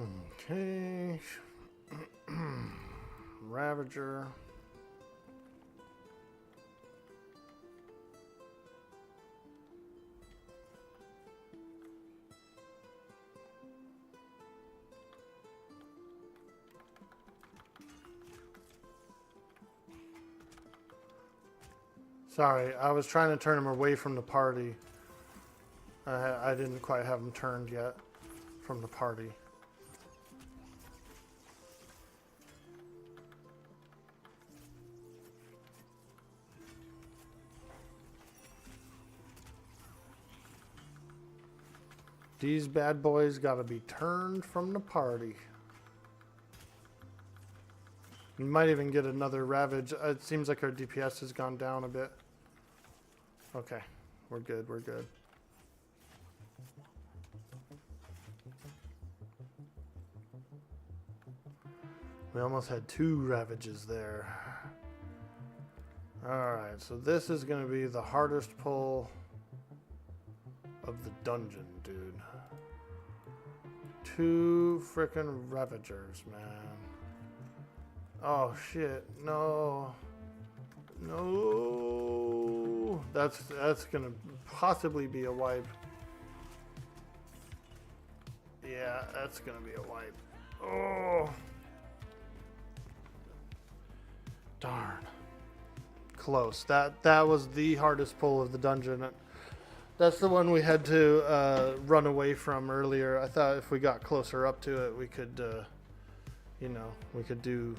Okay. Ravager. Sorry, I was trying to turn him away from the party. I didn't quite have him turned yet from the party. These bad boys gotta be turned from the party. We might even get another Ravage. It seems like our DPS has gone down a bit. Okay, we're good, we're good. We almost had 2 Ravages there. Alright, so this is going to be the hardest pull of the dungeon, dude. 2 frickin' Ravagers, man. Oh shit, no. No. That's going to possibly be a wipe. Yeah, that's going to be a wipe. Oh. Darn. Close. That was the hardest pull of the dungeon. That's the one we had to run away from earlier. I thought if we got closer up to it, we could, you know, we could do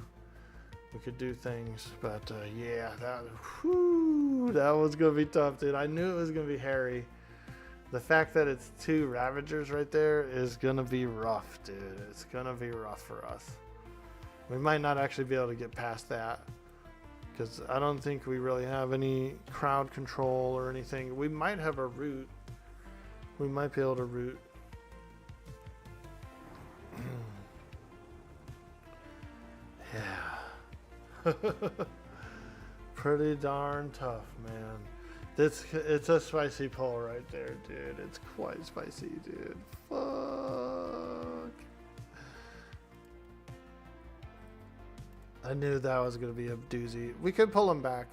things. But yeah, that was gonna be tough, dude. I knew it was gonna be hairy. The fact that it's 2 Ravagers right there is gonna be rough, dude. It's gonna be rough for us. We might not actually be able to get past that. Because I don't think we really have any crowd control or anything. We might have a route. We might be able to route. Yeah. Pretty darn tough, man. It's a spicy pull right there, dude. It's quite spicy, dude. Fuck. I knew that was going to be a doozy. We could pull him back.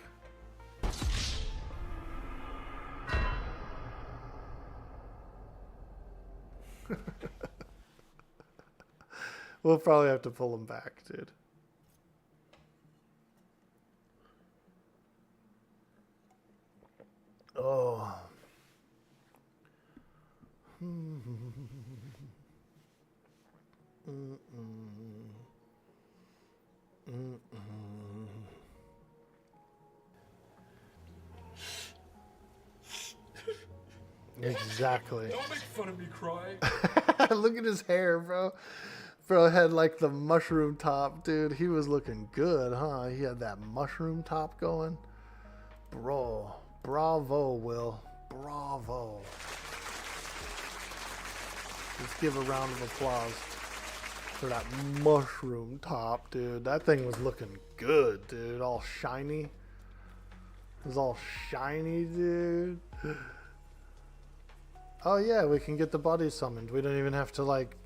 We'll probably have to pull him back, dude. Oh. Exactly. Don't make fun of me, cry. Look at his hair, bro. Bro had like the mushroom top, dude. He was looking good, huh? He had that mushroom top going. Bro, bravo, Will. Bravo. Let's give a round of applause for that mushroom top, dude. That thing was looking good, dude. All shiny. It was all shiny, dude. Oh yeah, we can get the bodies summoned. We don't even have to like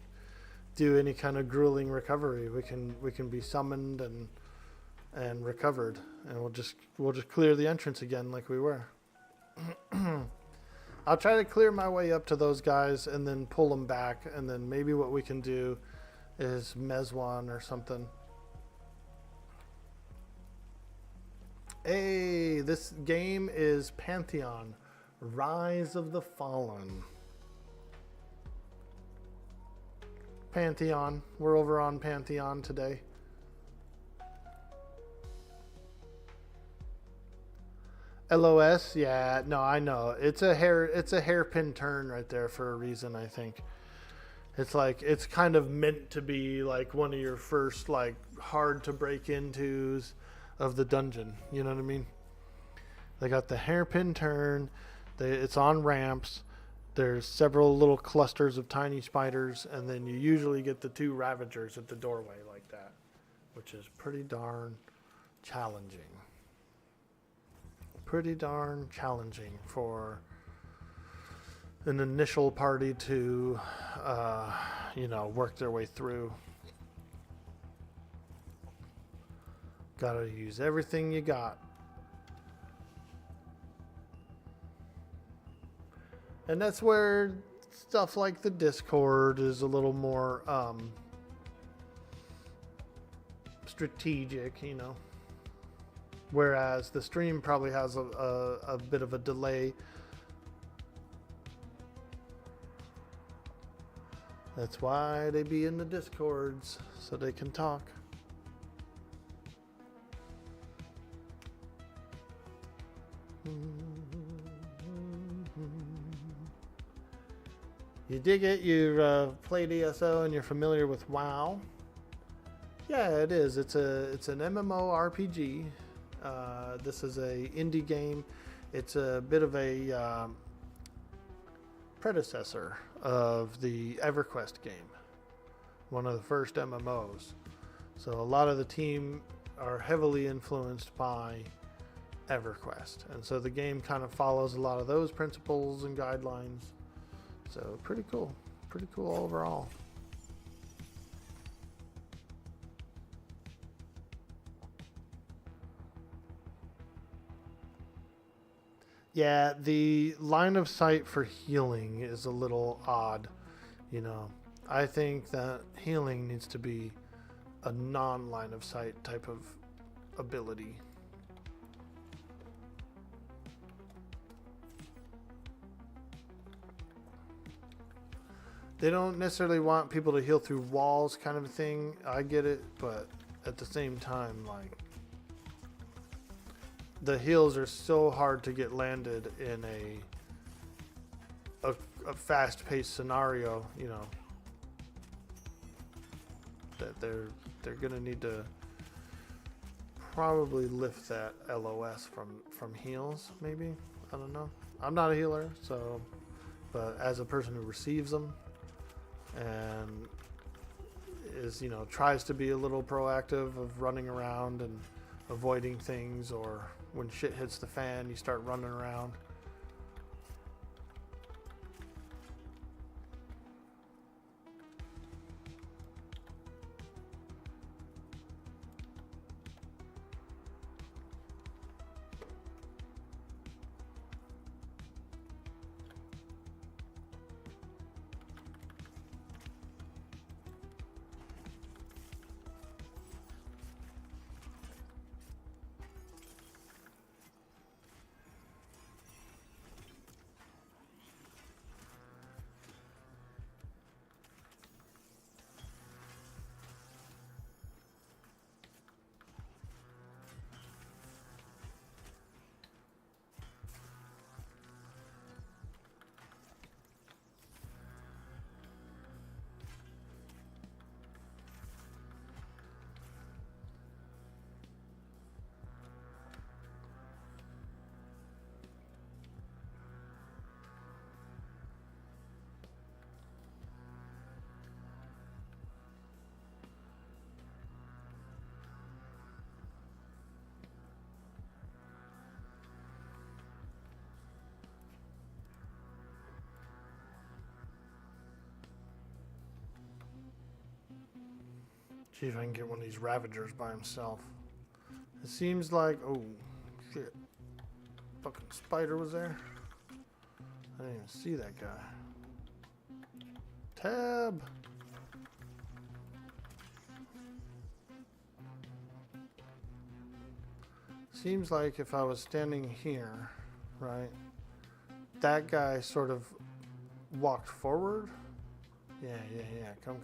do any kind of grueling recovery. We can be summoned and recovered, and we'll just clear the entrance again like we were. I'll try to clear my way up to those guys and then pull them back, and then maybe what we can do is Mezwan or something. Hey, this game is Pantheon. Rise of the Fallen. Pantheon. We're over on Pantheon today. LOS, yeah, no, I know. It's a hairpin turn right there for a reason, I think. It's like it's kind of meant to be like one of your first like hard to break intos of the dungeon. You know what I mean? They got the hairpin turn. It's on ramps. There's several little clusters of tiny spiders, and then you usually get the 2 Ravagers at the doorway like that, which is pretty darn challenging. Pretty darn challenging for an initial party to you know, work their way through. Gotta use everything you got. And that's where stuff like the Discord is a little more strategic, you know. Whereas the stream probably has a bit of a delay. That's why they be in the Discords, so they can talk. You dig it? You played ESO and you're familiar with WoW? Yeah, it is. It's an MMORPG. This is a indie game. It's a bit of a predecessor of the EverQuest game, one of the first MMOs. So a lot of the team are heavily influenced by EverQuest, and so the game kind of follows a lot of those principles and guidelines. So pretty cool overall. Yeah, the line of sight for healing is a little odd. You know, I think that healing needs to be a non-line of sight type of ability. They don't necessarily want people to heal through walls kind of a thing. I get it, but at the same time, like, the heals are so hard to get landed in a fast-paced scenario, you know, that they're gonna need to probably lift that LOS from heals, maybe. I don't know. I'm not a healer, so, but as a person who receives them and is, you know, tries to be a little proactive of running around and avoiding things, or when shit hits the fan, you start running around. See if I can get one of these Ravagers by himself. It seems like, oh shit, fucking spider was there. I didn't even see that guy. Tab. Seems like if I was standing here, right, that guy sort of walked forward. Yeah. Come.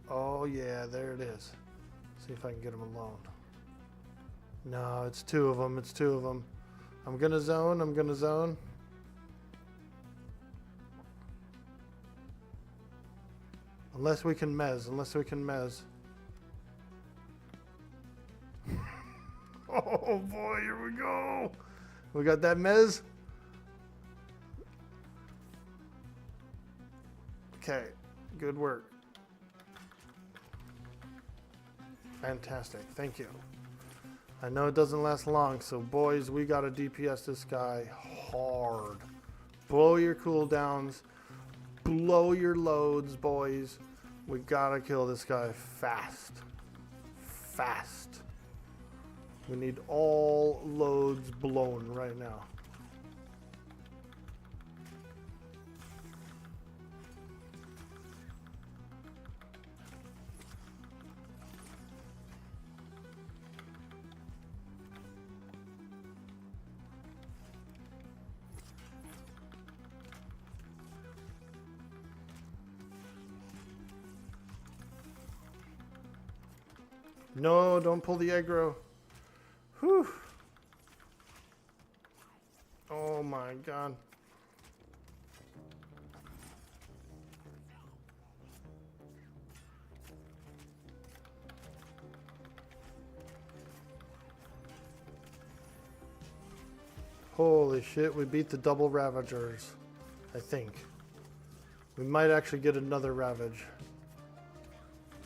Oh yeah, there it is. See if I can get him alone. No, it's two of them. I'm gonna zone. Unless we can mez. Oh boy, here we go. We got that mez. Okay, good work. Fantastic, thank you. I know it doesn't last long, so boys, we gotta DPS this guy hard. Blow your cooldowns. blow your loads, boys. We gotta kill this guy fast. Fast. We need all loads blown right now. No, don't pull the aggro. Whew. Oh my god. Holy shit, we beat the double Ravagers, I think. We might actually get another Ravage.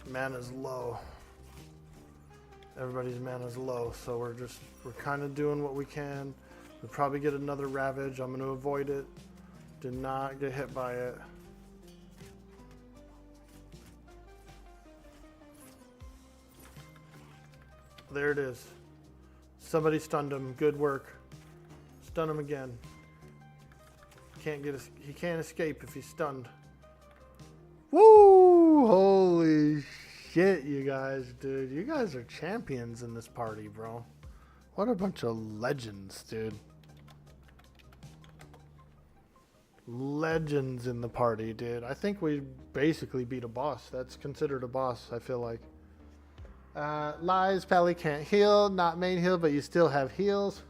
Mana's low. Everybody's mana's low, so we're kind of doing what we can. We'll probably get another Ravage. I'm going to avoid it. Do not get hit by it. There it is. Somebody stunned him. Good work. Stun him again. He can't escape if he's stunned. Woo! Holy shit, you guys, dude. You guys are champions in this party, bro. What a bunch of legends, dude. Legends in the party, dude. I think we basically beat a boss. That's considered a boss, I feel like. Lies, Pally can't heal. Not main heal, but you still have heals.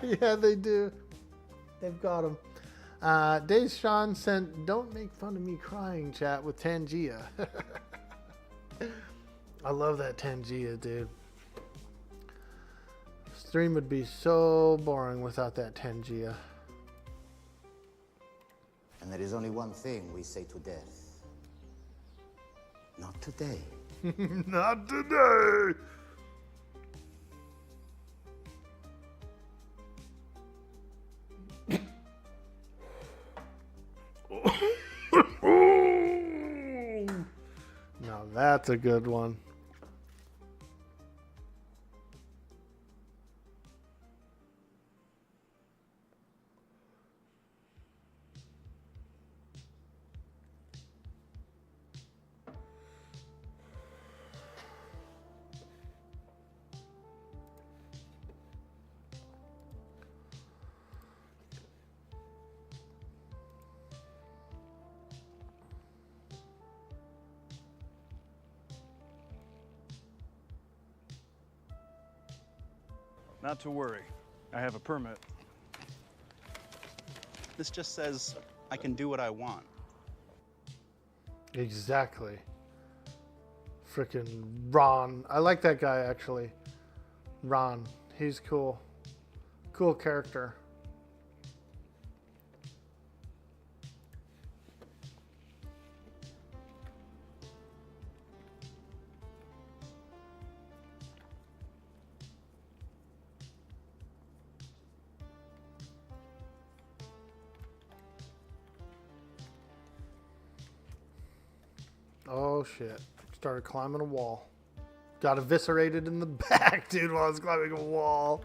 Yeah, they do. They've got him. Dave Sean sent, don't make fun of me crying chat with Tangia. I love that Tangia, dude. Stream would be so boring without that Tangia. And there is only one thing we say to death. Not today. Not today. Now that's a good one. Not to worry. I have a permit. This just says I can do what I want. Exactly. Frickin' Ron. I like that guy, actually. Ron. He's cool. Cool character. Oh shit. Started climbing a wall. Got eviscerated in the back, dude, while I was climbing a wall.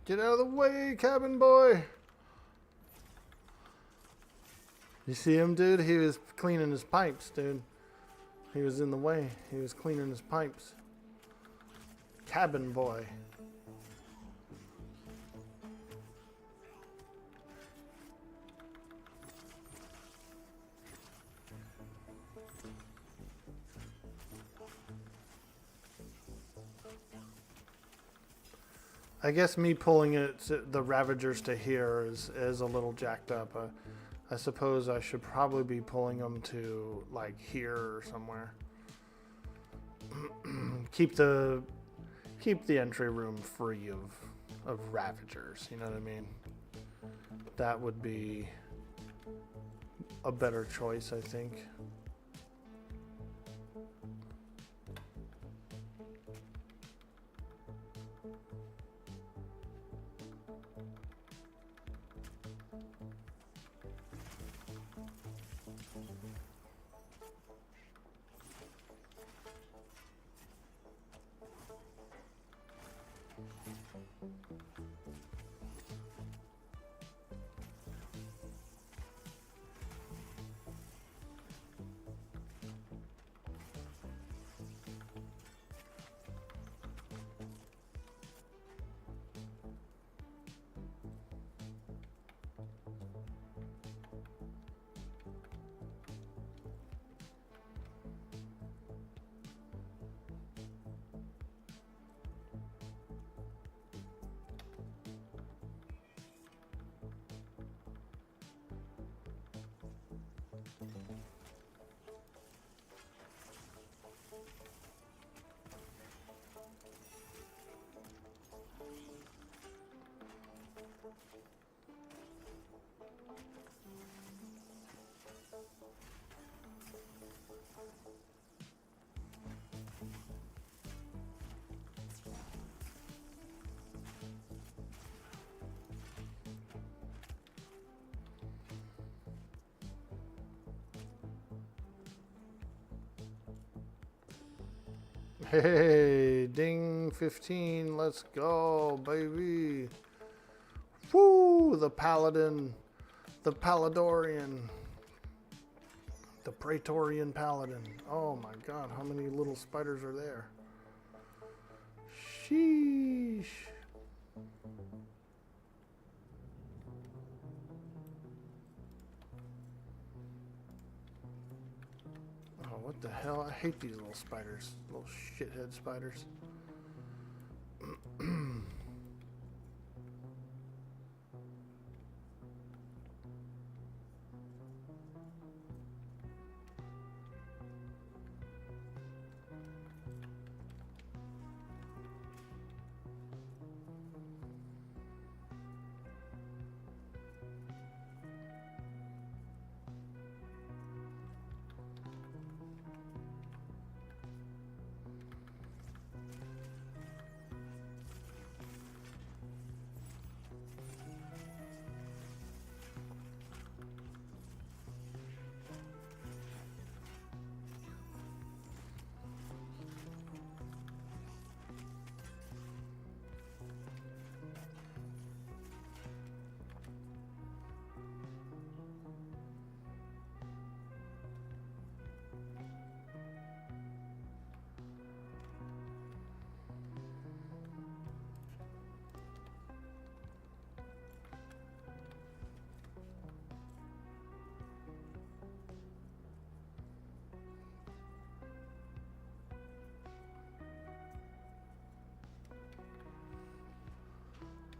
Get out of the way, cabin boy. You see him, dude? He was cleaning his pipes, dude. He was in the way. He was cleaning his pipes. Cabin boy. I guess me pulling the Ravagers to here is a little jacked up. I suppose I should probably be pulling them to like here or somewhere. keep the entry room free of Ravagers. You know what I mean? That would be a better choice, I think. Hey, ding 15, let's go, baby. Woo, the Paladin, the Paladorian, the Praetorian Paladin. Oh my god, how many little spiders are there? Sheesh. What the hell? I hate these little spiders. Little shithead spiders.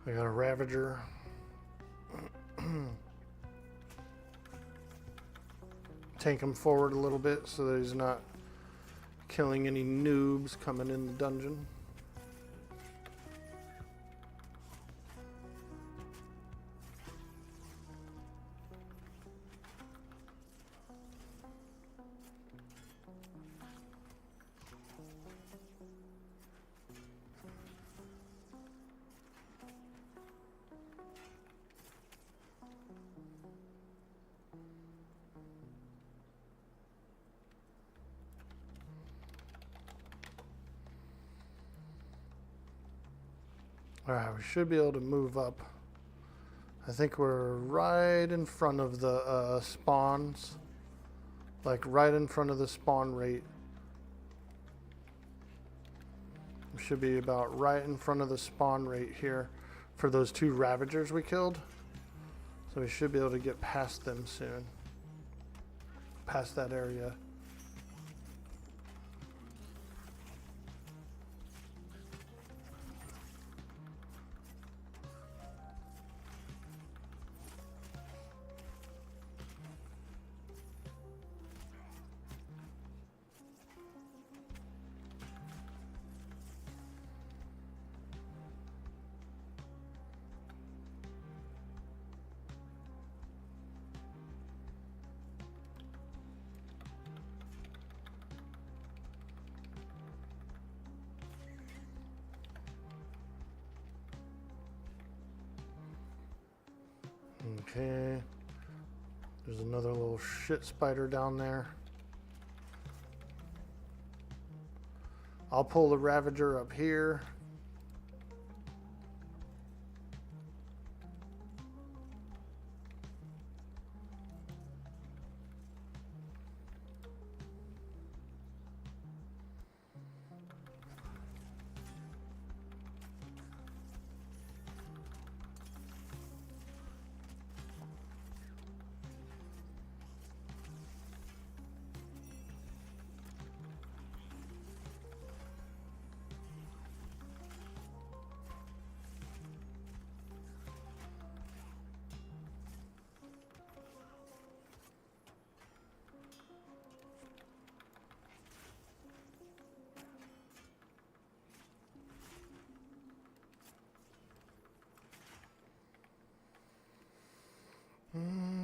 I got a Ravager. Take him forward a little bit so that he's not killing any noobs coming in the dungeon. Alright, we should be able to move up. I think we're right in front of the spawns. Like right in front of the spawn rate should be about right in front of the spawn rate here for those 2 Ravagers we killed. So we should be able to get past them soon. Past that area. Okay. There's another little shit spider down there. I'll pull the Ravager up here.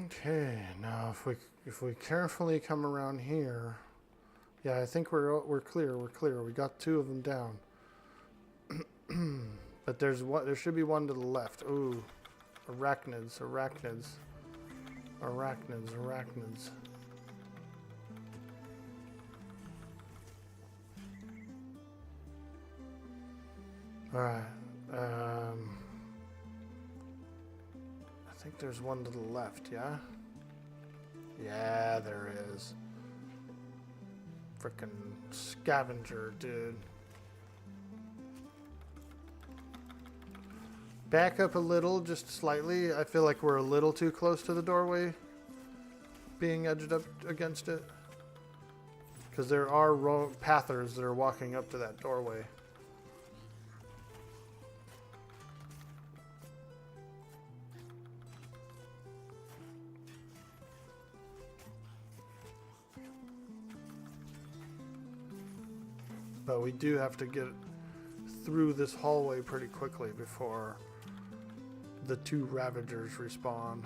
Okay, now if we carefully come around here, yeah, I think we're clear. We're clear. We got 2 of them down. But there should be one to the left. Ooh, arachnids. All right. I think there's one to the left, yeah? Yeah, there is. Frickin' scavenger, dude. Back up a little, just slightly. I feel like we're a little too close to the doorway, being edged up against it. Because there are pathers that are walking up to that doorway. But we do have to get through this hallway pretty quickly before the 2 Ravagers respawn.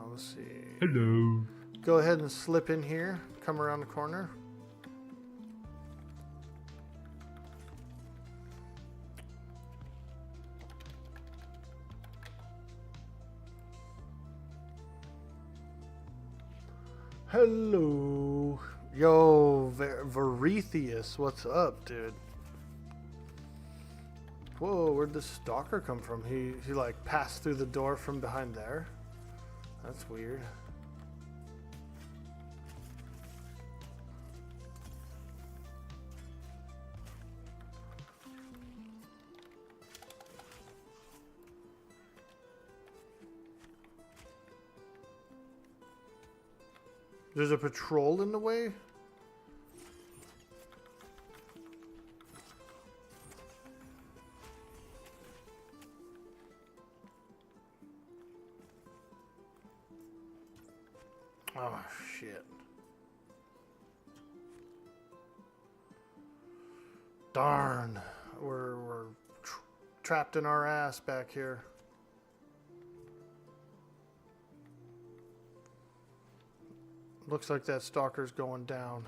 Let's see. Hello. Go ahead and slip in here. Come around the corner. Hello. Yo, Varethius, what's up, dude? Whoa, where'd this stalker come from? He like passed through the door from behind there? That's weird. There's a patrol in the way? Oh, shit. Darn. We're trapped in our ass back here. Looks like that stalker's going down.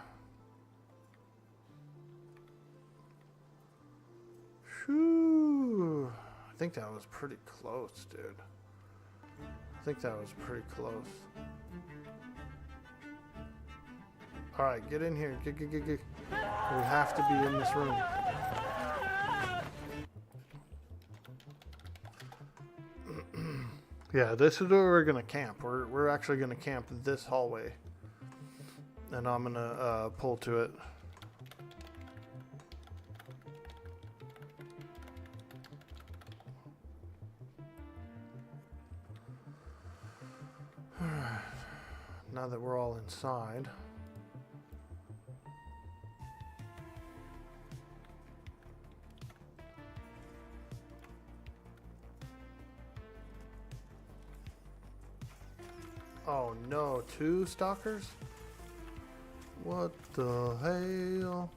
Whew. I think that was pretty close, dude. I think that was pretty close. Alright, get in here. Get. We have to be in this room. Yeah, this is where we're gonna camp. We're actually gonna camp this hallway. And I'm gonna pull to it. now that we're all inside. Oh no, 2 stalkers? What the hell?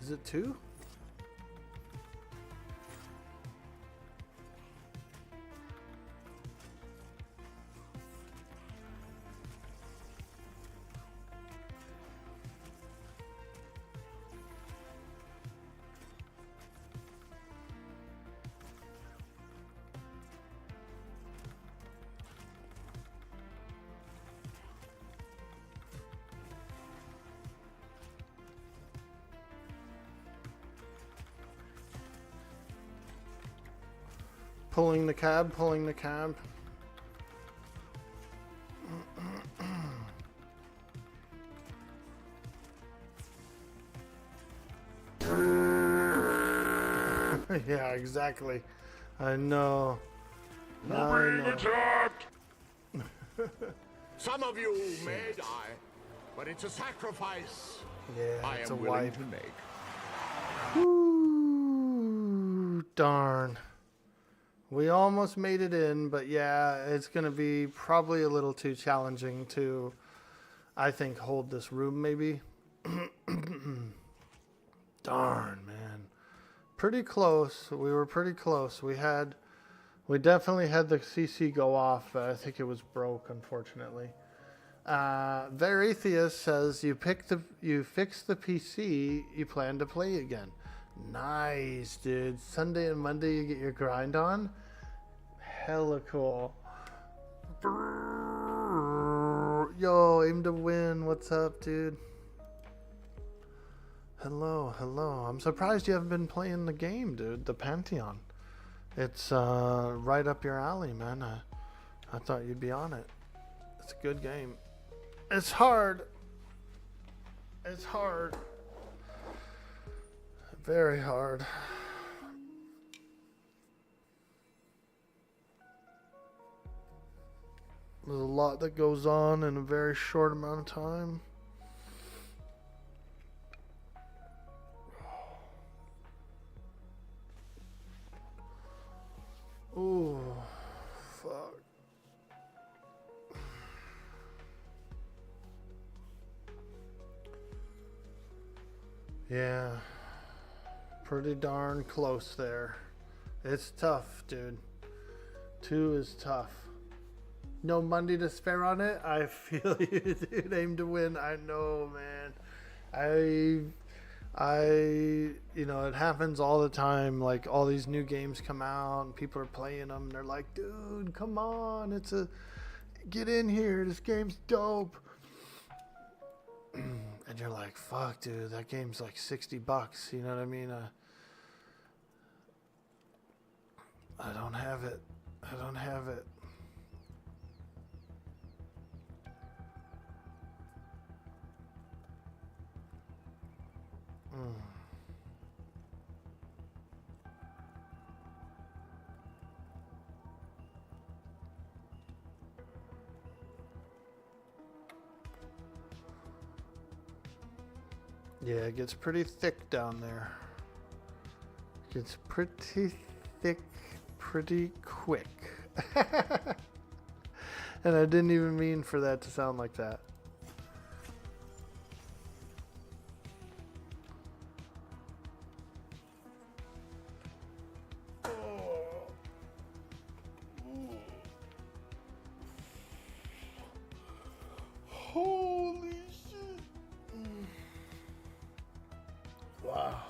Is it 2? Pulling the cab, pulling the cab. Yeah, exactly. I know. We're being attacked! Some of you may die, but it's a sacrifice Yeah, I it's am a willing wipe. to make. Ooh, darn. We almost made it in, but yeah, it's going to be probably a little too challenging to, I think, hold this room maybe. Darn, man. Pretty close. We were pretty close. We definitely had the CC go off, but I think it was broke, unfortunately. Veretheus says, you fix the PC, you plan to play again. Nice, dude. Sunday and Monday you get your grind on. Hella cool. Yo, aim to win. What's up, dude? Hello, hello. I'm surprised you haven't been playing the game, dude. The Pantheon. It's right up your alley, man. I thought you'd be on it. It's a good game. It's hard. It's hard. Very hard. There's a lot that goes on in a very short amount of time. Ooh, fuck. Yeah. Pretty darn close there. It's tough, dude. 2 is tough. No Monday to spare on it? I feel you, dude. Aim to win. I know, man. You know, it happens all the time. Like, all these new games come out and people are playing them. And they're like, dude, come on. Get in here. This game's dope. And you're like, fuck, dude, that game's like $60. You know what I mean? I don't have it. I don't have it. Yeah, it gets pretty thick down there. It gets pretty thick pretty quick. And I didn't even mean for that to sound like that. Holy shit. Wow.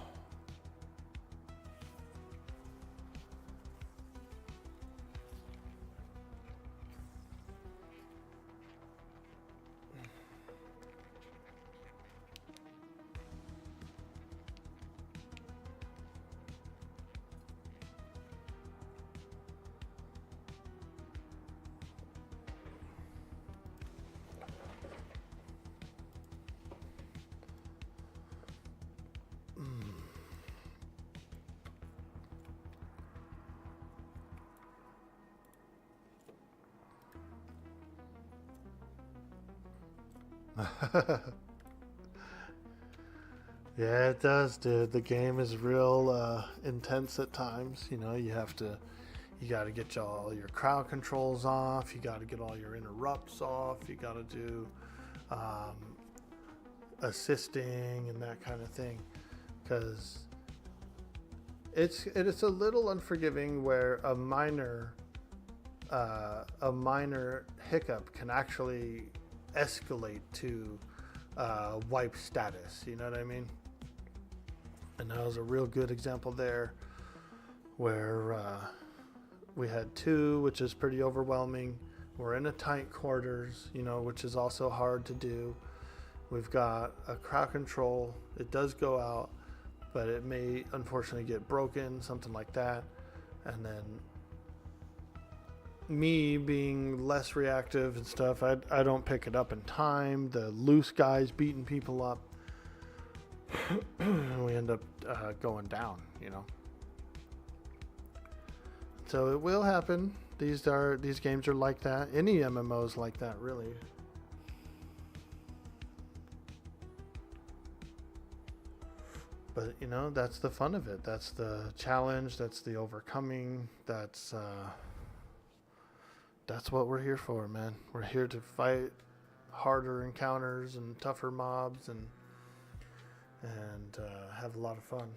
Yeah, it does, dude. The game is real intense at times. You know, you got to get all your crowd controls off. You got to get all your interrupts off. You got to do assisting and that kind of thing, because it's a little unforgiving where a minor hiccup can actually escalate to wipe status. You know what I mean? And that was a real good example there, where we had 2, which is pretty overwhelming. We're in a tight quarters, you know, which is also hard to do. We've got a crowd control. It does go out, but it may unfortunately get broken, something like that. And then me being less reactive and stuff, I don't pick it up in time. The loose guys beating people up. We end up going down, you know. So it will happen. These games are like that. Any MMOs like that, really. But you know, that's the fun of it. That's the challenge. That's the overcoming. That's what we're here for, man. We're here to fight harder encounters and tougher mobs and have a lot of fun.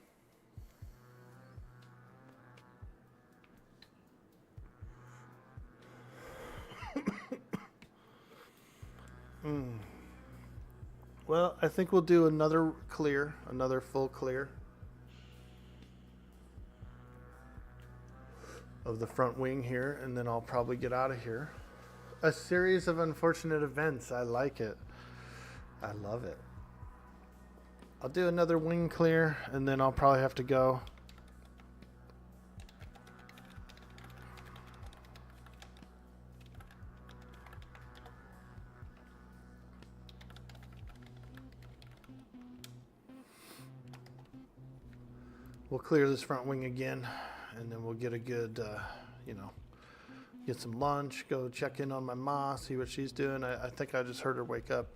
Well, I think we'll do another full clear of the front wing here, and then I'll probably get out of here. A series of unfortunate events. I like it. I love it. I'll do another wing clear, and then I'll probably have to go. We'll clear this front wing again, and then we'll get a good, get some lunch, go check in on my ma, see what she's doing. I think I just heard her wake up.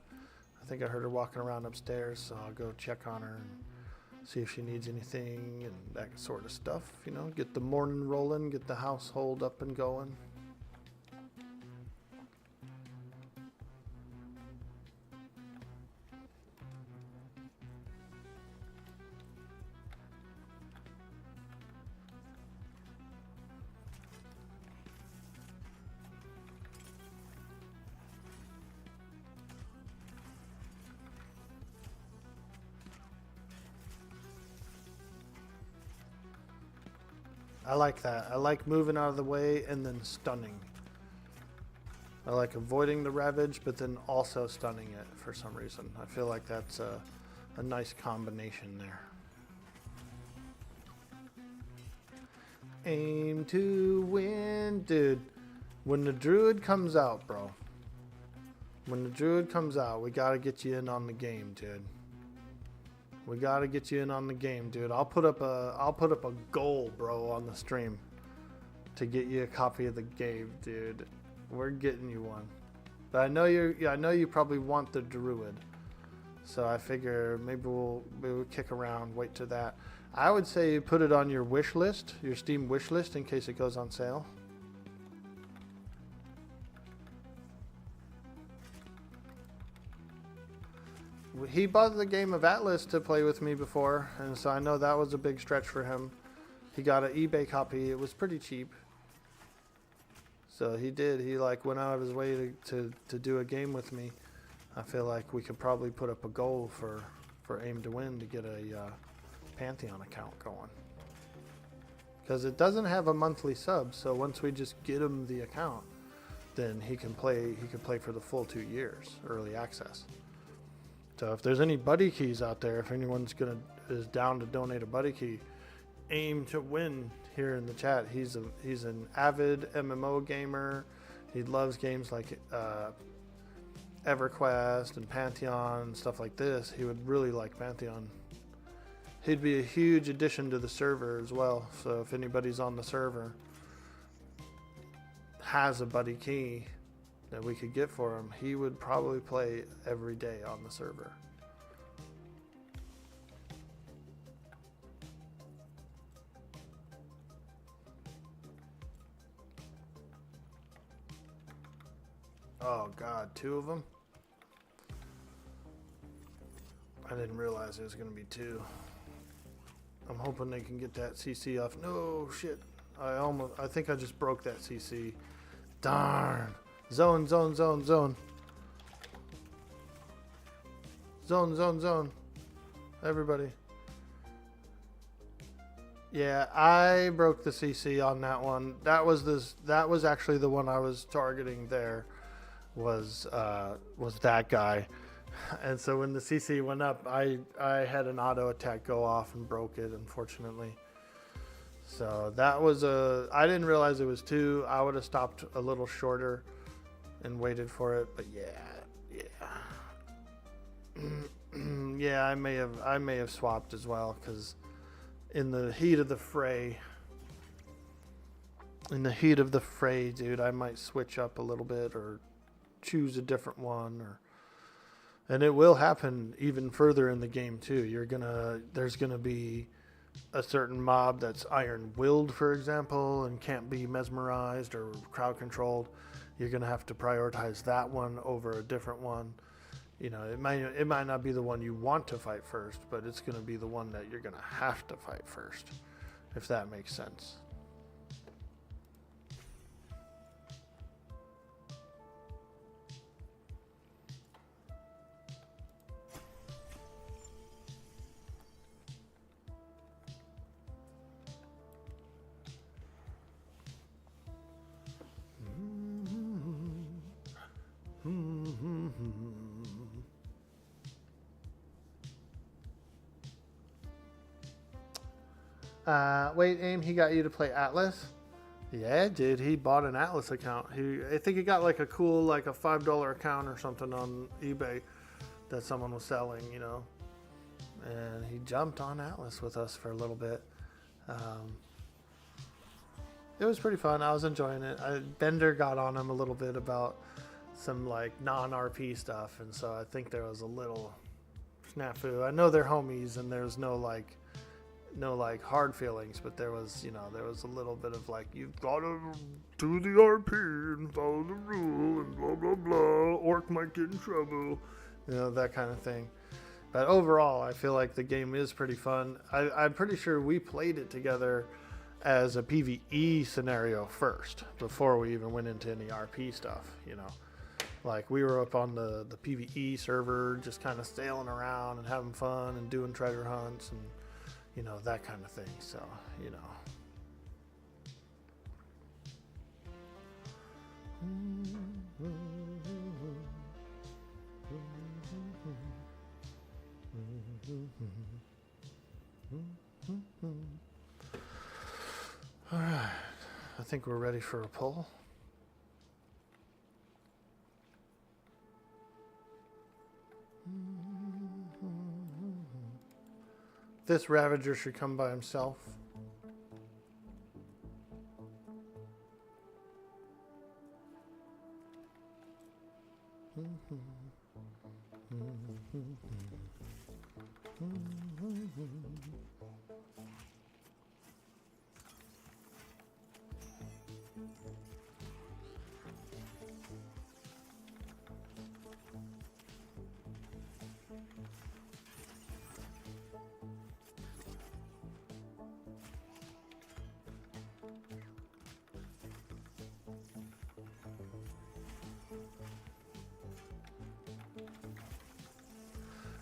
I think I heard her walking around upstairs, so I'll go check on her and see if she needs anything and that sort of stuff. You know, get the morning rolling, get the household up and going. I like that. I like moving out of the way and then stunning. I like avoiding the ravage, but then also stunning it for some reason. I feel like that's a nice combination there. Aim to win. Dude, when the druid comes out, bro. When the druid comes out, we gotta get you in on the game, dude. We gotta get you in on the game, dude. I'll put up a goal, bro, on the stream to get you a copy of the game, dude. We're getting you one. But I know you probably want the druid, so I figure maybe we'll kick around, wait to that. I would say you put it on your wish list, your Steam wish list, in case it goes on sale. He bought the game of Atlas to play with me before, and so I know that was a big stretch for him. He got an eBay copy. It was pretty cheap. So he went out of his way to do a game with me. I feel like we could probably put up a goal for Aim to Win to get a Pantheon account going. Because it doesn't have a monthly sub, so once we just get him the account, then he can play for the full 2 years, early access. So if there's any buddy keys out there, if anyone's is down to donate a buddy key, Aim to Win here in the chat. He's an avid MMO gamer. He loves games like EverQuest and Pantheon and stuff like this. He would really like Pantheon. He'd be a huge addition to the server as well. So if anybody's on the server has a buddy key that we could get for him, he would probably play every day on the server. Oh God, 2 of them? I didn't realize it was gonna be 2. I'm hoping they can get that CC off. No, shit. I think I just broke that CC. Darn. Zone, zone, zone, zone. Zone, zone, zone. Everybody. Yeah, I broke the CC on that one. That was actually the one I was targeting there. Was that guy. And so when the CC went up, I had an auto attack go off and broke it, unfortunately. So that was I didn't realize it was 2. I would have stopped a little shorter and waited for it, but yeah. Yeah, I may have swapped as well, because in the heat of the fray, dude, I might switch up a little bit or choose a different one, and it will happen even further in the game too. There's gonna be a certain mob that's iron-willed, for example, and can't be mesmerized or crowd controlled. You're gonna have to prioritize that one over a different one. You know, it might not be the one you want to fight first, but it's gonna be the one that you're gonna have to fight first, if that makes sense. Wait, Aim, he got you to play Atlas? Yeah, dude, he bought an Atlas account. I think he got like a cool, like a $5 account or something on eBay that someone was selling, you know. And he jumped on Atlas with us for a little bit. It was pretty fun. I was enjoying it. Bender got on him a little bit about some like non-RP stuff, and so I think there was a little snafu. I know they're homies, and there's no hard feelings, but there was a little bit of like, you've got to do the RP and follow the rule and blah blah blah. Orc might get in trouble, that kind of thing. But overall, I feel like the game is pretty fun. I'm pretty sure we played it together as a PvE scenario first, before we even went into any RP stuff, Like, we were up on the PvE server, just kind of sailing around and having fun and doing treasure hunts and, that kind of thing. So, All right, I think we're ready for a poll. This Ravager should come by himself.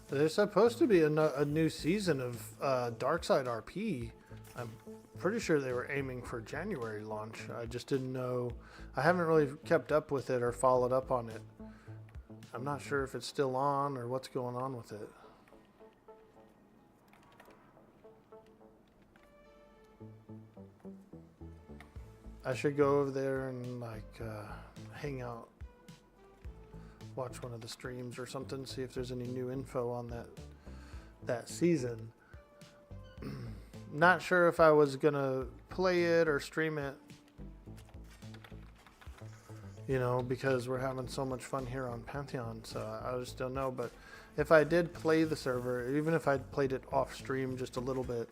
There's supposed to be a new season of Darkside RP. I'm pretty sure they were aiming for January launch. I just didn't know. I haven't really kept up with it or followed up on it. I'm not sure if it's still on or what's going on with it. I should go over there and hang out. Watch one of the streams or something, see if there's any new info on that season. Not sure if I was gonna play it or stream it. you know, because we're having so much fun here on Pantheon. So I just don't know. But if I did play the server, even if I played it off stream just a little bit,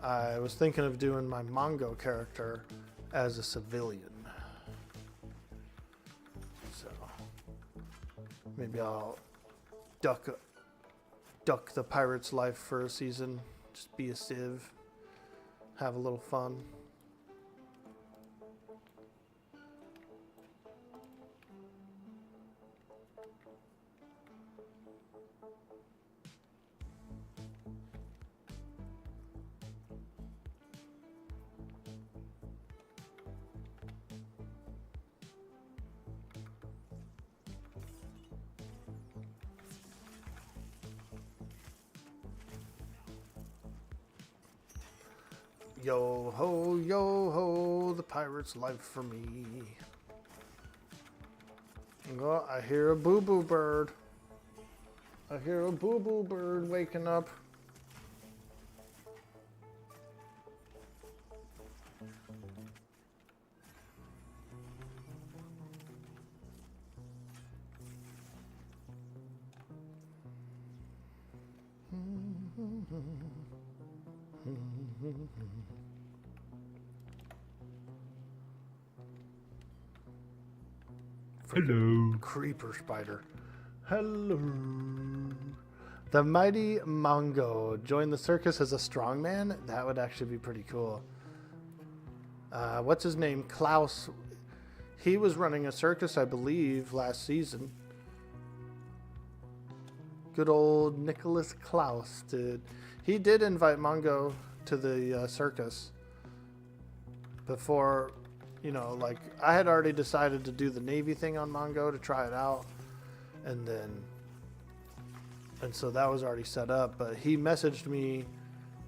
I was thinking of doing my Mongo character as a civilian. So maybe I'll duck the pirate's life for a season. Just be a civ. Have a little fun. Yo ho, the pirate's life for me. Oh, I hear a boo-boo bird. I hear a boo-boo bird waking up. Hello. Creeper spider. Hello. The mighty Mongo. Join the circus as a strongman? That would actually be pretty cool. What's his name? Klaus. He was running a circus, I believe, last season. Good old Nicholas Klaus, dude. He did invite Mongo to the circus before, you know, like, I had already decided to do the Navy thing on Mongo to try it out. And so that was already set up. But he messaged me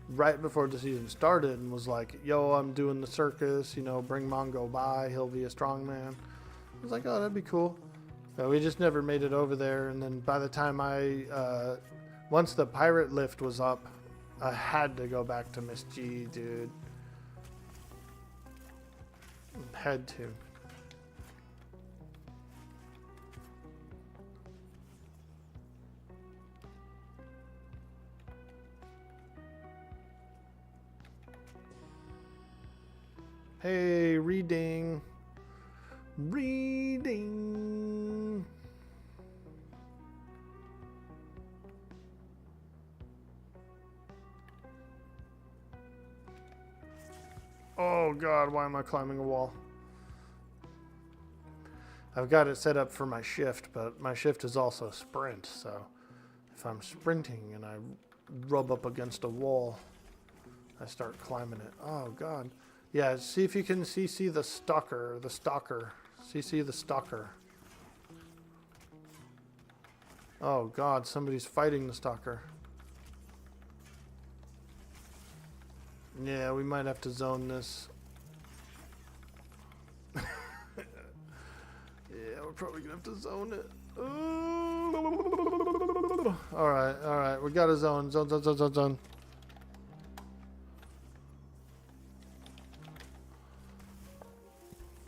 right before the season started and was like, yo, I'm doing the circus, you know, bring Mongo by. He'll be a strongman. I was like, oh, that'd be cool. So we just never made it over there. And then by the time once the pirate lift was up, I had to go back to Miss G, dude. Had to. Hey, reading. Reading. Oh God, why am I climbing a wall? I've got it set up for my shift, but my shift is also sprint, so if I'm sprinting and I rub up against a wall, I start climbing it. Oh God. Yeah, see if you can CC the stalker. CC the stalker. Oh God, somebody's fighting the stalker. Yeah, we might have to zone this. Yeah, we're probably gonna have to zone it. Alright, we got a zone. Zone.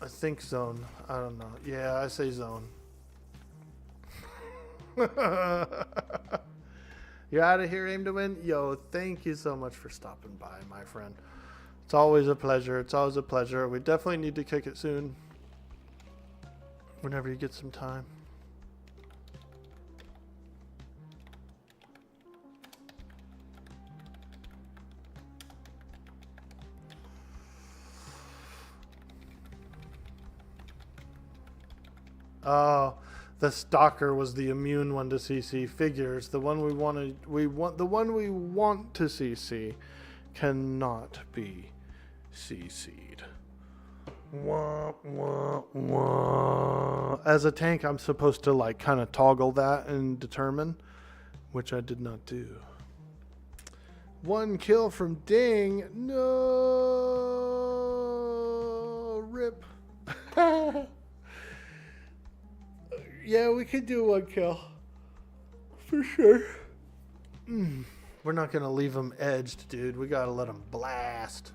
I think zone. I don't know. Yeah, I say zone. You're out of here, aim to win? Yo, thank you so much for stopping by, my friend. It's always a pleasure. It's always a pleasure. We definitely need to kick it soon. Whenever you get some time. Oh, the stalker was the immune one to CC figures. The one we want to CC cannot be CC'd. Wah, wah, wah. As a tank, I'm supposed to like kind of toggle that and determine, which I did not do. 1 kill from Ding. No, rip. Yeah, we could do 1 kill. For sure. We're not going to leave him edged, dude. We got to let him blast.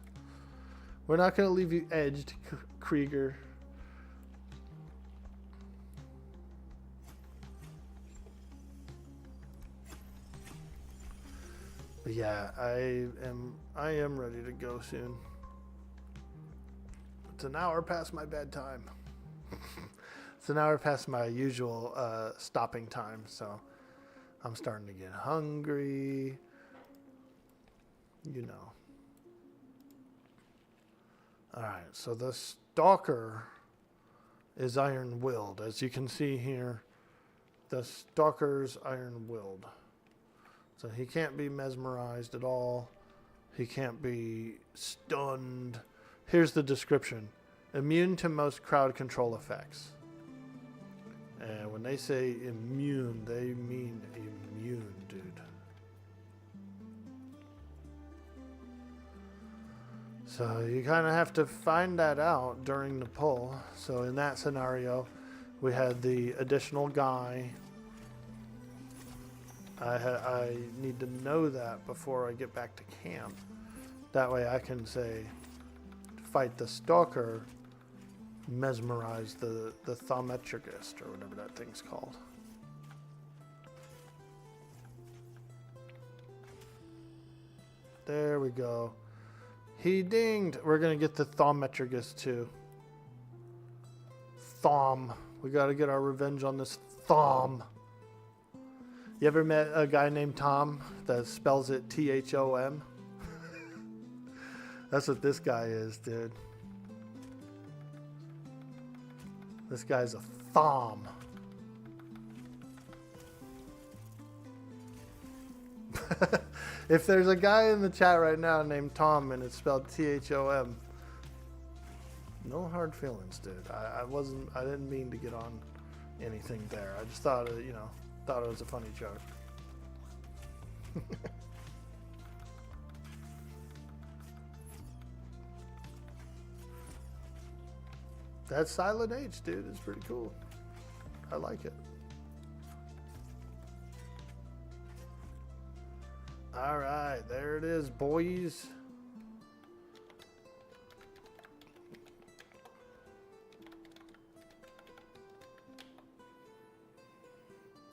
We're not going to leave you edged, Krieger. But yeah, I am ready to go soon. It's an hour past my bedtime. It's an hour past my usual stopping time, so I'm starting to get hungry. You know. Alright, so the stalker is iron-willed. As you can see here, the stalker's iron-willed. So he can't be mesmerized at all. He can't be stunned. Here's the description. Immune to most crowd control effects. And when they say immune, they mean immune, dude. So you kind of have to find that out during the pull. So in that scenario, we had the additional guy. I need to know that before I get back to camp. That way I can say, fight the stalker, mesmerize the thaumaturgist, or whatever that thing's called. There we go. He dinged. We're going to get the thaumaturgist too. Thom. We got to get our revenge on this Thom. You ever met a guy named Tom that spells it T-H-O-M? That's what this guy is, dude. This guy's a Thom. If there's a guy in the chat right now named Tom and it's spelled T-H-O-M, no hard feelings, dude. I didn't mean to get on anything there. I just thought, thought it was a funny joke. That Silent H, dude, is pretty cool. I like it. All right, there it is, boys.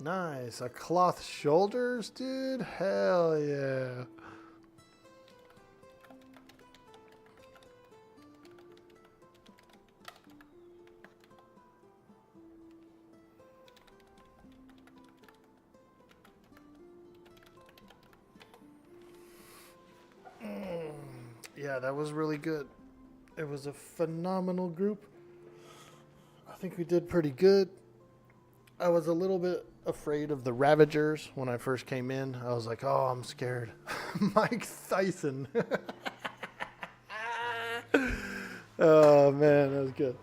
Nice. A cloth shoulders, dude? Hell yeah. Yeah, that was really good. It was a phenomenal group. I think we did pretty good. I was a little bit afraid of the Ravagers when I first came in. I was like, oh, I'm scared. Mike Tyson. Oh, man, that was good.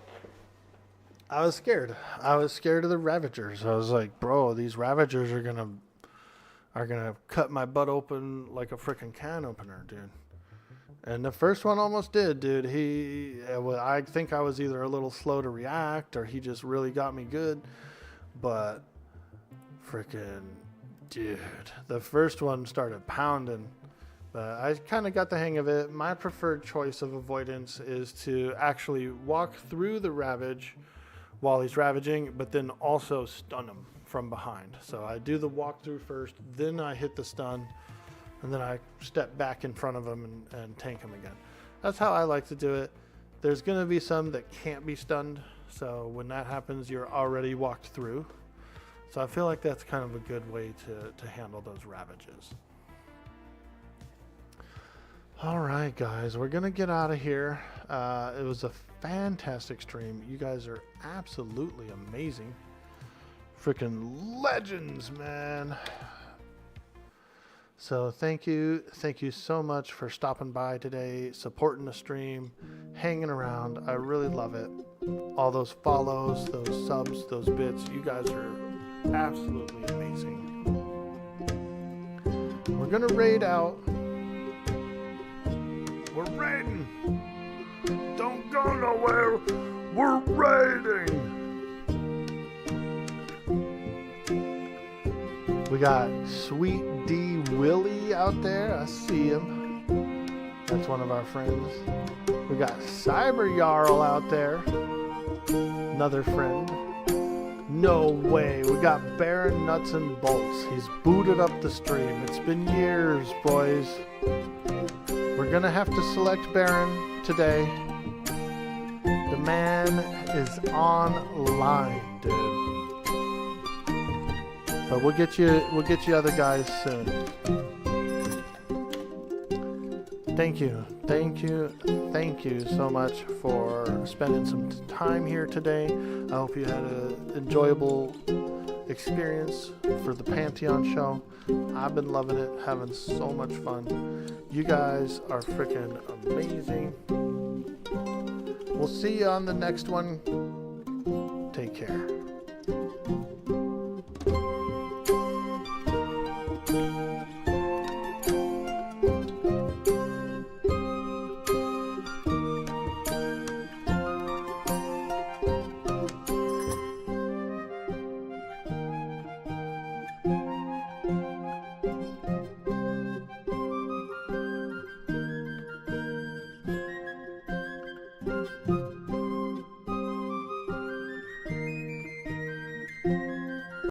I was scared. I was scared of the Ravagers. I was like, bro, these Ravagers are gonna cut my butt open like a freaking can opener, dude. And the first one almost did, dude. I think I was either a little slow to react or he just really got me good. But freaking, dude, the first one started pounding. But I kind of got the hang of it. My preferred choice of avoidance is to actually walk through the Ravage while he's ravaging, but then also stun him from behind. So I do the walkthrough first, then I hit the stun, and then I step back in front of him and tank him again. That's how I like to do it. There's going to be some that can't be stunned, so when that happens, you're already walked through. So I feel like that's kind of a good way to handle those ravages. All right, guys, we're going to get out of here. It was a fantastic stream. You guys are absolutely amazing. Freaking legends, man. So thank you so much for stopping by today, supporting the stream, hanging around. I really love it. All those follows, those subs, those bits, you guys are absolutely amazing. We're gonna raid out. We're raiding. Don't go nowhere. We're raiding. We got Sweet D Willie out there. I see him. That's one of our friends. We got Cyber Jarl out there. Another friend. No way. We got Baron Nuts and Bolts. He's booted up the stream. It's been years, boys. We're gonna have to select Baron today. The man is online, dude. But we'll get you other guys soon. Thank you so much for spending some time here today. I hope you had an enjoyable experience for the Pantheon show. I've been loving it, having so much fun. You guys are freaking amazing. We'll see you on the next one. Take care.